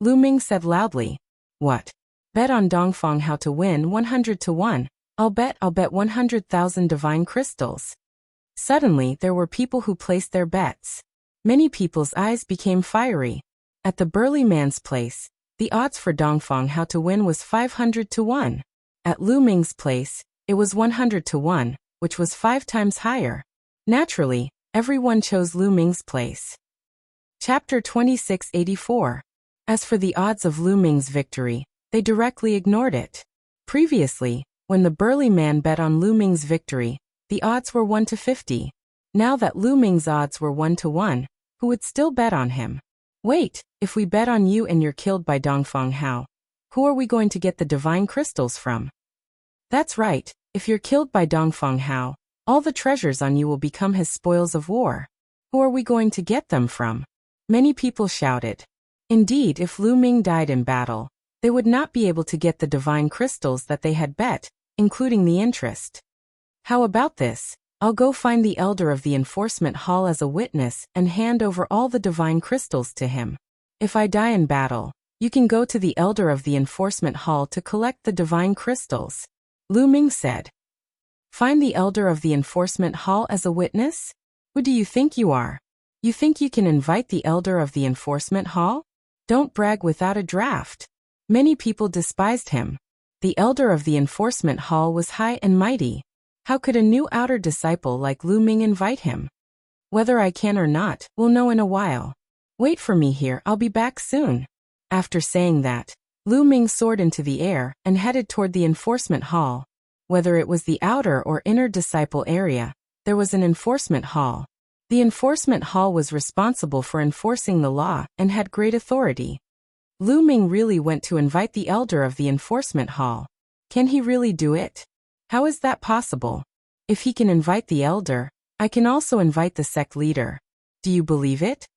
Lu Ming said loudly, "What? Bet on Dongfang Hao to win 100 to 1. I'll bet 100,000 divine crystals." Suddenly, there were people who placed their bets. Many people's eyes became fiery. At the burly man's place, the odds for Dongfang Hao to win was 500 to 1. At Lu Ming's place, it was 100 to 1, which was 5 times higher. Naturally, everyone chose Lu Ming's place. Chapter 2684. As for the odds of Lu Ming's victory, they directly ignored it. Previously, when the burly man bet on Lu Ming's victory, the odds were 1 to 50. Now that Lu Ming's odds were 1 to 1, who would still bet on him? "Wait, if we bet on you and you're killed by Dongfang Hao, who are we going to get the divine crystals from?" "That's right, if you're killed by Dongfang Hao, all the treasures on you will become his spoils of war. Who are we going to get them from?" Many people shouted. Indeed, if Lu Ming died in battle, they would not be able to get the divine crystals that they had bet, including the interest. "How about this? I'll go find the elder of the enforcement hall as a witness and hand over all the divine crystals to him. If I die in battle, you can go to the elder of the enforcement hall to collect the divine crystals," Lu Ming said. "Find the elder of the enforcement hall as a witness? Who do you think you are? You think you can invite the elder of the enforcement hall? Don't brag without a draft." Many people despised him. The elder of the enforcement hall was high and mighty. How could a new outer disciple like Lu Ming invite him? "Whether I can or not, we'll know in a while. Wait for me here, I'll be back soon." After saying that, Lu Ming soared into the air and headed toward the enforcement hall. Whether it was the outer or inner disciple area, there was an enforcement hall. The enforcement hall was responsible for enforcing the law and had great authority. Lu Ming really went to invite the elder of the enforcement hall. Can he really do it? How is that possible? If he can invite the elder, I can also invite the sect leader. Do you believe it?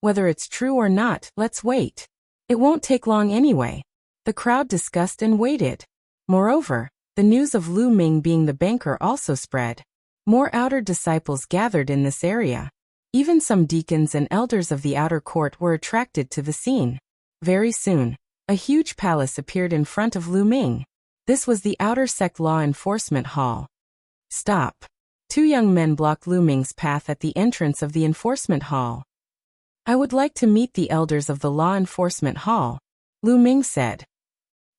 Whether it's true or not, let's wait. It won't take long anyway. The crowd discussed and waited. Moreover, the news of Lu Ming being the banker also spread. More outer disciples gathered in this area. Even some deacons and elders of the outer court were attracted to the scene. Very soon, a huge palace appeared in front of Lu Ming. This was the outer sect law enforcement hall. "Stop." 2 young men blocked Lu Ming's path at the entrance of the enforcement hall. "I would like to meet the elders of the law enforcement hall," Lu Ming said.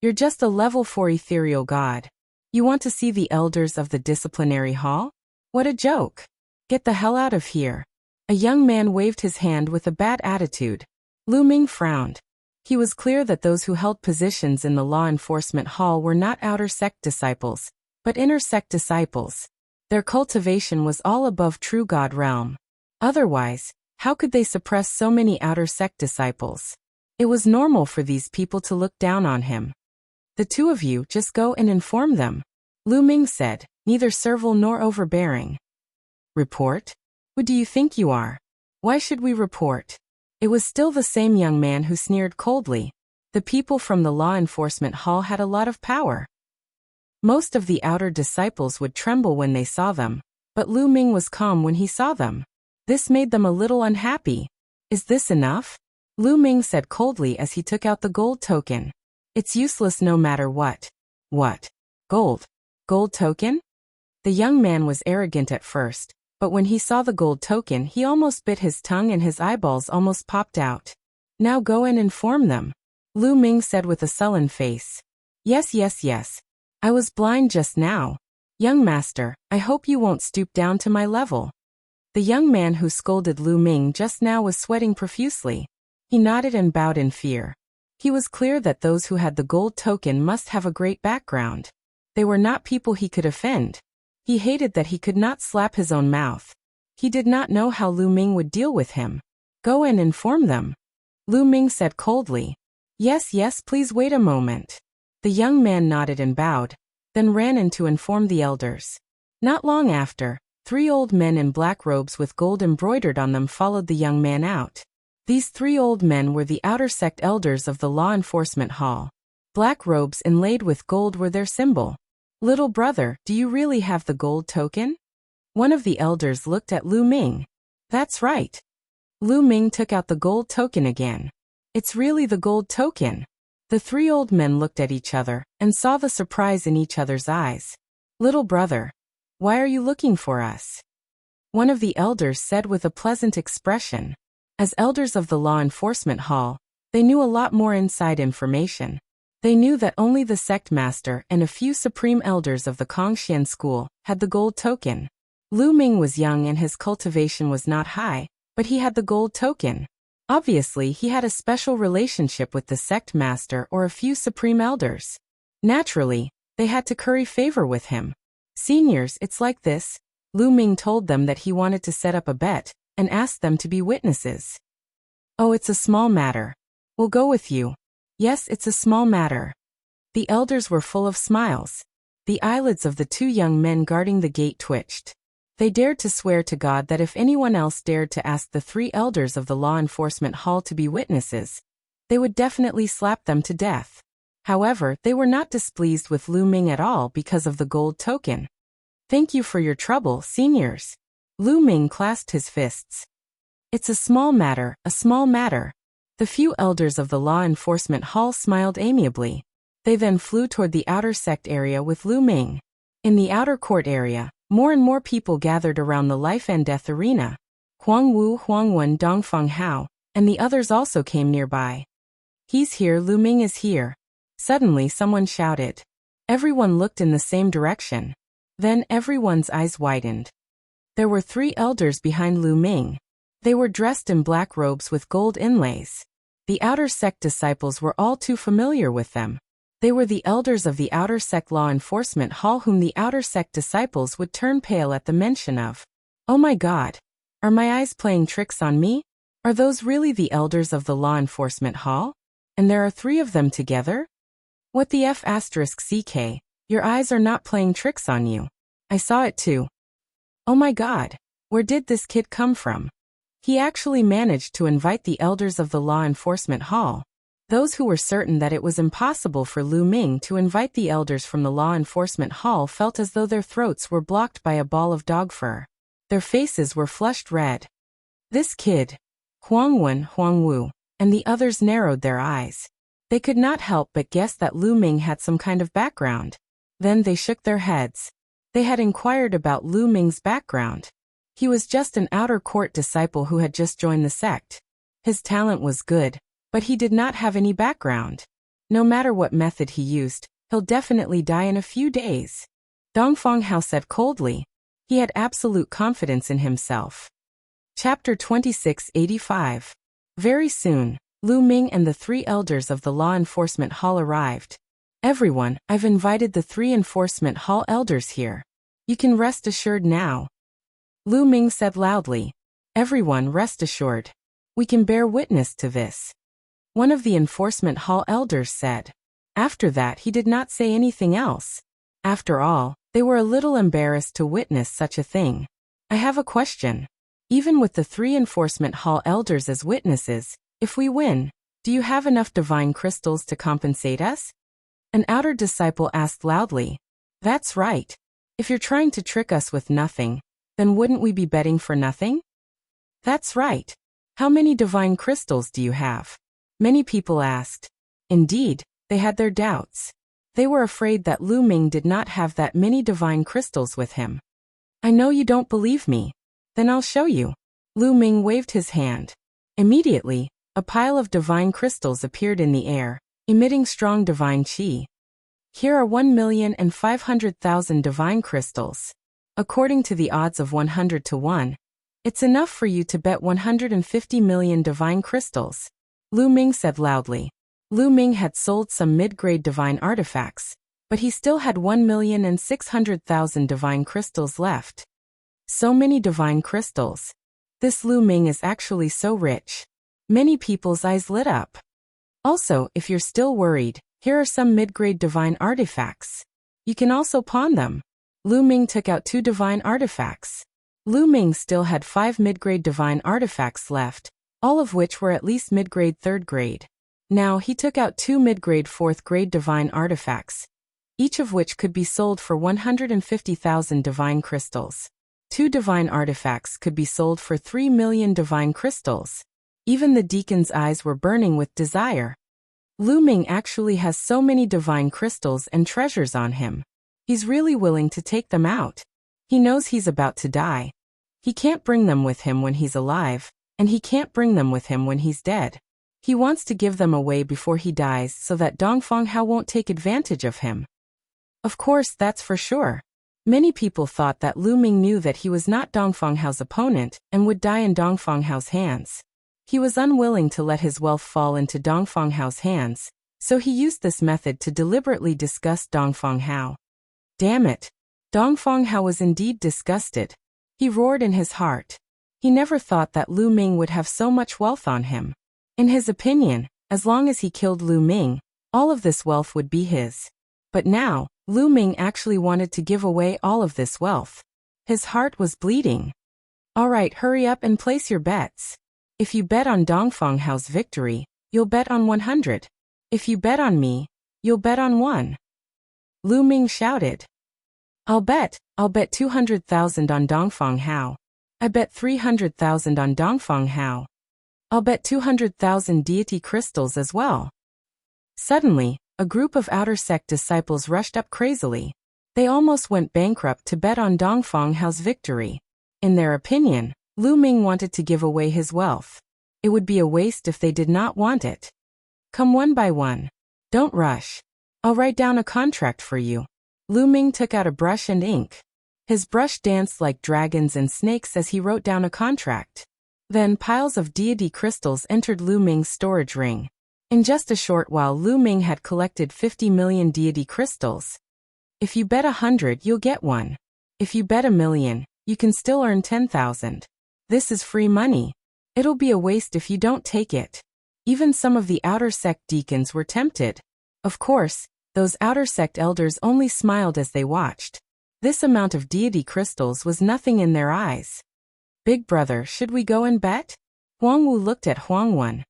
"You're just a level 4 ethereal god. You want to see the elders of the disciplinary hall? What a joke. Get the hell out of here." A young man waved his hand with a bad attitude. Lu Ming frowned. He was clear that those who held positions in the law enforcement hall were not outer sect disciples, but inner sect disciples. Their cultivation was all above true God realm. Otherwise, how could they suppress so many outer sect disciples? It was normal for these people to look down on him. "The 2 of you just go and inform them," Lu Ming said, neither servile nor overbearing. "Report?" Who do you think you are? Why should we report? It was still the same young man who sneered coldly. The people from the law enforcement hall had a lot of power. Most of the outer disciples would tremble when they saw them, but Lu Ming was calm when he saw them. This made them a little unhappy. Is this enough? Lu Ming said coldly as he took out the gold token. It's useless no matter what. What? Gold? Gold token? The young man was arrogant at first, but when he saw the gold token he almost bit his tongue and his eyeballs almost popped out. Now go and inform them. Lu Ming said with a sullen face. Yes. I was blind just now. Young master, I hope you won't stoop down to my level. The young man who scolded Lu Ming just now was sweating profusely. He nodded and bowed in fear. He was clear that those who had the gold token must have a great background. They were not people he could offend. He hated that he could not slap his own mouth. He did not know how Lu Ming would deal with him. Go and inform them. Lu Ming said coldly. Yes, please wait a moment. The young man nodded and bowed, then ran in to inform the elders. Not long after, 3 old men in black robes with gold embroidered on them followed the young man out. These 3 old men were the outer sect elders of the law enforcement hall. Black robes inlaid with gold were their symbol. Little brother, do you really have the gold token? One of the elders looked at Lu Ming. That's right. Lu Ming took out the gold token again. It's really the gold token. The 3 old men looked at each other and saw the surprise in each other's eyes. Little brother, why are you looking for us? One of the elders said with a pleasant expression. As elders of the law enforcement hall, they knew a lot more inside information. They knew that only the sect master and a few supreme elders of the Kongxian school had the gold token. Lu Ming was young and his cultivation was not high, but he had the gold token. Obviously, he had a special relationship with the sect master or a few supreme elders. Naturally, they had to curry favor with him. Seniors, it's like this. Lu Ming told them that he wanted to set up a bet and asked them to be witnesses. Oh, it's a small matter. We'll go with you. Yes, it's a small matter. The elders were full of smiles. The eyelids of the 2 young men guarding the gate twitched. They dared to swear to God that if anyone else dared to ask the 3 elders of the law enforcement hall to be witnesses, they would definitely slap them to death. However, they were not displeased with Lu Ming at all because of the gold token. Thank you for your trouble, seniors. Lu Ming clasped his fists. It's a small matter, a small matter. The few elders of the law enforcement hall smiled amiably. They then flew toward the outer sect area with Lu Ming. In the outer court area, more and more people gathered around the life and death arena. Huang Wu, Huang Wen, Dongfeng Hao, and the others also came nearby. He's here, Lu Ming is here. Suddenly someone shouted. Everyone looked in the same direction. Then everyone's eyes widened. There were 3 elders behind Lu Ming. They were dressed in black robes with gold inlays. The outer sect disciples were all too familiar with them. They were the elders of the outer sect law enforcement hall whom the outer sect disciples would turn pale at the mention of. Oh my God! Are my eyes playing tricks on me? Are those really the elders of the law enforcement hall? And there are 3 of them together? What the F***CK, your eyes are not playing tricks on you. I saw it too. Oh my God, where did this kid come from? He actually managed to invite the elders of the law enforcement hall. Those who were certain that it was impossible for Lu Ming to invite the elders from the law enforcement hall felt as though their throats were blocked by a ball of dog fur. Their faces were flushed red. This kid, Huang Wen, Huang Wu, and the others narrowed their eyes. They could not help but guess that Lu Ming had some kind of background. Then they shook their heads. They had inquired about Lu Ming's background. He was just an outer court disciple who had just joined the sect. His talent was good, but he did not have any background. No matter what method he used, he'll definitely die in a few days. Dongfeng Hao said coldly. He had absolute confidence in himself. Chapter 2685. Very soon, Lu Ming and the 3 elders of the law enforcement hall arrived. Everyone, I've invited the 3 enforcement hall elders here. You can rest assured now. Lu Ming said loudly. Everyone rest assured. We can bear witness to this. One of the enforcement hall elders said. After that he did not say anything else. After all, they were a little embarrassed to witness such a thing. I have a question. Even with the 3 enforcement hall elders as witnesses, if we win, do you have enough divine crystals to compensate us? An outer disciple asked loudly. That's right. If you're trying to trick us with nothing, then wouldn't we be betting for nothing? That's right. How many divine crystals do you have? Many people asked. Indeed, they had their doubts. They were afraid that Lu Ming did not have that many divine crystals with him. I know you don't believe me. Then I'll show you. Lu Ming waved his hand. Immediately, a pile of divine crystals appeared in the air, emitting strong divine qi. Here are 1,500,000 divine crystals. According to the odds of 100 to 1, it's enough for you to bet 150 million divine crystals. Lu Ming said loudly. Lu Ming had sold some mid-grade divine artifacts, but he still had 1,600,000 divine crystals left. So many divine crystals. This Lu Ming is actually so rich. Many people's eyes lit up. Also, if you're still worried, here are some mid-grade divine artifacts. You can also pawn them. Lu Ming took out 2 divine artifacts. Lu Ming still had 5 mid-grade divine artifacts left, all of which were at least mid-grade 3rd grade. Now he took out 2 mid-grade 4th grade divine artifacts, each of which could be sold for 150,000 divine crystals. 2 divine artifacts could be sold for 3 million divine crystals. Even the deacon's eyes were burning with desire. Lu Ming actually has so many divine crystals and treasures on him. He's really willing to take them out. He knows he's about to die. He can't bring them with him when he's alive, and he can't bring them with him when he's dead. He wants to give them away before he dies so that Dongfang Hao won't take advantage of him. Of course, that's for sure. Many people thought that Lu Ming knew that he was not Dongfang Hao's opponent and would die in Dongfang Hao's hands. He was unwilling to let his wealth fall into Dongfang Hao's hands, so he used this method to deliberately disgust Dongfang Hao. Damn it! Dongfang Hao was indeed disgusted. He roared in his heart. He never thought that Lu Ming would have so much wealth on him. In his opinion, as long as he killed Lu Ming, all of this wealth would be his. But now, Lu Ming actually wanted to give away all of this wealth. His heart was bleeding. All right, hurry up and place your bets. If you bet on Dongfang Hao's victory, you'll bet on 100. If you bet on me, you'll bet on 1. Lu Ming shouted. I'll bet 200,000 on Dongfang Hao. I bet 300,000 on Dongfang Hao. I'll bet 200,000 deity crystals as well. Suddenly, a group of outer sect disciples rushed up crazily. They almost went bankrupt to bet on Dongfang Hao's victory. In their opinion, Lu Ming wanted to give away his wealth. It would be a waste if they did not want it. Come one by one. Don't rush. I'll write down a contract for you. Lu Ming took out a brush and ink. His brush danced like dragons and snakes as he wrote down a contract. Then piles of deity crystals entered Lu Ming's storage ring. In just a short while, Lu Ming had collected 50 million deity crystals. If you bet 100, you'll get 1. If you bet 1,000,000, you can still earn 10,000. This is free money. It'll be a waste if you don't take it. Even some of the outer sect deacons were tempted. Of course, those outer sect elders only smiled as they watched. This amount of deity crystals was nothing in their eyes. Big brother, should we go and bet? Huang Wu looked at Huang Wen.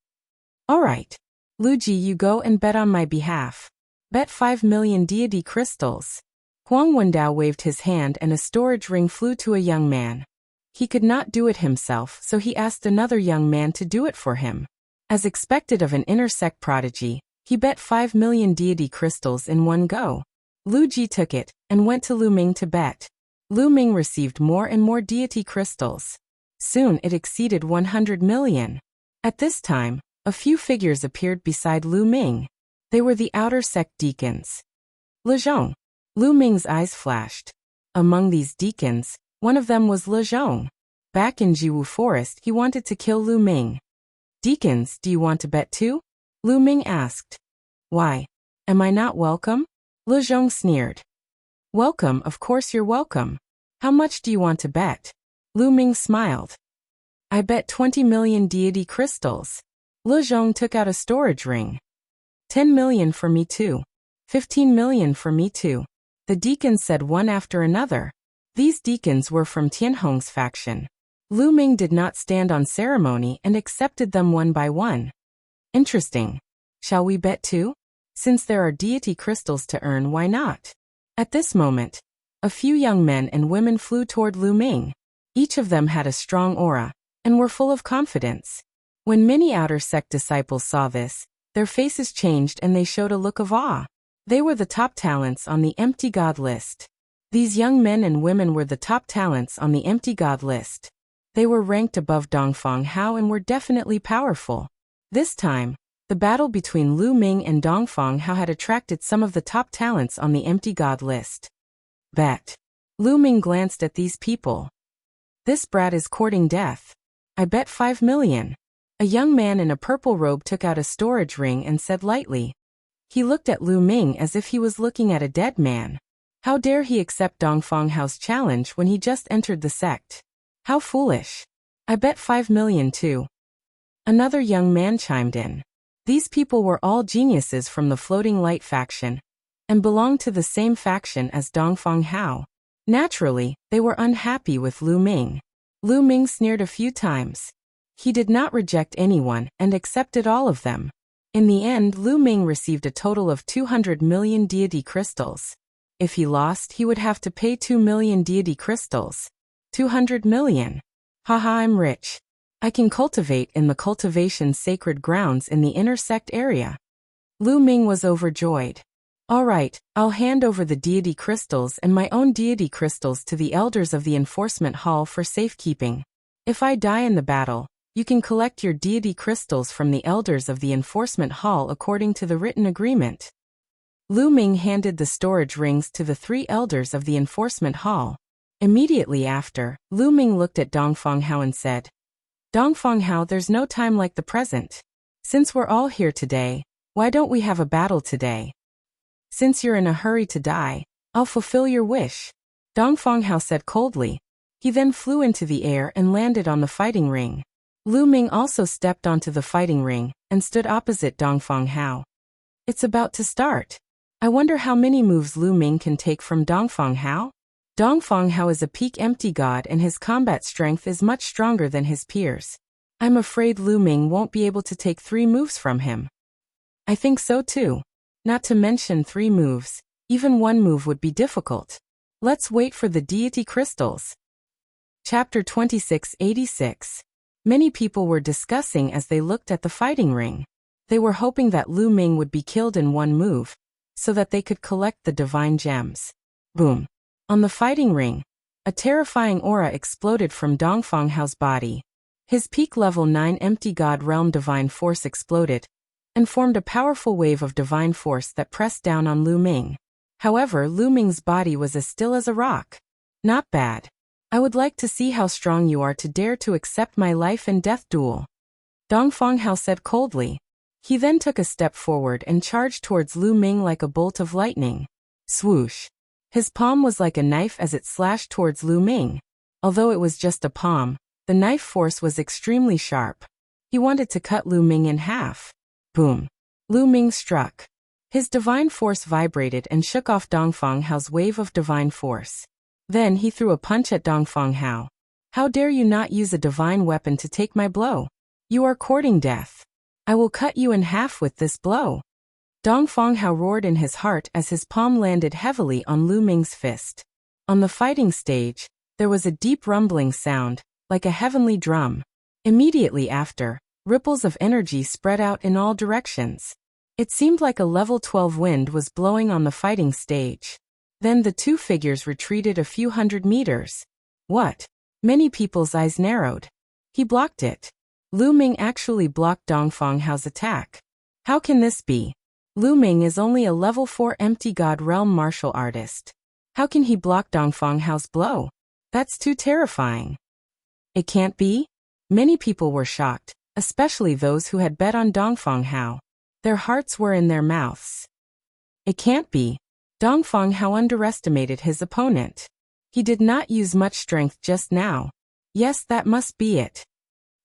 All right. Lu Ji, you go and bet on my behalf. Bet 5 million deity crystals. Huang Wendao waved his hand and a storage ring flew to a young man. He could not do it himself, so he asked another young man to do it for him. As expected of an inner sect prodigy, he bet 5 million deity crystals in one go. Lu Ji took it and went to Lu Ming to bet. Lu Ming received more and more deity crystals. Soon it exceeded 100 million. At this time, a few figures appeared beside Lu Ming. They were the outer sect deacons. Le Zhong. Lu Ming's eyes flashed. Among these deacons, one of them was Le Zhong. Back in Jiwu Forest, he wanted to kill Lu Ming. Deacons, do you want to bet too? Lu Ming asked. Why? Am I not welcome? Le Zhong sneered. Welcome, of course you're welcome. How much do you want to bet? Lu Ming smiled. I bet 20 million deity crystals. Le Zhong took out a storage ring. 10 million for me too. 15 million for me too. The deacons said one after another. These deacons were from Tianhong's faction. Lu Ming did not stand on ceremony and accepted them one by one. Interesting. Shall we bet too? Since there are deity crystals to earn, why not? At this moment, a few young men and women flew toward Lu Ming. Each of them had a strong aura and were full of confidence. When many outer sect disciples saw this, their faces changed and they showed a look of awe. They were the top talents on the empty god list. These young men and women were the top talents on the empty god list. They were ranked above Dongfang Hao and were definitely powerful. This time, the battle between Lu Ming and Dongfang Hao had attracted some of the top talents on the empty god list. Bet. Lu Ming glanced at these people. This brat is courting death. I bet 5 million. A young man in a purple robe took out a storage ring and said lightly. He looked at Lu Ming as if he was looking at a dead man. How dare he accept Dongfang Hao's challenge when he just entered the sect? How foolish. I bet 5 million too. Another young man chimed in. These people were all geniuses from the Floating Light faction and belonged to the same faction as Dongfang Hao. Naturally, they were unhappy with Lu Ming. Lu Ming sneered a few times. He did not reject anyone and accepted all of them. In the end, Lu Ming received a total of 200 million deity crystals. If he lost, he would have to pay 2 million deity crystals. 200 million. Haha, I'm rich. I can cultivate in the cultivation sacred grounds in the inner sect area. Lu Ming was overjoyed. All right, I'll hand over the deity crystals and my own deity crystals to the elders of the enforcement hall for safekeeping. If I die in the battle, you can collect your deity crystals from the elders of the enforcement hall according to the written agreement. Lu Ming handed the storage rings to the 3 elders of the enforcement hall. Immediately after, Lu Ming looked at Dongfang Hao and said, Dongfang Hao, there's no time like the present. Since we're all here today, why don't we have a battle today? Since you're in a hurry to die, I'll fulfill your wish. Dongfang Hao said coldly. He then flew into the air and landed on the fighting ring. Lu Ming also stepped onto the fighting ring and stood opposite Dongfang Hao. It's about to start. I wonder how many moves Lu Ming can take from Dongfang Hao? Dongfang Hao is a peak empty god and his combat strength is much stronger than his peers. I'm afraid Lu Ming won't be able to take 3 moves from him. I think so too. Not to mention 3 moves, even 1 move would be difficult. Let's wait for the deity crystals. Chapter 2686. Many people were discussing as they looked at the fighting ring. They were hoping that Lu Ming would be killed in 1 move, so that they could collect the divine gems. Boom. On the fighting ring, a terrifying aura exploded from Dongfang Hao's body. His peak level 9 empty god realm divine force exploded and formed a powerful wave of divine force that pressed down on Lu Ming. However, Lu Ming's body was as still as a rock. Not bad. I would like to see how strong you are to dare to accept my life and death duel. Dongfang Hao said coldly. He then took a step forward and charged towards Lu Ming like a bolt of lightning. Swoosh. His palm was like a knife as it slashed towards Lu Ming. Although it was just a palm, the knife force was extremely sharp. He wanted to cut Lu Ming in half. Boom. Lu Ming struck. His divine force vibrated and shook off Dongfang Hao's wave of divine force. Then he threw a punch at Dongfang Hao. How dare you not use a divine weapon to take my blow? You are courting death. I will cut you in half with this blow. Dongfang Hao roared in his heart as his palm landed heavily on Lu Ming's fist. On the fighting stage, there was a deep rumbling sound, like a heavenly drum. Immediately after, ripples of energy spread out in all directions. It seemed like a level 12 wind was blowing on the fighting stage. Then the 2 figures retreated a few hundred meters. What? Many people's eyes narrowed. He blocked it. Lu Ming actually blocked Dongfang Hao's attack. How can this be? Lu Ming is only a level 4 empty god realm martial artist. How can he block Dongfang Hao's blow? That's too terrifying. It can't be? Many people were shocked, especially those who had bet on Dongfang Hao. Their hearts were in their mouths. It can't be. Dongfang Hao underestimated his opponent. He did not use much strength just now. Yes, that must be it.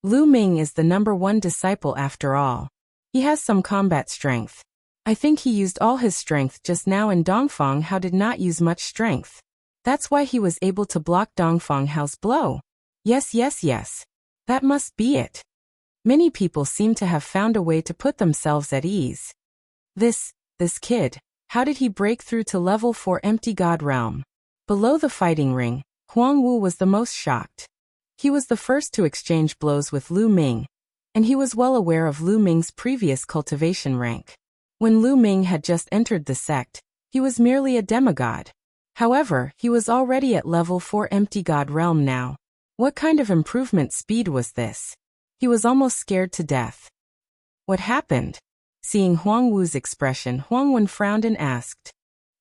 Lu Ming is the #1 disciple after all. He has some combat strength. I think he used all his strength just now and Dongfang Hao did not use much strength. That's why he was able to block Dongfang Hao's blow. Yes, yes, yes. That must be it. Many people seem to have found a way to put themselves at ease. This kid, how did he break through to level 4 empty god realm? Below the fighting ring, Huang Wu was the most shocked. He was the first to exchange blows with Lu Ming, and he was well aware of Lu Ming's previous cultivation rank. When Lu Ming had just entered the sect, he was merely a demigod. However, he was already at level 4 empty god realm now. What kind of improvement speed was this? He was almost scared to death. What happened? Seeing Huang Wu's expression, Huang Wen frowned and asked.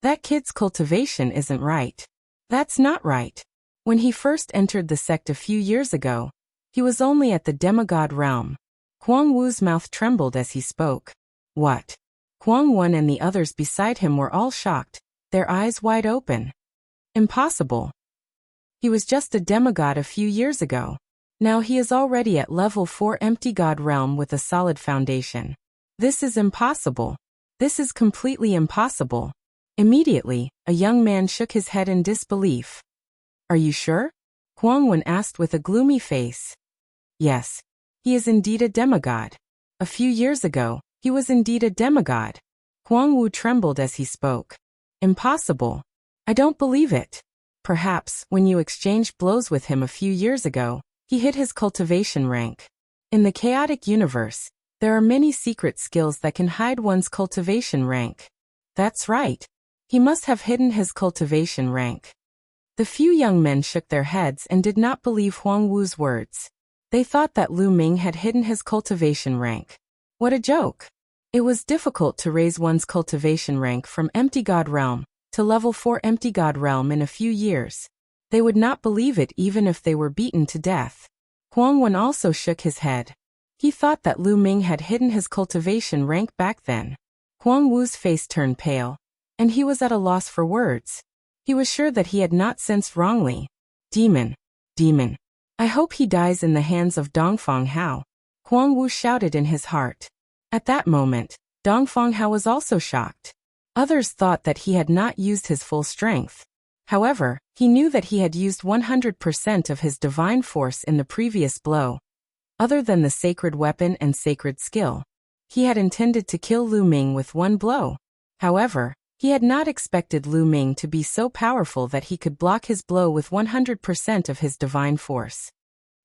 That kid's cultivation isn't right. That's not right. When he first entered the sect a few years ago, he was only at the demigod realm. Huang Wu's mouth trembled as he spoke. What? Huang Wen and the others beside him were all shocked, their eyes wide open. Impossible. He was just a demigod a few years ago. Now he is already at level 4 empty god realm with a solid foundation. This is impossible. This is completely impossible. Immediately, a young man shook his head in disbelief. Are you sure? Huang Wen asked with a gloomy face. Yes. He is indeed a demigod. A few years ago, he was indeed a demigod. Huang Wu trembled as he spoke. Impossible. I don't believe it. Perhaps, when you exchanged blows with him a few years ago, he hit his cultivation rank. In the chaotic universe, there are many secret skills that can hide one's cultivation rank. That's right. He must have hidden his cultivation rank. The few young men shook their heads and did not believe Huang Wu's words. They thought that Lu Ming had hidden his cultivation rank. What a joke. It was difficult to raise one's cultivation rank from empty god realm to level 4 empty god realm in a few years. They would not believe it even if they were beaten to death. Huang Wen also shook his head. He thought that Lu Ming had hidden his cultivation rank back then. Huang Wu's face turned pale, and he was at a loss for words. He was sure that he had not sensed wrongly. Demon. I hope he dies in the hands of Dongfang Hao. Huang Wu shouted in his heart. At that moment, Dongfang Hao was also shocked. Others thought that he had not used his full strength. However, he knew that he had used 100% of his divine force in the previous blow. Other than the sacred weapon and sacred skill, he had intended to kill Lu Ming with one blow. However, he had not expected Lu Ming to be so powerful that he could block his blow with 100% of his divine force.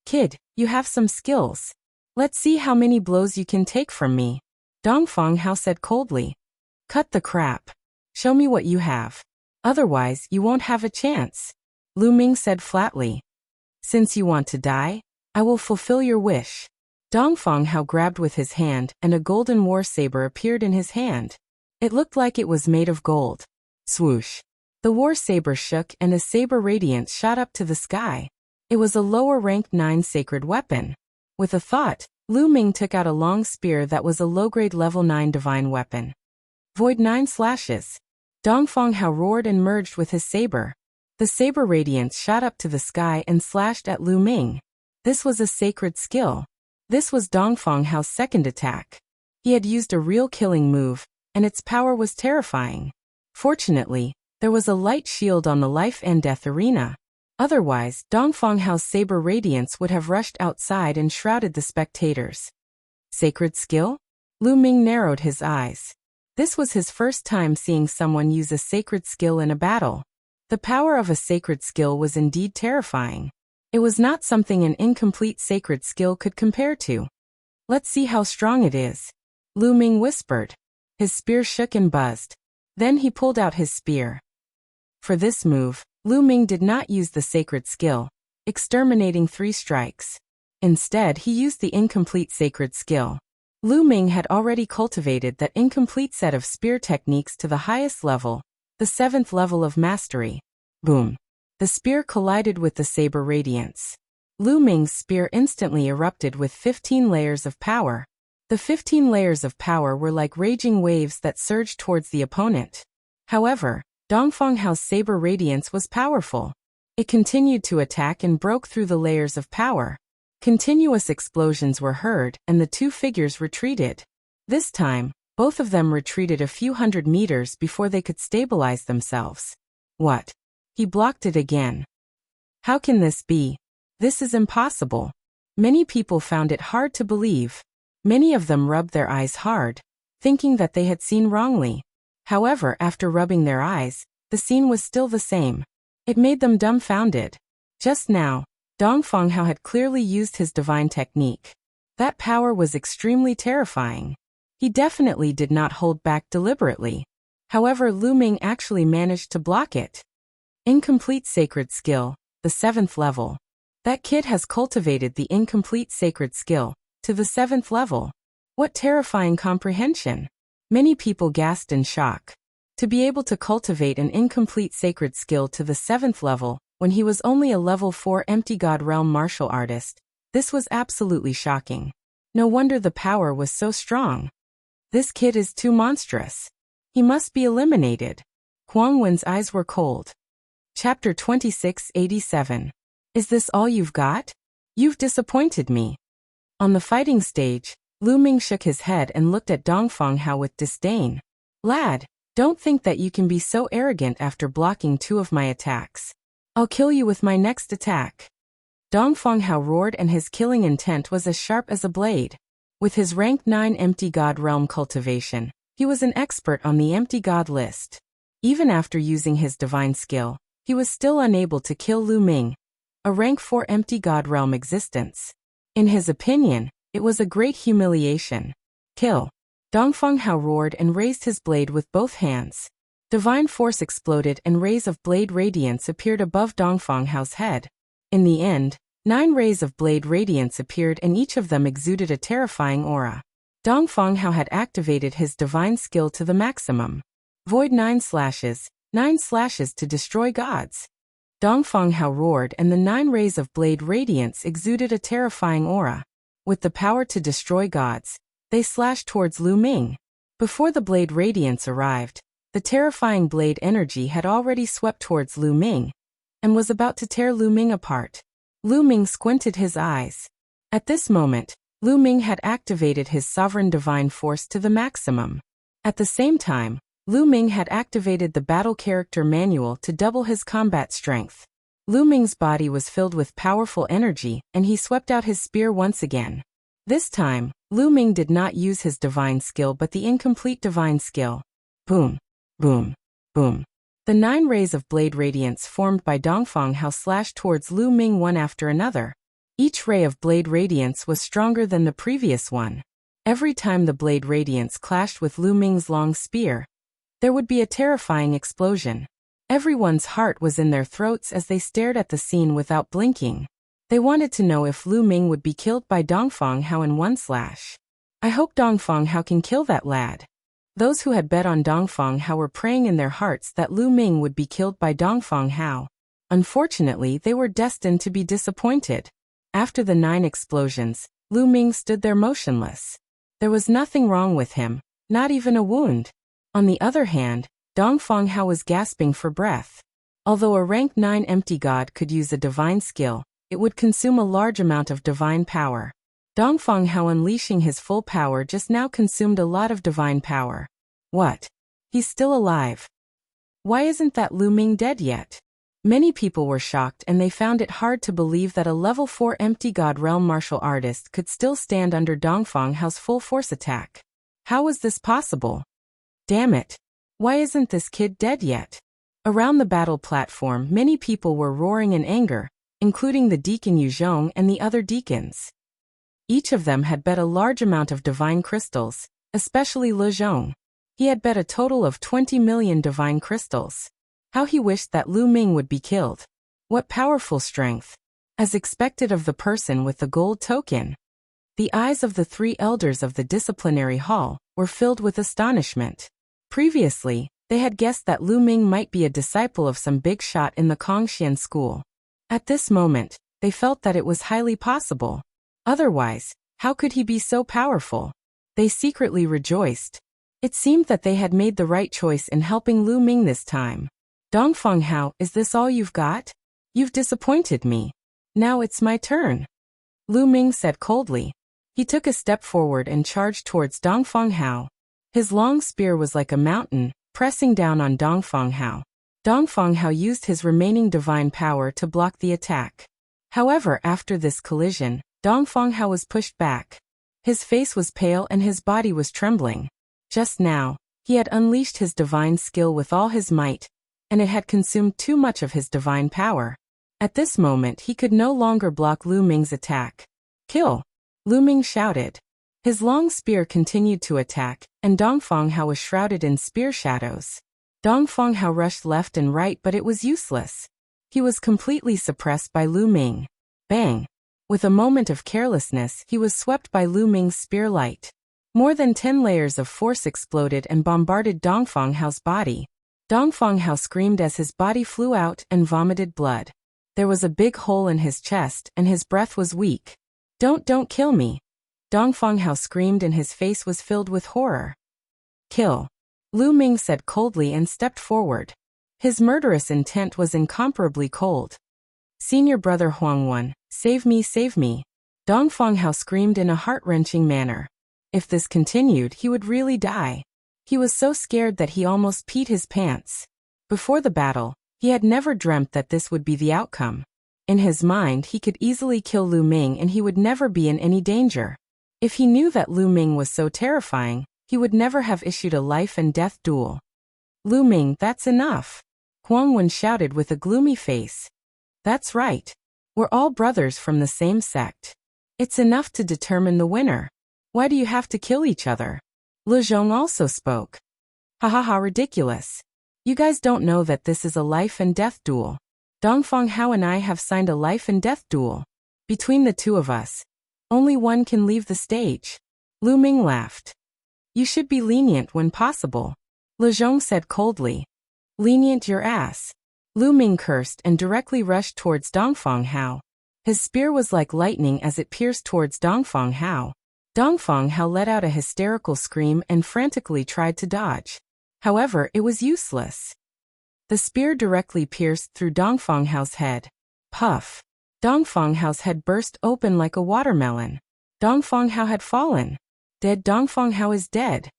Kid, you have some skills. Let's see how many blows you can take from me. Dongfang Hao said coldly. Cut the crap. Show me what you have. Otherwise, you won't have a chance. Lu Ming said flatly. Since you want to die, I will fulfill your wish. Dongfang Hao grabbed with his hand and a golden war saber appeared in his hand. It looked like it was made of gold. Swoosh. The war saber shook and a saber radiance shot up to the sky. It was a lower ranked 9 sacred weapon. With a thought, Lu Ming took out a long spear that was a low-grade level 9 divine weapon. Void 9 slashes. Dongfang Hao roared and merged with his saber. The saber radiance shot up to the sky and slashed at Lu Ming. This was a sacred skill. This was Dongfang Hao's second attack. He had used a real killing move, and its power was terrifying. Fortunately, there was a light shield on the life and death arena. Otherwise, Dongfang Hao's saber radiance would have rushed outside and shrouded the spectators. Sacred skill? Lu Ming narrowed his eyes. This was his first time seeing someone use a sacred skill in a battle. The power of a sacred skill was indeed terrifying. It was not something an incomplete sacred skill could compare to. Let's see how strong it is. Lu Ming whispered. His spear shook and buzzed. Then he pulled out his spear. For this move, Lu Ming did not use the sacred skill, exterminating 3 strikes. Instead, he used the incomplete sacred skill. Lu Ming had already cultivated that incomplete set of spear techniques to the highest level, the 7th level of mastery. Boom. The spear collided with the saber radiance. Lu Ming's spear instantly erupted with 15 layers of power. The 15 layers of power were like raging waves that surged towards the opponent. However, Dongfang Hao's saber radiance was powerful. It continued to attack and broke through the layers of power. Continuous explosions were heard and the 2 figures retreated. This time, both of them retreated a few hundred meters before they could stabilize themselves. What? He blocked it again. How can this be? This is impossible. Many people found it hard to believe. Many of them rubbed their eyes hard, thinking that they had seen wrongly. However, after rubbing their eyes, the scene was still the same. It made them dumbfounded. Just now, Dongfang Hao had clearly used his divine technique. That power was extremely terrifying. He definitely did not hold back deliberately. However, Lu Ming actually managed to block it. Incomplete Sacred Skill, the 7th level. That kid has cultivated the incomplete sacred skill to the 7th level. What terrifying comprehension! Many people gasped in shock. To be able to cultivate an incomplete sacred skill to the 7th level when he was only a level 4 empty god realm martial artist, this was absolutely shocking. No wonder the power was so strong. This kid is too monstrous. He must be eliminated. Huang Wen's eyes were cold. Chapter 2687. Is this all you've got? You've disappointed me. On the fighting stage, Lu Ming shook his head and looked at Dongfang Hao with disdain. Lad, don't think that you can be so arrogant after blocking 2 of my attacks. I'll kill you with my next attack. Dongfang Hao roared, and his killing intent was as sharp as a blade. With his rank 9 empty god realm cultivation, he was an expert on the empty god list. Even after using his divine skill, he was still unable to kill Lu Ming, a rank 4 empty god realm existence. In his opinion, it was a great humiliation. Kill. Dongfang Hao roared and raised his blade with both hands. Divine force exploded and rays of blade radiance appeared above Dongfang Hao's head. In the end, 9 rays of blade radiance appeared, and each of them exuded a terrifying aura. Dongfang Hao had activated his divine skill to the maximum. Void 9 slashes to destroy gods. Dongfang Hao roared, and the 9 rays of blade radiance exuded a terrifying aura. With the power to destroy gods, they slashed towards Lu Ming. Before the blade radiance arrived, the terrifying blade energy had already swept towards Lu Ming and was about to tear Lu Ming apart. Lu Ming squinted his eyes. At this moment, Lu Ming had activated his sovereign divine force to the maximum. At the same time, Lu Ming had activated the battle character manual to double his combat strength. Lu Ming's body was filled with powerful energy, and he swept out his spear once again. This time, Lu Ming did not use his divine skill but the incomplete divine skill. Boom, boom, boom. The 9 rays of blade radiance formed by Dongfang Hao slashed towards Lu Ming one after another. Each ray of blade radiance was stronger than the previous one. Every time the blade radiance clashed with Lu Ming's long spear, there would be a terrifying explosion. Everyone's heart was in their throats as they stared at the scene without blinking. They wanted to know if Lu Ming would be killed by Dongfang Hao in one slash. I hope Dongfang Hao can kill that lad. Those who had bet on Dongfang Hao were praying in their hearts that Lu Ming would be killed by Dongfang Hao. Unfortunately, they were destined to be disappointed. After the 9 explosions, Lu Ming stood there motionless. There was nothing wrong with him, not even a wound. On the other hand, Dongfang Hao was gasping for breath. Although a rank 9 empty god could use a divine skill, it would consume a large amount of divine power. Dongfang Hao unleashing his full power just now consumed a lot of divine power. What? He's still alive. Why isn't that Lu Ming dead yet? Many people were shocked, and they found it hard to believe that a level 4 empty god realm martial artist could still stand under Dongfang Hao's full force attack. How was this possible? Damn it. Why isn't this kid dead yet? Around the battle platform, many people were roaring in anger, including the deacon Yuzhong and the other deacons. Each of them had bet a large amount of divine crystals, especially Le Zhong. He had bet a total of 20 million divine crystals. How he wished that Lu Ming would be killed. What powerful strength. As expected of the person with the gold token. The eyes of the 3 elders of the disciplinary hall were filled with astonishment. Previously, they had guessed that Lu Ming might be a disciple of some big shot in the Kongxian school. At this moment, they felt that it was highly possible. Otherwise, how could he be so powerful? They secretly rejoiced. It seemed that they had made the right choice in helping Lu Ming this time. Dongfang Hao, is this all you've got? You've disappointed me. Now it's my turn. Lu Ming said coldly. He took a step forward and charged towards Dongfang Hao. His long spear was like a mountain, pressing down on Dongfang Hao. Dongfang Hao used his remaining divine power to block the attack. However, after this collision, Dongfang Hao was pushed back. His face was pale and his body was trembling. Just now, he had unleashed his divine skill with all his might, and it had consumed too much of his divine power. At this moment he could no longer block Lu Ming's attack. "Kill!" Lu Ming shouted. His long spear continued to attack, and Dongfang Hao was shrouded in spear shadows. Dongfang Hao rushed left and right, but it was useless. He was completely suppressed by Lu Ming. Bang! With a moment of carelessness, he was swept by Lu Ming's spear light. More than 10 layers of force exploded and bombarded Dongfang Hao's body. Dongfang Hao screamed as his body flew out and vomited blood. There was a big hole in his chest and his breath was weak. Don't kill me!" Dongfang Hao screamed and his face was filled with horror. "Kill!" Lu Ming said coldly and stepped forward. His murderous intent was incomparably cold. "Senior brother Huangwan, save me, save me!" Dongfang Hao screamed in a heart-wrenching manner. If this continued, he would really die. He was so scared that he almost peed his pants. Before the battle, he had never dreamt that this would be the outcome. In his mind, he could easily kill Lu Ming and he would never be in any danger. If he knew that Lu Ming was so terrifying, he would never have issued a life-and-death duel. "Lu Ming, that's enough!" Huang Wen shouted with a gloomy face. "That's right. We're all brothers from the same sect. It's enough to determine the winner. Why do you have to kill each other?" Le Zhong also spoke. "Ha ha ha, ridiculous. You guys don't know that this is a life-and-death duel. Dongfang Hao and I have signed a life-and-death duel. Between the two of us, only one can leave the stage." Lu Ming laughed. "You should be lenient when possible," Le Zhong said coldly. "Lenient your ass." Lu Ming cursed and directly rushed towards Dongfang Hao. His spear was like lightning as it pierced towards Dongfang Hao. Dongfang Hao let out a hysterical scream and frantically tried to dodge. However, it was useless. The spear directly pierced through Dongfang Hao's head. Puff! Dongfang Hao's head burst open like a watermelon. Dongfang Hao had fallen. Dead. Dongfang Hao is dead.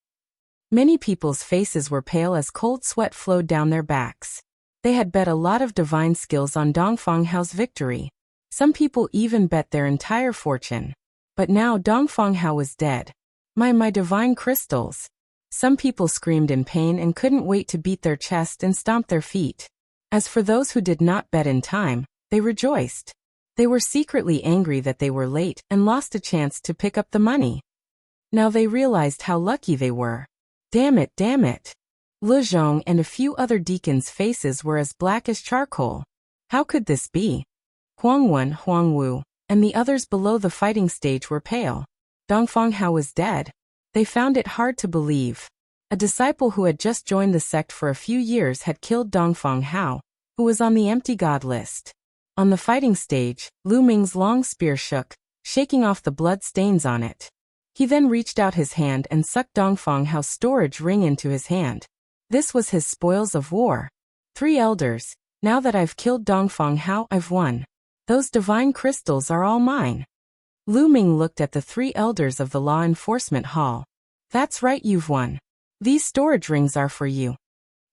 Many people's faces were pale as cold sweat flowed down their backs. They had bet a lot of divine skills on Dongfang Hao's victory. Some people even bet their entire fortune. But now Dongfang Hao was dead. My divine crystals! Some people screamed in pain and couldn't wait to beat their chest and stomp their feet. As for those who did not bet in time, they rejoiced. They were secretly angry that they were late and lost a chance to pick up the money. Now they realized how lucky they were. Damn it, damn it! Le Zhong and a few other deacons' faces were as black as charcoal. How could this be? Huangwen, Huangwu, and the others below the fighting stage were pale. Dongfang Hao was dead. They found it hard to believe. A disciple who had just joined the sect for a few years had killed Dongfang Hao, who was on the empty god list. On the fighting stage, Lu Ming's long spear shook, shaking off the blood stains on it. He then reached out his hand and sucked Dongfang Hao's storage ring into his hand. This was his spoils of war. 3 elders, now that I've killed Dongfang Hao, I've won. Those divine crystals are all mine. Lu Ming looked at the 3 elders of the law enforcement hall. That's right, you've won. These storage rings are for you.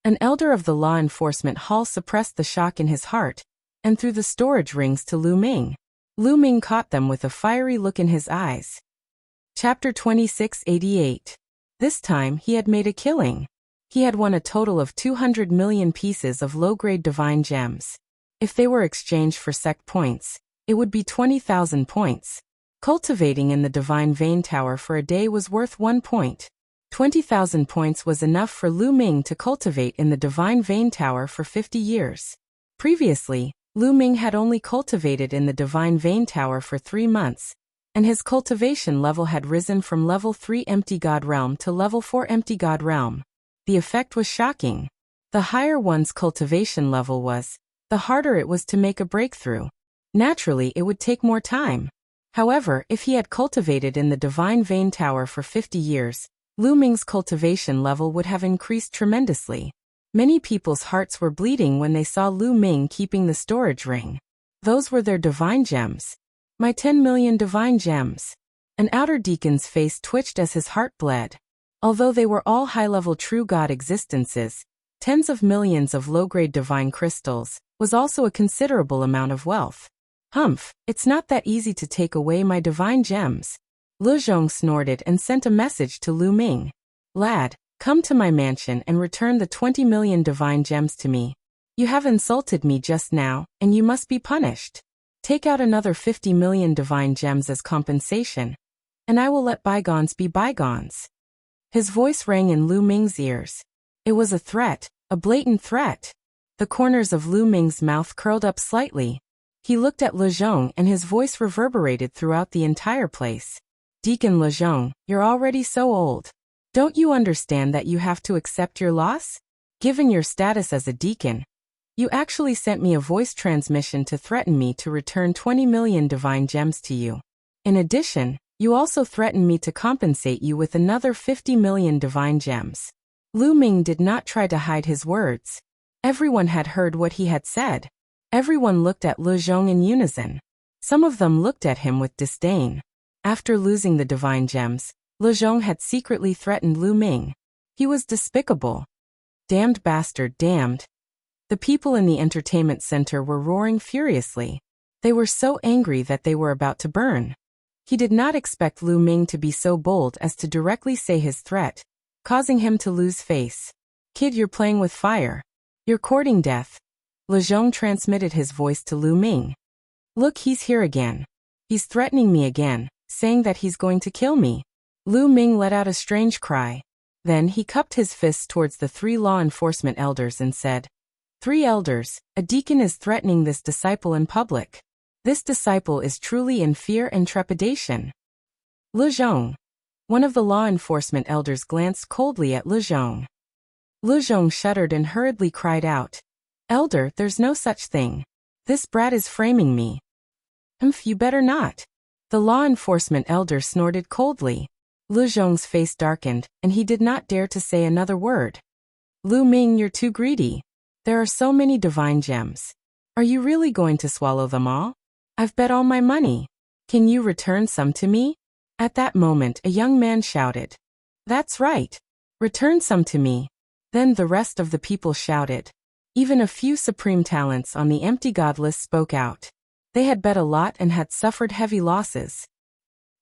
An elder of the law enforcement hall suppressed the shock in his heart and threw the storage rings to Lu Ming. Lu Ming caught them with a fiery look in his eyes. Chapter 2688. This time he had made a killing. He had won a total of 200 million pieces of low-grade divine gems. If they were exchanged for sect points, it would be 20,000 points. Cultivating in the divine vein tower for a day was worth 1 point. 20,000 points was enough for Lu Ming to cultivate in the divine vein tower for 50 years. Previously, Lu Ming had only cultivated in the divine vein tower for 3 months, and his cultivation level had risen from level 3 empty god realm to level 4 empty god realm. The effect was shocking. The higher one's cultivation level was, the harder it was to make a breakthrough. Naturally, it would take more time. However, if he had cultivated in the divine vein tower for 50 years, Lu Ming's cultivation level would have increased tremendously. Many people's hearts were bleeding when they saw Lu Ming keeping the storage ring. Those were their divine gems. My 10 million divine gems. An outer deacon's face twitched as his heart bled. Although they were all high-level true god existences, tens of millions of low-grade divine crystals was also a considerable amount of wealth. Humph, it's not that easy to take away my divine gems. Lu Zhong snorted and sent a message to Lu Ming. Lad, come to my mansion and return the 20 million divine gems to me. You have insulted me just now, and you must be punished. Take out another 50 million divine gems as compensation, and I will let bygones be bygones. His voice rang in Lu Ming's ears. It was a threat, a blatant threat. The corners of Lu Ming's mouth curled up slightly. He looked at Le Zhong and his voice reverberated throughout the entire place. Deacon Le Zhong, you're already so old. Don't you understand that you have to accept your loss? Given your status as a deacon, you actually sent me a voice transmission to threaten me to return 20 million divine gems to you. In addition, you also threatened me to compensate you with another 50 million divine gems. Lu Ming did not try to hide his words. Everyone had heard what he had said. Everyone looked at Le Zhong in unison. Some of them looked at him with disdain. After losing the divine gems, Le Zhong had secretly threatened Lu Ming. He was despicable. Damned bastard, damned. The people in the entertainment center were roaring furiously. They were so angry that they were about to burn. He did not expect Lu Ming to be so bold as to directly say his threat, causing him to lose face. Kid, you're playing with fire. You're courting death. Le Zhong transmitted his voice to Lu Ming. Look, he's here again. He's threatening me again, saying that he's going to kill me. Lu Ming let out a strange cry. Then he cupped his fists towards the 3 law enforcement elders and said, 3 elders, a deacon is threatening this disciple in public. This disciple is truly in fear and trepidation. Le Zhong. One of the law enforcement elders glanced coldly at Le Zhong. Le Zhong shuddered and hurriedly cried out, Elder, there's no such thing. This brat is framing me. You better not. The law enforcement elder snorted coldly. Lu Zhong's face darkened, and he did not dare to say another word. Lu Ming, you're too greedy. There are so many divine gems. Are you really going to swallow them all? I've bet all my money. Can you return some to me? At that moment a young man shouted. That's right. Return some to me. Then the rest of the people shouted. Even a few supreme talents on the empty god list spoke out. They had bet a lot and had suffered heavy losses.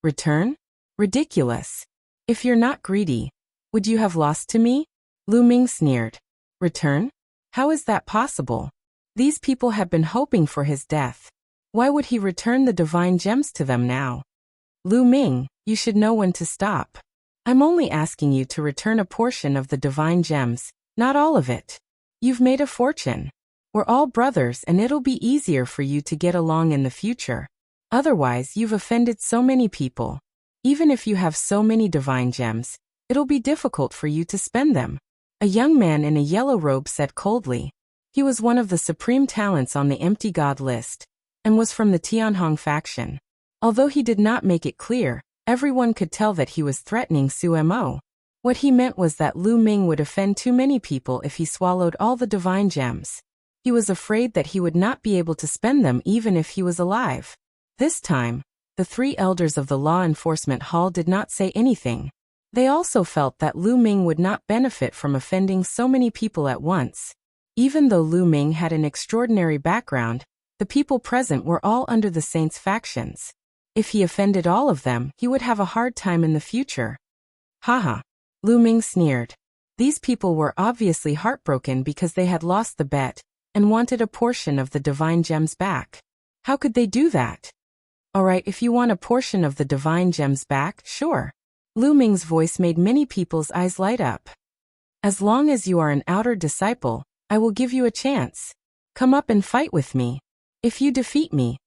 Return? Ridiculous. If you're not greedy, would you have lost to me? Lu Ming sneered. Return? How is that possible? These people have been hoping for his death. Why would he return the divine gems to them now? Lu Ming, you should know when to stop. I'm only asking you to return a portion of the divine gems, not all of it. You've made a fortune. We're all brothers and it'll be easier for you to get along in the future. Otherwise, you've offended so many people. Even if you have so many divine gems, it'll be difficult for you to spend them. A young man in a yellow robe said coldly. He was one of the supreme talents on the empty god list, and was from the Tianhong faction. Although he did not make it clear, everyone could tell that he was threatening Su Mo. What he meant was that Lu Ming would offend too many people if he swallowed all the divine gems. He was afraid that he would not be able to spend them even if he was alive. This time, the 3 elders of the law enforcement hall did not say anything. They also felt that Lu Ming would not benefit from offending so many people at once. Even though Lu Ming had an extraordinary background, the people present were all under the saints' factions. If he offended all of them, he would have a hard time in the future. Haha. Lu Ming sneered. These people were obviously heartbroken because they had lost the bet and wanted a portion of the divine gems back. How could they do that? Alright, if you want a portion of the divine gems back, sure. Lu Ming's voice made many people's eyes light up. As long as you are an outer disciple, I will give you a chance. Come up and fight with me. If you defeat me,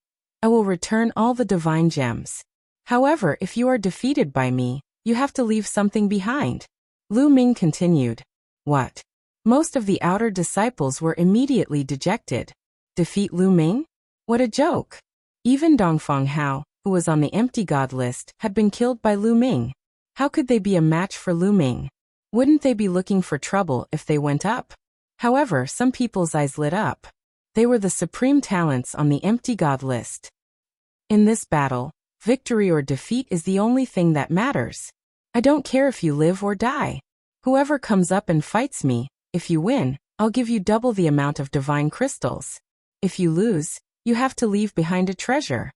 I will return all the divine gems. However, if you are defeated by me, you have to leave something behind. Lu Ming continued. What? Most of the outer disciples were immediately dejected. Defeat Lu Ming? What a joke. Even Dongfang Hao, who was on the empty god list, had been killed by Lu Ming. How could they be a match for Lu Ming? Wouldn't they be looking for trouble if they went up? However, some people's eyes lit up. They were the supreme talents on the empty god list. In this battle, victory or defeat is the only thing that matters. I don't care if you live or die. Whoever comes up and fights me, if you win, I'll give you double the amount of divine crystals. If you lose, you have to leave behind a treasure.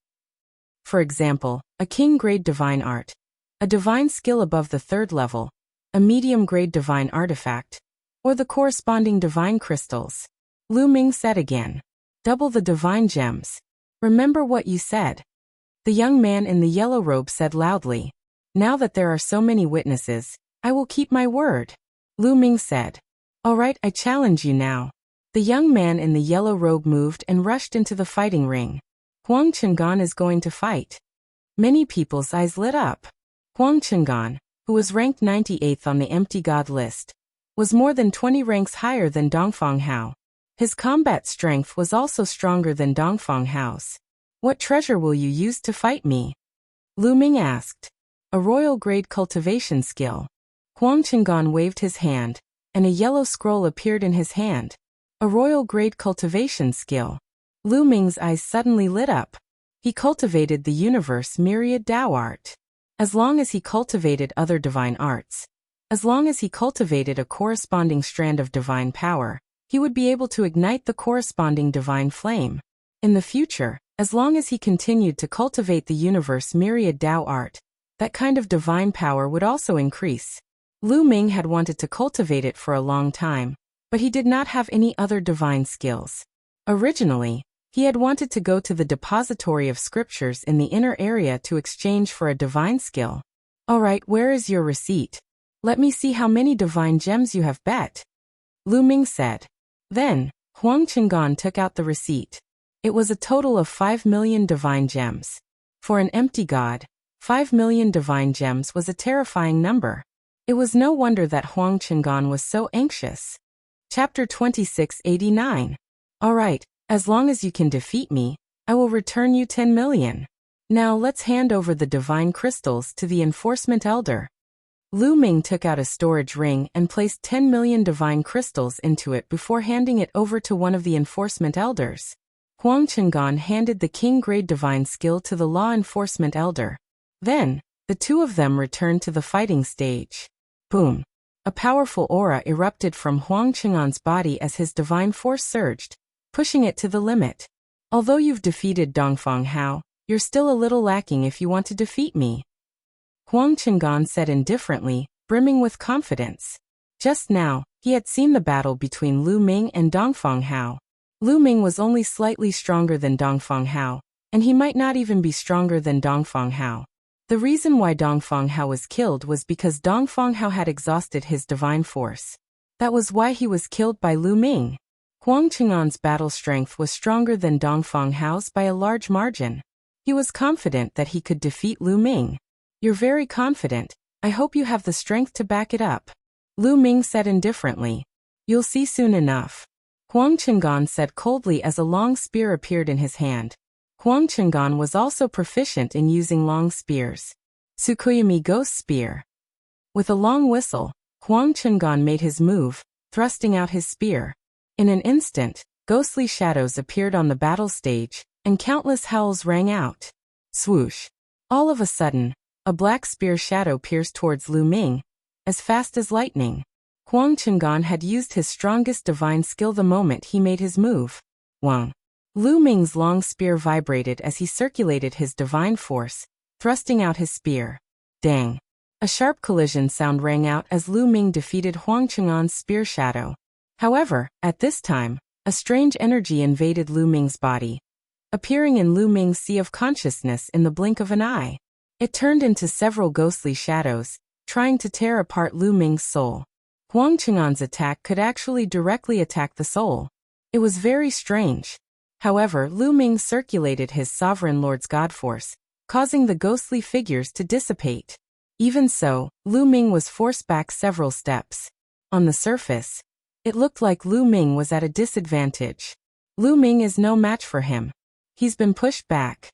For example, a king-grade divine art, a divine skill above the 3rd level, a medium-grade divine artifact, or the corresponding divine crystals. Lu Ming said again. Double the divine gems. Remember what you said. The young man in the yellow robe said loudly. Now that there are so many witnesses, I will keep my word. Lu Ming said. All right, I challenge you now. The young man in the yellow robe moved and rushed into the fighting ring. Huang Chengan is going to fight. Many people's eyes lit up. Huang Chengan, who was ranked 98th on the empty god list, was more than 20 ranks higher than Dongfang Hao. His combat strength was also stronger than Dongfang Hao's. What treasure will you use to fight me? Lu Ming asked. A royal-grade cultivation skill. Huang Chengan waved his hand, and a yellow scroll appeared in his hand. A royal-grade cultivation skill. Lu Ming's eyes suddenly lit up. He cultivated the universe myriad Tao art. As long as he cultivated other divine arts, as long as he cultivated a corresponding strand of divine power, he would be able to ignite the corresponding divine flame. In the future, as long as he continued to cultivate the universe myriad Tao art, that kind of divine power would also increase. Lu Ming had wanted to cultivate it for a long time, but he did not have any other divine skills. Originally, he had wanted to go to the depository of scriptures in the inner area to exchange for a divine skill. All right, where is your receipt? Let me see how many divine gems you have bet. Lu Ming said. Then, Huang Chengan took out the receipt. It was a total of 5 million divine gems. For an empty god, 5 million divine gems was a terrifying number. It was no wonder that Huang Chengan was so anxious. Chapter 2689. All right, as long as you can defeat me, I will return you 10 million. Now let's hand over the divine crystals to the enforcement elder. Lu Ming took out a storage ring and placed 10 million divine crystals into it before handing it over to one of the enforcement elders. Huang Chengan handed the king-grade divine skill to the law enforcement elder. Then, the two of them returned to the fighting stage. Boom! A powerful aura erupted from Huang Chengan's body as his divine force surged, pushing it to the limit. Although you've defeated Dongfang Hao, you're still a little lacking if you want to defeat me. Huang Chengan said indifferently, brimming with confidence. Just now, he had seen the battle between Lu Ming and Dongfang Hao. Lu Ming was only slightly stronger than Dongfang Hao, and he might not even be stronger than Dongfang Hao. The reason why Dongfang Hao was killed was because Dongfang Hao had exhausted his divine force. That was why he was killed by Lu Ming. Huang Chengan's battle strength was stronger than Dongfang Hao's by a large margin. He was confident that he could defeat Lu Ming. You're very confident. I hope you have the strength to back it up. Lu Ming said indifferently. You'll see soon enough. Huang Chengan said coldly as a long spear appeared in his hand. Huang Chengan was also proficient in using long spears. Tsukuyomi Ghost Spear. With a long whistle, Huang Chengan made his move, thrusting out his spear. In an instant, ghostly shadows appeared on the battle stage, and countless howls rang out. Swoosh! All of a sudden, a black spear shadow pierced towards Lu Ming, as fast as lightning. Huang Chengan had used his strongest divine skill the moment he made his move. Wang! Lu Ming's long spear vibrated as he circulated his divine force, thrusting out his spear. Dang! A sharp collision sound rang out as Lu Ming defeated Huang Chengan's spear shadow. However, at this time, a strange energy invaded Lu Ming's body, appearing in Lu Ming's sea of consciousness in the blink of an eye. It turned into several ghostly shadows, trying to tear apart Lu Ming's soul. Huang Chengan's attack could actually directly attack the soul. It was very strange. However, Lu Ming circulated his sovereign lord's god force, causing the ghostly figures to dissipate. Even so, Lu Ming was forced back several steps. On the surface, it looked like Lu Ming was at a disadvantage. Lu Ming is no match for him. He's been pushed back.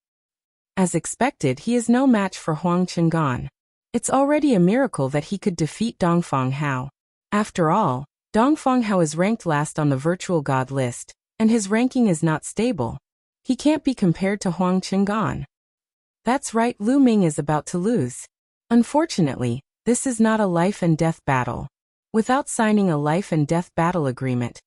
As expected, he is no match for Huang Chengan. It's already a miracle that he could defeat Dongfang Hao. After all, Dongfang Hao is ranked last on the virtual god list, and his ranking is not stable. He can't be compared to Huang Chengan. That's right, Lu Ming is about to lose. Unfortunately, this is not a life and death battle. Without signing a life and death battle agreement,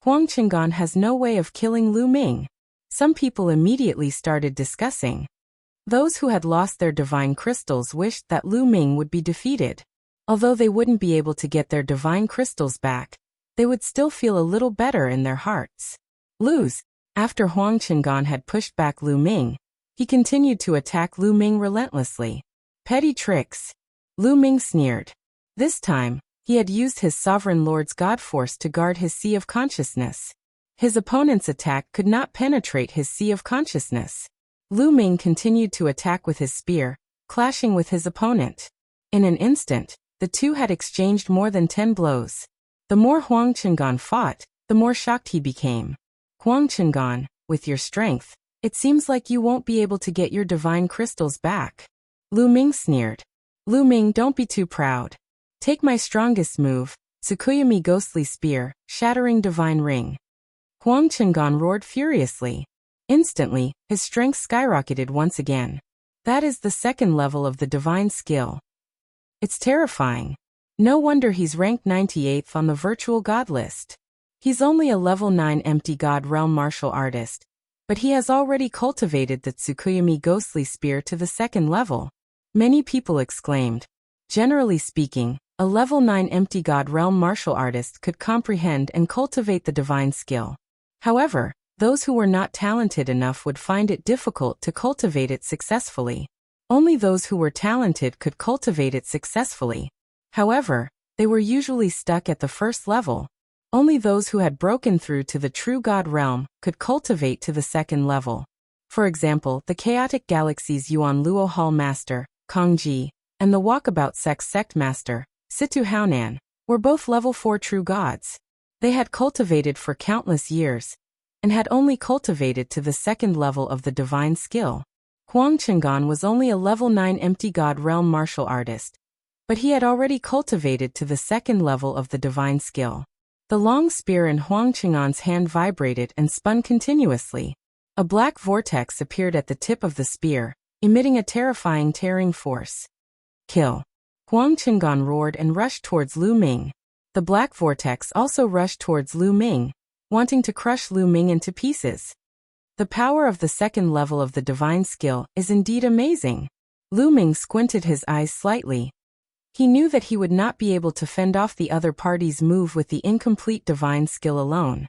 Huang Chengan has no way of killing Lu Ming. Some people immediately started discussing. Those who had lost their divine crystals wished that Lu Ming would be defeated. Although they wouldn't be able to get their divine crystals back, they would still feel a little better in their hearts. Lose. After Huang Qingan had pushed back Lu Ming, he continued to attack Lu Ming relentlessly. Petty tricks. Lu Ming sneered. This time, he had used his sovereign lord's god force to guard his sea of consciousness. His opponent's attack could not penetrate his sea of consciousness. Lu Ming continued to attack with his spear, clashing with his opponent. In an instant, the two had exchanged more than 10 blows. The more Huang Qingan fought, the more shocked he became. Huang Qingan, with your strength, it seems like you won't be able to get your divine crystals back. Lu Ming sneered. Lu Ming, don't be too proud. Take my strongest move, Tsukuyami Ghostly Spear, Shattering Divine Ring. Huang Qingan roared furiously. Instantly, his strength skyrocketed once again. That is the second level of the divine skill. It's terrifying. No wonder he's ranked 98th on the virtual god list. He's only a level 9 empty god realm martial artist, but he has already cultivated the Tsukuyami Ghostly Spear to the second level. Many people exclaimed. Generally speaking, a level 9 empty god realm martial artist could comprehend and cultivate the divine skill. However, those who were not talented enough would find it difficult to cultivate it successfully. Only those who were talented could cultivate it successfully. However, they were usually stuck at the first level. Only those who had broken through to the true god realm could cultivate to the second level. For example, the Chaotic Galaxy's Yuan Luo Hall Master, Kong Ji, and the Walkabout Sect Master, Situ Haonan, were both level 4 true gods. They had cultivated for countless years, and had only cultivated to the second level of the divine skill. Huang Qingan was only a level 9 empty god realm martial artist, but he had already cultivated to the second level of the divine skill. The long spear in Huang Qingan's hand vibrated and spun continuously. A black vortex appeared at the tip of the spear, emitting a terrifying tearing force. Kill. Huang Qingan roared and rushed towards Lu Ming. The black vortex also rushed towards Lu Ming, wanting to crush Lu Ming into pieces. The power of the second level of the divine skill is indeed amazing. Lu Ming squinted his eyes slightly. He knew that he would not be able to fend off the other party's move with the incomplete divine skill alone.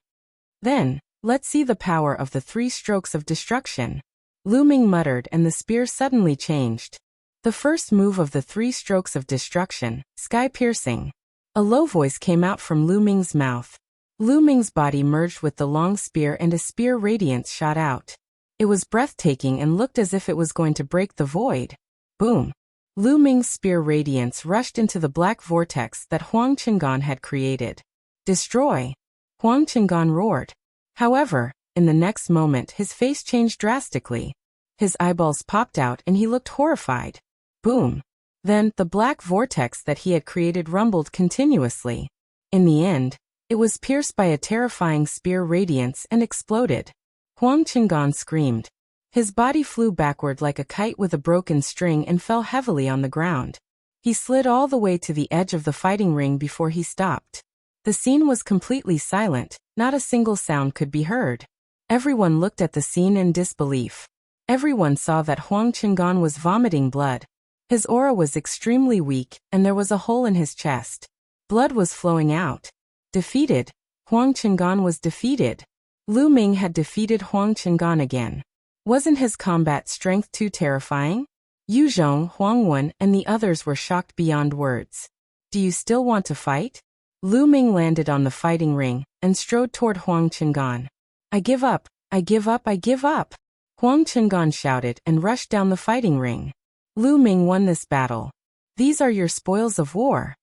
Then, let's see the power of the 3 strokes of destruction. Lu Ming muttered and the spear suddenly changed. The first move of the 3 strokes of destruction, sky-piercing. A low voice came out from Lu Ming's mouth. Lu Ming's body merged with the long spear and a spear radiance shot out. It was breathtaking and looked as if it was going to break the void. Boom! Lu Ming's spear radiance rushed into the black vortex that Huang Qingan had created. Destroy! Huang Qingan roared. However, in the next moment his face changed drastically. His eyeballs popped out and he looked horrified. Boom! Then, the black vortex that he had created rumbled continuously. In the end, it was pierced by a terrifying spear radiance and exploded. Huang Qingan screamed. His body flew backward like a kite with a broken string and fell heavily on the ground. He slid all the way to the edge of the fighting ring before he stopped. The scene was completely silent, not a single sound could be heard. Everyone looked at the scene in disbelief. Everyone saw that Huang Qingan was vomiting blood. His aura was extremely weak, and there was a hole in his chest. Blood was flowing out. Defeated. Huang Qingan was defeated. Lu Ming had defeated Huang Qingan again. Wasn't his combat strength too terrifying? Yu Zhong, Huang Wen, and the others were shocked beyond words. Do you still want to fight? Lu Ming landed on the fighting ring, and strode toward Huang Qingan. I give up, I give up, I give up! Huang Qingan shouted and rushed down the fighting ring. Lu Ming won this battle. These are your spoils of war.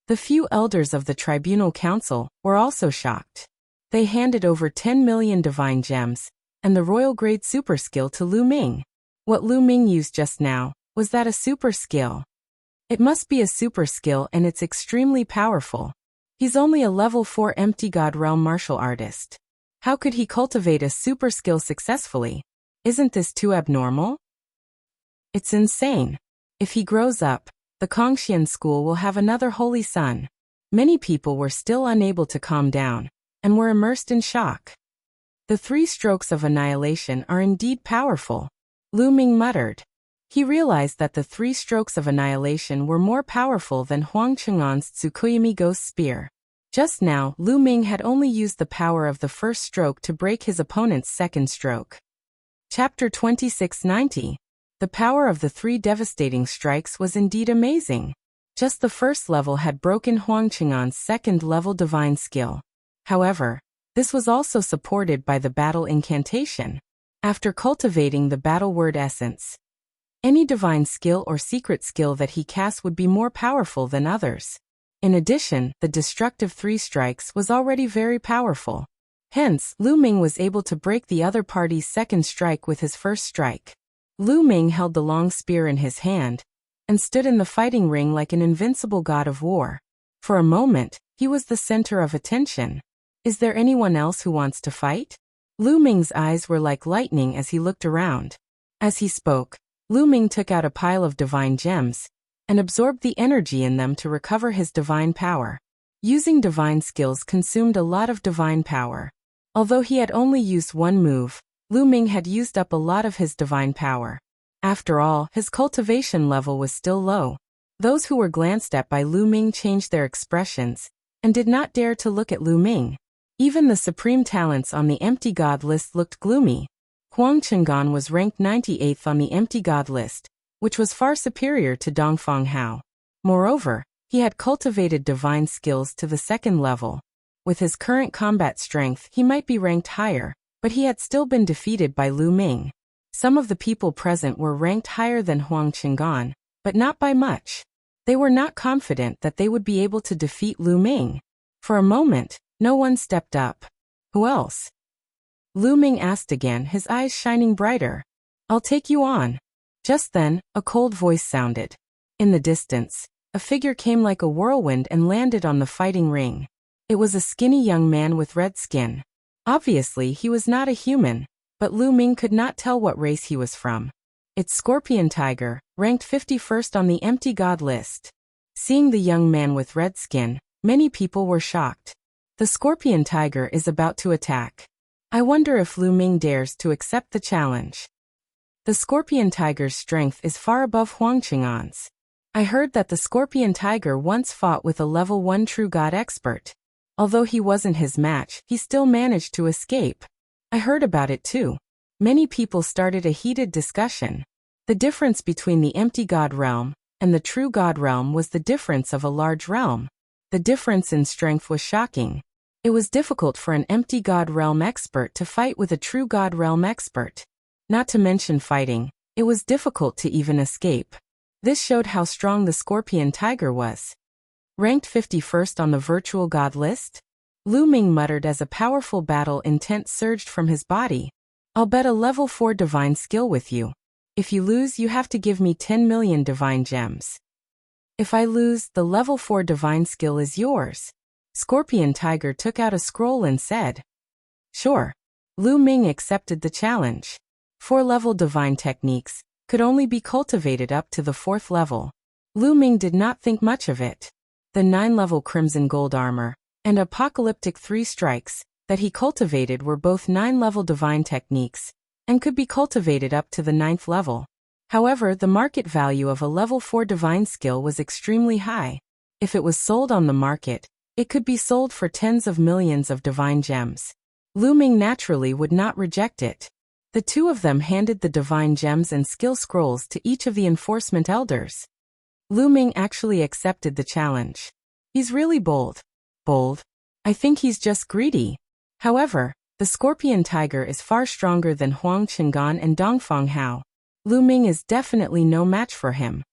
The few elders of the Tribunal Council were also shocked. They handed over 10 million divine gems, and the royal grade super skill to Lu Ming. What Lu Ming used just now, was that a super skill? It must be a super skill and it's extremely powerful. He's only a level 4 empty god realm martial artist. How could he cultivate a super skill successfully? Isn't this too abnormal? It's insane. If he grows up, the Kongxian school will have another holy son. Many people were still unable to calm down, and were immersed in shock. The 3 strokes of annihilation are indeed powerful, Lu Ming muttered. He realized that the 3 strokes of annihilation were more powerful than Huang Chang'an's Tsukuyomi Ghost Spear. Just now, Lu Ming had only used the power of the first stroke to break his opponent's second stroke. Chapter 2690. The power of the 3 devastating strikes was indeed amazing. Just the first level had broken Huang Chang'an's second-level divine skill. However, this was also supported by the battle incantation. After cultivating the battle word essence, any divine skill or secret skill that he cast would be more powerful than others. In addition, the destructive 3 strikes was already very powerful. Hence, Lu Ming was able to break the other party's second strike with his first strike. Lu Ming held the long spear in his hand and stood in the fighting ring like an invincible god of war. For a moment, he was the center of attention. Is there anyone else who wants to fight? Lu Ming's eyes were like lightning as he looked around. As he spoke, Lu Ming took out a pile of divine gems and absorbed the energy in them to recover his divine power. Using divine skills consumed a lot of divine power. Although he had only used one move, Lu Ming had used up a lot of his divine power. After all, his cultivation level was still low. Those who were glanced at by Lu Ming changed their expressions and did not dare to look at Lu Ming. Even the supreme talents on the empty god list looked gloomy. Huang Chang'an was ranked 98th on the empty god list, which was far superior to Dongfang Hao. Moreover, he had cultivated divine skills to the second level. With his current combat strength, he might be ranked higher, but he had still been defeated by Lu Ming. Some of the people present were ranked higher than Huang Chang'an, but not by much. They were not confident that they would be able to defeat Lu Ming. For a moment, no one stepped up. Who else? Lu Ming asked again, his eyes shining brighter. I'll take you on. Just then, a cold voice sounded. In the distance, a figure came like a whirlwind and landed on the fighting ring. It was a skinny young man with red skin. Obviously, he was not a human, but Lu Ming could not tell what race he was from. It's Scorpion Tiger, ranked 51st on the empty god list. Seeing the young man with red skin, many people were shocked. The Scorpion Tiger is about to attack. I wonder if Lu Ming dares to accept the challenge. The Scorpion Tiger's strength is far above Huang Chang'an's. I heard that the Scorpion Tiger once fought with a level 1 true god expert. Although he wasn't his match, he still managed to escape. I heard about it too. Many people started a heated discussion. The difference between the empty god realm and the true god realm was the difference of a large realm. The difference in strength was shocking. It was difficult for an empty god realm expert to fight with a true god realm expert. Not to mention fighting, it was difficult to even escape. This showed how strong the Scorpion Tiger was. Ranked 51st on the virtual god list? Lu Ming muttered as a powerful battle intent surged from his body. I'll bet a level 4 divine skill with you. If you lose, you have to give me 10 million divine gems. If I lose, the level 4 divine skill is yours. Scorpion Tiger took out a scroll and said, Sure. Lu Ming accepted the challenge. 4-level divine techniques could only be cultivated up to the 4th level. Lu Ming did not think much of it. The 9-level crimson gold armor and apocalyptic 3 strikes that he cultivated were both 9-level divine techniques and could be cultivated up to the 9th level. However, the market value of a level 4 divine skill was extremely high. If it was sold on the market, it could be sold for tens of millions of divine gems. Lu Ming naturally would not reject it. The two of them handed the divine gems and skill scrolls to each of the enforcement elders. Lu Ming actually accepted the challenge. He's really bold. Bold? I think he's just greedy. However, the Scorpion Tiger is far stronger than Huang Chang'an and Dongfang Hao. Lu Ming is definitely no match for him.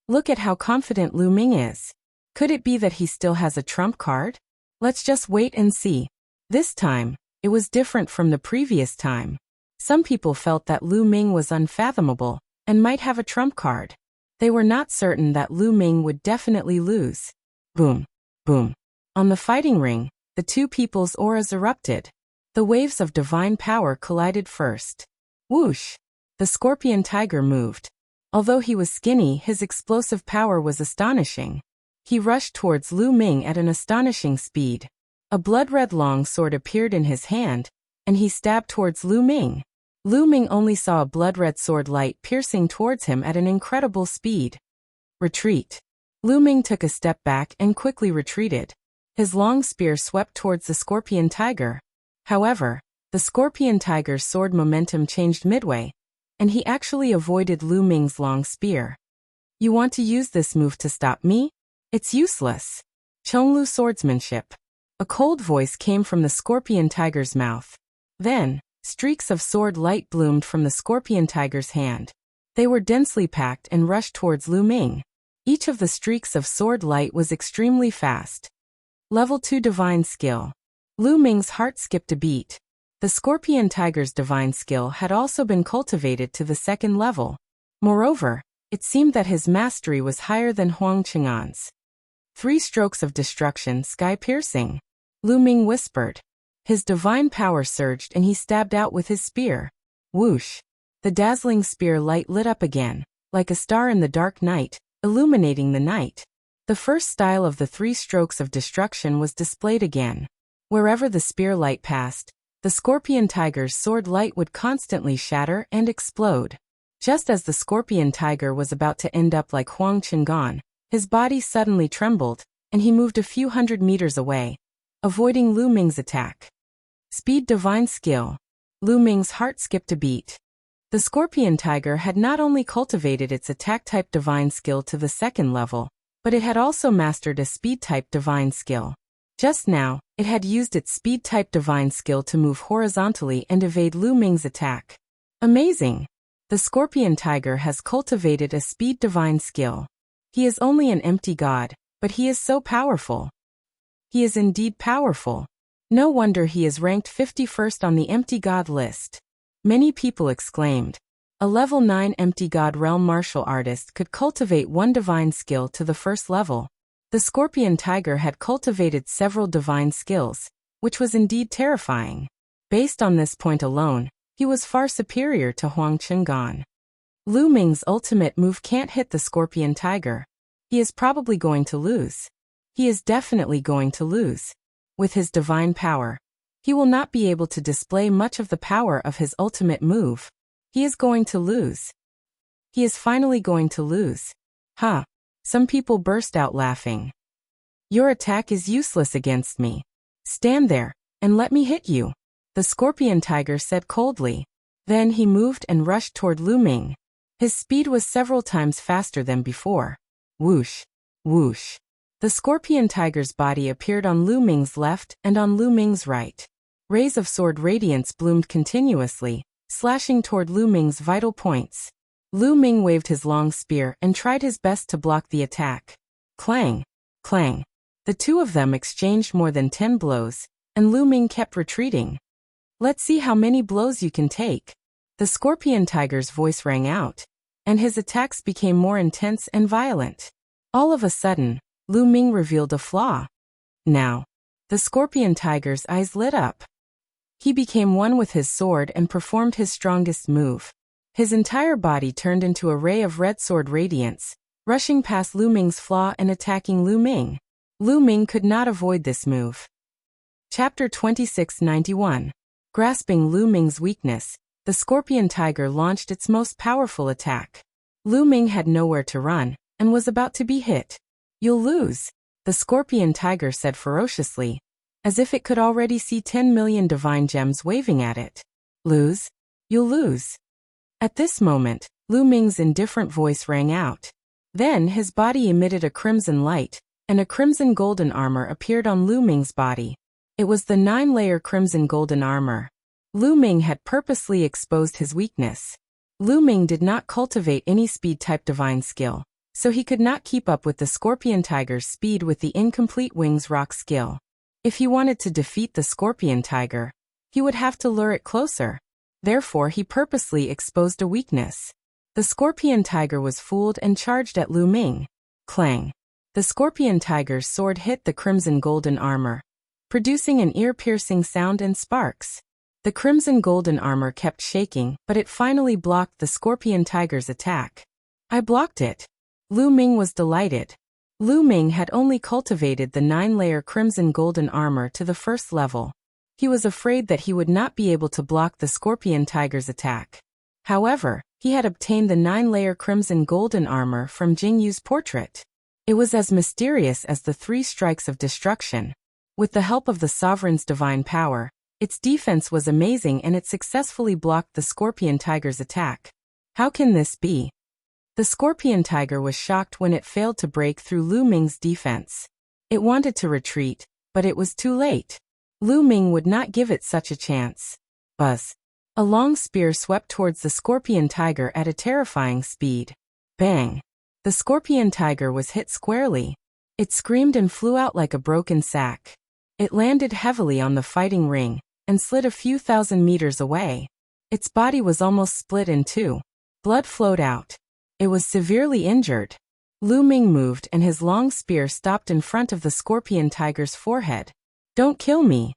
Look at how confident Lu Ming is. Could it be that he still has a trump card? Let's just wait and see. This time, it was different from the previous time. Some people felt that Lu Ming was unfathomable and might have a trump card. They were not certain that Lu Ming would definitely lose. Boom, boom. On the fighting ring, the two people's auras erupted. The waves of divine power collided first. Whoosh! The Scorpion Tiger moved. Although he was skinny, his explosive power was astonishing. He rushed towards Lu Ming at an astonishing speed. A blood-red long sword appeared in his hand, and he stabbed towards Lu Ming. Lu Ming only saw a blood-red sword light piercing towards him at an incredible speed. Retreat. Lu Ming took a step back and quickly retreated. His long spear swept towards the scorpion tiger. However, the scorpion tiger's sword momentum changed midway, and he actually avoided Lu Ming's long spear. You want to use this move to stop me? It's useless. Chonglu swordsmanship. A cold voice came from the scorpion tiger's mouth. Then, streaks of sword light bloomed from the scorpion tiger's hand. They were densely packed and rushed towards Lu Ming. Each of the streaks of sword light was extremely fast. Level 2 Divine Skill. Lu Ming's heart skipped a beat. The scorpion tiger's divine skill had also been cultivated to the second level. Moreover, it seemed that his mastery was higher than Huang Qing'an's. 3 strokes of destruction, sky-piercing. Lu Ming whispered. His divine power surged and he stabbed out with his spear. Whoosh! The dazzling spear light lit up again, like a star in the dark night, illuminating the night. The first style of the 3 strokes of destruction was displayed again. Wherever the spear light passed, the scorpion tiger's sword light would constantly shatter and explode. Just as the scorpion tiger was about to end up like Huang Qing'an, his body suddenly trembled, and he moved a few hundred meters away, avoiding Lu Ming's attack. Speed Divine Skill. Lu Ming's heart skipped a beat. The scorpion tiger had not only cultivated its attack-type divine skill to the second level, but it had also mastered a speed-type divine skill. Just now, it had used its speed-type divine skill to move horizontally and evade Lu Ming's attack. Amazing! The scorpion tiger has cultivated a speed divine skill. He is only an empty god, but he is so powerful. He is indeed powerful. No wonder he is ranked 51st on the empty god list. Many people exclaimed. A level 9 empty god realm martial artist could cultivate one divine skill to the first level. The scorpion tiger had cultivated several divine skills, which was indeed terrifying. Based on this point alone, he was far superior to Huang Qing'an. Lu Ming's ultimate move can't hit the scorpion tiger. He is probably going to lose. He is definitely going to lose. With his divine power, he will not be able to display much of the power of his ultimate move. He is going to lose. He is finally going to lose. Ha! Some people burst out laughing. Your attack is useless against me. Stand there, and let me hit you, the scorpion tiger said coldly. Then he moved and rushed toward Lu Ming. His speed was several times faster than before. Whoosh! Whoosh! The scorpion tiger's body appeared on Lu Ming's left and on Lu Ming's right. Rays of sword radiance bloomed continuously, slashing toward Lu Ming's vital points. Lu Ming waved his long spear and tried his best to block the attack. Clang! Clang! The two of them exchanged more than 10 blows, and Lu Ming kept retreating. Let's see how many blows you can take. The scorpion tiger's voice rang out, and his attacks became more intense and violent. All of a sudden, Lu Ming revealed a flaw. Now, the scorpion tiger's eyes lit up. He became one with his sword and performed his strongest move. His entire body turned into a ray of red sword radiance, rushing past Lu Ming's flaw and attacking Lu Ming. Lu Ming could not avoid this move. Chapter 2691. Grasping Lu Ming's weakness, the scorpion tiger launched its most powerful attack. Lu Ming had nowhere to run, and was about to be hit. You'll lose, the scorpion tiger said ferociously, as if it could already see 10 million divine gems waving at it. Lose? You'll lose. At this moment, Lu Ming's indifferent voice rang out. Then his body emitted a crimson light, and a crimson golden armor appeared on Lu Ming's body. It was the 9-layer crimson golden armor. Lu Ming had purposely exposed his weakness. Lu Ming did not cultivate any speed-type divine skill, so he could not keep up with the scorpion tiger's speed with the incomplete wings rock skill. If he wanted to defeat the scorpion tiger, he would have to lure it closer. Therefore he purposely exposed a weakness. The scorpion tiger was fooled and charged at Lu Ming. Clang! The scorpion tiger's sword hit the crimson golden armor, producing an ear-piercing sound and sparks. The crimson golden armor kept shaking, but it finally blocked the scorpion tiger's attack. I blocked it. Lu Ming was delighted. Lu Ming had only cultivated the 9-layer crimson golden armor to the first level. He was afraid that he would not be able to block the scorpion tiger's attack. However, he had obtained the 9-layer crimson golden armor from Jingyu's portrait. It was as mysterious as the 3 strikes of destruction. With the help of the sovereign's divine power, its defense was amazing and it successfully blocked the scorpion tiger's attack. How can this be? The scorpion tiger was shocked when it failed to break through Lu Ming's defense. It wanted to retreat, but it was too late. Lu Ming would not give it such a chance. Buzz. A long spear swept towards the scorpion tiger at a terrifying speed. Bang! The scorpion tiger was hit squarely. It screamed and flew out like a broken sack. It landed heavily on the fighting ring and slid a few thousand meters away. Its body was almost split in 2. Blood flowed out. It was severely injured. Lu Ming moved and his long spear stopped in front of the scorpion tiger's forehead. "Don't kill me!"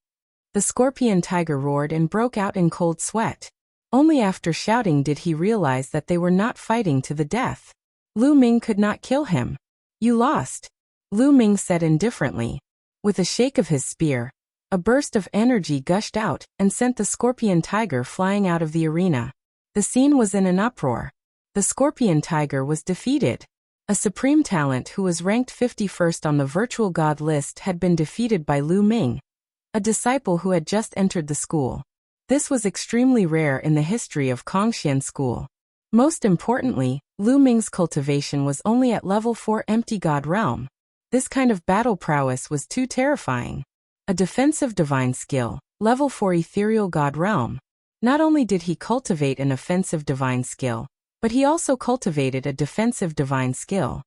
The scorpion tiger roared and broke out in cold sweat. Only after shouting did he realize that they were not fighting to the death. Lu Ming could not kill him. "You lost," Lu Ming said indifferently. With a shake of his spear, a burst of energy gushed out and sent the scorpion tiger flying out of the arena. The scene was in an uproar. The scorpion tiger was defeated. A supreme talent who was ranked 51st on the virtual god list had been defeated by Lu Ming, a disciple who had just entered the school. This was extremely rare in the history of Kongxian School. Most importantly, Lu Ming's cultivation was only at level 4 empty god realm. This kind of battle prowess was too terrifying. A defensive divine skill, level 4 ethereal god realm. Not only did he cultivate an offensive divine skill, but he also cultivated a defensive divine skill.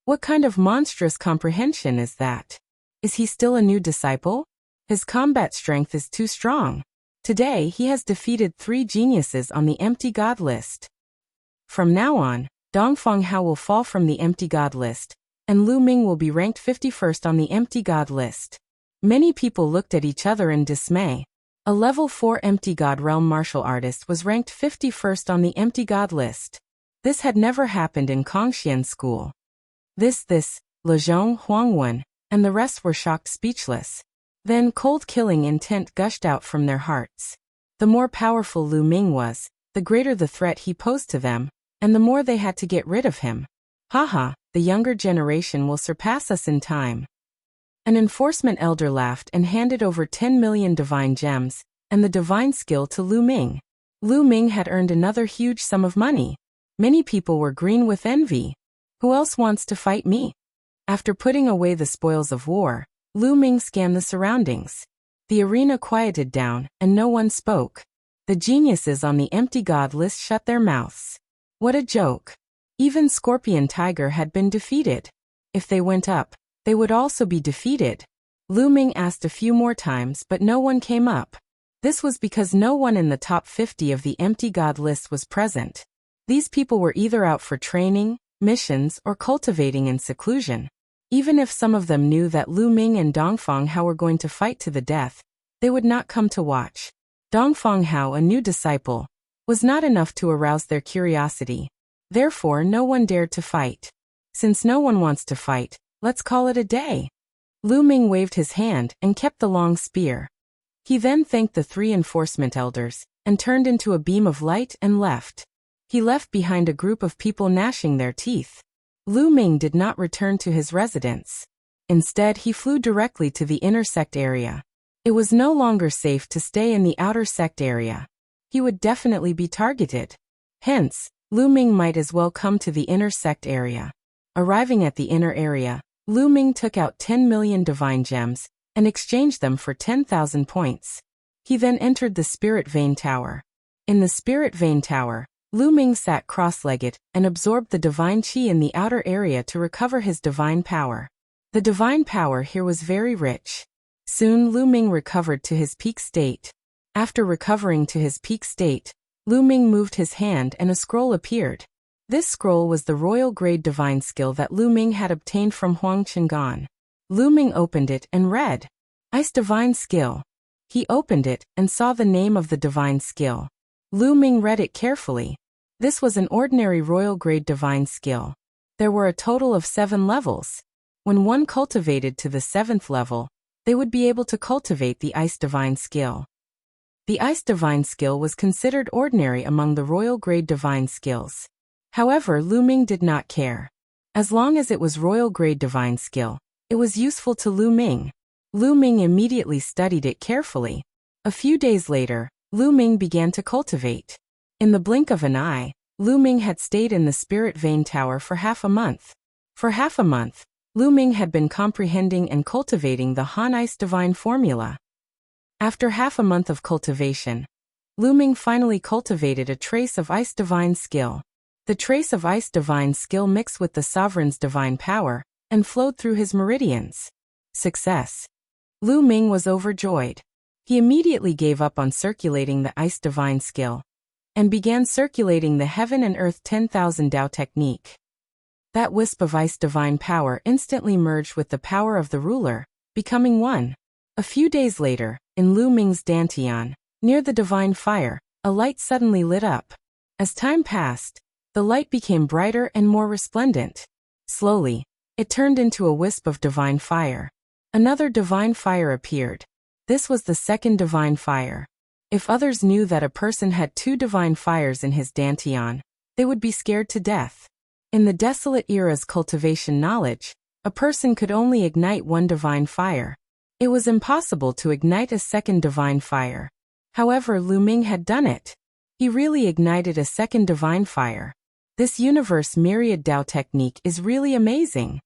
What kind of monstrous comprehension is that? Is he still a new disciple? His combat strength is too strong. Today he has defeated 3 geniuses on the empty god list. From now on, Dongfang Hao will fall from the empty god list, and Lu Ming will be ranked 51st on the empty god list. Many people looked at each other in dismay. A level 4 empty god realm martial artist was ranked 51st on the empty god list. This had never happened in Kongxian School. Lezhong, Huangwen, and the rest were shocked speechless. Then cold killing intent gushed out from their hearts. The more powerful Lu Ming was, the greater the threat he posed to them, and the more they had to get rid of him. Haha, the younger generation will surpass us in time. An enforcement elder laughed and handed over 10 million divine gems and the divine skill to Lu Ming. Lu Ming had earned another huge sum of money. Many people were green with envy. Who else wants to fight me? After putting away the spoils of war, Lu Ming scanned the surroundings. The arena quieted down and no one spoke. The geniuses on the empty god list shut their mouths. What a joke. Even Scorpion Tiger had been defeated. If they went up, they would also be defeated. Lu Ming asked a few more times but no one came up. This was because no one in the top 50 of the empty god list was present. These people were either out for training, missions, or cultivating in seclusion. Even if some of them knew that Lu Ming and Dongfang Hao were going to fight to the death, they would not come to watch. Dongfang Hao, a new disciple, was not enough to arouse their curiosity. Therefore, no one dared to fight. Since no one wants to fight, let's call it a day. Lu Ming waved his hand and kept the long spear. He then thanked the 3 enforcement elders and turned into a beam of light and left. He left behind a group of people gnashing their teeth. Lu Ming did not return to his residence. Instead, he flew directly to the inner sect area. It was no longer safe to stay in the outer sect area. He would definitely be targeted. Hence, Lu Ming might as well come to the inner sect area. Arriving at the inner area, Lu Ming took out 10 million divine gems and exchanged them for 10,000 points. He then entered the Spirit Vein Tower. In the Spirit Vein Tower, Lu Ming sat cross-legged and absorbed the divine qi in the outer area to recover his divine power. The divine power here was very rich. Soon Lu Ming recovered to his peak state. After recovering to his peak state, Lu Ming moved his hand and a scroll appeared. This scroll was the royal grade divine skill that Lu Ming had obtained from Huang Chengan. Lu Ming opened it and read, "Ice Divine Skill." He opened it and saw the name of the divine skill. Lu Ming read it carefully. This was an ordinary royal grade divine skill. There were a total of 7 levels. When one cultivated to the 7th level, they would be able to cultivate the Ice Divine skill. The Ice Divine skill was considered ordinary among the royal grade divine skills. However, Lu Ming did not care. As long as it was royal grade divine skill, it was useful to Lu Ming. Lu Ming immediately studied it carefully. A few days later, Lu Ming began to cultivate. In the blink of an eye, Lu Ming had stayed in the Spirit Vein Tower for half a month. For half a month, Lu Ming had been comprehending and cultivating the Han Ice Divine formula. After half a month of cultivation, Lu Ming finally cultivated a trace of Ice Divine skill. The trace of Ice Divine skill mixed with the Sovereign's divine power and flowed through his meridians. Success. Lu Ming was overjoyed. He immediately gave up on circulating the Ice Divine skill and began circulating the Heaven and Earth 10,000 Dao technique. That wisp of Ice Divine power instantly merged with the power of the ruler, becoming one. A few days later, in Lu Ming's Dantian, near the divine fire, a light suddenly lit up. As time passed, the light became brighter and more resplendent. Slowly, it turned into a wisp of divine fire. Another divine fire appeared. This was the second divine fire. If others knew that a person had two divine fires in his Dantian, they would be scared to death. In the desolate era's cultivation knowledge, a person could only ignite one divine fire. It was impossible to ignite a second divine fire. However, Lu Ming had done it. He really ignited a second divine fire. This universe myriad Dao technique is really amazing.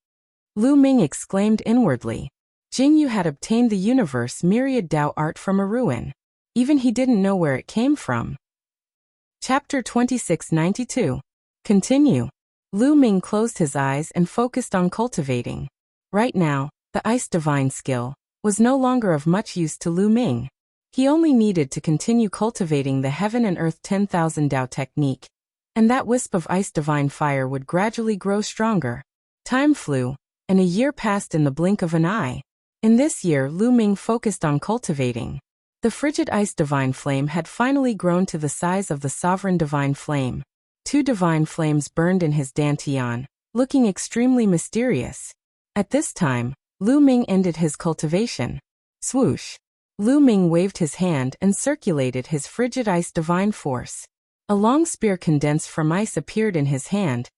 Lu Ming exclaimed inwardly. Jingyu had obtained the universe myriad Dao art from a ruin. Even he didn't know where it came from. Chapter 2692. Continue. Lu Ming closed his eyes and focused on cultivating. Right now, the Ice Divine skill was no longer of much use to Lu Ming. He only needed to continue cultivating the Heaven and Earth 10,000 Dao technique, and that wisp of Ice Divine fire would gradually grow stronger. Time flew, and a year passed in the blink of an eye. In this year, Lu Ming focused on cultivating. The frigid Ice Divine flame had finally grown to the size of the Sovereign Divine Flame. Two divine flames burned in his Dantian, looking extremely mysterious. At this time, Lu Ming ended his cultivation. Swoosh! Lu Ming waved his hand and circulated his frigid Ice Divine force. A long spear condensed from ice appeared in his hand,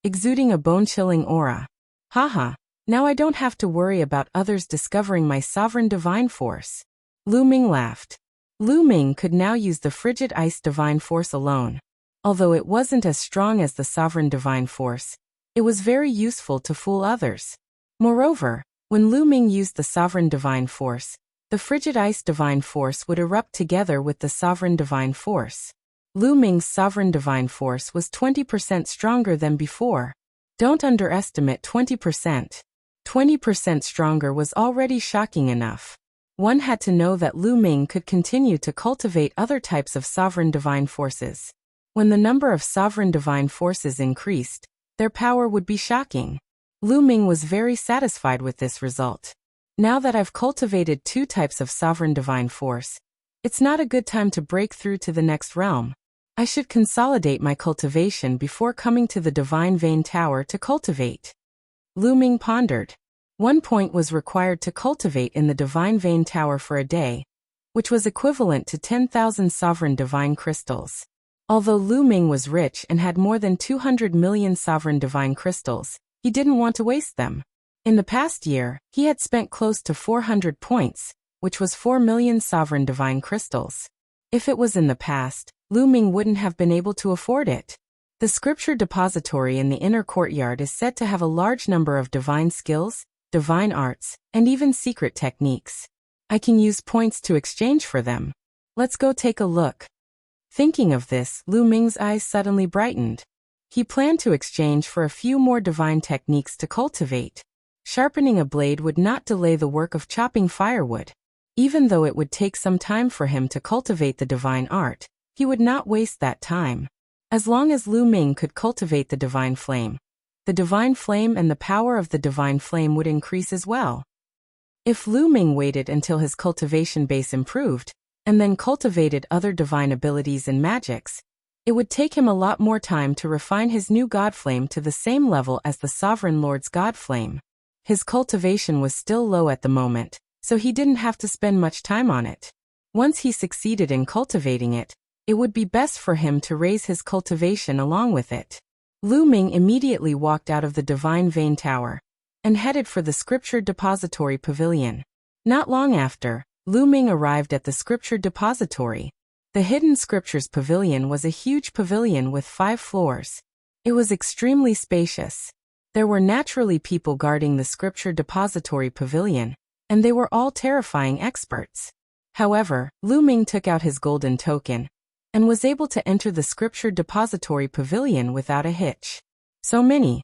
exuding a bone-chilling aura. Haha, now I don't have to worry about others discovering my sovereign divine force. Lu Ming laughed. Lu Ming could now use the frigid Ice Divine force alone. Although it wasn't as strong as the sovereign divine force, it was very useful to fool others. Moreover, when Lu Ming used the sovereign divine force, the frigid Ice Divine force would erupt together with the sovereign divine force. Lu Ming's sovereign divine force was 20% stronger than before. Don't underestimate 20%. 20% stronger was already shocking enough. One had to know that Lu Ming could continue to cultivate other types of sovereign divine forces. When the number of sovereign divine forces increased, their power would be shocking. Lu Ming was very satisfied with this result. Now that I've cultivated two types of sovereign divine force, it's not a good time to break through to the next realm. I should consolidate my cultivation before coming to the Divine Vein Tower to cultivate. Lu Ming pondered. 1 point was required to cultivate in the Divine Vein Tower for a day, which was equivalent to 10,000 sovereign divine crystals. Although Lu Ming was rich and had more than 200 million sovereign divine crystals, he didn't want to waste them. In the past year, he had spent close to 400 points, which was 4 million sovereign divine crystals. If it was in the past, Lu Ming wouldn't have been able to afford it. The scripture depository in the inner courtyard is said to have a large number of divine skills, divine arts, and even secret techniques. I can use points to exchange for them. Let's go take a look. Thinking of this, Lu Ming's eyes suddenly brightened. He planned to exchange for a few more divine techniques to cultivate. Sharpening a blade would not delay the work of chopping firewood. Even though it would take some time for him to cultivate the divine art, he would not waste that time. As long as Lu Ming could cultivate the divine flame and the power of the divine flame would increase as well. If Lu Ming waited until his cultivation base improved, and then cultivated other divine abilities and magics, it would take him a lot more time to refine his new god flame to the same level as the Sovereign Lord's god flame. His cultivation was still low at the moment, so he didn't have to spend much time on it. Once he succeeded in cultivating it, it would be best for him to raise his cultivation along with it. Lu Ming immediately walked out of the Divine Vein Tower and headed for the Scripture Depository Pavilion. Not long after, Lu Ming arrived at the Scripture Depository. The Hidden Scriptures Pavilion was a huge pavilion with 5 floors. It was extremely spacious. There were naturally people guarding the Scripture Depository Pavilion, and they were all terrifying experts. However, Lu Ming took out his golden token and was able to enter the Scripture Depository Pavilion without a hitch. So many.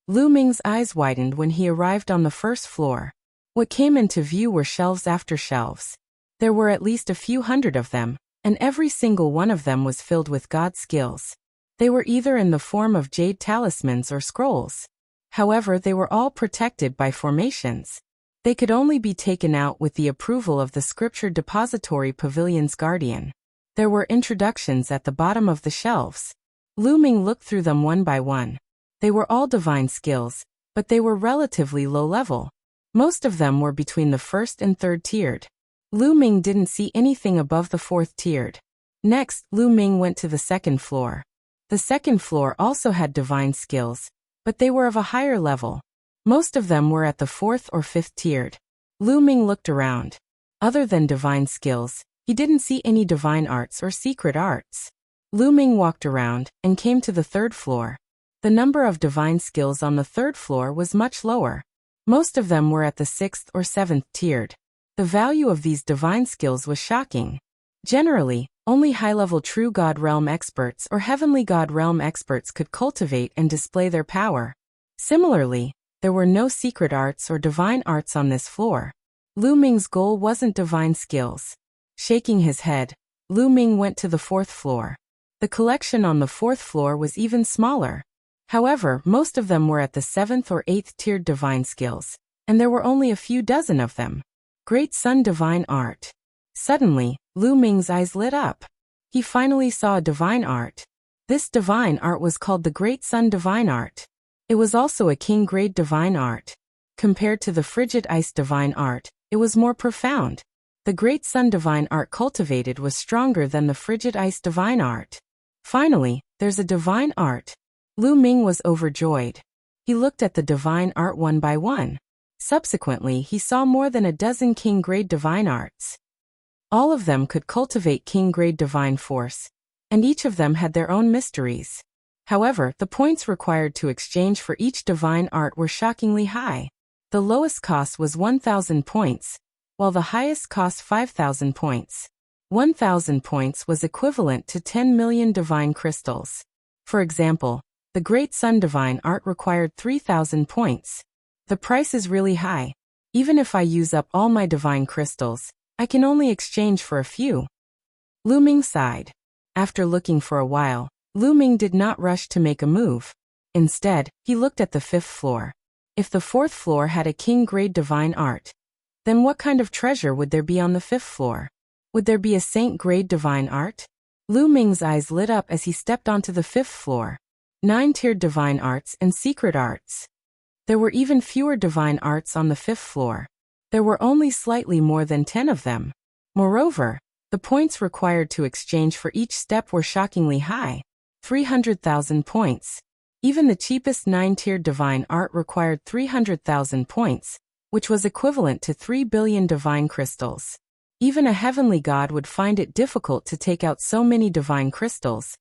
Lu Ming's eyes widened when he arrived on the first floor. What came into view were shelves after shelves. There were at least a few hundred of them, and every single one of them was filled with God skills. They were either in the form of jade talismans or scrolls. However, they were all protected by formations. They could only be taken out with the approval of the Scripture Depository Pavilion's guardian. There were introductions at the bottom of the shelves. Lu Ming looked through them one by one. They were all divine skills, but they were relatively low level. Most of them were between the first and third tiered. Lu Ming didn't see anything above the fourth tiered. Next, Lu Ming went to the second floor. The second floor also had divine skills, but they were of a higher level. Most of them were at the fourth or fifth tiered. Lu Ming looked around. Other than divine skills, he didn't see any divine arts or secret arts. Lu Ming walked around and came to the third floor. The number of divine skills on the third floor was much lower. Most of them were at the sixth or seventh tiered. The value of these divine skills was shocking. Generally, only high-level true God realm experts or heavenly God realm experts could cultivate and display their power. Similarly, there were no secret arts or divine arts on this floor. Lu Ming's goal wasn't divine skills. Shaking his head, Lu Ming went to the fourth floor. The collection on the fourth floor was even smaller. However, most of them were at the seventh or eighth tiered divine skills, and there were only a few dozen of them. Great Sun Divine Art. Suddenly, Lu Ming's eyes lit up. He finally saw a divine art. This divine art was called the Great Sun Divine Art. It was also a king-grade divine art. Compared to the Frigid Ice Divine Art, it was more profound. The Great Sun Divine Art cultivated was stronger than the Frigid Ice Divine Art. Finally, there's a divine art. Lu Ming was overjoyed. He looked at the divine art one by one. Subsequently, he saw more than a dozen king-grade divine arts. All of them could cultivate king-grade divine force, and each of them had their own mysteries. However, the points required to exchange for each divine art were shockingly high. The lowest cost was 1,000 points, while the highest cost 5,000 points. 1,000 points was equivalent to 10 million divine crystals. For example, the Great Sun Divine Art required 3,000 points. The price is really high. Even if I use up all my divine crystals, I can only exchange for a few. Lu Ming sighed. After looking for a while, Lu Ming did not rush to make a move. Instead, he looked at the fifth floor. If the fourth floor had a king-grade divine art, then what kind of treasure would there be on the fifth floor? Would there be a saint-grade divine art? Lu Ming's eyes lit up as he stepped onto the fifth floor. 9-tiered divine arts and secret arts. There were even fewer divine arts on the fifth floor. There were only slightly more than 10 of them. Moreover, the points required to exchange for each step were shockingly high. 300,000 points. Even the cheapest 9-tiered divine art required 300,000 points, which was equivalent to 3 billion divine crystals. Even a heavenly god would find it difficult to take out so many divine crystals,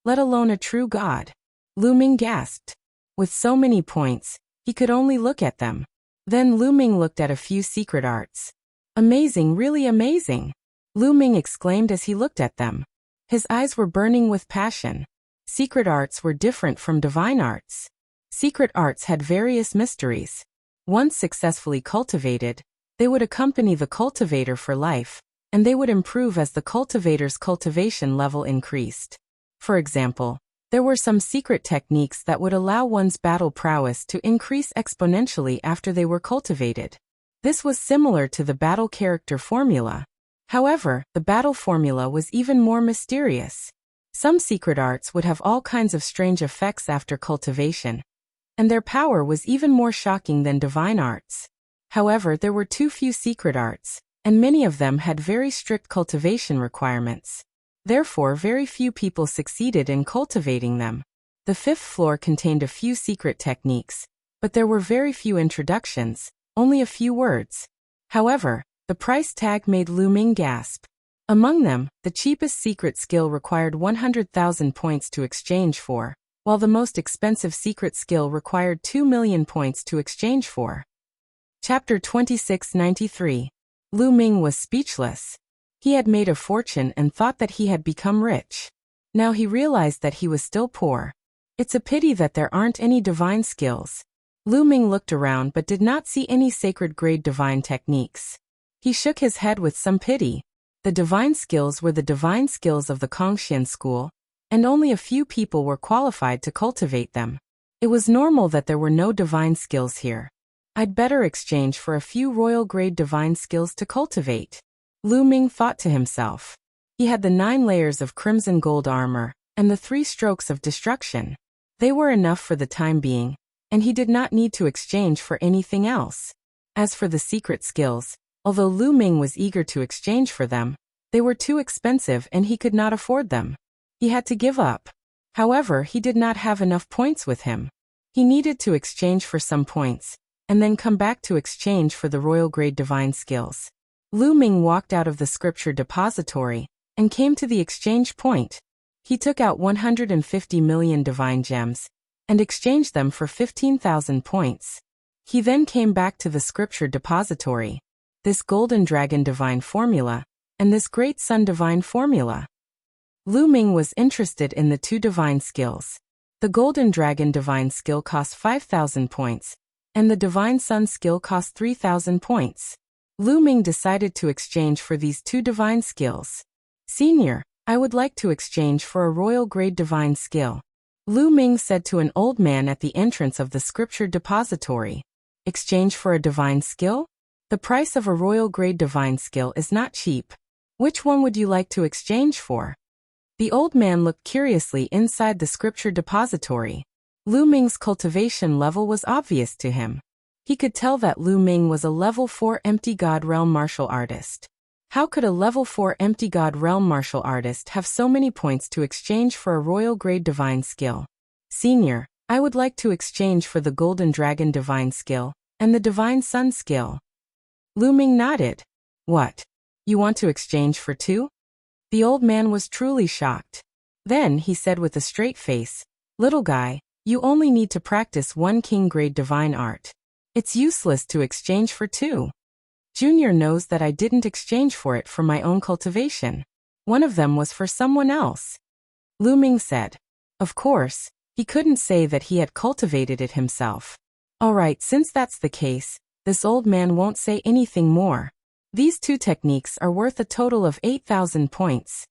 let alone a true god. Lu Ming gasped. With so many points, he could only look at them. Then Lu Ming looked at a few secret arts. Amazing, really amazing! Lu Ming exclaimed as he looked at them. His eyes were burning with passion. Secret arts were different from divine arts. Secret arts had various mysteries. Once successfully cultivated, they would accompany the cultivator for life, and they would improve as the cultivator's cultivation level increased. For example, there were some secret techniques that would allow one's battle prowess to increase exponentially after they were cultivated. This was similar to the battle character formula. However, the battle formula was even more mysterious. Some secret arts would have all kinds of strange effects after cultivation, and their power was even more shocking than divine arts. However, there were too few secret arts, and many of them had very strict cultivation requirements. Therefore, very few people succeeded in cultivating them. The fifth floor contained a few secret techniques, but there were very few introductions, only a few words. However, the price tag made Lu Ming gasp. Among them, the cheapest secret skill required 100,000 points to exchange for, while the most expensive secret skill required 2 million points to exchange for. Chapter 2693. Lu Ming was speechless. He had made a fortune and thought that he had become rich. Now he realized that he was still poor. It's a pity that there aren't any divine skills. Lu Ming looked around but did not see any sacred grade divine techniques. He shook his head with some pity. The divine skills were the divine skills of the Kongxian school, and only a few people were qualified to cultivate them. It was normal that there were no divine skills here. I'd better exchange for a few royal grade divine skills to cultivate. Lu Ming thought to himself. He had the 9 layers of crimson gold armor, and the 3 strokes of destruction. They were enough for the time being, and he did not need to exchange for anything else. As for the secret skills, although Lu Ming was eager to exchange for them, they were too expensive and he could not afford them. He had to give up. However, he did not have enough points with him. He needed to exchange for some points, and then come back to exchange for the royal grade divine skills. Lu Ming walked out of the scripture depository and came to the exchange point. He took out 150 million divine gems and exchanged them for 15,000 points. He then came back to the scripture depository. This golden dragon divine formula, and this great sun divine formula. Lu Ming was interested in the 2 divine skills. The golden dragon divine skill cost 5,000 points, and the divine sun skill cost 3,000 points. Lu Ming decided to exchange for these 2 divine skills. Senior, I would like to exchange for a royal grade divine skill. Lu Ming said to an old man at the entrance of the scripture depository. Exchange for a divine skill? The price of a royal grade divine skill is not cheap. Which one would you like to exchange for? The old man looked curiously inside the scripture depository. Lu Ming's cultivation level was obvious to him. He could tell that Lu Ming was a level 4 empty god realm martial artist. How could a level 4 empty god realm martial artist have so many points to exchange for a royal grade divine skill? Senior, I would like to exchange for the golden dragon divine skill and the divine sun skill. Lu Ming nodded. What? You want to exchange for 2? The old man was truly shocked. Then he said with a straight face, Little guy, you only need to practice 1 king grade divine art. It's useless to exchange for 2. Junior knows that I didn't exchange for it for my own cultivation. One of them was for someone else. Lu Ming said. Of course, he couldn't say that he had cultivated it himself. Alright, since that's the case, this old man won't say anything more. These 2 techniques are worth a total of 8,000 points.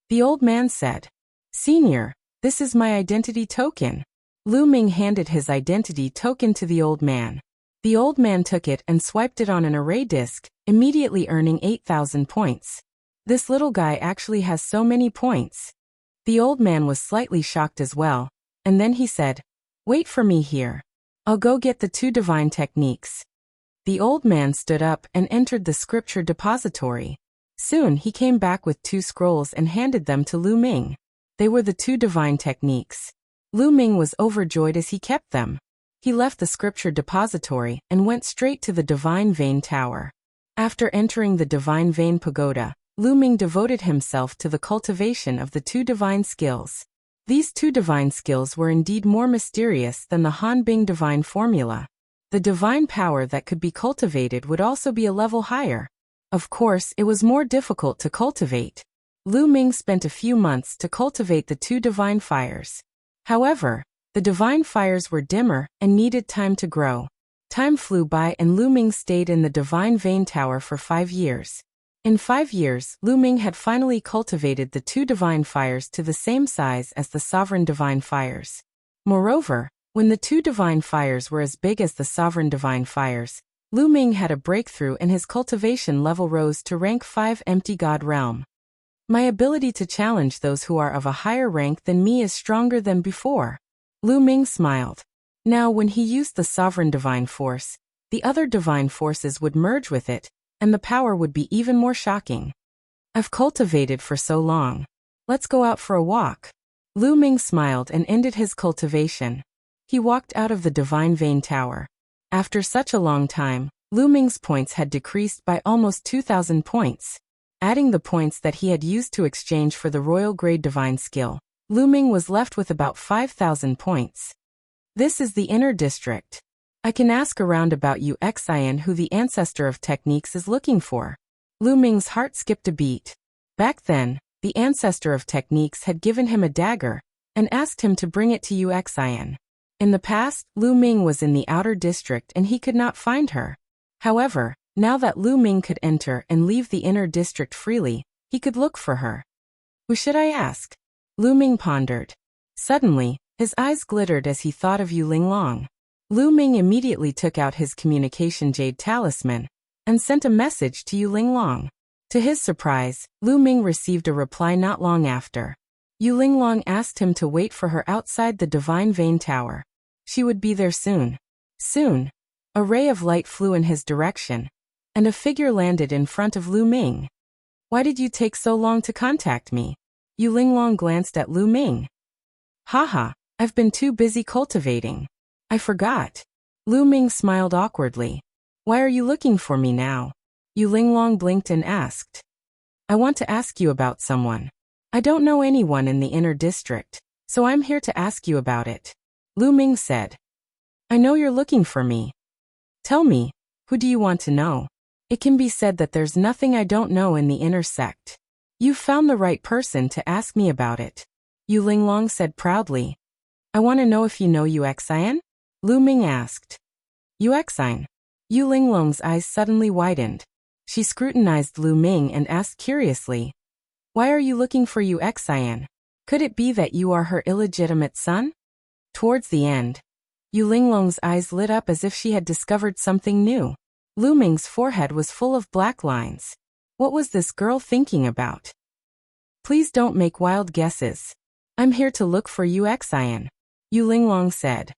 The old man said. Senior, this is my identity token. Lu Ming handed his identity token to the old man. The old man took it and swiped it on an array disk, immediately earning 8,000 points. This little guy actually has so many points. The old man was slightly shocked as well, and then he said, Wait for me here. I'll go get the 2 divine techniques. The old man stood up and entered the scripture depository. Soon he came back with 2 scrolls and handed them to Lu Ming. They were the 2 divine techniques. Lu Ming was overjoyed as he kept them. He left the scripture depository and went straight to the Divine Vein Tower. After entering the Divine Vein Pagoda, Lu Ming devoted himself to the cultivation of the 2 divine skills. These 2 divine skills were indeed more mysterious than the Hanbing divine formula. The divine power that could be cultivated would also be a level higher. Of course, it was more difficult to cultivate. Lu Ming spent a few months to cultivate the 2 divine fires. However, the divine fires were dimmer and needed time to grow. Time flew by and Lu Ming stayed in the Divine Vein Tower for 5 years. In 5 years, Lu Ming had finally cultivated the 2 divine fires to the same size as the sovereign divine fires. Moreover, when the 2 divine fires were as big as the sovereign divine fires, Lu Ming had a breakthrough and his cultivation level rose to rank 5 empty god realm. My ability to challenge those who are of a higher rank than me is stronger than before. Lu Ming smiled. Now when he used the sovereign divine force, the other divine forces would merge with it, and the power would be even more shocking. I've cultivated for so long. Let's go out for a walk. Lu Ming smiled and ended his cultivation. He walked out of the divine vein tower. After such a long time, Lu Ming's points had decreased by almost 2,000 points. Adding the points that he had used to exchange for the royal grade divine skill, Lu Ming was left with about 5,000 points. This is the inner district. I can ask around about you Xian who the ancestor of techniques is looking for. Lu Ming's heart skipped a beat. Back then, the ancestor of techniques had given him a dagger and asked him to bring it to Xian. In the past, Lu Ming was in the outer district and he could not find her. However, now that Lu Ming could enter and leave the inner district freely, he could look for her. Who should I ask? Lu Ming pondered. Suddenly, his eyes glittered as he thought of Yu Linglong. Lu Ming immediately took out his communication jade talisman and sent a message to Yu Linglong. To his surprise, Lu Ming received a reply not long after. Yu Linglong asked him to wait for her outside the Divine Vein Tower. She would be there soon. Soon, a ray of light flew in his direction, and a figure landed in front of Lu Ming. Why did you take so long to contact me? Yu Linglong glanced at Lu Ming. Haha, I've been too busy cultivating. I forgot. Lu Ming smiled awkwardly. Why are you looking for me now? Yu Linglong blinked and asked. I want to ask you about someone. I don't know anyone in the inner district, so I'm here to ask you about it. Lu Ming said. I know you're looking for me. Tell me, who do you want to know? It can be said that there's nothing I don't know in the inner sect. You've found the right person to ask me about it. Yu Linglong said proudly. I want to know if you know Xian? Lu Ming asked. Xian? Yu Linglong's eyes suddenly widened. She scrutinized Lu Ming and asked curiously. Why are you looking for Xian? Could it be that you are her illegitimate son? Towards the end, Yu Linglong's eyes lit up as if she had discovered something new. Lu Ming's forehead was full of black lines. What was this girl thinking about? Please don't make wild guesses. I'm here to look for Xian, Yu Linglong said.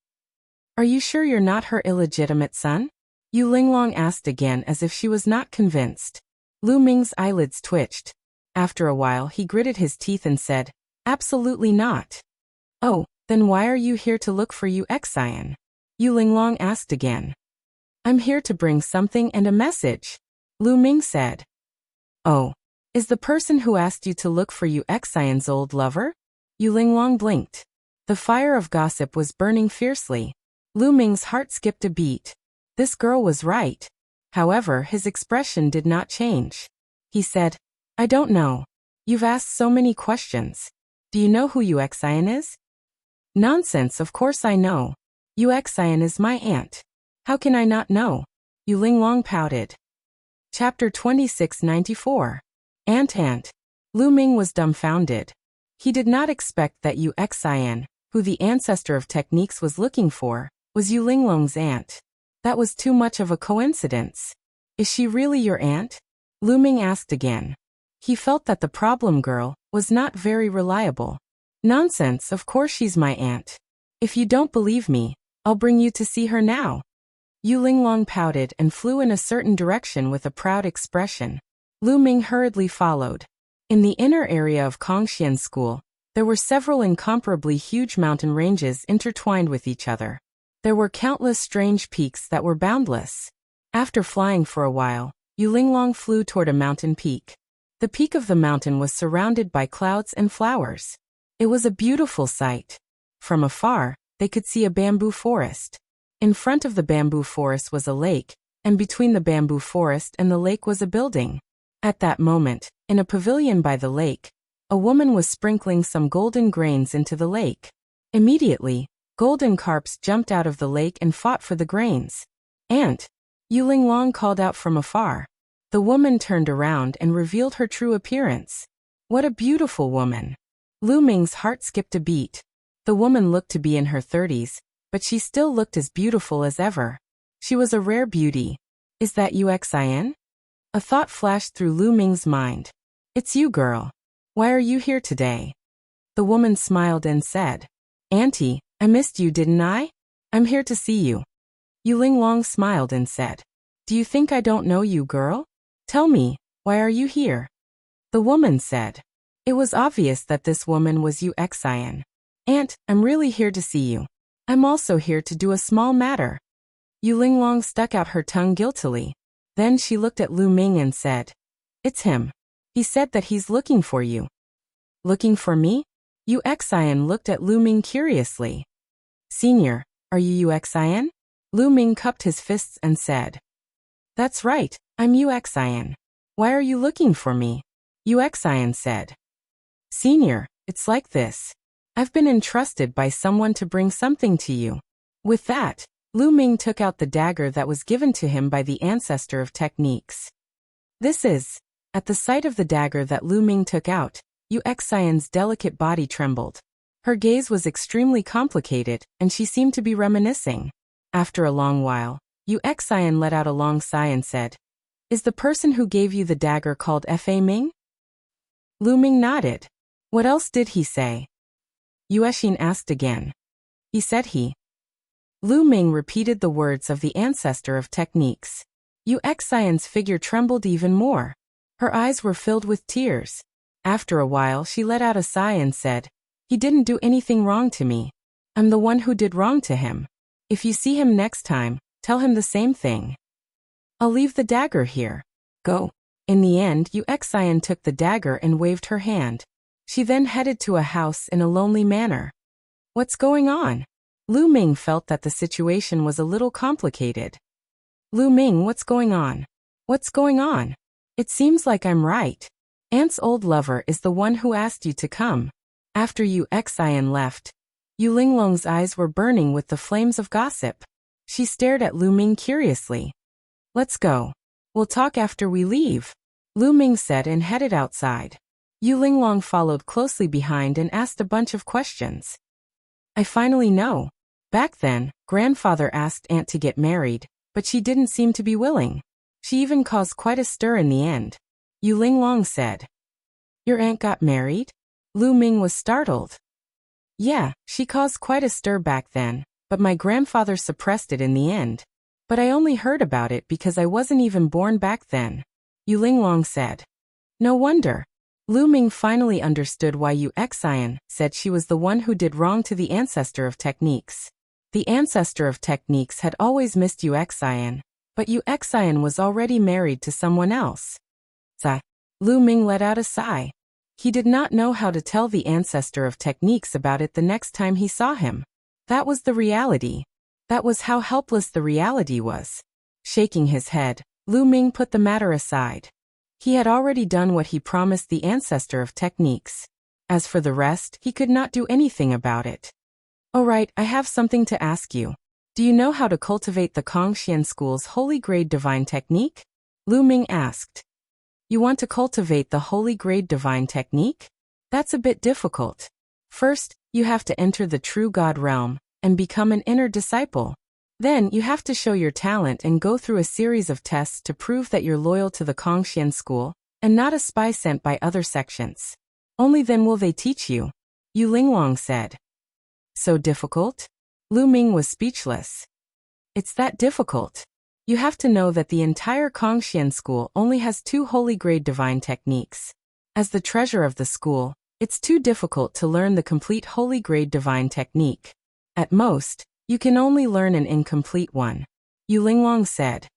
Are you sure you're not her illegitimate son? Yu Linglong asked again as if she was not convinced. Lu Ming's eyelids twitched. After a while he gritted his teeth and said, Absolutely not. Oh, then why are you here to look for Xian? Yu Linglong asked again. I'm here to bring something and a message, Lu Ming said. Oh, is the person who asked you to look for Xian's old lover? Yu Linglong blinked. The fire of gossip was burning fiercely. Lu Ming's heart skipped a beat. This girl was right. However, his expression did not change. He said, I don't know. You've asked so many questions. Do you know who Xian is? Nonsense, of course I know. Xian is my aunt. How can I not know? Yu Linglong pouted. Chapter 2694. Aunt. Lu Ming was dumbfounded. He did not expect that Xian, who the ancestor of techniques was looking for, was Yu Linglong's aunt. That was too much of a coincidence. Is she really your aunt? Lu Ming asked again. He felt that the problem girl was not very reliable. Nonsense, of course she's my aunt. If you don't believe me, I'll bring you to see her now. Yu Linglong pouted and flew in a certain direction with a proud expression. Lu Ming hurriedly followed. In the inner area of Kongxian School, there were several incomparably huge mountain ranges intertwined with each other. There were countless strange peaks that were boundless. After flying for a while, Yu Linglong flew toward a mountain peak. The peak of the mountain was surrounded by clouds and flowers. It was a beautiful sight. From afar, they could see a bamboo forest. In front of the bamboo forest was a lake, and between the bamboo forest and the lake was a building. At that moment, in a pavilion by the lake, a woman was sprinkling some golden grains into the lake. Immediately, golden carps jumped out of the lake and fought for the grains. Aunt! Yu Linglong called out from afar. The woman turned around and revealed her true appearance. What a beautiful woman! Lu Ming's heart skipped a beat. The woman looked to be in her 30s, but she still looked as beautiful as ever. She was a rare beauty. Is that Xian? A thought flashed through Lu Ming's mind. It's you, girl. Why are you here today? The woman smiled and said, Auntie, I missed you, didn't I? I'm here to see you. Yu Linglong smiled and said, "Do you think I don't know you, girl? Tell me, why are you here?" The woman said. It was obvious that this woman was Yu Xian. "Aunt, I'm really here to see you. I'm also here to do a small matter." Yu Linglong stuck out her tongue guiltily. Then she looked at Lu Ming and said, "It's him. He said that he's looking for you." "Looking for me?" Yu Xian looked at Lu Ming curiously. "Senior, are you Yu Xian?" Lu Ming cupped his fists and said, "That's right, I'm Yu Xian. Why are you looking for me?" Yu Xian said, "Senior, it's like this. I've been entrusted by someone to bring something to you." With that, Lu Ming took out the dagger that was given to him by the ancestor of techniques. This is. At the sight of the dagger that Lu Ming took out, Yu Xian's delicate body trembled. Her gaze was extremely complicated, and she seemed to be reminiscing. After a long while, Yu Xian let out a long sigh and said, "Is the person who gave you the dagger called Fa Ming?" Lu Ming nodded. "What else did he say?" Yu Exin asked again. "He said he." Lu Ming repeated the words of the ancestor of techniques. Yu Xian's figure trembled even more. Her eyes were filled with tears. After a while she let out a sigh and said, "He didn't do anything wrong to me. I'm the one who did wrong to him. If you see him next time, tell him the same thing. I'll leave the dagger here. Go." In the end, Yu Xian took the dagger and waved her hand. She then headed to a house in a lonely manner. What's going on? Lu Ming felt that the situation was a little complicated. "Lu Ming, what's going on? What's going on? It seems like I'm right. Aunt's old lover is the one who asked you to come." After Yu Xian left, Yu Linglong's eyes were burning with the flames of gossip. She stared at Lu Ming curiously. "Let's go. We'll talk after we leave," Lu Ming said and headed outside. Yu Linglong followed closely behind and asked a bunch of questions. "I finally know. Back then, grandfather asked Aunt to get married, but she didn't seem to be willing. She even caused quite a stir in the end," Yu Linglong said. "Your aunt got married?" Lu Ming was startled. "Yeah, she caused quite a stir back then, but my grandfather suppressed it in the end. But I only heard about it because I wasn't even born back then," Yu Linglong said. No wonder. Lu Ming finally understood why Yu Xian said she was the one who did wrong to the ancestor of techniques. The ancestor of techniques had always missed Yu Xian, but Yu Xian was already married to someone else. Lu Ming let out a sigh. He did not know how to tell the ancestor of techniques about it the next time he saw him. That was the reality. That was how helpless the reality was. Shaking his head, Lu Ming put the matter aside. He had already done what he promised the ancestor of techniques. As for the rest, he could not do anything about it. "Alright, I have something to ask you. Do you know how to cultivate the Kongxian School's Holy Grade Divine Technique?" Lu Ming asked. "You want to cultivate the Holy Grade Divine Technique? That's a bit difficult. First, you have to enter the true God realm and become an inner disciple. Then you have to show your talent and go through a series of tests to prove that you're loyal to the Kongxian School and not a spy sent by other sections. Only then will they teach you," Yu Linglong said. "So difficult?" Lu Ming was speechless. "It's that difficult. You have to know that the entire Kongxian School only has 2 holy grade divine techniques. As the treasure of the school, it's too difficult to learn the complete holy grade divine technique. At most, you can only learn an incomplete one," Yu Linglong said.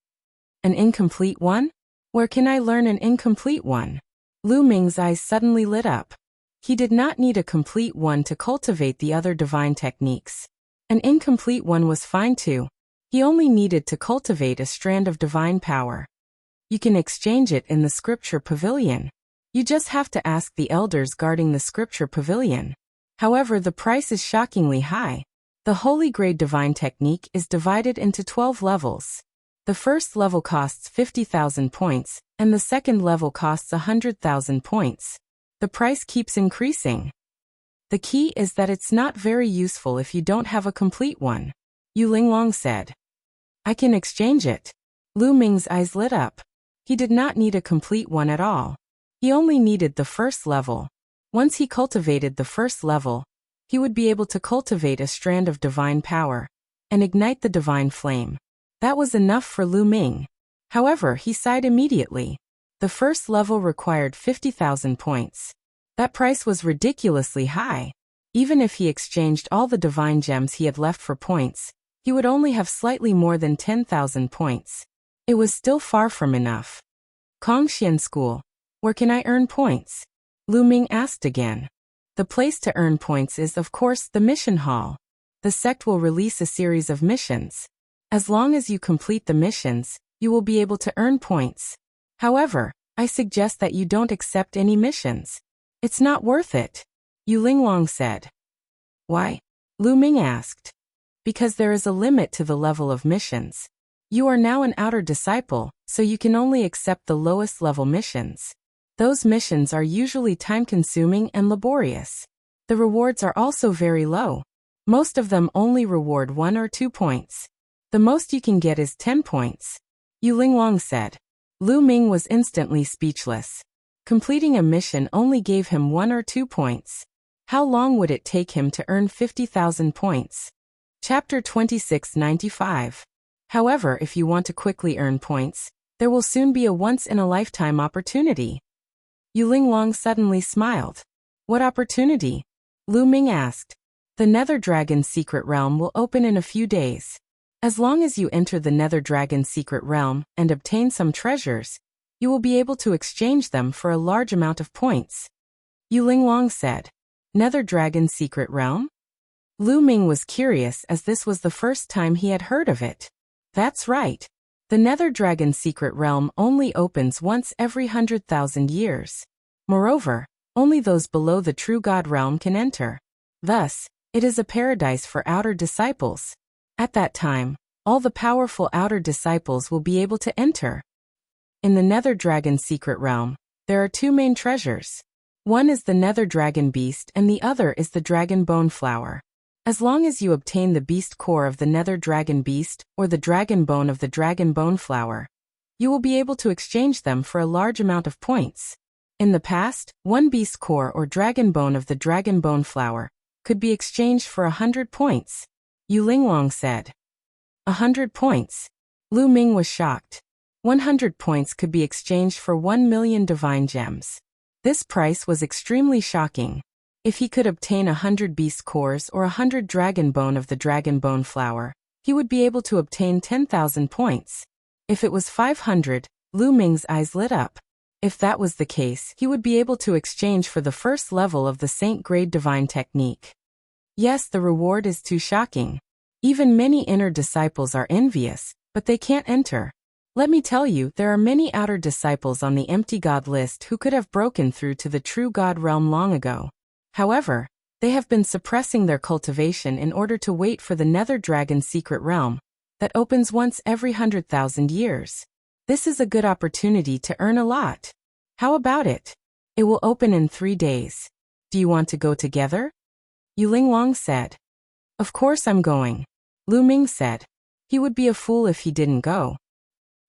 "An incomplete one? Where can I learn an incomplete one?" Lu Ming's eyes suddenly lit up. He did not need a complete one to cultivate the other divine techniques. An incomplete one was fine too. He only needed to cultivate a strand of divine power. You can exchange it in the scripture pavilion. You just have to ask the elders guarding the scripture pavilion. However, the price is shockingly high. The holy grade divine technique is divided into 12 levels. The first level costs 50,000 points, and the second level costs 100,000 points. The price keeps increasing. The key is that it's not very useful if you don't have a complete one, Yu Linglong said. "I can exchange it." Lu Ming's eyes lit up. He did not need a complete one at all. He only needed the first level. Once he cultivated the first level, he would be able to cultivate a strand of divine power and ignite the divine flame. That was enough for Lu Ming. However, he sighed immediately. The first level required 50,000 points. That price was ridiculously high. Even if he exchanged all the divine gems he had left for points, he would only have slightly more than 10,000 points. It was still far from enough. Kongxian School. Where can I earn points? Lu Ming asked again. The place to earn points is, of course, the mission hall. The sect will release a series of missions. As long as you complete the missions, you will be able to earn points. However, I suggest that you don't accept any missions. It's not worth it, Yu Linglong said. Why? Lu Ming asked. Because there is a limit to the level of missions. You are now an outer disciple, so you can only accept the lowest level missions. Those missions are usually time-consuming and laborious. The rewards are also very low. Most of them only reward 1 or 2 points. The most you can get is 10 points. Yu Linglong said. Lu Ming was instantly speechless. Completing a mission only gave him 1 or 2 points. How long would it take him to earn 50,000 points? Chapter 2695. However, if you want to quickly earn points, there will soon be a once-in-a-lifetime opportunity. Yu Linglong suddenly smiled. What opportunity? Lu Ming asked. The Nether Dragon's secret realm will open in a few days. As long as you enter the Nether Dragon's secret realm and obtain some treasures, you will be able to exchange them for a large amount of points. Yu Linglong said. Nether Dragon's secret realm? Lu Ming was curious as this was the first time he had heard of it. That's right. The Nether Dragon's secret realm only opens once every 100,000 years. Moreover, only those below the true God realm can enter. Thus, it is a paradise for outer disciples. At that time, all the powerful outer disciples will be able to enter. In the Nether Dragon's secret realm, there are 2 main treasures. One is the Nether Dragon Beast and the other is the Dragon Bone Flower. As long as you obtain the beast core of the Nether Dragon Beast or the Dragon Bone of the Dragon Bone Flower, you will be able to exchange them for a large amount of points. In the past, 1 beast core or Dragon Bone of the Dragon Bone Flower could be exchanged for 100 points. Yu Linglong said. 100 points. Lu Ming was shocked. 100 points could be exchanged for 1 million divine gems. This price was extremely shocking. If he could obtain 100 beast cores or 100 dragon bone of the Dragon Bone Flower, he would be able to obtain 10,000 points. If it was 500, Lu Ming's eyes lit up. If that was the case, he would be able to exchange for the first level of the Saint Grade Divine Technique. Yes, the reward is too shocking. Even many inner disciples are envious, but they can't enter. Let me tell you, there are many outer disciples on the empty God list who could have broken through to the true God realm long ago. However, they have been suppressing their cultivation in order to wait for the Nether Dragon's secret realm that opens once every 100,000 years. This is a good opportunity to earn a lot. How about it? It will open in 3 days. Do you want to go together? Yu Linglong said. Of course I'm going. Lu Ming said. He would be a fool if he didn't go.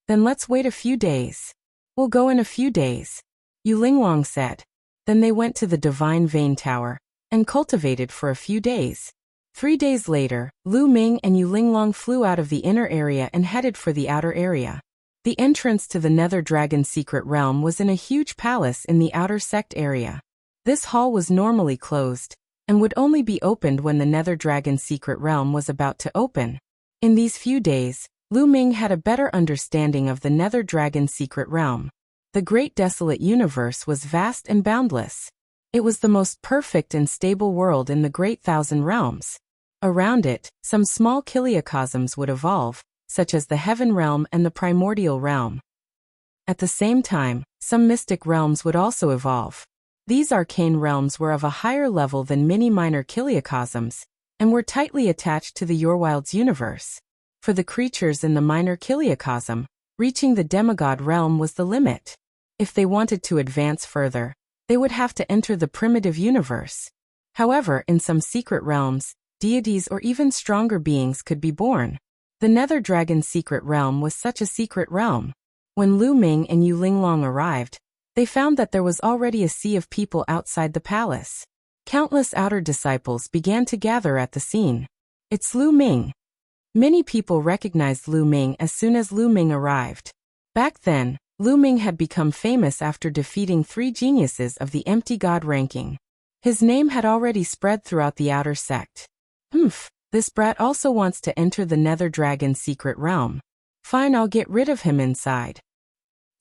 Then let's wait a few days. We'll go in a few days. Yu Linglong said. Then they went to the Divine Vein Tower and cultivated for a few days. 3 days later, Lu Ming and Yu Linglong flew out of the inner area and headed for the outer area. The entrance to the Nether Dragon's secret realm was in a huge palace in the outer sect area. This hall was normally closed and would only be opened when the Nether Dragon's secret realm was about to open. In these few days, Lu Ming had a better understanding of the Nether Dragon's secret realm. The great desolate universe was vast and boundless. It was the most perfect and stable world in the great thousand realms. Around it, some small kiliocosms would evolve, such as the heaven realm and the primordial realm. At the same time, some mystic realms would also evolve. These arcane realms were of a higher level than many minor kiliocosms, and were tightly attached to the Yorwild's universe. For the creatures in the minor kiliocosm, reaching the demigod realm was the limit. If they wanted to advance further, they would have to enter the primitive universe. However, in some secret realms, deities or even stronger beings could be born. The Nether Dragon's secret realm was such a secret realm. When Lu Ming and Yu Linglong arrived, they found that there was already a sea of people outside the palace. Countless outer disciples began to gather at the scene. It's Lu Ming. Many people recognized Lu Ming as soon as Lu Ming arrived. Back then, Lu Ming had become famous after defeating 3 geniuses of the empty god ranking. His name had already spread throughout the outer sect. This brat also wants to enter the Nether Dragon's secret realm. Fine, I'll get rid of him inside.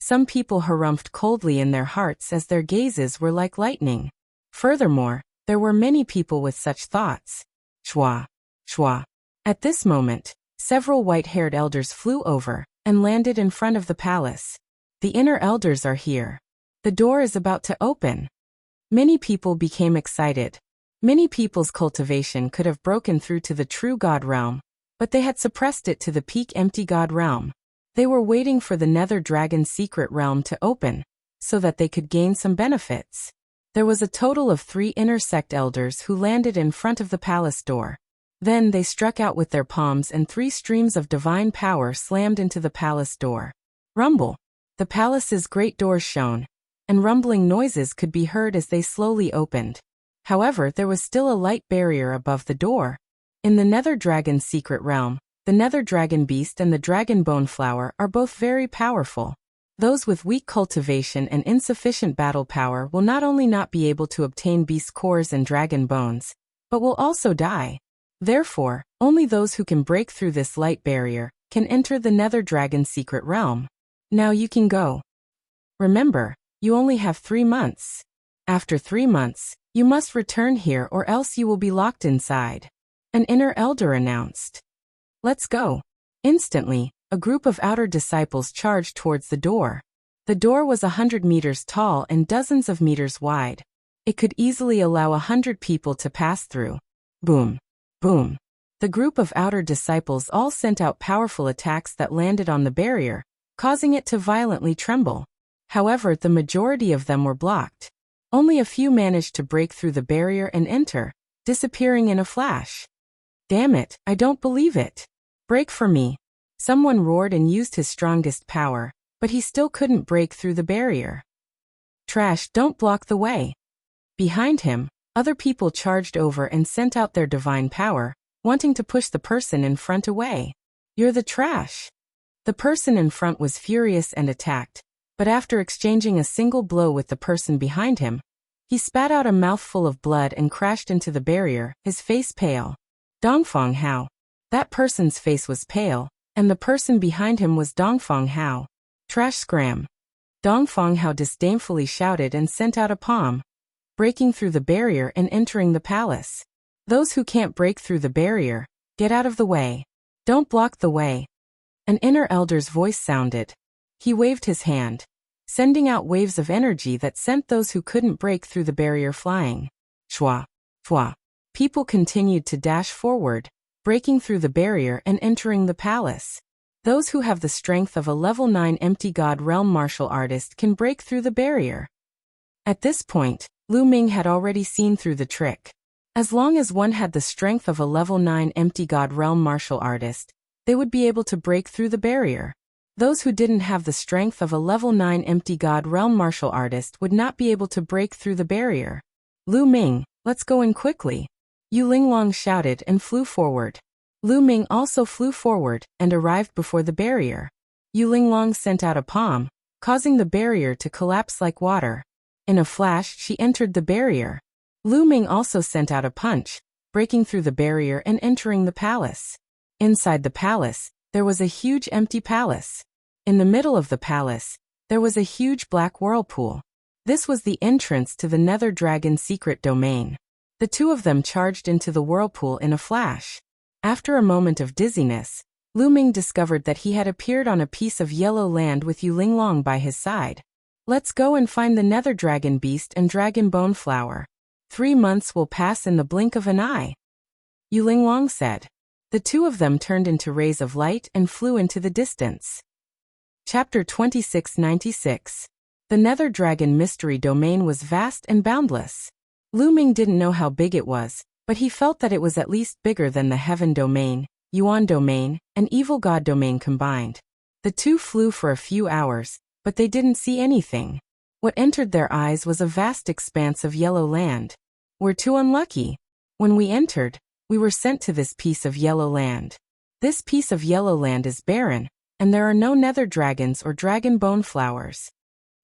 Some people harumphed coldly in their hearts as their gazes were like lightning. Furthermore, there were many people with such thoughts. Shwa. Shwa. At this moment, several white-haired elders flew over and landed in front of the palace. The inner elders are here. The door is about to open. Many people became excited. Many people's cultivation could have broken through to the true god realm, but they had suppressed it to the peak empty god realm. They were waiting for the Nether Dragon's secret realm to open, so that they could gain some benefits. There was a total of 3 inner sect elders who landed in front of the palace door. Then they struck out with their palms and 3 streams of divine power slammed into the palace door. Rumble. The palace's great doors shone, and rumbling noises could be heard as they slowly opened. However, there was still a light barrier above the door. In the Nether Dragon's secret realm, the Nether Dragon Beast and the Dragon Bone Flower are both very powerful. Those with weak cultivation and insufficient battle power will not only not be able to obtain beast cores and dragon bones, but will also die. Therefore, only those who can break through this light barrier can enter the Nether Dragon's secret realm. Now you can go. Remember, you only have 3 months. After 3 months, you must return here or else you will be locked inside. An inner elder announced. Let's go. Instantly, a group of outer disciples charged towards the door. The door was 100 meters tall and dozens of meters wide. It could easily allow 100 people to pass through. Boom. Boom. The group of outer disciples all sent out powerful attacks that landed on the barrier, causing it to violently tremble. However, the majority of them were blocked. Only a few managed to break through the barrier and enter, disappearing in a flash. Damn it, I don't believe it. Break for me. Someone roared and used his strongest power, but he still couldn't break through the barrier. Trash, don't block the way. Behind him, other people charged over and sent out their divine power, wanting to push the person in front away. You're the trash. The person in front was furious and attacked, but after exchanging a single blow with the person behind him, he spat out a mouthful of blood and crashed into the barrier, his face pale. Dongfeng Hao. That person's face was pale, and the person behind him was Dongfeng Hao. Trash scram. Dongfeng Hao disdainfully shouted and sent out a palm, breaking through the barrier and entering the palace. Those who can't break through the barrier, get out of the way. Don't block the way. An inner elder's voice sounded. He waved his hand, sending out waves of energy that sent those who couldn't break through the barrier flying. Shwa. Shwa. People continued to dash forward, breaking through the barrier and entering the palace. Those who have the strength of a level 9 empty god realm martial artist can break through the barrier. At this point, Lu Ming had already seen through the trick. As long as one had the strength of a level 9 empty god realm martial artist, they would be able to break through the barrier. Those who didn't have the strength of a level 9 empty god realm martial artist would not be able to break through the barrier. Lu Ming, let's go in quickly. Yu Linglong shouted and flew forward. Lu Ming also flew forward and arrived before the barrier. Yu Linglong sent out a palm, causing the barrier to collapse like water. In a flash, she entered the barrier. Lu Ming also sent out a punch, breaking through the barrier and entering the palace. Inside the palace, there was a huge empty palace. In the middle of the palace, there was a huge black whirlpool. This was the entrance to the Nether Dragon's secret domain. The two of them charged into the whirlpool in a flash. After a moment of dizziness, Lu Ming discovered that he had appeared on a piece of yellow land with Yu Linglong by his side. Let's go and find the Nether Dragon Beast and Dragon Bone Flower. 3 months will pass in the blink of an eye. Yu Linglong said. The two of them turned into rays of light and flew into the distance. Chapter 2696. The Nether Dragon Mystery Domain was vast and boundless. Lu Ming didn't know how big it was, but he felt that it was at least bigger than the Heaven Domain, Yuan Domain, and Evil God Domain combined. The two flew for a few hours, but they didn't see anything. What entered their eyes was a vast expanse of yellow land. We're too unlucky. When we entered, we were sent to this piece of yellow land. This piece of yellow land is barren, and there are no nether dragons or dragon bone flowers.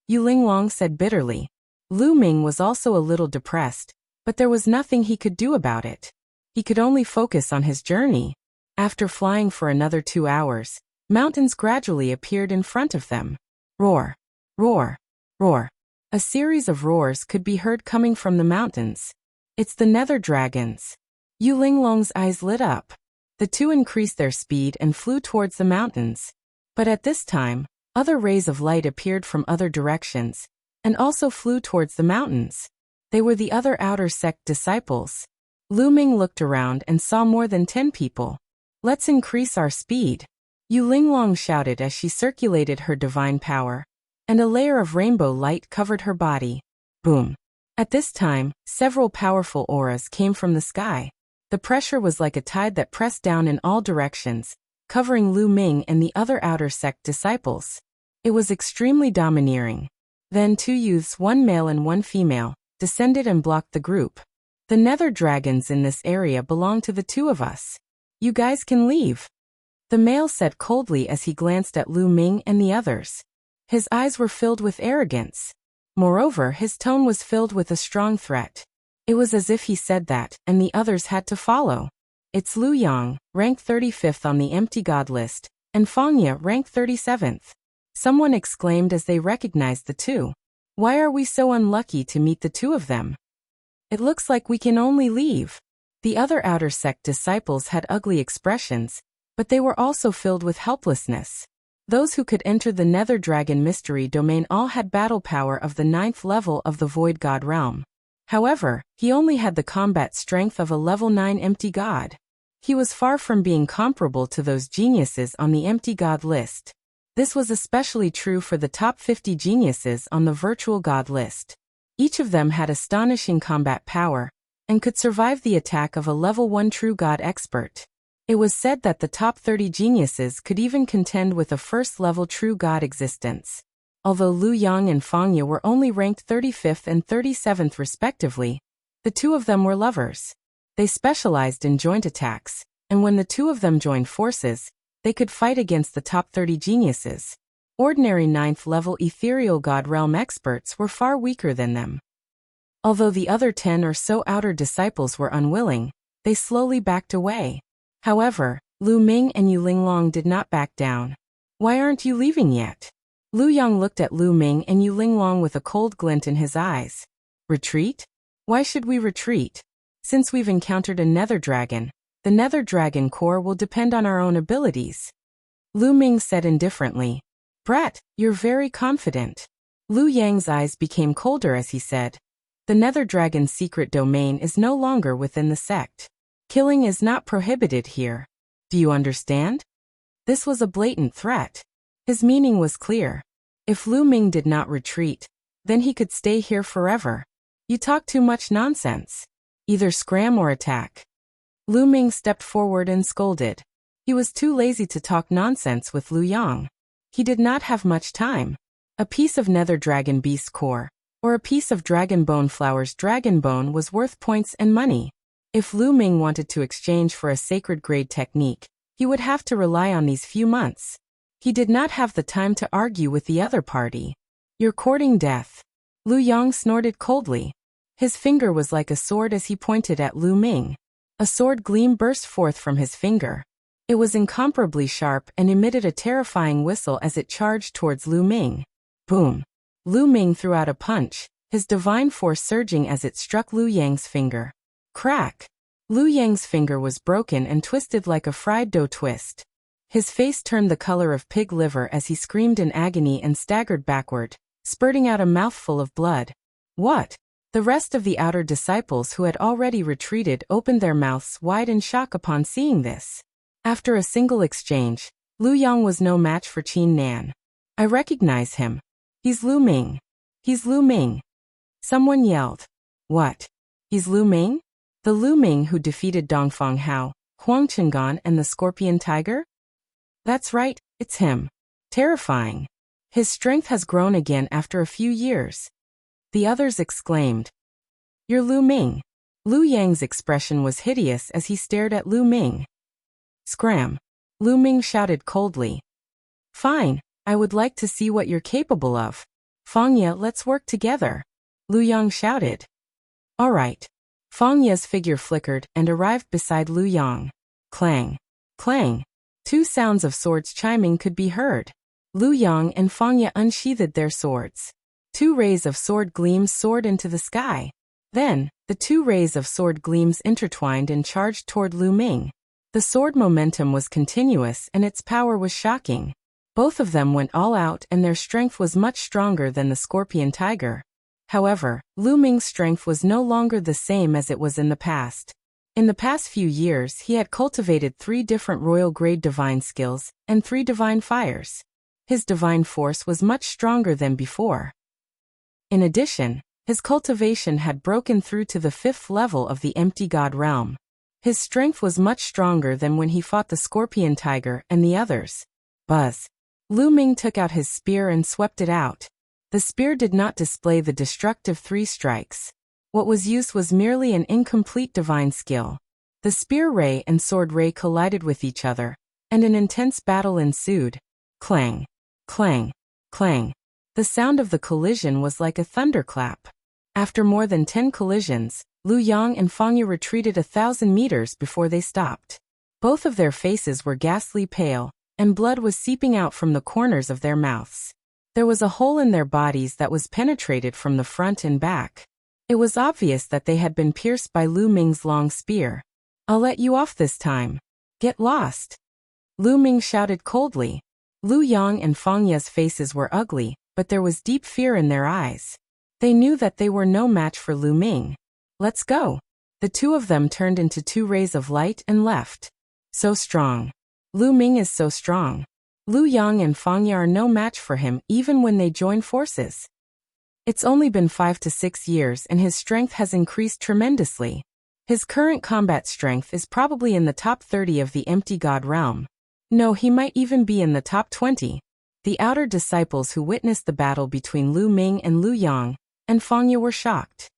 Yu Linglong said bitterly. Lu Ming was also a little depressed, but there was nothing he could do about it. He could only focus on his journey. After flying for another 2 hours, mountains gradually appeared in front of them. Roar, roar, roar. A series of roars could be heard coming from the mountains. It's the nether dragons. Yu Linglong's eyes lit up. The two increased their speed and flew towards the mountains. But at this time, other rays of light appeared from other directions, and also flew towards the mountains. They were the other outer sect disciples. Lu Ming looked around and saw more than 10 people. Let's increase our speed. Yu Linglong shouted as she circulated her divine power, and a layer of rainbow light covered her body. Boom. At this time, several powerful auras came from the sky. The pressure was like a tide that pressed down in all directions, covering Lu Ming and the other outer sect disciples. It was extremely domineering. Then 2 youths, 1 male and 1 female, descended and blocked the group. The nether dragons in this area belong to the 2 of us. You guys can leave. The male said coldly as he glanced at Lu Ming and the others. His eyes were filled with arrogance. Moreover, his tone was filled with a strong threat. It was as if he said that, and the others had to follow. It's Lu Yang, ranked 35th on the empty god list, and Fangya, ranked 37th. Someone exclaimed as they recognized the 2. Why are we so unlucky to meet the 2 of them? It looks like we can only leave. The other outer sect disciples had ugly expressions, but they were also filled with helplessness. Those who could enter the Nether Dragon Mystery Domain all had battle power of the 9th level of the Void God realm. However, he only had the combat strength of a level 9 empty god. He was far from being comparable to those geniuses on the empty god list. This was especially true for the top 50 geniuses on the virtual god list. Each of them had astonishing combat power, and could survive the attack of a level 1 true god expert. It was said that the top 30 geniuses could even contend with a first-level true god existence. Although Lu Yang and Fangya were only ranked 35th and 37th respectively, the 2 of them were lovers. They specialized in joint attacks, and when the 2 of them joined forces, they could fight against the top 30 geniuses. Ordinary 9th level ethereal god realm experts were far weaker than them. Although the other 10 or so outer disciples were unwilling, they slowly backed away. However, Lu Ming and Yu Linglong did not back down. Why aren't you leaving yet? Lu Yang looked at Lu Ming and Yu Linglong with a cold glint in his eyes. Retreat? Why should we retreat? Since we've encountered a nether dragon, the nether dragon core will depend on our own abilities. Lu Ming said indifferently. Brat, you're very confident. Lu Yang's eyes became colder as he said. The nether dragon's secret domain is no longer within the sect. Killing is not prohibited here. Do you understand? This was a blatant threat. His meaning was clear. If Lu Ming did not retreat, then he could stay here forever. You talk too much nonsense. Either scram or attack. Lu Ming stepped forward and scolded. He was too lazy to talk nonsense with Lu Yang. He did not have much time. A piece of nether dragon beast core, or a piece of dragon bone flowers dragon bone was worth points and money. If Lu Ming wanted to exchange for a sacred grade technique, he would have to rely on these few months. He did not have the time to argue with the other party. You're courting death. Lu Yang snorted coldly. His finger was like a sword as he pointed at Lu Ming. A sword gleam burst forth from his finger. It was incomparably sharp and emitted a terrifying whistle as it charged towards Lu Ming. Boom! Lu Ming threw out a punch, his divine force surging as it struck Lu Yang's finger. Crack! Lu Yang's finger was broken and twisted like a fried dough twist. His face turned the color of pig liver as he screamed in agony and staggered backward, spurting out a mouthful of blood. What? The rest of the outer disciples who had already retreated opened their mouths wide in shock upon seeing this. After a single exchange, Lu Yang was no match for Qin Nan. I recognize him. He's Lu Ming. He's Lu Ming. Someone yelled. What? He's Lu Ming? The Lu Ming who defeated Dongfang Hao, Huang Chengan and the Scorpion Tiger? That's right, it's him. Terrifying. His strength has grown again after a few years. The others exclaimed. You're Lu Ming. Lu Yang's expression was hideous as he stared at Lu Ming. Scram. Lu Ming shouted coldly. Fine, I would like to see what you're capable of. Fangya, let's work together. Lu Yang shouted. All right. Fangya's figure flickered and arrived beside Lu Yang. Clang. Clang. Two sounds of swords chiming could be heard. Lu Yang and Fangya unsheathed their swords. Two rays of sword gleams soared into the sky. Then, the two rays of sword gleams intertwined and charged toward Lu Ming. The sword momentum was continuous and its power was shocking. Both of them went all out and their strength was much stronger than the scorpion tiger. However, Lu Ming's strength was no longer the same as it was in the past. In the past few years he had cultivated 3 different royal-grade divine skills and 3 divine fires. His divine force was much stronger than before. In addition, his cultivation had broken through to the 5th level of the empty god realm. His strength was much stronger than when he fought the scorpion tiger and the others. Buzz. Lu Ming took out his spear and swept it out. The spear did not display the destructive 3 strikes. What was used was merely an incomplete divine skill. The spear ray and sword ray collided with each other, and an intense battle ensued. Clang. Clang. Clang. The sound of the collision was like a thunderclap. After more than 10 collisions, Lu Yang and Fangya retreated 1,000 meters before they stopped. Both of their faces were ghastly pale, and blood was seeping out from the corners of their mouths. There was a hole in their bodies that was penetrated from the front and back. It was obvious that they had been pierced by Lu Ming's long spear. I'll let you off this time. Get lost. Lu Ming shouted coldly. Lu Yang and Fangya's faces were ugly, but there was deep fear in their eyes. They knew that they were no match for Lu Ming. Let's go. The two of them turned into 2 rays of light and left. So strong. Lu Ming is so strong. Lu Yang and Fangya are no match for him even when they join forces. It's only been 5 to 6 years and his strength has increased tremendously. His current combat strength is probably in the top 30 of the empty god realm. No, he might even be in the top 20. The outer disciples who witnessed the battle between Lu Ming and Lu Yang and Fangya were shocked.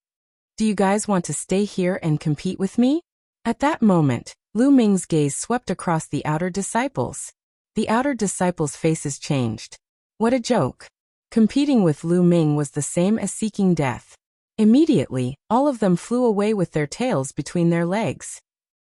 Do you guys want to stay here and compete with me? At that moment, Lu Ming's gaze swept across the outer disciples. The outer disciples' faces changed. What a joke. Competing with Lu Ming was the same as seeking death. Immediately, all of them flew away with their tails between their legs.